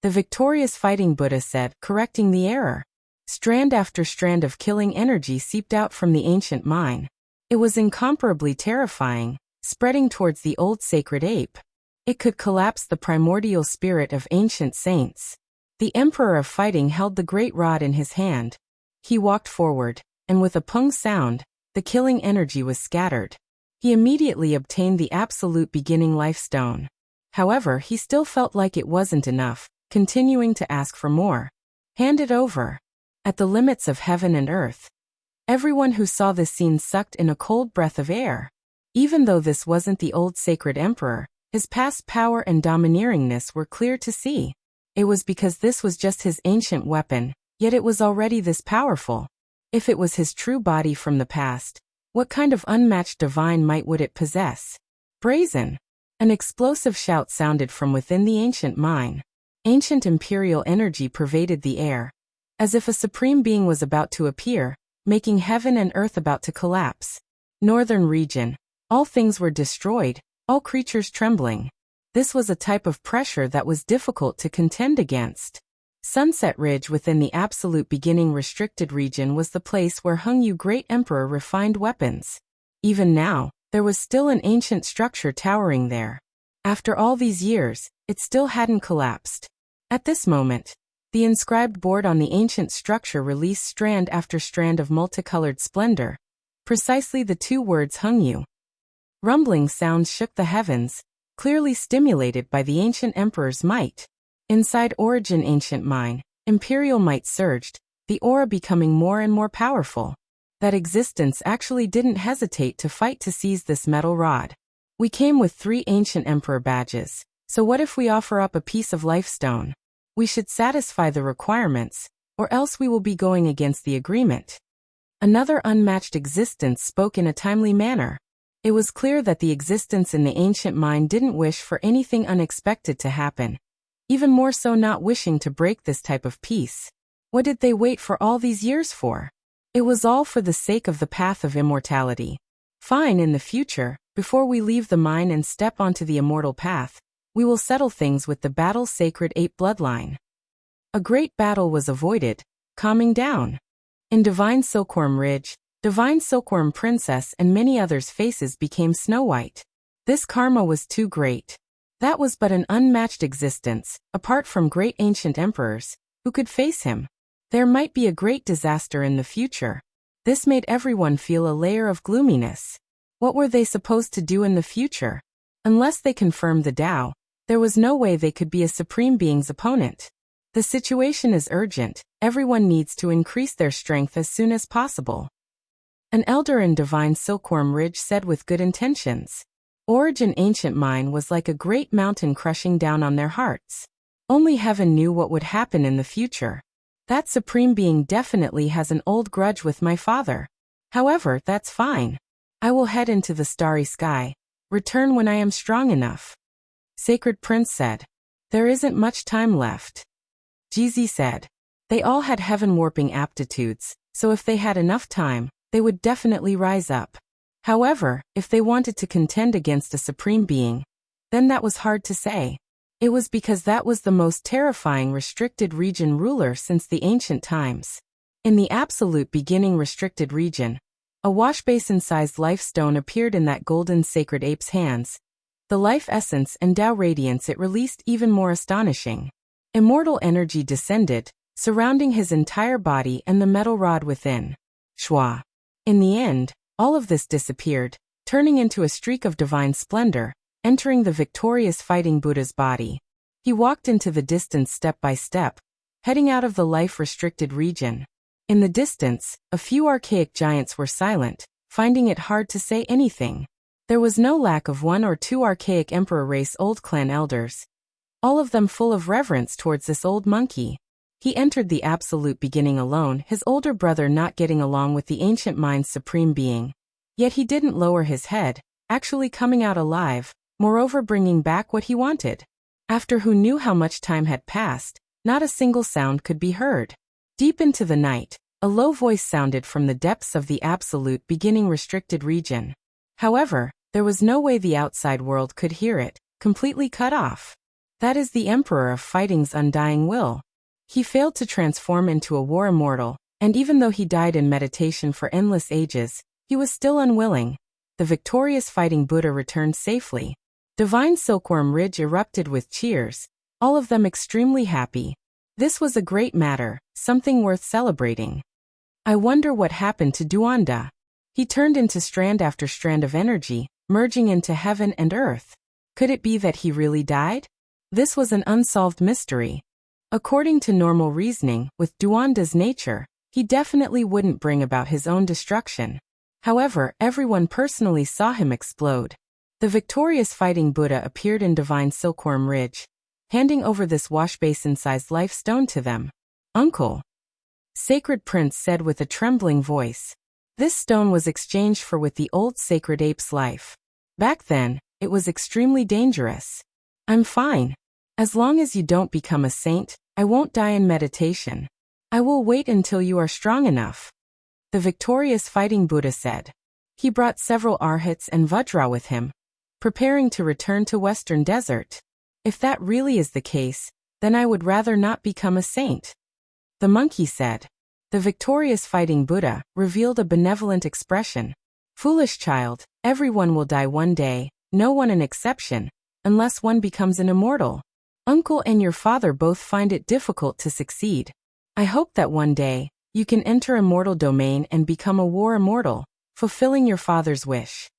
The victorious fighting Buddha said, correcting the error. Strand after strand of killing energy seeped out from the ancient mine. It was incomparably terrifying, spreading towards the old sacred ape. It could collapse the primordial spirit of ancient saints. The Emperor of Fighting held the great rod in his hand. He walked forward, and with a pung sound, the killing energy was scattered. He immediately obtained the absolute beginning life stone. However, he still felt like it wasn't enough, continuing to ask for more. Hand it over. At the limits of heaven and earth. Everyone who saw this scene sucked in a cold breath of air. Even though this wasn't the old sacred emperor, His past power and domineeringness were clear to see. It was because this was just his ancient weapon, yet it was already this powerful. If it was his true body from the past, what kind of unmatched divine might would it possess? Brazen. An explosive shout sounded from within the ancient mine. Ancient imperial energy pervaded the air, as if a supreme being was about to appear, making heaven and earth about to collapse. Northern region. All things were destroyed, all creatures trembling. This was a type of pressure that was difficult to contend against. Sunset Ridge within the absolute beginning restricted region was the place where Hung Yu Great Emperor refined weapons. Even now, there was still an ancient structure towering there. After all these years, it still hadn't collapsed. At this moment, the inscribed board on the ancient structure released strand after strand of multicolored splendor. Precisely the two words Hung Yu. Rumbling sounds shook the heavens, clearly stimulated by the ancient emperor's might. Inside Origin Ancient Mine, imperial might surged, the aura becoming more and more powerful. That existence actually didn't hesitate to fight to seize this metal rod. We came with 3 ancient emperor badges, so what if we offer up a piece of lifestone? We should satisfy the requirements, or else we will be going against the agreement. Another unmatched existence spoke in a timely manner. It was clear that the existence in the ancient mine didn't wish for anything unexpected to happen. Even more so not wishing to break this type of peace. What did they wait for all these years for? It was all for the sake of the path of immortality. Fine, in the future, before we leave the mine and step onto the immortal path, we will settle things with the battle sacred ape bloodline. A great battle was avoided, calming down. In Divine Silkworm Ridge, Divine Silkworm Princess and many others' faces became snow white. This karma was too great. That was but an unmatched existence, apart from great ancient emperors, who could face him. There might be a great disaster in the future. This made everyone feel a layer of gloominess. What were they supposed to do in the future? Unless they confirmed the Tao, there was no way they could be a supreme being's opponent. The situation is urgent, everyone needs to increase their strength as soon as possible. An elder in Divine Silkworm Ridge said with good intentions. Origin Ancient Mine was like a great mountain crushing down on their hearts. Only heaven knew what would happen in the future. That supreme being definitely has an old grudge with my father. However, that's fine. I will head into the starry sky, return when I am strong enough. Sacred Prince said. There isn't much time left. Jizi said. They all had heaven-warping aptitudes, so if they had enough time, they would definitely rise up. However, if they wanted to contend against a supreme being, then that was hard to say. It was because that was the most terrifying restricted region ruler since the ancient times. In the absolute beginning restricted region, a washbasin-sized life stone appeared in that golden sacred ape's hands. The life essence and Tao radiance it released even more astonishing. Immortal energy descended, surrounding his entire body and the metal rod within. Shwa. In the end, all of this disappeared, turning into a streak of divine splendor, entering the victorious fighting Buddha's body. He walked into the distance step by step, heading out of the life-restricted region. In the distance, a few archaic giants were silent, finding it hard to say anything. There was no lack of 1 or 2 archaic emperor race old clan elders, all of them full of reverence towards this old monkey. He entered the absolute beginning alone, his older brother not getting along with the ancient mine's supreme being. Yet he didn't lower his head, actually coming out alive, moreover bringing back what he wanted. After who knew how much time had passed, not a single sound could be heard. Deep into the night, a low voice sounded from the depths of the absolute beginning restricted region. However, there was no way the outside world could hear it, completely cut off. That is the Emperor of Fighting's undying will. He failed to transform into a war immortal, and even though he died in meditation for endless ages, he was still unwilling. The victorious fighting Buddha returned safely. Divine Silkworm Ridge erupted with cheers, all of them extremely happy. This was a great matter, something worth celebrating. I wonder what happened to Duanda. He turned into strand after strand of energy, merging into heaven and earth. Could it be that he really died? This was an unsolved mystery. According to normal reasoning, with Duanda's nature, he definitely wouldn't bring about his own destruction. However, everyone personally saw him explode. The victorious fighting Buddha appeared in divine silkworm ridge, handing over this washbasin-sized life stone to them. "Uncle," Sacred Prince said with a trembling voice. This stone was exchanged for with the old sacred ape's life. Back then, it was extremely dangerous. "I'm fine. As long as you don't become a saint, I won't die in meditation. I will wait until you are strong enough," the victorious fighting Buddha said. He brought several arhats and vajra with him, preparing to return to Western Desert. "If that really is the case, then I would rather not become a saint," the monkey said. The victorious fighting Buddha revealed a benevolent expression. "Foolish child, everyone will die one day, no one an exception, unless one becomes an immortal. Uncle and your father both find it difficult to succeed. I hope that one day, you can enter immortal domain and become a war immortal, fulfilling your father's wish."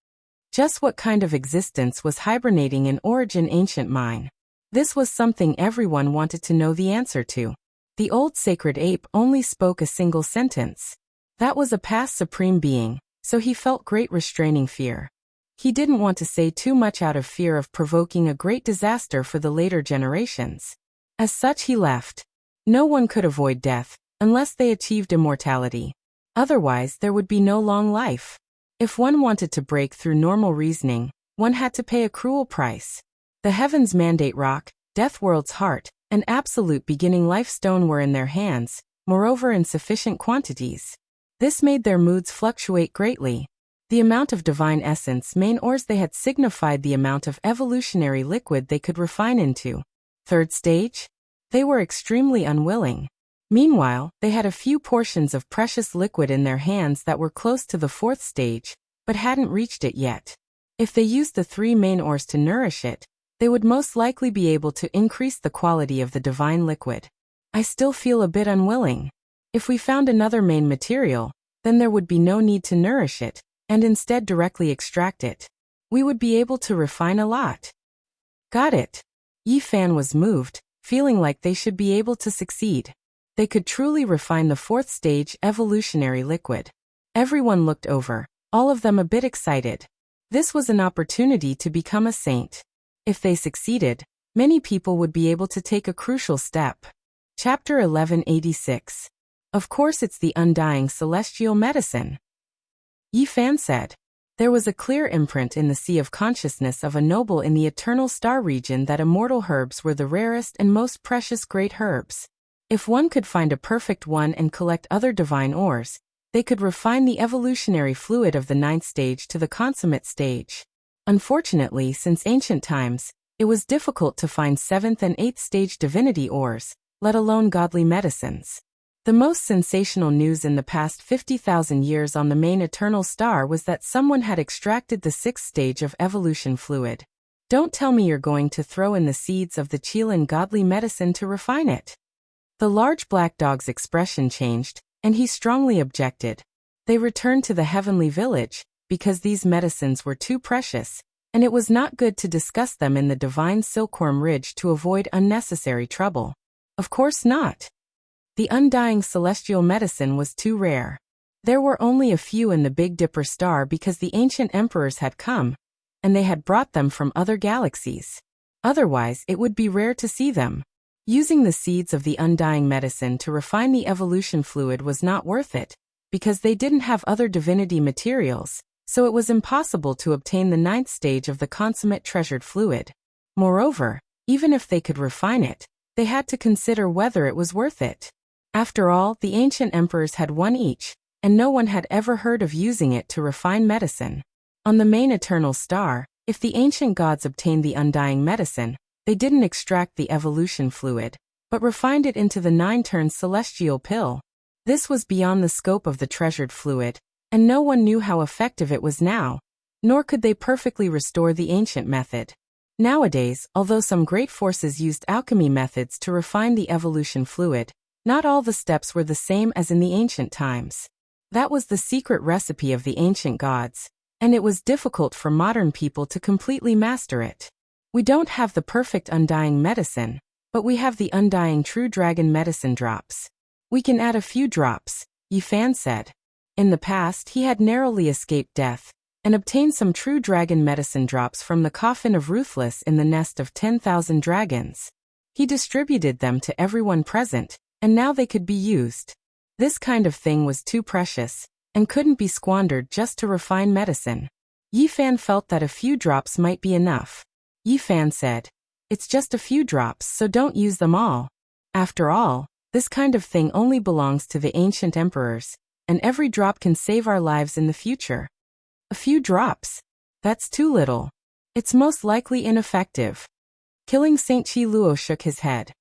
Just what kind of existence was hibernating in Origin Ancient Mine? This was something everyone wanted to know the answer to. The old sacred ape only spoke a single sentence. That was a past supreme being, so he felt great restraining fear. He didn't want to say too much out of fear of provoking a great disaster for the later generations. As such, he left. No one could avoid death, unless they achieved immortality. Otherwise, there would be no long life. If one wanted to break through normal reasoning, one had to pay a cruel price. The Heaven's Mandate Rock, Deathworld's Heart, and Absolute Beginning Life Stone were in their hands, moreover in sufficient quantities. This made their moods fluctuate greatly. The amount of divine essence main ores they had signified the amount of evolutionary liquid they could refine into. Third stage? They were extremely unwilling. Meanwhile, they had a few portions of precious liquid in their hands that were close to the fourth stage, but hadn't reached it yet. If they used the 3 main ores to nourish it, they would most likely be able to increase the quality of the divine liquid. I still feel a bit unwilling. If we found another main material, then there would be no need to nourish it, and instead directly extract it. We would be able to refine a lot. Got it. Yi Fan was moved, feeling like they should be able to succeed. They could truly refine the 4th stage evolutionary liquid. Everyone looked over, all of them a bit excited. This was an opportunity to become a saint. If they succeeded, many people would be able to take a crucial step. Chapter 1186. Of course it's the undying celestial medicine. Yi Fan said. There was a clear imprint in the sea of consciousness of a noble in the eternal star region that immortal herbs were the rarest and most precious great herbs. If one could find a perfect one and collect other divine ores, they could refine the evolutionary fluid of the 9th stage to the consummate stage. Unfortunately, since ancient times, it was difficult to find 7th and 8th stage divinity ores, let alone godly medicines. The most sensational news in the past 50,000 years on the main eternal star was that someone had extracted the 6th stage of evolution fluid. Don't tell me you're going to throw in the seeds of the Qilin godly medicine to refine it. The large black dog's expression changed, and he strongly objected. They returned to the heavenly village, because these medicines were too precious, and it was not good to discuss them in the divine silkworm ridge to avoid unnecessary trouble. Of course not. The undying celestial medicine was too rare. There were only a few in the Big Dipper star because the ancient emperors had come, and they had brought them from other galaxies. Otherwise, it would be rare to see them. Using the seeds of the undying medicine to refine the evolution fluid was not worth it, because they didn't have other divinity materials, so it was impossible to obtain the 9th stage of the consummate treasured fluid. Moreover, even if they could refine it, they had to consider whether it was worth it. After all, the ancient emperors had one each, and no one had ever heard of using it to refine medicine. On the main eternal star, if the ancient gods obtained the undying medicine, they didn't extract the evolution fluid, but refined it into the 9-turn celestial pill. This was beyond the scope of the treasured fluid, and no one knew how effective it was now, nor could they perfectly restore the ancient method. Nowadays, although some great forces used alchemy methods to refine the evolution fluid, not all the steps were the same as in the ancient times. That was the secret recipe of the ancient gods, and it was difficult for modern people to completely master it. We don't have the perfect undying medicine, but we have the undying true dragon medicine drops. We can add a few drops, Yi Fan said. In the past, he had narrowly escaped death, and obtained some true dragon medicine drops from the coffin of Ruthless in the nest of 10,000 dragons. He distributed them to everyone present, and now they could be used. This kind of thing was too precious, and couldn't be squandered just to refine medicine. Yi Fan felt that a few drops might be enough. Yi Fan said, "It's just a few drops, so don't use them all. After all, this kind of thing only belongs to the ancient emperors, and every drop can save our lives in the future." A few drops? That's too little. It's most likely ineffective. Killing Saint Chi Luo shook his head.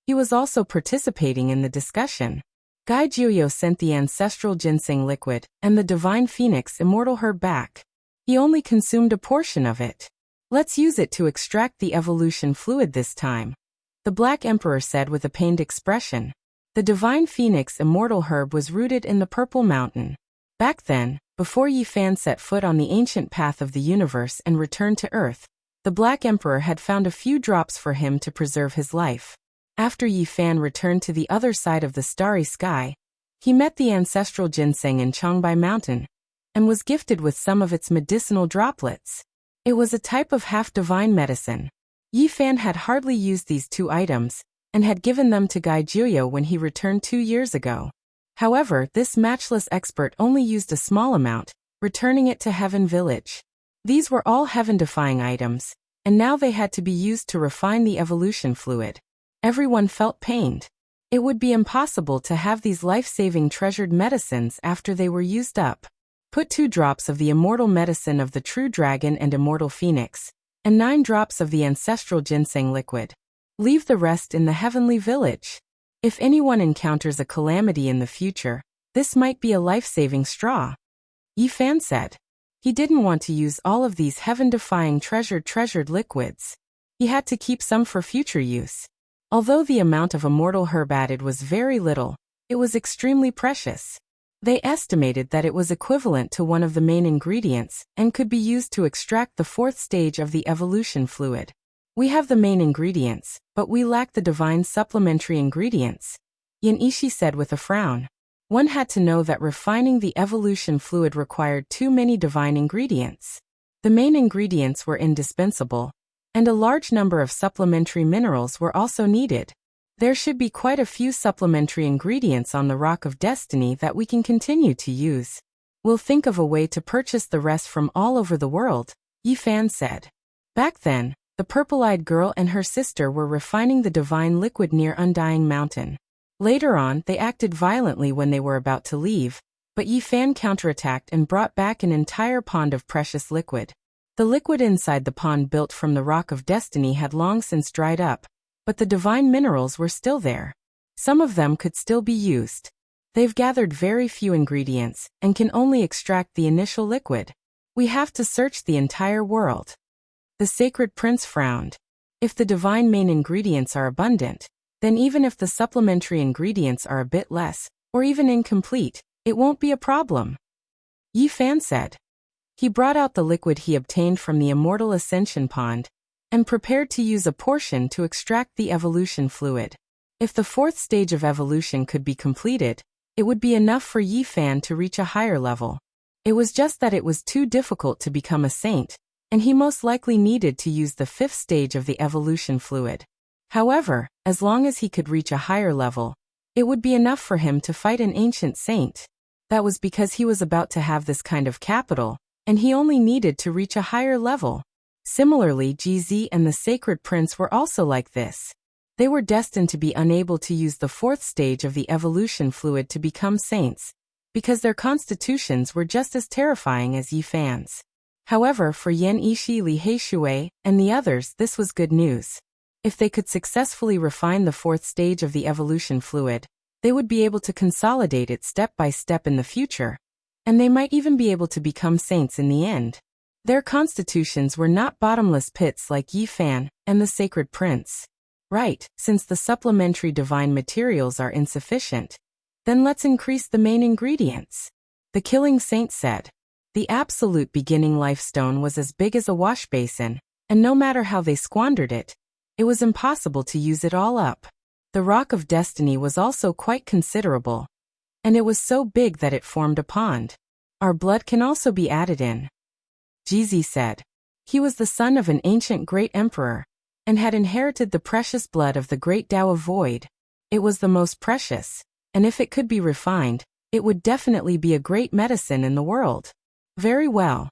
He was also participating in the discussion. Gai Jiuyo sent the ancestral ginseng liquid and the divine phoenix immortal herb back. He only consumed a portion of it. "Let's use it to extract the evolution fluid this time," the Black Emperor said with a pained expression. The divine phoenix immortal herb was rooted in the Purple Mountain. Back then, before Yi Fan set foot on the ancient path of the universe and returned to Earth, the Black Emperor had found a few drops for him to preserve his life. After Yi Fan returned to the other side of the starry sky, he met the ancestral ginseng in Changbai Mountain, and was gifted with some of its medicinal droplets. It was a type of half-divine medicine. Yi Fan had hardly used these two items, and had given them to Gai Jiuyo when he returned 2 years ago. However, this matchless expert only used a small amount, returning it to Heaven Village. These were all heaven-defying items, and now they had to be used to refine the evolution fluid. Everyone felt pained. It would be impossible to have these life-saving treasured medicines after they were used up. Put 2 drops of the immortal medicine of the true dragon and immortal phoenix, and 9 drops of the ancestral ginseng liquid. Leave the rest in the heavenly village. If anyone encounters a calamity in the future, this might be a life-saving straw. Yi Fan said. He didn't want to use all of these heaven-defying treasured liquids. He had to keep some for future use. Although the amount of immortal herb added was very little, it was extremely precious. They estimated that it was equivalent to one of the main ingredients and could be used to extract the 4th stage of the evolution fluid. "We have the main ingredients, but we lack the divine supplementary ingredients," Yin Ishi said with a frown. One had to know that refining the evolution fluid required too many divine ingredients. The main ingredients were indispensable, and a large number of supplementary minerals were also needed. There should be quite a few supplementary ingredients on the Rock of Destiny that we can continue to use. "We'll think of a way to purchase the rest from all over the world," Yi Fan said. Back then, the purple-eyed girl and her sister were refining the divine liquid near Undying Mountain. Later on, they acted violently when they were about to leave, but Yi Fan counterattacked and brought back an entire pond of precious liquid. The liquid inside the pond built from the Rock of Destiny had long since dried up, but the divine minerals were still there. Some of them could still be used. They've gathered very few ingredients and can only extract the initial liquid. We have to search the entire world. The sacred prince frowned. If the divine main ingredients are abundant, then even if the supplementary ingredients are a bit less, or even incomplete, it won't be a problem. Yi Fan said. He brought out the liquid he obtained from the immortal ascension pond, and prepared to use a portion to extract the evolution fluid. If the 4th stage of evolution could be completed, it would be enough for Yi Fan to reach a higher level. It was just that it was too difficult to become a saint, and he most likely needed to use the 5th stage of the evolution fluid. However, as long as he could reach a higher level, it would be enough for him to fight an ancient saint. That was because he was about to have this kind of capital, and he only needed to reach a higher level. Similarly, GZ and the Sacred Prince were also like this. They were destined to be unable to use the 4th stage of the evolution fluid to become saints, because their constitutions were just as terrifying as Yi Fan's. However, for Yan Ishi, Li Heishui, and the others, this was good news. If they could successfully refine the 4th stage of the evolution fluid, they would be able to consolidate it step by step in the future, and they might even be able to become saints in the end. Their constitutions were not bottomless pits like Yi Fan and the Sacred Prince. Right, since the supplementary divine materials are insufficient, then let's increase the main ingredients. The Killing Saint said. The absolute beginning life stone was as big as a wash basin, and no matter how they squandered it, it was impossible to use it all up. The Rock of Destiny was also quite considerable, and it was so big that it formed a pond. Our blood can also be added in. Jizi said. He was the son of an ancient great emperor, and had inherited the precious blood of the great Tao of Void. It was the most precious, and if it could be refined, it would definitely be a great medicine in the world. Very well.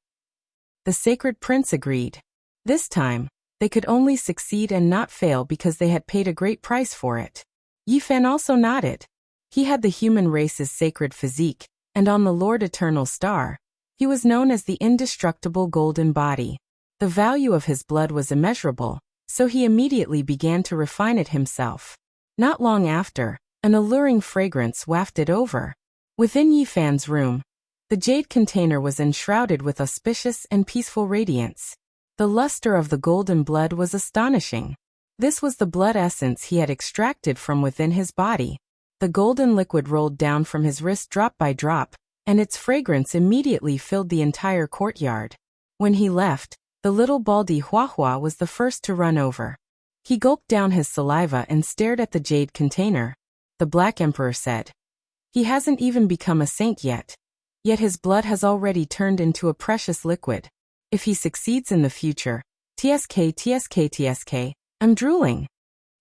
The sacred prince agreed. This time, they could only succeed and not fail because they had paid a great price for it. Yifan also nodded. He had the human race's sacred physique, and on the Lord Eternal Star, he was known as the indestructible golden body. The value of his blood was immeasurable, so he immediately began to refine it himself. Not long after, an alluring fragrance wafted over. Within Yifan's room, the jade container was enshrouded with auspicious and peaceful radiance. The luster of the golden blood was astonishing. This was the blood essence he had extracted from within his body. The golden liquid rolled down from his wrist drop by drop, and its fragrance immediately filled the entire courtyard. When he left, the little baldy Huahua was the first to run over. He gulped down his saliva and stared at the jade container. The Black Emperor said, "He hasn't even become a saint yet. Yet his blood has already turned into a precious liquid. If he succeeds in the future, TSK, I'm drooling."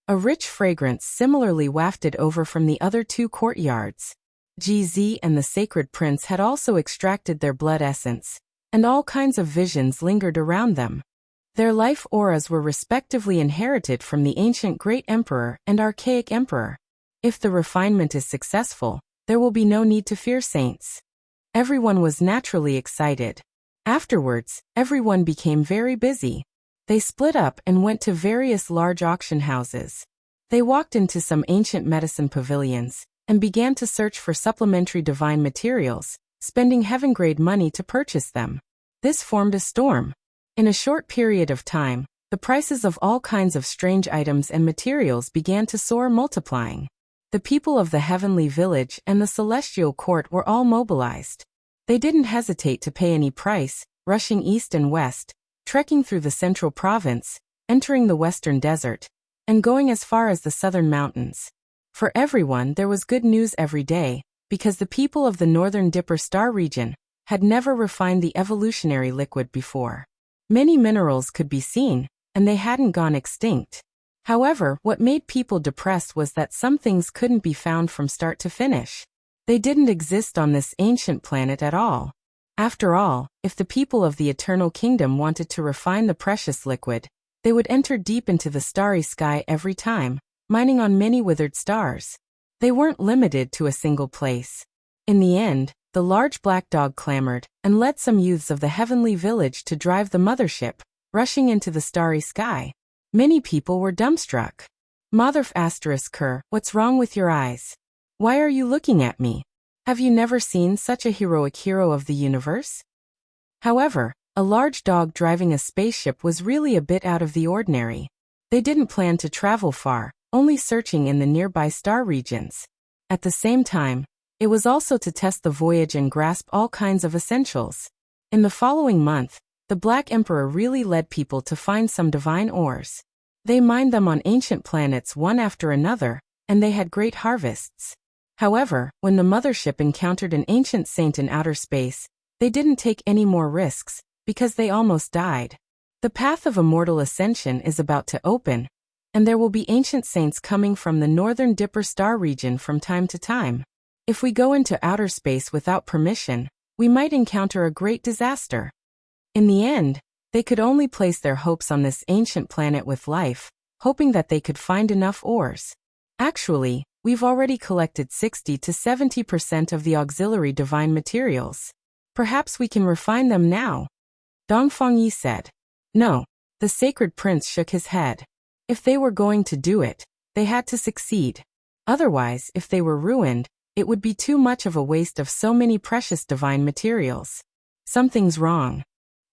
A rich fragrance similarly wafted over from the other two courtyards. GZ and the Sacred Prince had also extracted their blood essence, and all kinds of visions lingered around them. Their life auras were respectively inherited from the ancient Great Emperor and Archaic Emperor. If the refinement is successful, there will be no need to fear saints. Everyone was naturally excited. Afterwards, everyone became very busy. They split up and went to various large auction houses. They walked into some ancient medicine pavilions and began to search for supplementary divine materials, spending heaven-grade money to purchase them. This formed a storm. In a short period of time, the prices of all kinds of strange items and materials began to soar, multiplying. The people of the heavenly village and the celestial court were all mobilized. They didn't hesitate to pay any price, rushing east and west, trekking through the central province, entering the western desert, and going as far as the southern mountains. For everyone, there was good news every day, because the people of the northern Dipper Star region had never refined the evolutionary liquid before. Many minerals could be seen, and they hadn't gone extinct. However, what made people depressed was that some things couldn't be found from start to finish. They didn't exist on this ancient planet at all. After all, if the people of the Eternal Kingdom wanted to refine the precious liquid, they would enter deep into the starry sky every time, mining on many withered stars. They weren't limited to a single place. In the end, the large black dog clamored and led some youths of the heavenly village to drive the mothership, rushing into the starry sky. Many people were dumbstruck. Motherf *Ker, what's wrong with your eyes? Why are you looking at me? Have you never seen such a heroic hero of the universe? However, a large dog driving a spaceship was really a bit out of the ordinary. They didn't plan to travel far, only searching in the nearby star regions. At the same time, it was also to test the voyage and grasp all kinds of essentials. In the following month, the Black Emperor really led people to find some divine ores. They mined them on ancient planets one after another, and they had great harvests. However, when the mothership encountered an ancient saint in outer space, they didn't take any more risks, because they almost died. The path of immortal ascension is about to open, and there will be ancient saints coming from the northern Dipper Star region from time to time. If we go into outer space without permission, we might encounter a great disaster. In the end, they could only place their hopes on this ancient planet with life, hoping that they could find enough ores. Actually, we've already collected 60 to 70% of the auxiliary divine materials. Perhaps we can refine them now. Dongfeng Yi said. No, the Sacred Prince shook his head. If they were going to do it, they had to succeed. Otherwise, if they were ruined, it would be too much of a waste of so many precious divine materials. Something's wrong.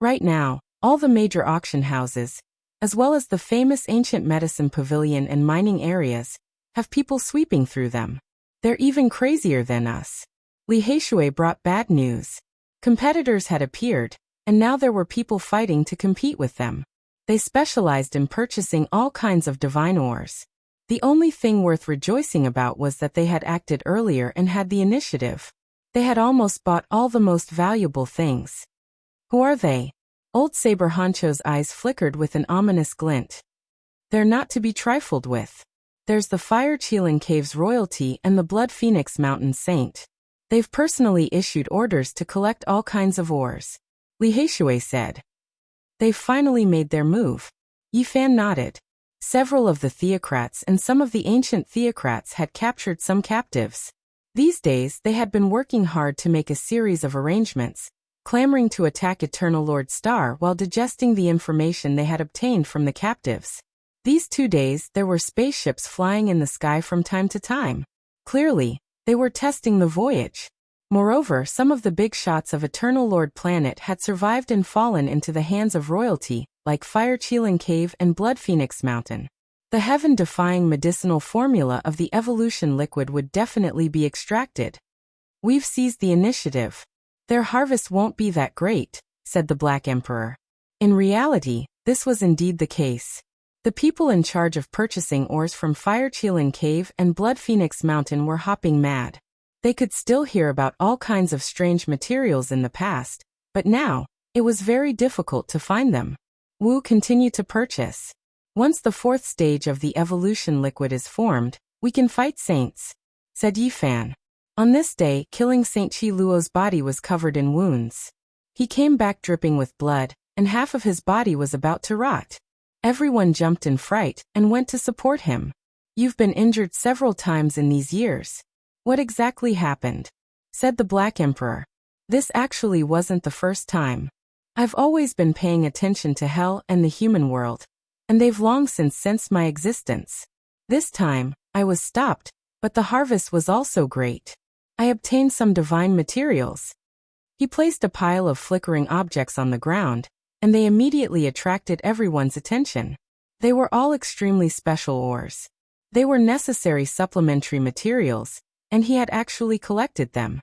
Right now, all the major auction houses, as well as the famous ancient medicine pavilion and mining areas, have people sweeping through them. They're even crazier than us. Li Heishui brought bad news. Competitors had appeared, and now there were people fighting to compete with them. They specialized in purchasing all kinds of divine ores. The only thing worth rejoicing about was that they had acted earlier and had the initiative. They had almost bought all the most valuable things. Who are they? Old Saber Honcho's eyes flickered with an ominous glint. They're not to be trifled with. There's the Fire Cheeling Caves royalty and the Blood Phoenix Mountain Saint. They've personally issued orders to collect all kinds of ores, Li Haishui said. They've finally made their move. Yifan nodded. Several of the theocrats and some of the ancient theocrats had captured some captives. These days they had been working hard to make a series of arrangements, clamoring to attack Eternal Lord Star while digesting the information they had obtained from the captives. These 2 days there were spaceships flying in the sky from time to time. Clearly, they were testing the voyage. Moreover, some of the big shots of Eternal Lord Planet had survived and fallen into the hands of royalty, like Fire Cheeling Cave and Blood Phoenix Mountain. The heaven-defying medicinal formula of the evolution liquid would definitely be extracted. We've seized the initiative. Their harvest won't be that great, said the Black Emperor. In reality, this was indeed the case. The people in charge of purchasing ores from Fire Cheeling Cave and Blood Phoenix Mountain were hopping mad. They could still hear about all kinds of strange materials in the past, but now, it was very difficult to find them. Wu continued to purchase. Once the 4th stage of the evolution liquid is formed, we can fight saints, said Yifan. On this day, killing Saint Qi Luo's body was covered in wounds. He came back dripping with blood, and half of his body was about to rot. Everyone jumped in fright and went to support him. You've been injured several times in these years. What exactly happened? Said the Black Emperor. This actually wasn't the first time. I've always been paying attention to hell and the human world, and they've long since sensed my existence. This time, I was stopped, but the harvest was also great. I obtained some divine materials. He placed a pile of flickering objects on the ground, and they immediately attracted everyone's attention. They were all extremely special ores. They were necessary supplementary materials, and he had actually collected them.